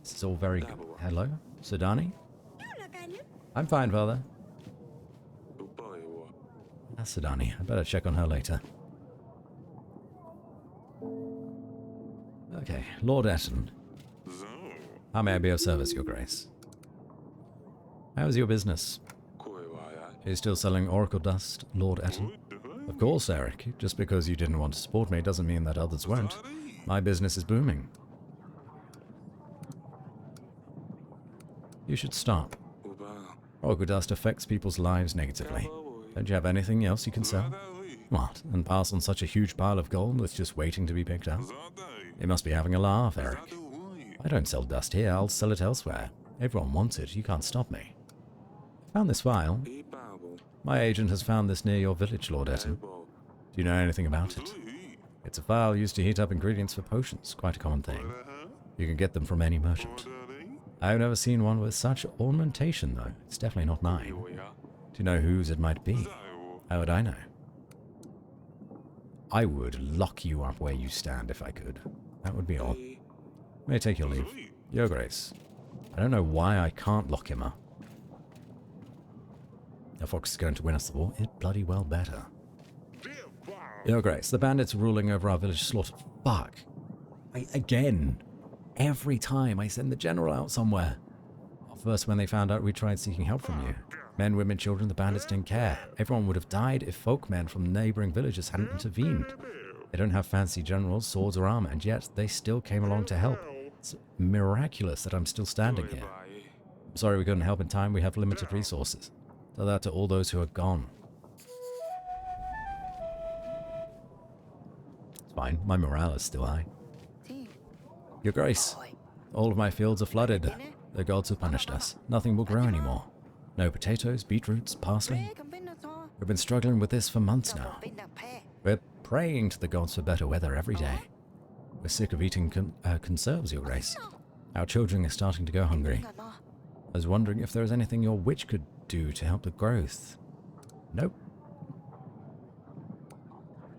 This is all very good. Hello, Sudani? I'm fine, father. That's Sudani. I better check on her later. Okay, Lord Eton. How may I be of service, Your Grace? How is your business? Are you still selling oracle dust, Lord Eton? Of course, Eric. Just because you didn't want to support me doesn't mean that others won't. My business is booming. You should stop. Oracle dust affects people's lives negatively. Don't you have anything else you can sell? What, and pass on such a huge pile of gold that's just waiting to be picked up? You must be having a laugh, Eric. I don't sell dust here, I'll sell it elsewhere. Everyone wants it, you can't stop me. I found this vial. My agent has found this near your village, Lord Eton. Do you know anything about it? It's a vial used to heat up ingredients for potions, quite a common thing. You can get them from any merchant. I've never seen one with such ornamentation, though. It's definitely not mine. Do you know whose it might be? How would I know? I would lock you up where you stand if I could. That would be odd. May I take your leave? Your Grace. I don't know why I can't lock him up. The Fox is going to win us the war. It bloody well better. Your Grace, the bandits ruling over our village slaughtered. Fuck. Again. Every time I send the general out somewhere. First, when they found out we tried seeking help from you. Men, women, children, the bandits didn't care. Everyone would have died if folkmen from neighboring villages hadn't intervened. They don't have fancy generals, swords, or armor, and yet they still came along to help. It's miraculous that I'm still standing here. I'm sorry we couldn't help in time. We have limited resources. Tell that to all those who are gone. It's fine. My morale is still high. Your Grace, all of my fields are flooded. The gods have punished us. Nothing will grow anymore. No potatoes, beetroots, parsley. We've been struggling with this for months now. We're praying to the gods for better weather every day. We're sick of eating conserves, Your Grace. Our children are starting to go hungry. I was wondering if there was anything your witch could do to help the growth. Nope.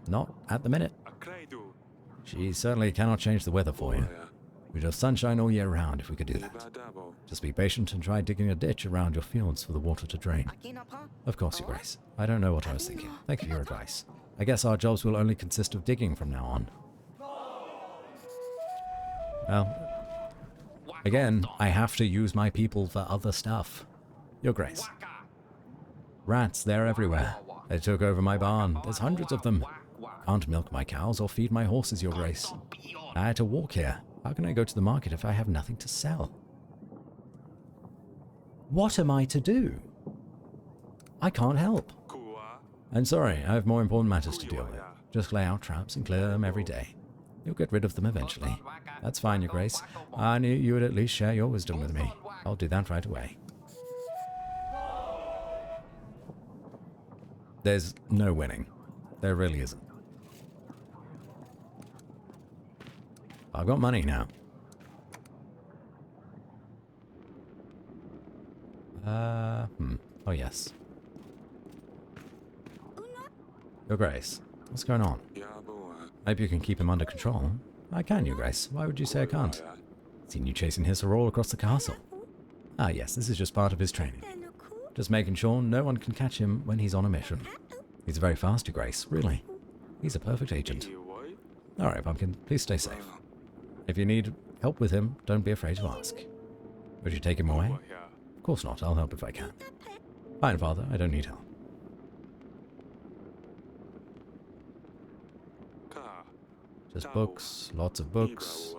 Not at the minute. She certainly cannot change the weather for you. We'd have sunshine all year round if we could do that. Just be patient and try digging a ditch around your fields for the water to drain. Of course, Your Grace. I don't know what I was thinking. Thank you for your advice. I guess our jobs will only consist of digging from now on. Well, again, I have to use my people for other stuff. Your Grace. Rats, they're everywhere. They took over my barn. There's hundreds of them. Can't milk my cows or feed my horses, Your Grace. I had to walk here. How can I go to the market if I have nothing to sell? What am I to do? I can't help. I'm sorry, I have more important matters to deal with. Just lay out traps and clear them every day. You'll get rid of them eventually. That's fine, Your Grace. I knew you would at least share your wisdom with me. I'll do that right away. There's no winning. There really isn't. I've got money now. Oh, yes. Your Grace, what's going on? Maybe you can keep him under control. I can, Your Grace. Why would you say I can't? Seen you chasing his all across the castle. Ah, yes, this is just part of his training. Just making sure no one can catch him when he's on a mission. He's very fast, Your Grace, really. He's a perfect agent. Alright, Pumpkin, please stay safe. If you need help with him, don't be afraid to ask. Would you take him away? Of course not, I'll help if I can. Fine, Father, I don't need help. Just books, lots of books.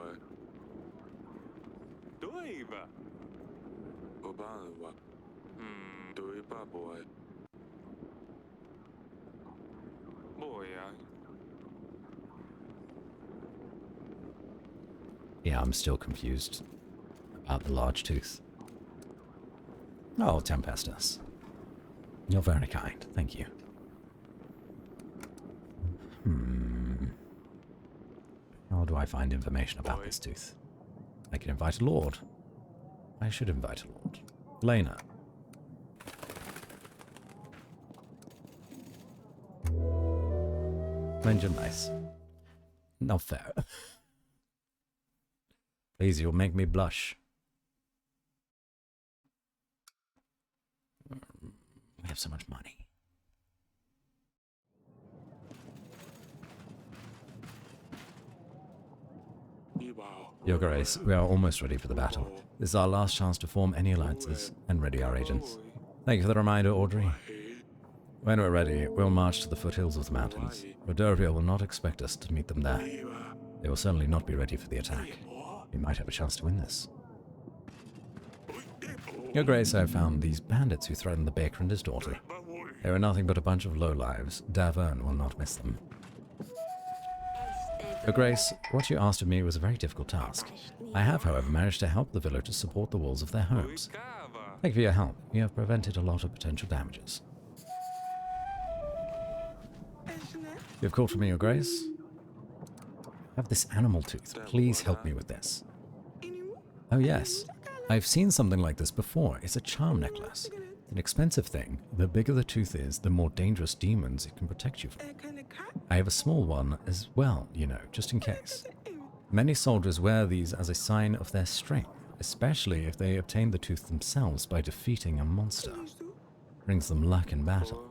Yeah, I'm still confused about the large tooth. Oh, Tempestus. You're very kind, thank you. How do I find information about this tooth? I can invite a lord. I should invite a lord. Lena. Ranger nice. Not fair. Please, you'll make me blush. We have so much money. Your Grace, we are almost ready for the battle. This is our last chance to form any alliances and ready our agents. Thank you for the reminder, Audrey. When we're ready, we'll march to the foothills of the mountains. Rodovia will not expect us to meet them there. They will certainly not be ready for the attack. We might have a chance to win this. Your Grace, I have found these bandits who threatened the baker and his daughter. They were nothing but a bunch of lowlives. Davern will not miss them. Your Grace, what you asked of me was a very difficult task. I have, however, managed to help the villagers support the walls of their homes. Thank you for your help. You have prevented a lot of potential damages. You have called for me, Your Grace? I have this animal tooth. Please help me with this. Oh yes, I've seen something like this before. It's a charm necklace. It's an expensive thing. The bigger the tooth is, the more dangerous demons it can protect you from. I have a small one as well, you know, just in case. Many soldiers wear these as a sign of their strength, especially if they obtain the tooth themselves by defeating a monster. Brings them luck in battle.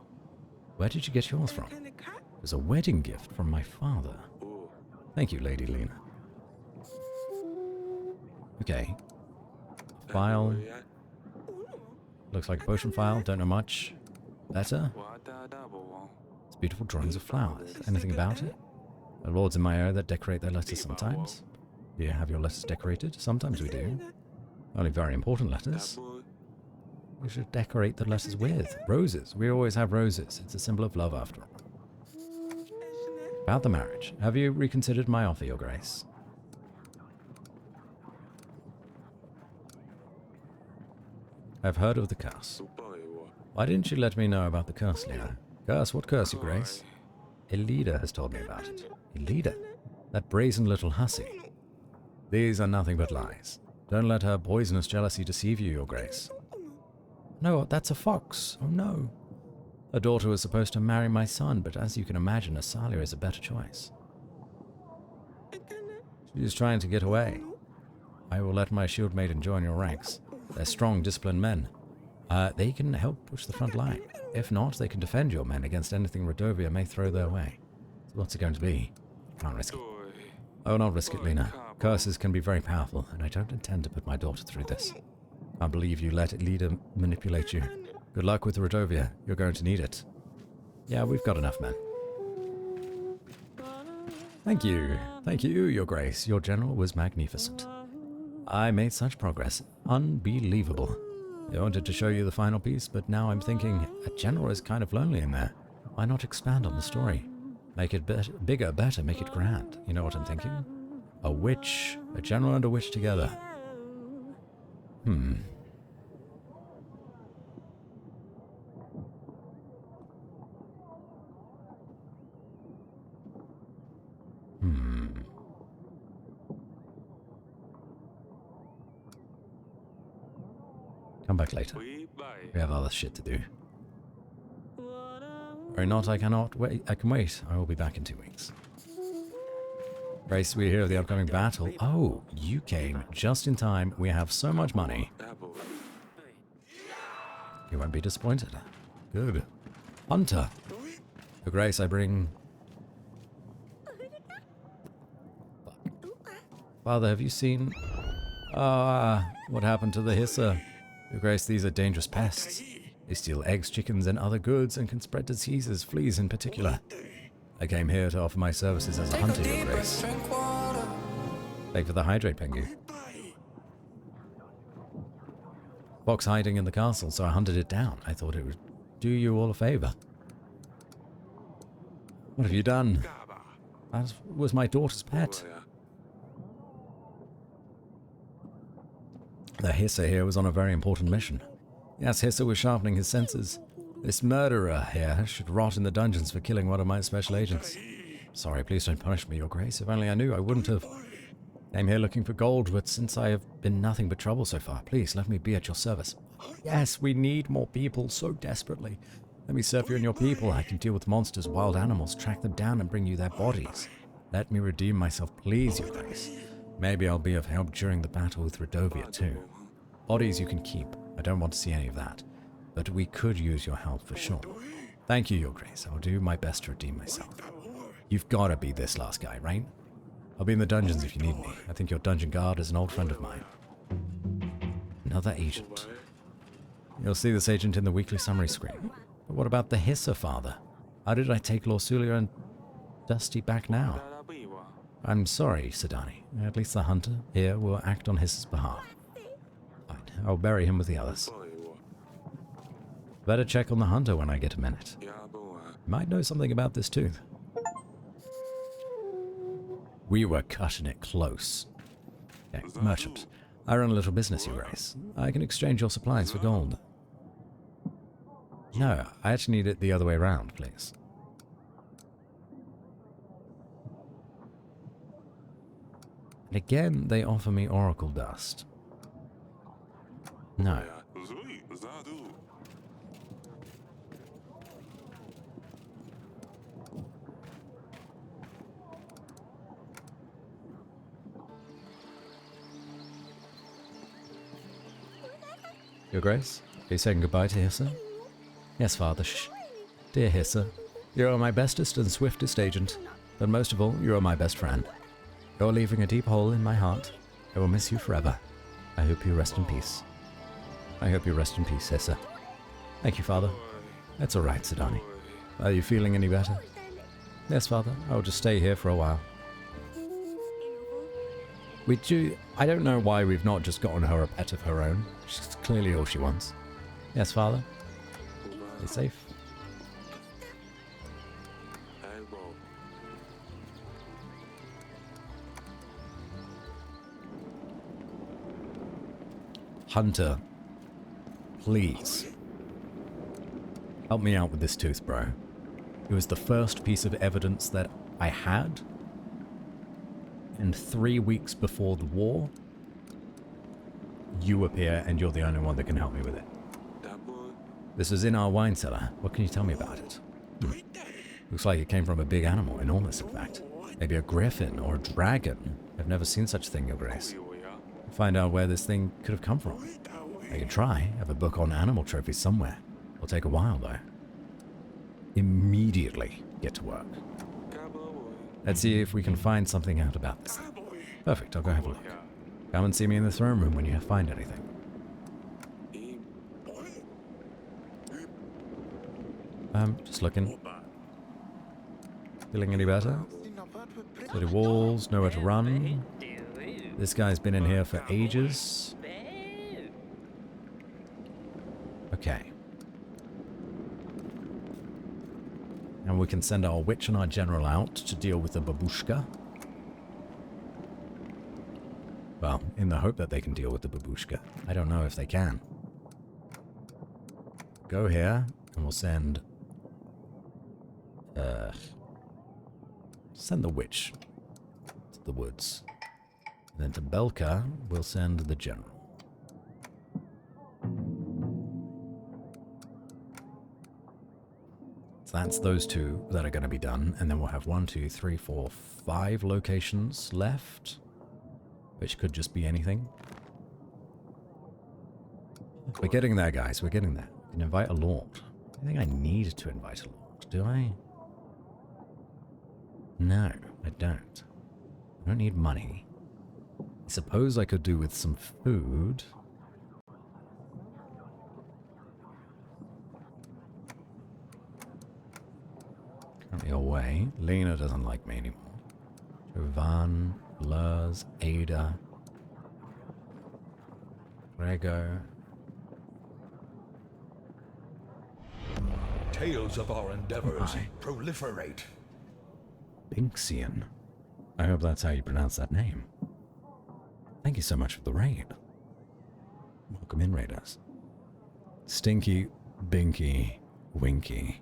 Where did you get yours from? It was a wedding gift from my father. Thank you, Lady Lena. Okay. File. Looks like a potion file, don't know much. Letter? It's beautiful drawings of flowers. Anything about it? There are lords in my area that decorate their letters sometimes. Do you have your letters decorated? Sometimes we do. Only very important letters. We should decorate the letters with roses. We always have roses. It's a symbol of love after all. About the marriage. Have you reconsidered my offer, Your Grace? I've heard of the curse. Why didn't you let me know about the curse, Lena? Curse? What curse, Your Grace? Elida has told me about it. Elida? That brazen little hussy. These are nothing but lies. Don't let her poisonous jealousy deceive you, Your Grace. No, that's a fox. Oh no. Her daughter was supposed to marry my son, but as you can imagine, Asalia is a better choice. She's trying to get away. I will let my shield maiden join your ranks. They're strong, disciplined men. They can help push the front line. If not, they can defend your men against anything Rodovia may throw their way. So what's it going to be? Can't risk it. I will not risk it, Lena. Curses can be very powerful, and I don't intend to put my daughter through this. Can't believe you let Elida manipulate you. Good luck with Rodovia. You're going to need it. Yeah, we've got enough men. Thank you. Thank you, Your Grace. Your general was magnificent. I made such progress. Unbelievable. I wanted to show you the final piece, but now I'm thinking a general is kind of lonely in there. Why not expand on the story? Make it bigger, better, make it grand. You know what I'm thinking? A witch, a general and a witch together. Come back later. We have other shit to do. Or not, I cannot wait. I can wait. I will be back in 2 weeks. Grace, we hear of the upcoming battle. Oh, you came just in time. We have so much money. You won't be disappointed. Good. Hunter. For Grace, I bring... Father, have you seen... what happened to the Hissa? Your Grace, these are dangerous pests. They steal eggs, chickens, and other goods and can spread diseases, fleas in particular. I came here to offer my services as a Take a hunter, Your deep breath, Grace. drink water. Thank for the hydrate, Pengu. Fox hiding in the castle, so I hunted it down. I thought it would do you all a favor. What have you done? That was my daughter's pet. The Hissa here was on a very important mission. Yes, Hissa was sharpening his senses. This murderer here should rot in the dungeons for killing one of my special agents. Sorry, please don't punish me, Your Grace. If only I knew, I wouldn't have. I'm here looking for gold, but since I have been nothing but trouble so far, please let me be at your service. Yes, we need more people so desperately. Let me serve you and your people. I can deal with monsters, wild animals, track them down and bring you their bodies. Let me redeem myself, please, Your Grace. Maybe I'll be of help during the battle with Redovia, too. Bodies you can keep. I don't want to see any of that. But we could use your help for sure. Thank you, Your Grace. I'll do my best to redeem myself. You've got to be this last guy, right? I'll be in the dungeons if you need me. I think your dungeon guard is an old friend of mine. Another agent. You'll see this agent in the weekly summary screen. But what about the Hissa, Father? How did I take Lorsulia and Dusty back now? I'm sorry, Sidani. At least the hunter here will act on Hissa's behalf. Fine, I'll bury him with the others. Better check on the hunter when I get a minute. Might know something about this tooth. We were cutting it close. Okay, merchant. I run a little business, Your Grace. I can exchange your supplies for gold. No, I actually need it the other way around, please. And again, they offer me oracle dust. No. Your Grace, are you saying goodbye to Hissa? Yes, Father. Shh. Dear Hissa, you are my bestest and swiftest agent, but most of all, you are my best friend. You're leaving a deep hole in my heart. I will miss you forever. I hope you rest in peace. I hope you rest in peace, Hissa. Thank you, Father. That's all right, Sidani. Are you feeling any better? Yes, Father. I'll just stay here for a while. I don't know why we've not just gotten her a pet of her own. She's clearly all she wants. Yes, Father. Stay safe. Hunter, please. Help me out with this tooth, bro. It was the first piece of evidence that I had. And 3 weeks before the war, you appear and you're the only one that can help me with it. This is in our wine cellar. What can you tell me about it? Looks like it came from a big animal, enormous in fact. Maybe a griffin or a dragon. I've never seen such a thing, Your Grace. Find out where this thing could have come from. I can try. I have a book on animal trophies somewhere. It'll take a while though. Immediately get to work. Let's see if we can find something out about this. Perfect, I'll go have a look. Come and see me in the throne room when you find anything. Just looking. Feeling any better? City walls, nowhere to run. This guy's been in here for ages. Okay. And we can send our witch and our general out to deal with the babushka. Well, in the hope that they can deal with the babushka. I don't know if they can. Go here, and we'll send... send the witch to the woods. And then to Belka, we'll send the general. So that's those two that are going to be done, and then we'll have 1, 2, 3, 4, 5 locations left, which could just be anything. We're getting there, guys. We're getting there. We can invite a lord. I think I need to invite a lord. Do I? No, I don't. I don't need money. I suppose I could do with some food. Currently away. Lena doesn't like me anymore. Jovan, Lurs, Ada, Grego. Tales of our endeavors proliferate. Binxian. I hope that's how you pronounce that name. Thank you so much for the raid. Welcome in, raiders. Stinky, Binky, Winky.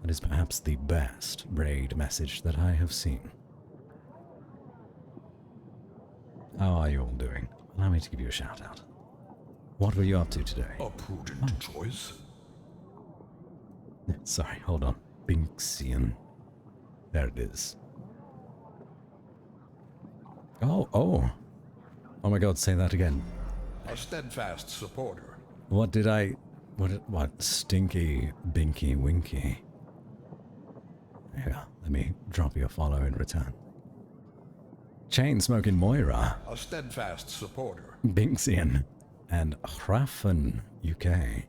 That is perhaps the best raid message that I have seen. How are you all doing? Allow me to give you a shout out. What were you up to today? A prudent choice. Sorry, hold on. Binxian. There it is. Oh my god, say that again. A steadfast supporter. What did I... What? Stinky, Binky, Winky. Yeah, let me drop you a follow in return. Chain-smoking Moira. A steadfast supporter. Binxian. And Hraffen UK.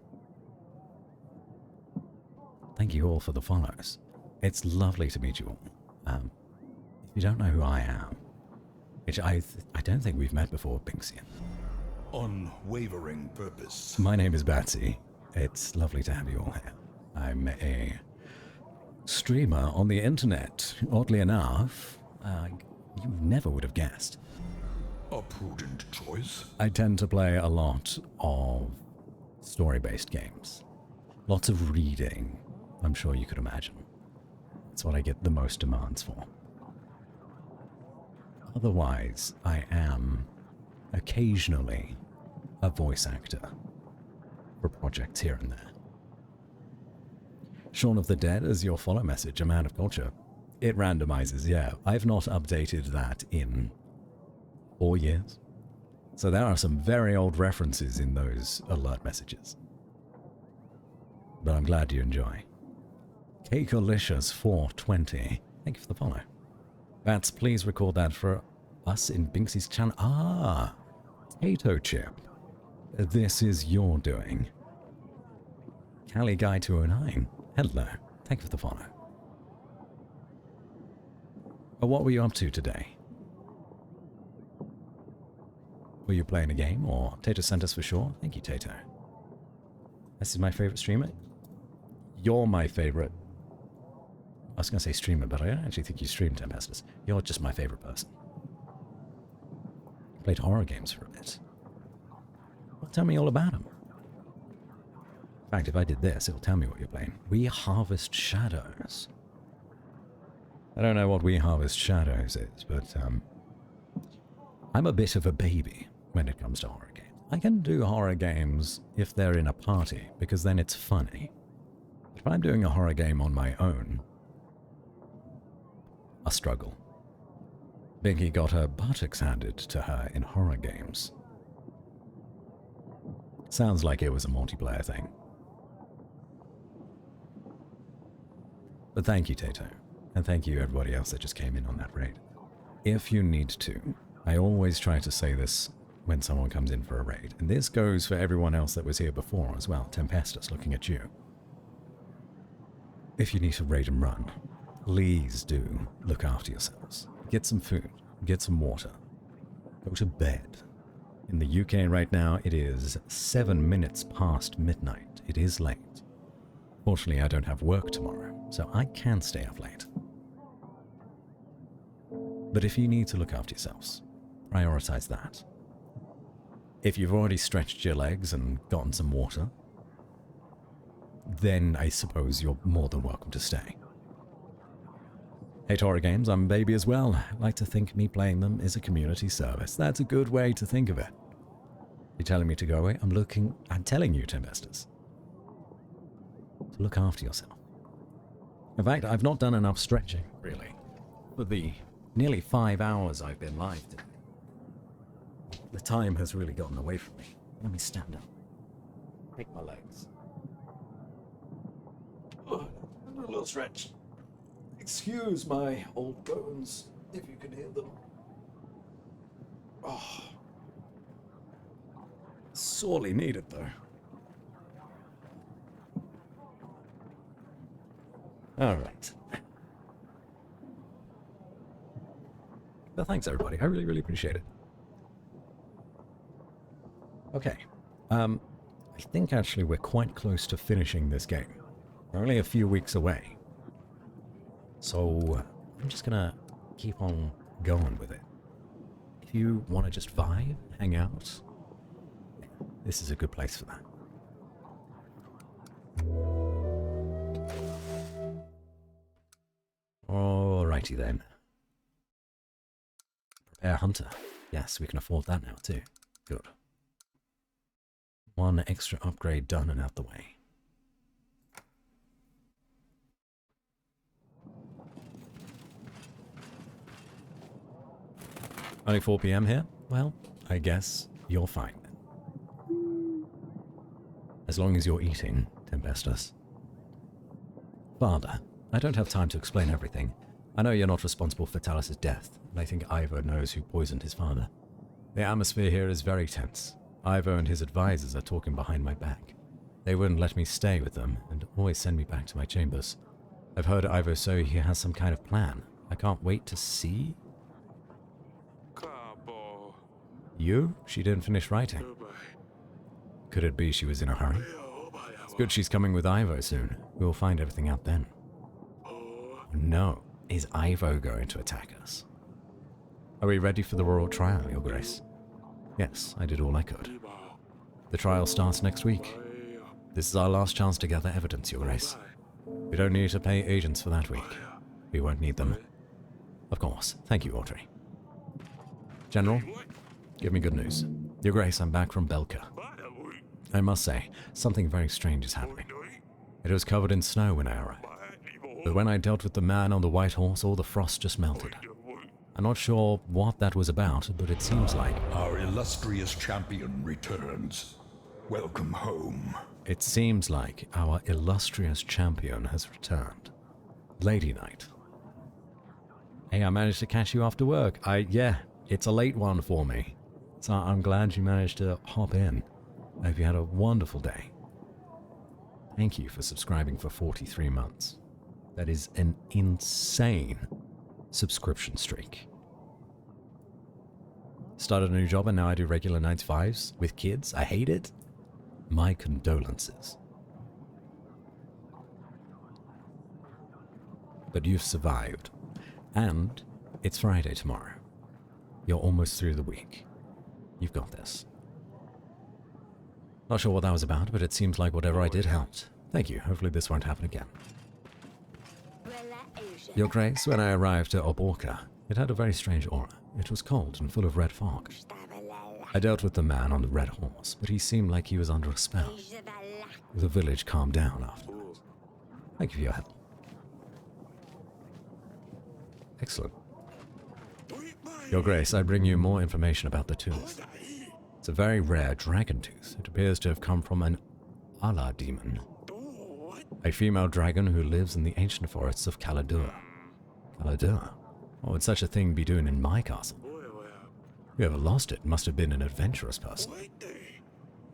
Thank you all for the follows. It's lovely to meet you all. If you don't know who I am, which I don't think we've met before, Binxian. Unwavering purpose. My name is Batsy. It's lovely to have you all here. I'm a streamer on the internet. Oddly enough, you never would have guessed. A prudent choice. I tend to play a lot of story-based games. Lots of reading, I'm sure you could imagine. That's what I get the most demands for. Otherwise, I am occasionally a voice actor for projects here and there. Shaun of the Dead is your follow message, a man of culture. It randomizes, yeah. I've not updated that in 4 years. So there are some very old references in those alert messages. But I'm glad you enjoy. Cakealicious 420. Thank you for the follow. Bats, please record that for us in Binksy's channel. Ah, Tato Chip. This is your doing. Cali Guy 209. Hello. Thank you for the follow. What were you up to today? Were you playing a game or Tato sent us for sure? Thank you, Tato. This is my favorite streamer. You're my favorite. I was going to say streamer, but I don't actually think you stream Tempestus. You're just my favorite person. Played horror games for a bit. Well, tell me all about them. In fact, if I did this, it'll tell me what you're playing. We Harvest Shadows. I don't know what We Harvest Shadows is, but I'm a bit of a baby when it comes to horror games. I can do horror games if they're in a party, because then it's funny. But if I'm doing a horror game on my own, a struggle. Binky got her buttocks handed to her in horror games. Sounds like it was a multiplayer thing. But thank you, Tato. And thank you everybody else that just came in on that raid. If you need to, I always try to say this when someone comes in for a raid. And this goes for everyone else that was here before as well. Tempestus, looking at you. If you need to raid and run, please do look after yourselves. Get some food, get some water, go to bed. In the UK right now, it is 7 minutes past midnight. It is late. Fortunately, I don't have work tomorrow, so I can stay up late. But if you need to look after yourselves, prioritize that. If you've already stretched your legs and gotten some water, then I suppose you're more than welcome to stay. Hate horror games, I'm a baby as well. I like to think me playing them is a community service. That's a good way to think of it. You're telling me to go away? I'm telling you, Tempestus. to look after yourself. In fact, I've not done enough stretching, really, for the nearly 5 hours I've been live today. The time has really gotten away from me. Let me stand up. Take my legs. Oh, a little stretch. Excuse my old bones, if you can hear them. Oh. Sorely needed, though. All right. But thanks, everybody. I really, really appreciate it. Okay. I think actually we're quite close to finishing this game. We're only a few weeks away. So I'm just gonna keep on going with it. If you want to just vibe, hang out, this is a good place for that. Alrighty then. Prepare Hunter. Yes, we can afford that now too. Good. One extra upgrade done and out the way. Only 4 PM here? Well, I guess you're fine then. As long as you're eating, Tempestus. Father, I don't have time to explain everything. I know you're not responsible for Talus's death, and I think Ivo knows who poisoned his father. The atmosphere here is very tense. Ivo and his advisors are talking behind my back. They wouldn't let me stay with them, and always send me back to my chambers. I've heard Ivo say he has some kind of plan. I can't wait to see. You? She didn't finish writing. Could it be she was in a hurry? It's good she's coming with Ivo soon. We'll find everything out then. No. Is Ivo going to attack us? Are we ready for the royal trial, Your Grace? Yes, I did all I could. The trial starts next week. This is our last chance to gather evidence, Your Grace. We don't need to pay agents for that week. We won't need them. Of course. Thank you, Audrey. General, give me good news. Your Grace, I'm back from Belka. I must say, something very strange is happening. It was covered in snow when I arrived. But when I dealt with the man on the white horse, all the frost just melted. I'm not sure what that was about, but it seems like... Our illustrious champion returns. Welcome home. It seems like our illustrious champion has returned. Lady Knight. Hey, I managed to catch you after work. Yeah, it's a late one for me. So I'm glad you managed to hop in. I hope you had a wonderful day. Thank you for subscribing for 43 months. That is an insane subscription streak. Started a new job and now I do regular 9 to 5s with kids. I hate it. My condolences. But you've survived. And it's Friday tomorrow. You're almost through the week. You've got this. Not sure what that was about, but it seems like whatever I did helped. Thank you. Hopefully this won't happen again. Your Grace, when I arrived at Oborka, it had a very strange aura. It was cold and full of red fog. I dealt with the man on the red horse, but he seemed like he was under a spell. The village calmed down afterwards. Thank you for your help. Excellent. Your Grace, I bring you more information about the tooth. It's a very rare dragon tooth. It appears to have come from an Allah demon. A female dragon who lives in the ancient forests of Kaladur. Kaladur? What would such a thing be doing in my castle? Whoever lost it must have been an adventurous person.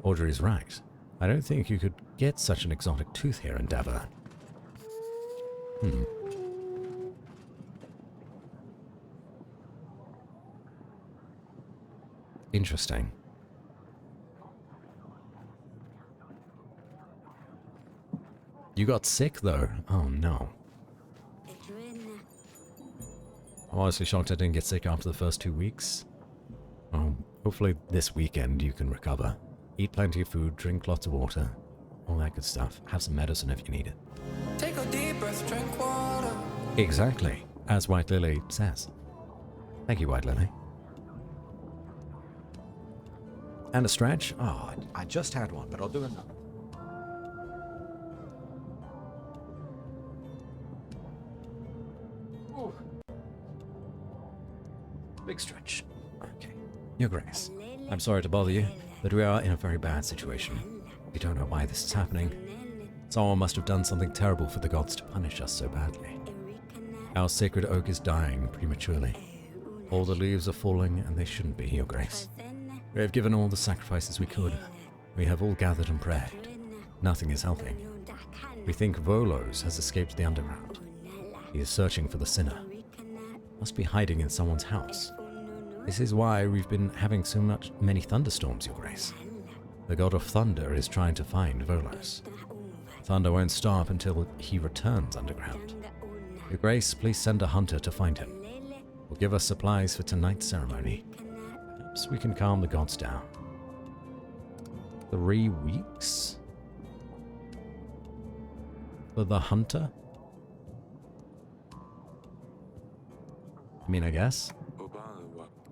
Audrey is right. I don't think you could get such an exotic tooth here in Davern. Interesting. You got sick, though. Oh, no. I'm honestly shocked I didn't get sick after the first 2 weeks. Oh, hopefully this weekend you can recover. Eat plenty of food, drink lots of water, all that good stuff. Have some medicine if you need it. Take a deep breath, drink water. Exactly, as White Lily says. Thank you, White Lily. And a stretch? Oh, I just had one, but I'll do another. Big stretch. Okay. Your Grace, I'm sorry to bother you, but we are in a very bad situation. We don't know why this is happening. Someone must have done something terrible for the gods to punish us so badly. Our sacred oak is dying prematurely. All the leaves are falling, and they shouldn't be, Your Grace. We have given all the sacrifices we could. We have all gathered and prayed. Nothing is helping. We think Volos has escaped the underground. He is searching for the sinner. Must be hiding in someone's house. This is why we've been having so many thunderstorms, Your Grace. The god of thunder is trying to find Volos. Thunder won't stop until he returns underground. Your Grace, please send a hunter to find him. Will give us supplies for tonight's ceremony. Perhaps we can calm the gods down. 3 weeks? For the hunter? I mean, I guess.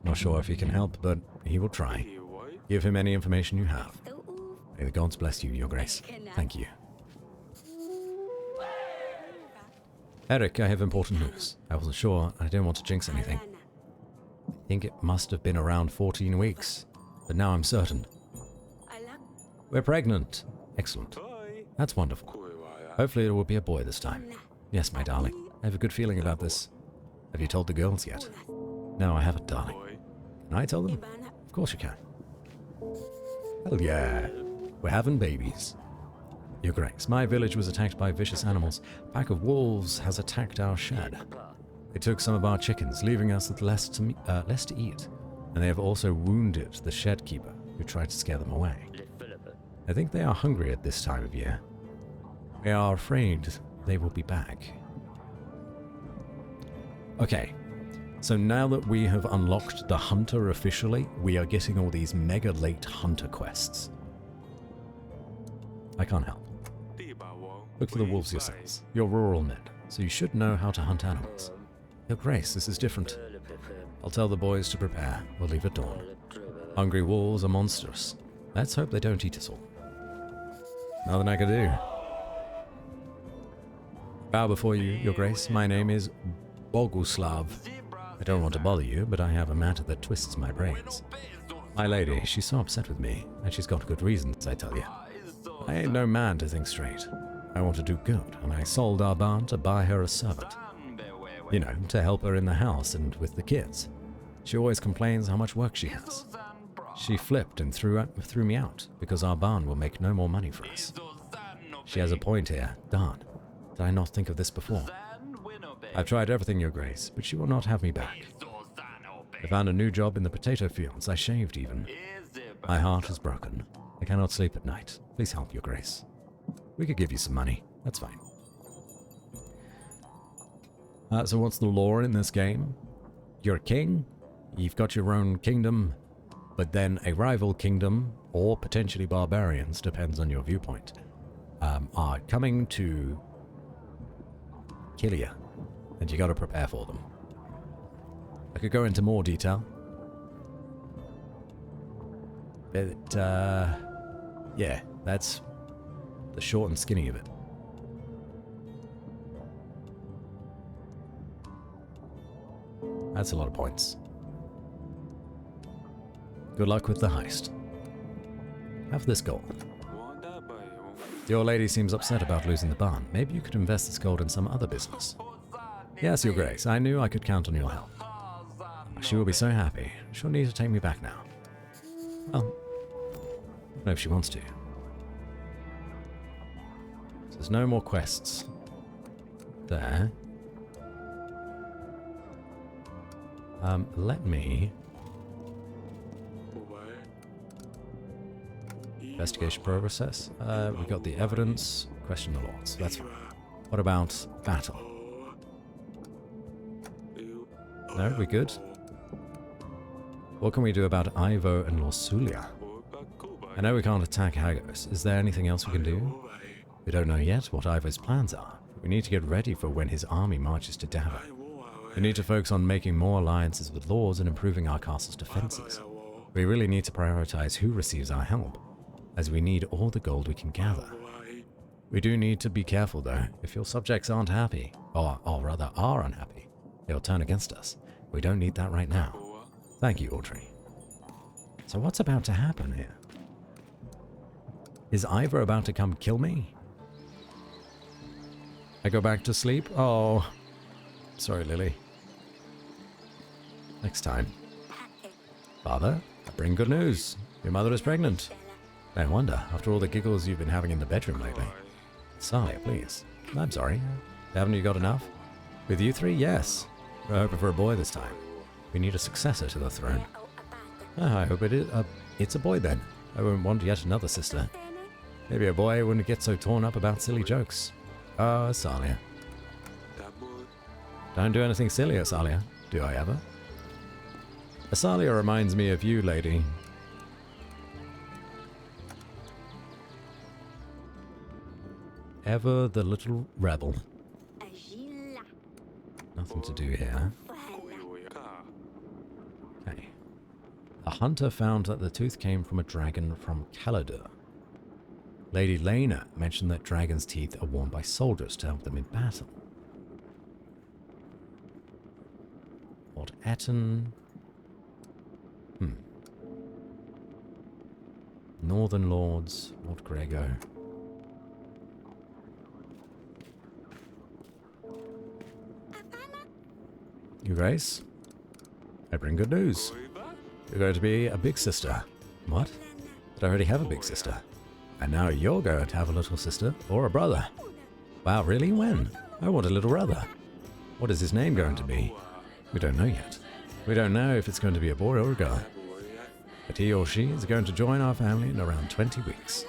Not sure if he can help, but he will try. Give him any information you have. May the gods bless you, Your Grace. Thank you. Eric, I have important news. I wasn't sure. I didn't want to jinx anything. I think it must have been around 14 weeks, but now I'm certain. We're pregnant. Excellent. That's wonderful. Hopefully it will be a boy this time. Yes, my darling. I have a good feeling about this. Have you told the girls yet? No, I haven't, darling. Can I tell them? Of course you can. Hell yeah. We're having babies. Your Grace, my village was attacked by vicious animals. A pack of wolves has attacked our shed. They took some of our chickens, leaving us with less to eat. And they have also wounded the shed keeper, who tried to scare them away. I think they are hungry at this time of year. We are afraid they will be back. Okay, so now that we have unlocked the hunter officially, we are getting all these mega late hunter quests. I can't help. Look for the wolves yourselves. You're rural men, so you should know how to hunt animals. Your Grace, this is different. I'll tell the boys to prepare. We'll leave at dawn. Hungry wolves are monstrous. Let's hope they don't eat us all. Nothing I can do. Bow before you, Your Grace. My name is Boguslav. I don't want to bother you, but I have a matter that twists my brains. My lady, she's so upset with me, and she's got good reasons, I tell you. I ain't no man to think straight. I want to do good, and I sold our barn to buy her a servant. You know, to help her in the house and with the kids. She always complains how much work she has. She flipped and threw me out, because our barn will make no more money for us. She has a point here. Darn. Did I not think of this before? I've tried everything, Your Grace, but she will not have me back. I found a new job in the potato fields. I shaved even. My heart is broken. I cannot sleep at night. Please help, Your Grace. We could give you some money. That's fine. So what's the lore in this game? You're a king. You've got your own kingdom, but then a rival kingdom, or potentially barbarians, depends on your viewpoint, are coming to kill you, and you got to prepare for them. I could go into more detail, but yeah, that's the short and skinny of it. That's a lot of points. Good luck with the heist. Have this gold. Your lady seems upset about losing the barn. Maybe you could invest this gold in some other business. Yes, Your Grace. I knew I could count on your help. She will be so happy. She'll need to take me back now. Well, I don't know if she wants to. So there's no more quests. There. Let me... Investigation process. We got the evidence. Question the lords. That's fine. What about battle? No, we good? What can we do about Ivo and Lorsulia? I know we can't attack Hagos. Is there anything else we can do? We don't know yet what Ivo's plans are. We need to get ready for when his army marches to Dava. We need to focus on making more alliances with lords and improving our castle's defenses. We really need to prioritize who receives our help, as we need all the gold we can gather. We do need to be careful though. If your subjects aren't happy, or rather are unhappy, they'll turn against us. We don't need that right now. Thank you, Audrey. So what's about to happen here? Is Ivor about to come kill me? I go back to sleep? Oh. Sorry, Lily. Next time. Father, I bring good news. Your mother is pregnant. No wonder, after all the giggles you've been having in the bedroom lately. Salia, please. I'm sorry. Haven't you got enough? With you three, yes. We're hoping for a boy this time. We need a successor to the throne. I hope it's a boy then. I won't want yet another sister. Maybe a boy wouldn't get so torn up about silly jokes. Oh, Salia. Don't do anything silly, Asalia. Do I ever? Asalia reminds me of you, lady. Ever the little rebel. Nothing to do here. Okay. A hunter found that the tooth came from a dragon from Caladur. Lady Lena mentioned that dragon's teeth are worn by soldiers to help them in battle. Lord Etten. Northern Lords. Lord Grego. Your Grace, I bring good news. You're going to be a big sister. What? But I already have a big sister. And now you're going to have a little sister or a brother. Wow, really? When? I want a little brother. What is his name going to be? We don't know yet. We don't know if it's going to be a boy or a girl. But he or she is going to join our family in around 20 weeks.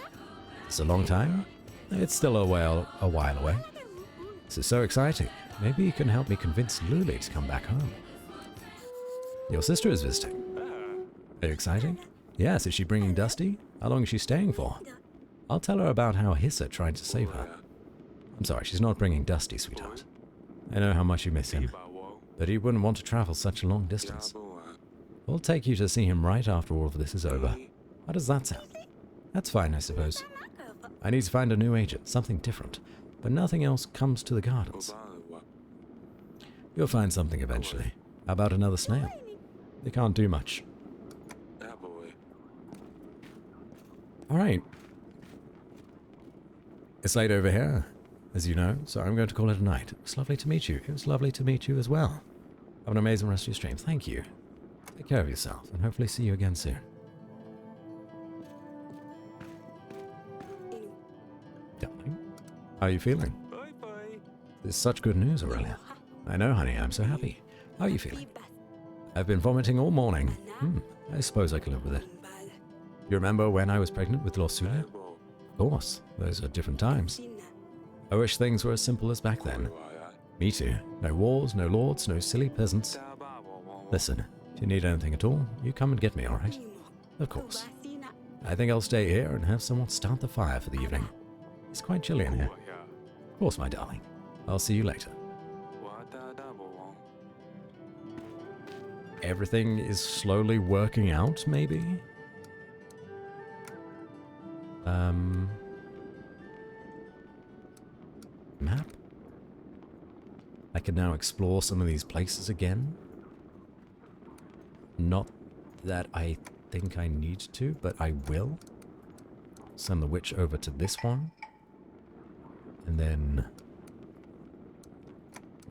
It's a long time. It's still a while away. This is so exciting. Maybe you can help me convince Luli to come back home. Your sister is visiting. Are you excited? Yes, is she bringing Dusty? How long is she staying for? I'll tell her about how Hissa tried to save her. I'm sorry, she's not bringing Dusty, sweetheart. I know how much you miss him, but he wouldn't want to travel such a long distance. We'll take you to see him right after all of this is over. How does that sound? That's fine, I suppose. I need to find a new agent, something different, but nothing else comes to the gardens. You'll find something eventually. How about another snail? They can't do much. Alright. It's late over here, as you know, so I'm going to call it a night. It was lovely to meet you. It was lovely to meet you as well. Have an amazing rest of your stream. Thank you. Take care of yourself, and hopefully see you again soon. Darling, how are you feeling? This is such good news, Aurelia. I know, honey, I'm so happy. How are you feeling? I've been vomiting all morning. I suppose I can live with it. You remember when I was pregnant with Lorsula? Of course, those are different times. I wish things were as simple as back then. Me too. No wars, no lords, no silly peasants. Listen, if you need anything at all, you come and get me, alright? Of course. I think I'll stay here and have someone start the fire for the evening. It's quite chilly in here. Of course, my darling. I'll see you later. Everything is slowly working out, maybe? Map? I can now explore some of these places again. Not that I think I need to, but I will. Send the witch over to this one. And then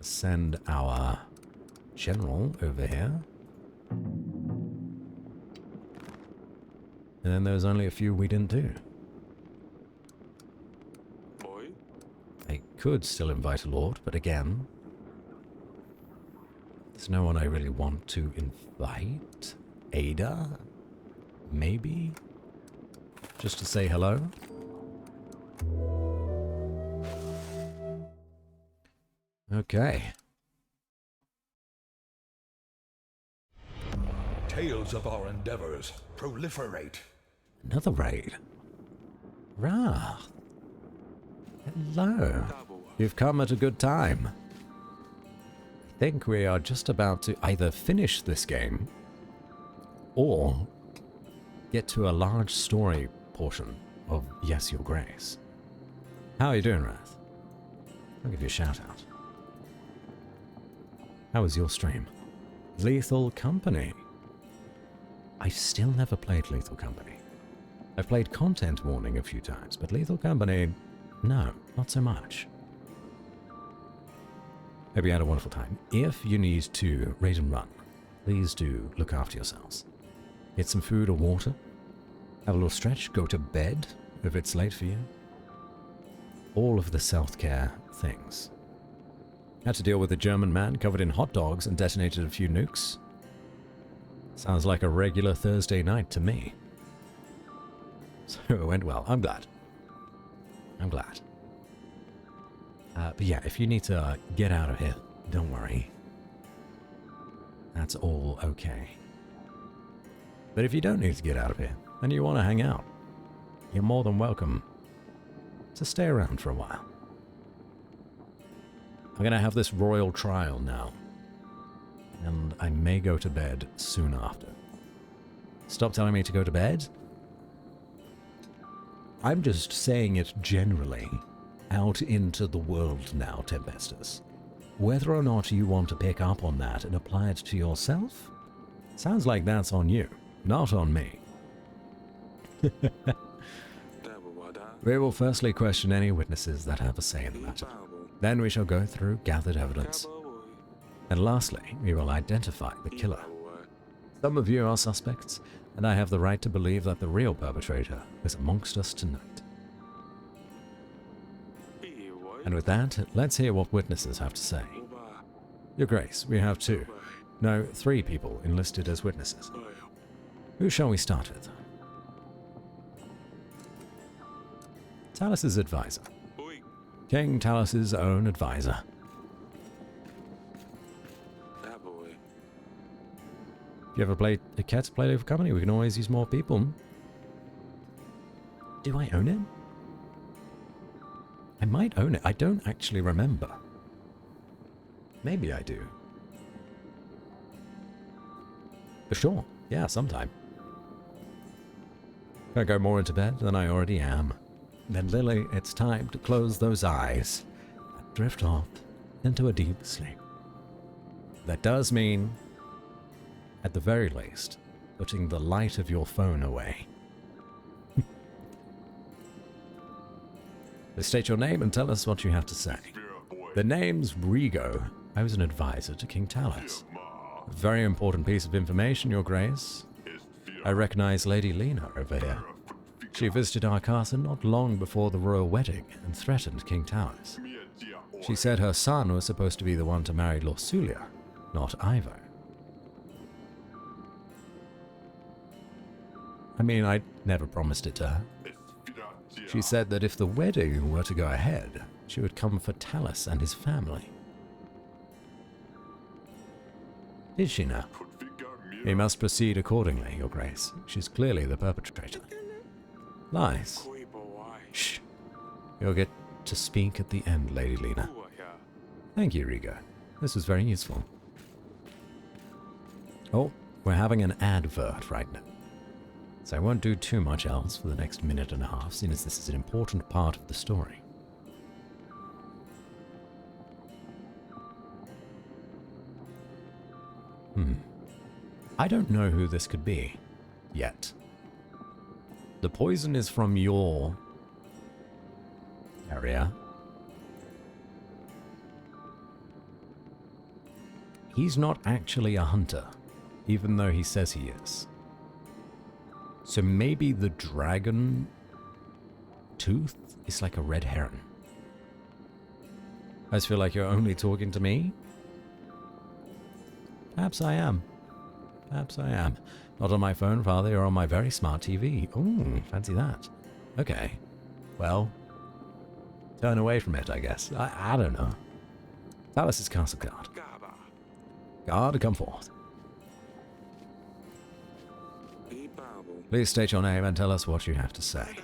send our general over here. And then there's only a few we didn't do. I could still invite a lord, but again, there's no one I really want to invite. Ada? Maybe? Just to say hello? Okay. Tales of our endeavors proliferate. Another raid. Wrath. Hello. You've come at a good time. I think we are just about to either finish this game or get to a large story portion of Yes, Your Grace. How are you doing, Wrath? I'll give you a shout out. How was your stream? Lethal Company. I've still never played Lethal Company. I've played Content Warning a few times, but Lethal Company, no, not so much. Hope you had a wonderful time. If you need to raid and run, please do look after yourselves. Get some food or water. Have a little stretch. Go to bed if it's late for you. All of the self-care things. Had to deal with a German man covered in hot dogs and detonated a few nukes. Sounds like a regular Thursday night to me. So it went well. I'm glad. I'm glad. But yeah, if you need to get out of here, don't worry. That's all okay. But if you don't need to get out of here, and you want to hang out, you're more than welcome to stay around for a while. I'm going to have this royal trial now, and I may go to bed soon after. Stop telling me to go to bed. I'm just saying it generally out into the world now, Tempestus. Whether or not you want to pick up on that and apply it to yourself, sounds like that's on you, not on me. We will firstly question any witnesses that have a say in the matter. Then we shall go through gathered evidence. And lastly, we will identify the killer. Some of you are suspects, and I have the right to believe that the real perpetrator is amongst us tonight. And with that, let's hear what witnesses have to say. Your Grace, we have 2. No, 3 people enlisted as witnesses. Who shall we start with? Talus's advisor. King Talus's own advisor. If you ever played a Cat's Play Lethal Company, we can always use more people. Do I own it? I might own it. I don't actually remember. Maybe I do. For sure. Yeah, sometime. Can I go more into bed than I already am? Then, Lily, it's time to close those eyes and drift off into a deep sleep. That does mean, at the very least, putting the light of your phone away. State your name and tell us what you have to say. The name's Rigo. I was an advisor to King Talus. A very important piece of information, Your Grace. I recognize Lady Lena over here. She visited our castle not long before the royal wedding and threatened King Talus. She said her son was supposed to be the one to marry Lorsulia, not Ivo. I mean, I never promised it to her. She said that if the wedding were to go ahead, she would come for Talus and his family. Did she now? We must proceed accordingly, Your Grace. She's clearly the perpetrator. Lies. Shh. You'll get to speak at the end, Lady Lena. Thank you, Rigo. This was very useful. Oh, we're having an advert right now. So I won't do too much else for the next minute and a half, seeing as this is an important part of the story. I don't know who this could be, yet. The poison is from your area. He's not actually a hunter, even though he says he is. So maybe the dragon tooth is like a red heron. I just feel like you're only talking to me. Perhaps I am. Perhaps I am. Not on my phone, Father, or on my very smart TV. Ooh, fancy that. Okay. Well, turn away from it, I guess. I don't know. Talus's castle guard. Guard, come forth. Please state your name and tell us what you have to say.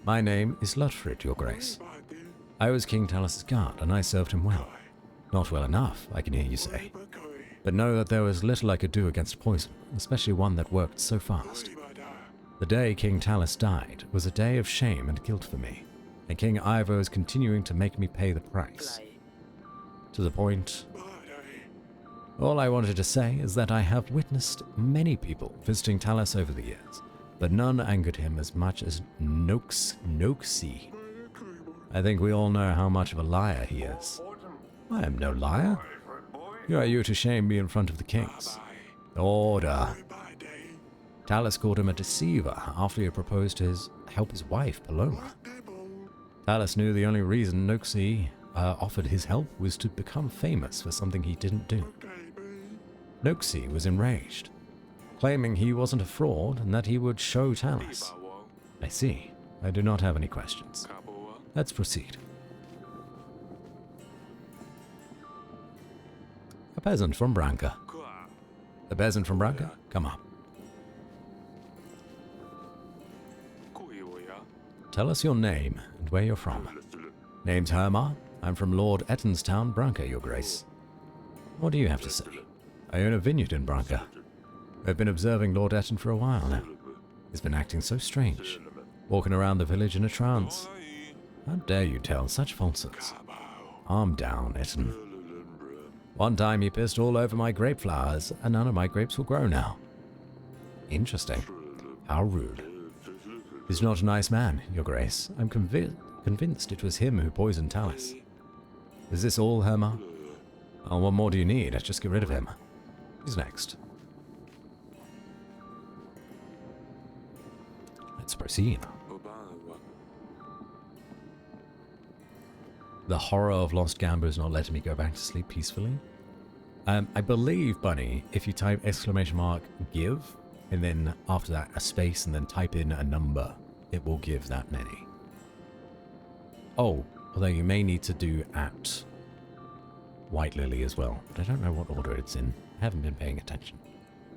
My name is Lutfrid, Your Grace. I was King Talus's guard, and I served him well. Not well enough, I can hear you say. But know that there was little I could do against poison, especially one that worked so fast. The day King Talus died was a day of shame and guilt for me, and King Ivo is continuing to make me pay the price. To the point All I wanted to say is that I have witnessed many people visiting Talos over the years, but none angered him as much as Noxie. I think we all know how much of a liar he is. I am no liar. Who are you to shame me in front of the kings? Order. Talos called him a deceiver after he had proposed to help his wife, Paloma. Talos knew the only reason Noxie offered his help was to become famous for something he didn't do. Noxie was enraged, claiming he wasn't a fraud and that he would show Talos. I see. I do not have any questions. Let's proceed. A peasant from Branca. A peasant from Branca? Come on. Tell us your name and where you're from. Name's Hermar. I'm from Lord Ettonstown, Branca, your grace. What do you have to say? I own a vineyard in Branca. I've been observing Lord Etton for a while now. He's been acting so strange, walking around the village in a trance. How dare you tell such falsehoods? Arm down, Etton. One time he pissed all over my grape flowers, and none of my grapes will grow now. Interesting. How rude. He's not a nice man, your grace. I'm convinced it was him who poisoned Talos. Is this all, Hermar? Oh, what more do you need? Let's just get rid of him. Who's next? Let's proceed. The horror of lost gamblers not letting me go back to sleep peacefully. I believe, Bunny, if you type !give, and then after that a space, and then type in a number, it will give that many. Oh, although you may need to do at White Lily as well, but I don't know what order it's in. I haven't been paying attention.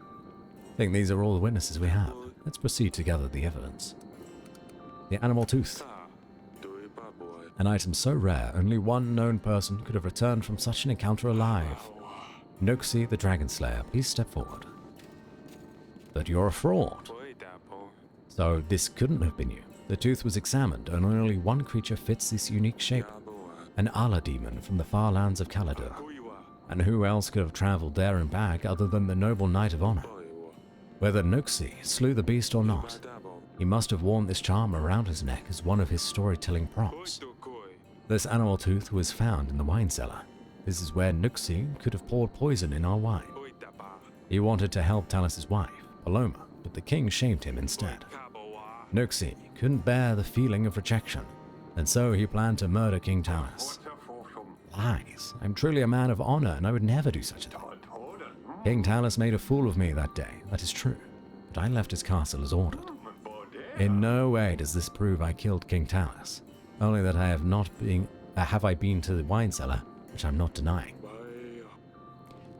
I think these are all the witnesses we have. Let's proceed to gather the evidence. The animal tooth. An item so rare, only one known person could have returned from such an encounter alive. Noxie the Dragon Slayer, please step forward. But you're a fraud. So this couldn't have been you. The tooth was examined, and only one creature fits this unique shape. An Allah demon from the far lands of Caladur. And who else could have travelled there and back other than the noble Knight of Honor? Whether Noxie slew the beast or not, he must have worn this charm around his neck as one of his storytelling props. This animal tooth was found in the wine cellar. This is where Noxie could have poured poison in our wine. He wanted to help Talos' wife, Paloma, but the king shamed him instead. Noxie couldn't bear the feeling of rejection, and so he planned to murder King Talos. Lies. I'm truly a man of honor, and I would never do such a thing. King Talos made a fool of me that day, that is true, but I left his castle as ordered. In no way does this prove I killed King Talos, only that I have I been to the wine cellar, which I'm not denying.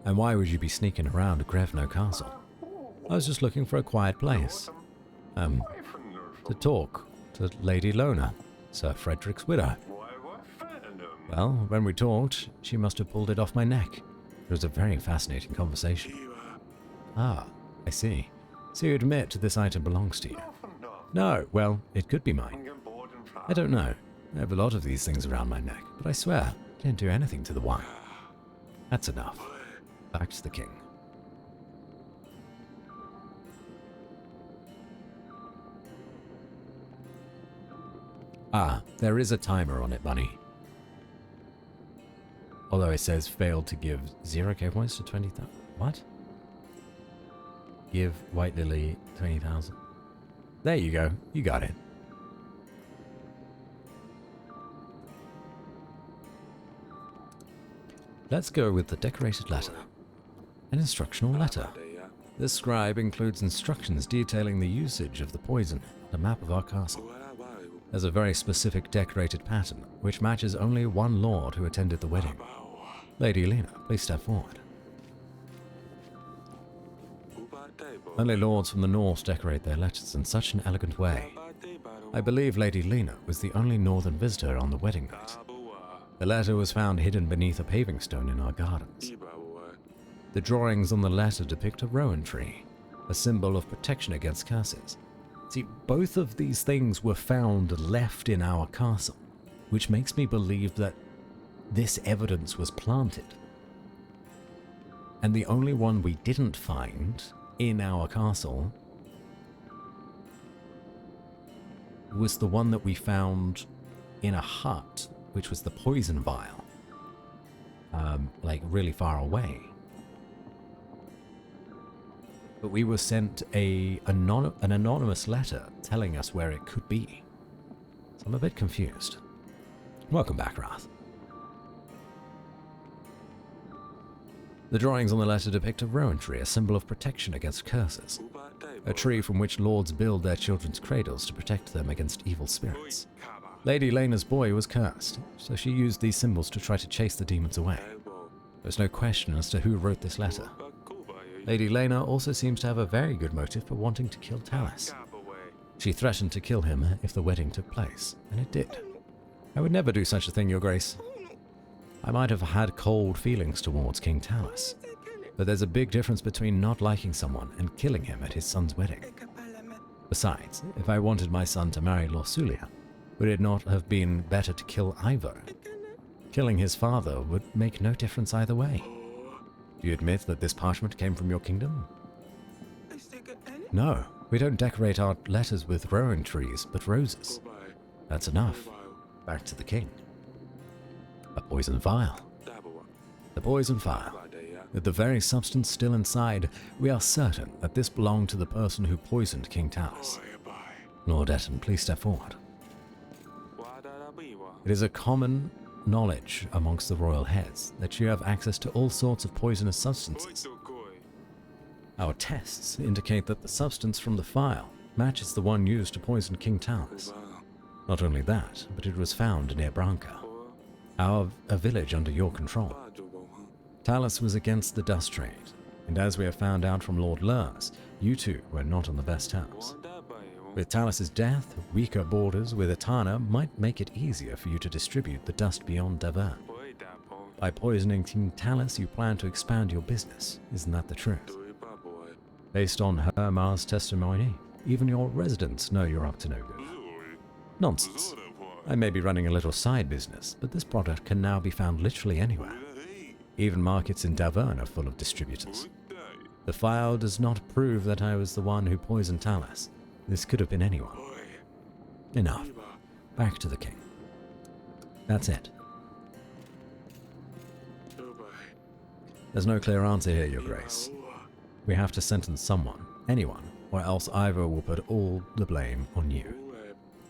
And why would you be sneaking around Grevno Castle? I was just looking for a quiet place. To talk to Lady Lona, Sir Frederick's widow. Well, when we talked, she must have pulled it off my neck. It was a very fascinating conversation. Ah, I see. So you admit this item belongs to you? No, well, it could be mine. I don't know. I have a lot of these things around my neck, but I swear, I didn't do anything to the wine. That's enough. Back to the king. Ah, there is a timer on it, Bunny. Although it says failed to give 0k points to 20,000. What? Give White Lily 20,000. There you go. You got it. Let's go with the decorated letter. An instructional letter. This scribe includes instructions detailing the usage of the poison and a map of our castle. There's a very specific decorated pattern, which matches only one lord who attended the wedding. Lady Lena, please step forward. Only lords from the north decorate their letters in such an elegant way. I believe Lady Lena was the only northern visitor on the wedding night. The letter was found hidden beneath a paving stone in our gardens. The drawings on the letter depict a rowan tree, a symbol of protection against curses. See, both of these things were found left in our castle, which makes me believe that this evidence was planted. And the only one we didn't find in our castle was the one that we found in a hut, which was the poison vial. Like really far away. But we were sent an anonymous letter telling us where it could be. So I'm a bit confused. Welcome back, Wrath. The drawings on the letter depict a rowan tree, a symbol of protection against curses. A tree from which lords build their children's cradles to protect them against evil spirits. Lady Lena's boy was cursed, so she used these symbols to try to chase the demons away. There's no question as to who wrote this letter. Lady Lena also seems to have a very good motive for wanting to kill Talus. She threatened to kill him if the wedding took place, and it did. I would never do such a thing, Your Grace. I might have had cold feelings towards King Talus, but there's a big difference between not liking someone and killing him at his son's wedding. Besides, if I wanted my son to marry Lorsulia, would it not have been better to kill Ivo? Killing his father would make no difference either way. Do you admit that this parchment came from your kingdom? No, we don't decorate our letters with rowan trees, but roses. That's enough. Back to the king. A poison vial. The poison vial. With the very substance still inside, we are certain that this belonged to the person who poisoned King Talus. Lord Etten, please step forward. It is a common knowledge amongst the royal heads that you have access to all sorts of poisonous substances. Our tests indicate that the substance from the vial matches the one used to poison King Talus. Not only that, but it was found near Branca, a village under your control. Talus was against the dust trade, and as we have found out from Lord Lurs, you two were not on the best terms. With Talus's death, weaker borders with Etana might make it easier for you to distribute the dust beyond Davern. By poisoning King Talus, you plan to expand your business. Isn't that the truth? Based on Hermar's testimony, even your residents know you're up to no good. Nonsense. I may be running a little side business, but this product can now be found literally anywhere. Even markets in Davern are full of distributors. The file does not prove that I was the one who poisoned Talus. This could have been anyone. Enough. Back to the king. That's it. There's no clear answer here, Your Grace. We have to sentence someone, anyone, or else Ivo will put all the blame on you.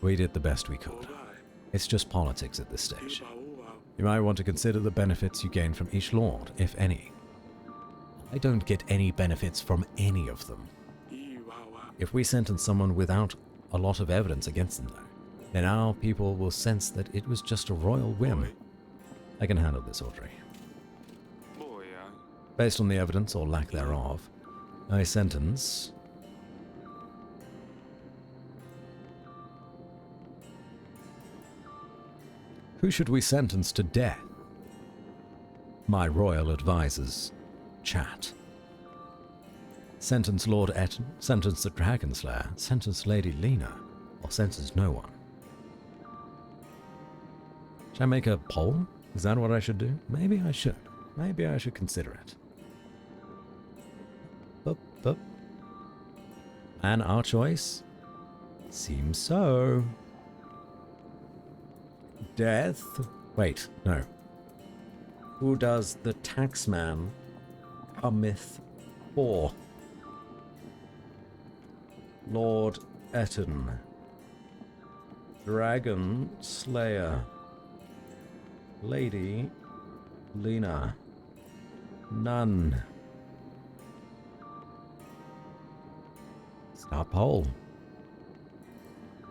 We did the best we could. It's just politics at this stage. You might want to consider the benefits you gain from each lord, if any. I don't get any benefits from any of them. If we sentence someone without a lot of evidence against them, though, then our people will sense that it was just a royal whim. I can handle this, Audrey. Based on the evidence, or lack thereof, I sentence... Who should we sentence to death? My royal advisors chat. Sentence Lord Etten, sentence the Dragon Slayer, sentence Lady Lena, or sentence no one. Should I make a poll? Is that what I should do? Maybe I should. Maybe I should consider it. And our choice? Seems so. Death? Wait, no. Who does the Taxman Cometh for? Lord Etten. Dragon Slayer. Lady Lena. None. Stop poll.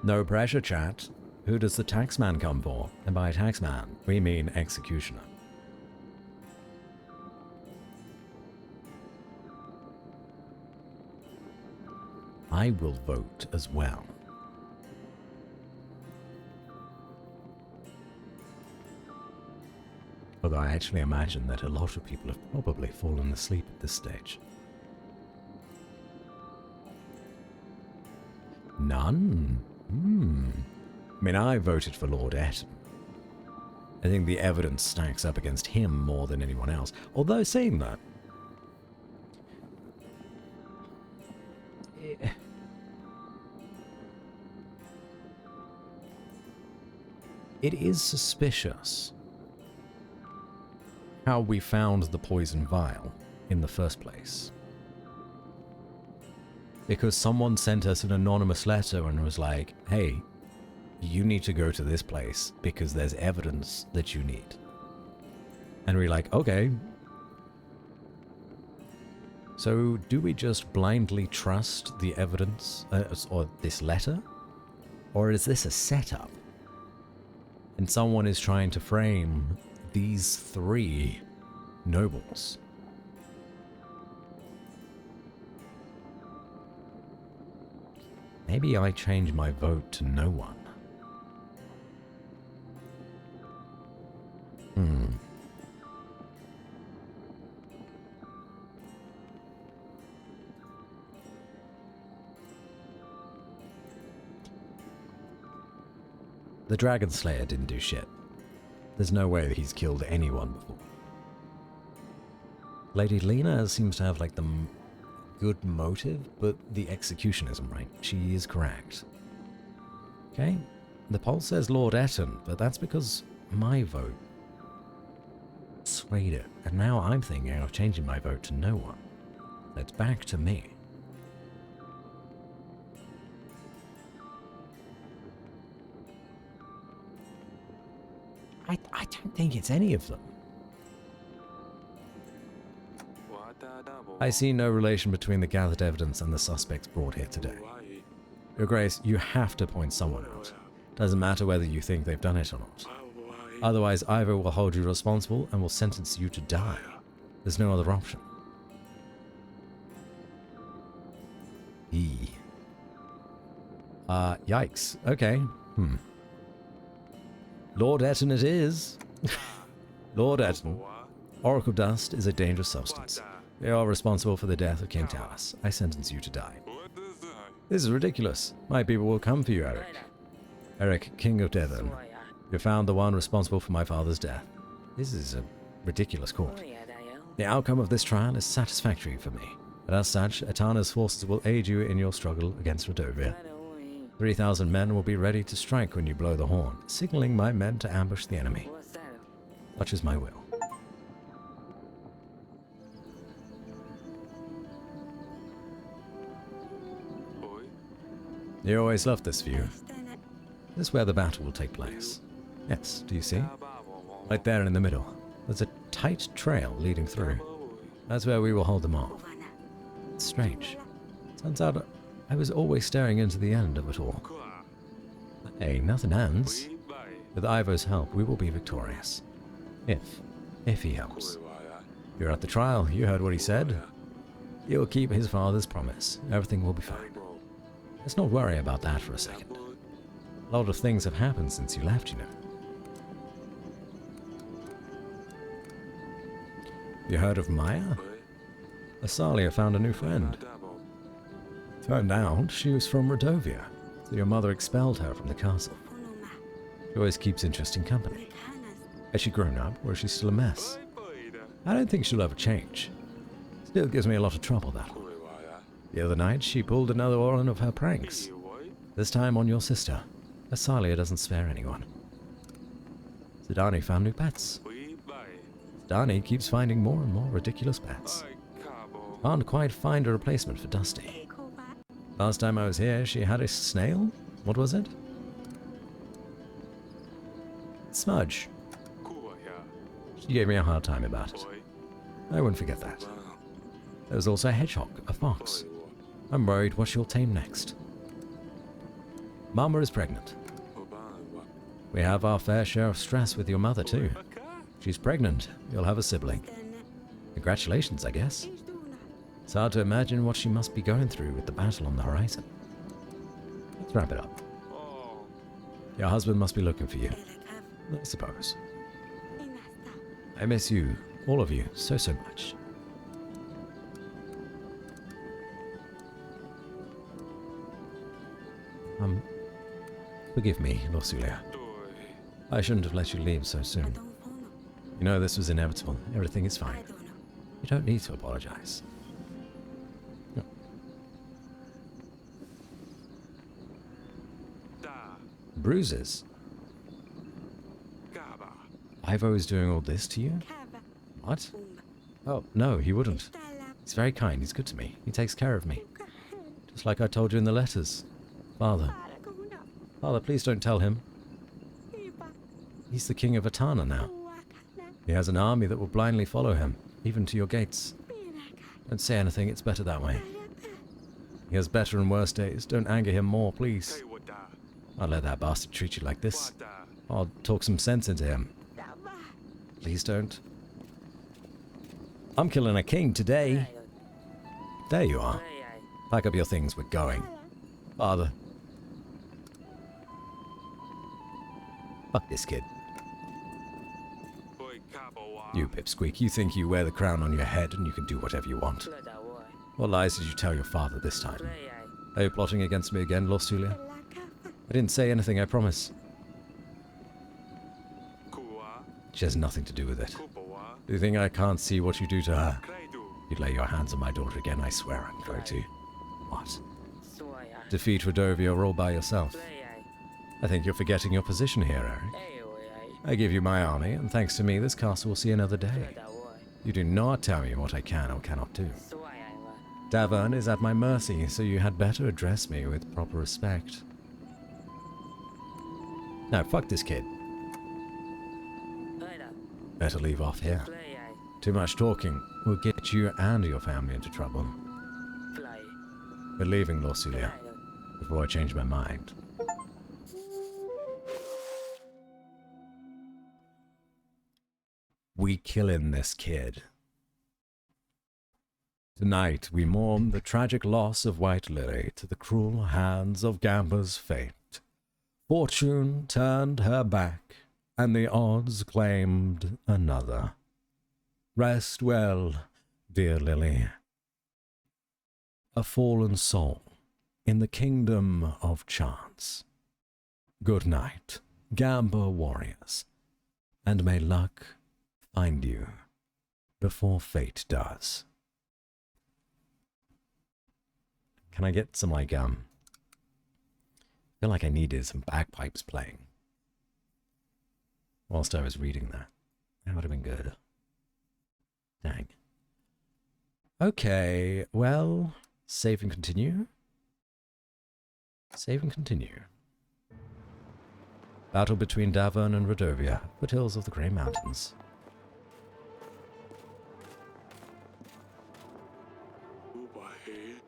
No pressure, chat. Who does the Taxman come for? And by Taxman, we mean executioner. I will vote as well. Although I actually imagine that a lot of people have probably fallen asleep at this stage. None? I mean, I voted for Lord Etten. I think the evidence stacks up against him more than anyone else. Although saying that, It is suspicious how we found the poison vial in the first place. Because someone sent us an anonymous letter and was like, hey, you need to go to this place because there's evidence that you need. And we're like, okay. So do we just blindly trust the evidence or this letter? Or is this a setup? And someone is trying to frame these three nobles. Maybe I change my vote to no one. The Dragon Slayer didn't do shit. There's no way that he's killed anyone before. Lady Lena seems to have like the good motive, but the execution isn't right. She is correct. Okay, the poll says Lord Etten, but that's because my vote swayed it, and now I'm thinking of changing my vote to no one. It's back to me. I don't think it's any of them. I see no relation between the gathered evidence and the suspects brought here today. Your Grace, you have to point someone out. Doesn't matter whether you think they've done it or not. Otherwise, Ivor will hold you responsible and will sentence you to die. There's no other option. Yikes. Okay. Lord Etten it is. Lord Etten. Oracle dust is a dangerous substance. They are responsible for the death of King Talos. I sentence you to die. This is ridiculous. My people will come for you, Eric. Eric, King of Devon. You found the one responsible for my father's death. This is a ridiculous court. The outcome of this trial is satisfactory for me. But as such, Etana's forces will aid you in your struggle against Rodovia. 3,000 men will be ready to strike when you blow the horn, signaling my men to ambush the enemy. Such is my will. You always loved this view. This is where the battle will take place. Yes, do you see? Right there in the middle. There's a tight trail leading through. That's where we will hold them off. It's strange. Turns out I was always staring into the end of it all. Hey, nothing ends. With Ivor's help, we will be victorious. If he helps. You're at the trial, you heard what he said. He'll keep his father's promise. Everything will be fine. Let's not worry about that for a second. A lot of things have happened since you left, you know. You heard of Maya? Asalia found a new friend. Turned out she was from Rodovia, so your mother expelled her from the castle. She always keeps interesting company. Has she grown up, or is she still a mess? I don't think she'll ever change. Still gives me a lot of trouble, that one. The other night, she pulled another one of her pranks. This time on your sister. Asalia doesn't spare anyone. Zidani found new pets. Zidani keeps finding more and more ridiculous pets. Can't quite find a replacement for Dusty. Last time I was here, she had a snail? What was it? Smudge. She gave me a hard time about it. I wouldn't forget that. There was also a hedgehog, a fox. I'm worried what she'll tame next. Mama is pregnant. We have our fair share of stress with your mother, too. She's pregnant. You'll have a sibling. Congratulations, I guess. It's hard to imagine what she must be going through with the battle on the horizon. Let's wrap it up. Your husband must be looking for you, I suppose. I miss you, all of you, so much. Forgive me, Lorsulia. I shouldn't have let you leave so soon. You know this was inevitable. Everything is fine. You don't need to apologize. No. Bruises? Ivo's doing all this to you? What? Oh, no, he wouldn't. He's very kind. He's good to me. He takes care of me. Just like I told you in the letters. Father. Father, please don't tell him. He's the king of Atana now. He has an army that will blindly follow him, even to your gates. Don't say anything, it's better that way. He has better and worse days. Don't anger him more, please. I'll let that bastard treat you like this. I'll talk some sense into him. Please don't. I'm killing a king today. There you are. Pack up your things, we're going. Father. Fuck this kid. You pipsqueak, you think you wear the crown on your head and you can do whatever you want. What lies did you tell your father this time? Are you plotting against me again, Lorsulia? I didn't say anything, I promise. She has nothing to do with it. Do you think I can't see what you do to her? You'd lay your hands on my daughter again, I swear I'm going to. What? Defeat Rodovia all by yourself? I think you're forgetting your position here, Eric. I give you my army, and thanks to me, this castle will see another day. You do not tell me what I can or cannot do. Davern is at my mercy, so you had better address me with proper respect. Now, fuck this kid. Better leave off here. Too much talking will get you and your family into trouble. We're leaving, Lorsulia, before I change my mind. We killing this kid. Tonight we mourn the tragic loss of White Lily to the cruel hands of Gamba's fate. Fortune turned her back, and the odds claimed another. Rest well, dear Lily. A fallen soul in the kingdom of chance. Good night, Gamba warriors, and may luck find you before fate does. Can I get some, like, I feel like I needed some bagpipes playing whilst I was reading that. That would have been good. Dang. Okay, well, save and continue. Save and continue. Battle between Davern and Rodovia, foothills of the Grey Mountains.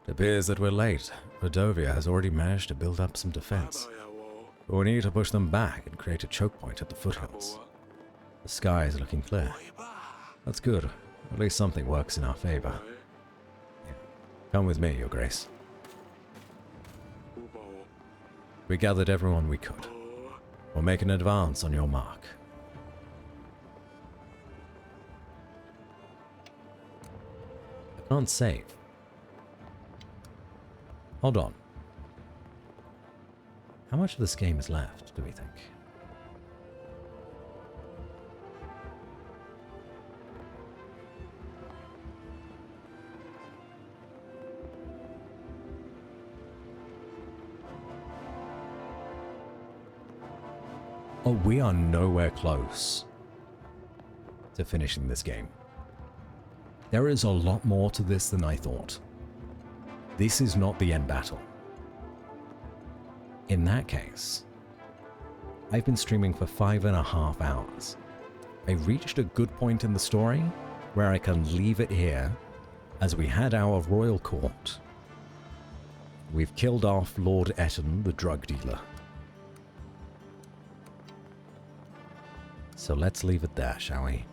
It appears that we're late. Rodovia has already managed to build up some defense. But we need to push them back and create a choke point at the foothills. The sky is looking clear. That's good. At least something works in our favor. Come with me, Your Grace. We gathered everyone we could. We'll make an advance on your mark. I can't save. Hold on. How much of this game is left, do we think? Oh, we are nowhere close to finishing this game. There is a lot more to this than I thought. This is not the end battle. In that case, I've been streaming for 5.5 hours. I reached a good point in the story where I can leave it here as we had our royal court. We've killed off Lord Etten, the drug dealer. So let's leave it there, shall we?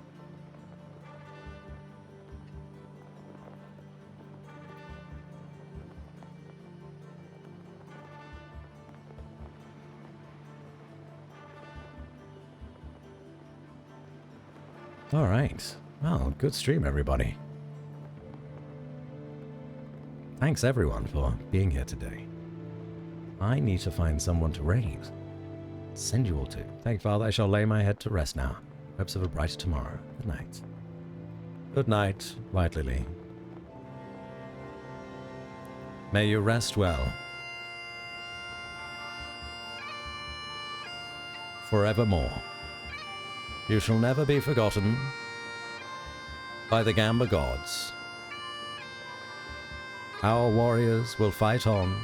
All right. Well, good stream, everybody. Thanks, everyone, for being here today. I need to find someone to raid. Send you all to. Thank Father, I shall lay my head to rest now. Hopes of a brighter tomorrow. Good night. Good night, White Lily. May you rest well. forevermore. You shall never be forgotten by the Gamba gods. Our warriors will fight on,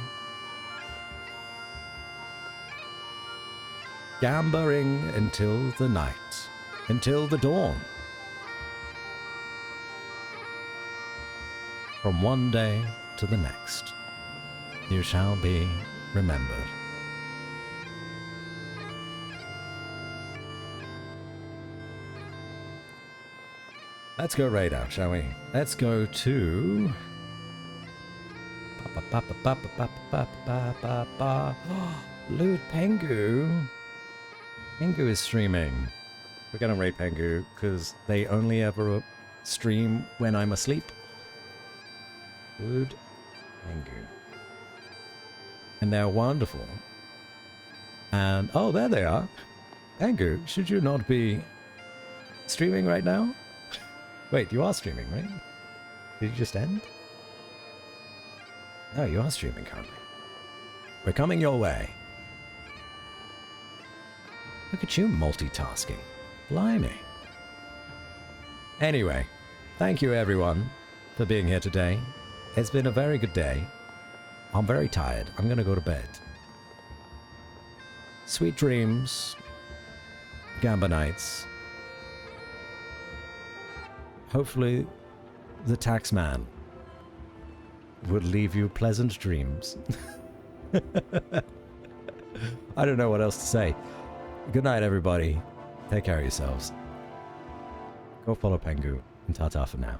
gambering until the night, until the dawn. From one day to the next, you shall be remembered. Let's go raid out, shall we? Let's go to... Lewd Pengu. Pengu is streaming. We're gonna raid Pengu because they only ever stream when I'm asleep. Lewd Pengu. And they're wonderful. And oh, there they are. Pengu, should you not be streaming right now? Wait, you are streaming, right? Did you just end? No, you are streaming currently. We're coming your way. Look at you multitasking. Blimey. Anyway, thank you everyone for being here today. It's been a very good day. I'm very tired. I'm going to go to bed. Sweet dreams, Gamba Nights. Hopefully, the Taxman would leave you pleasant dreams. I don't know what else to say. Good night, everybody. Take care of yourselves. Go follow Pengu, and ta-ta for now.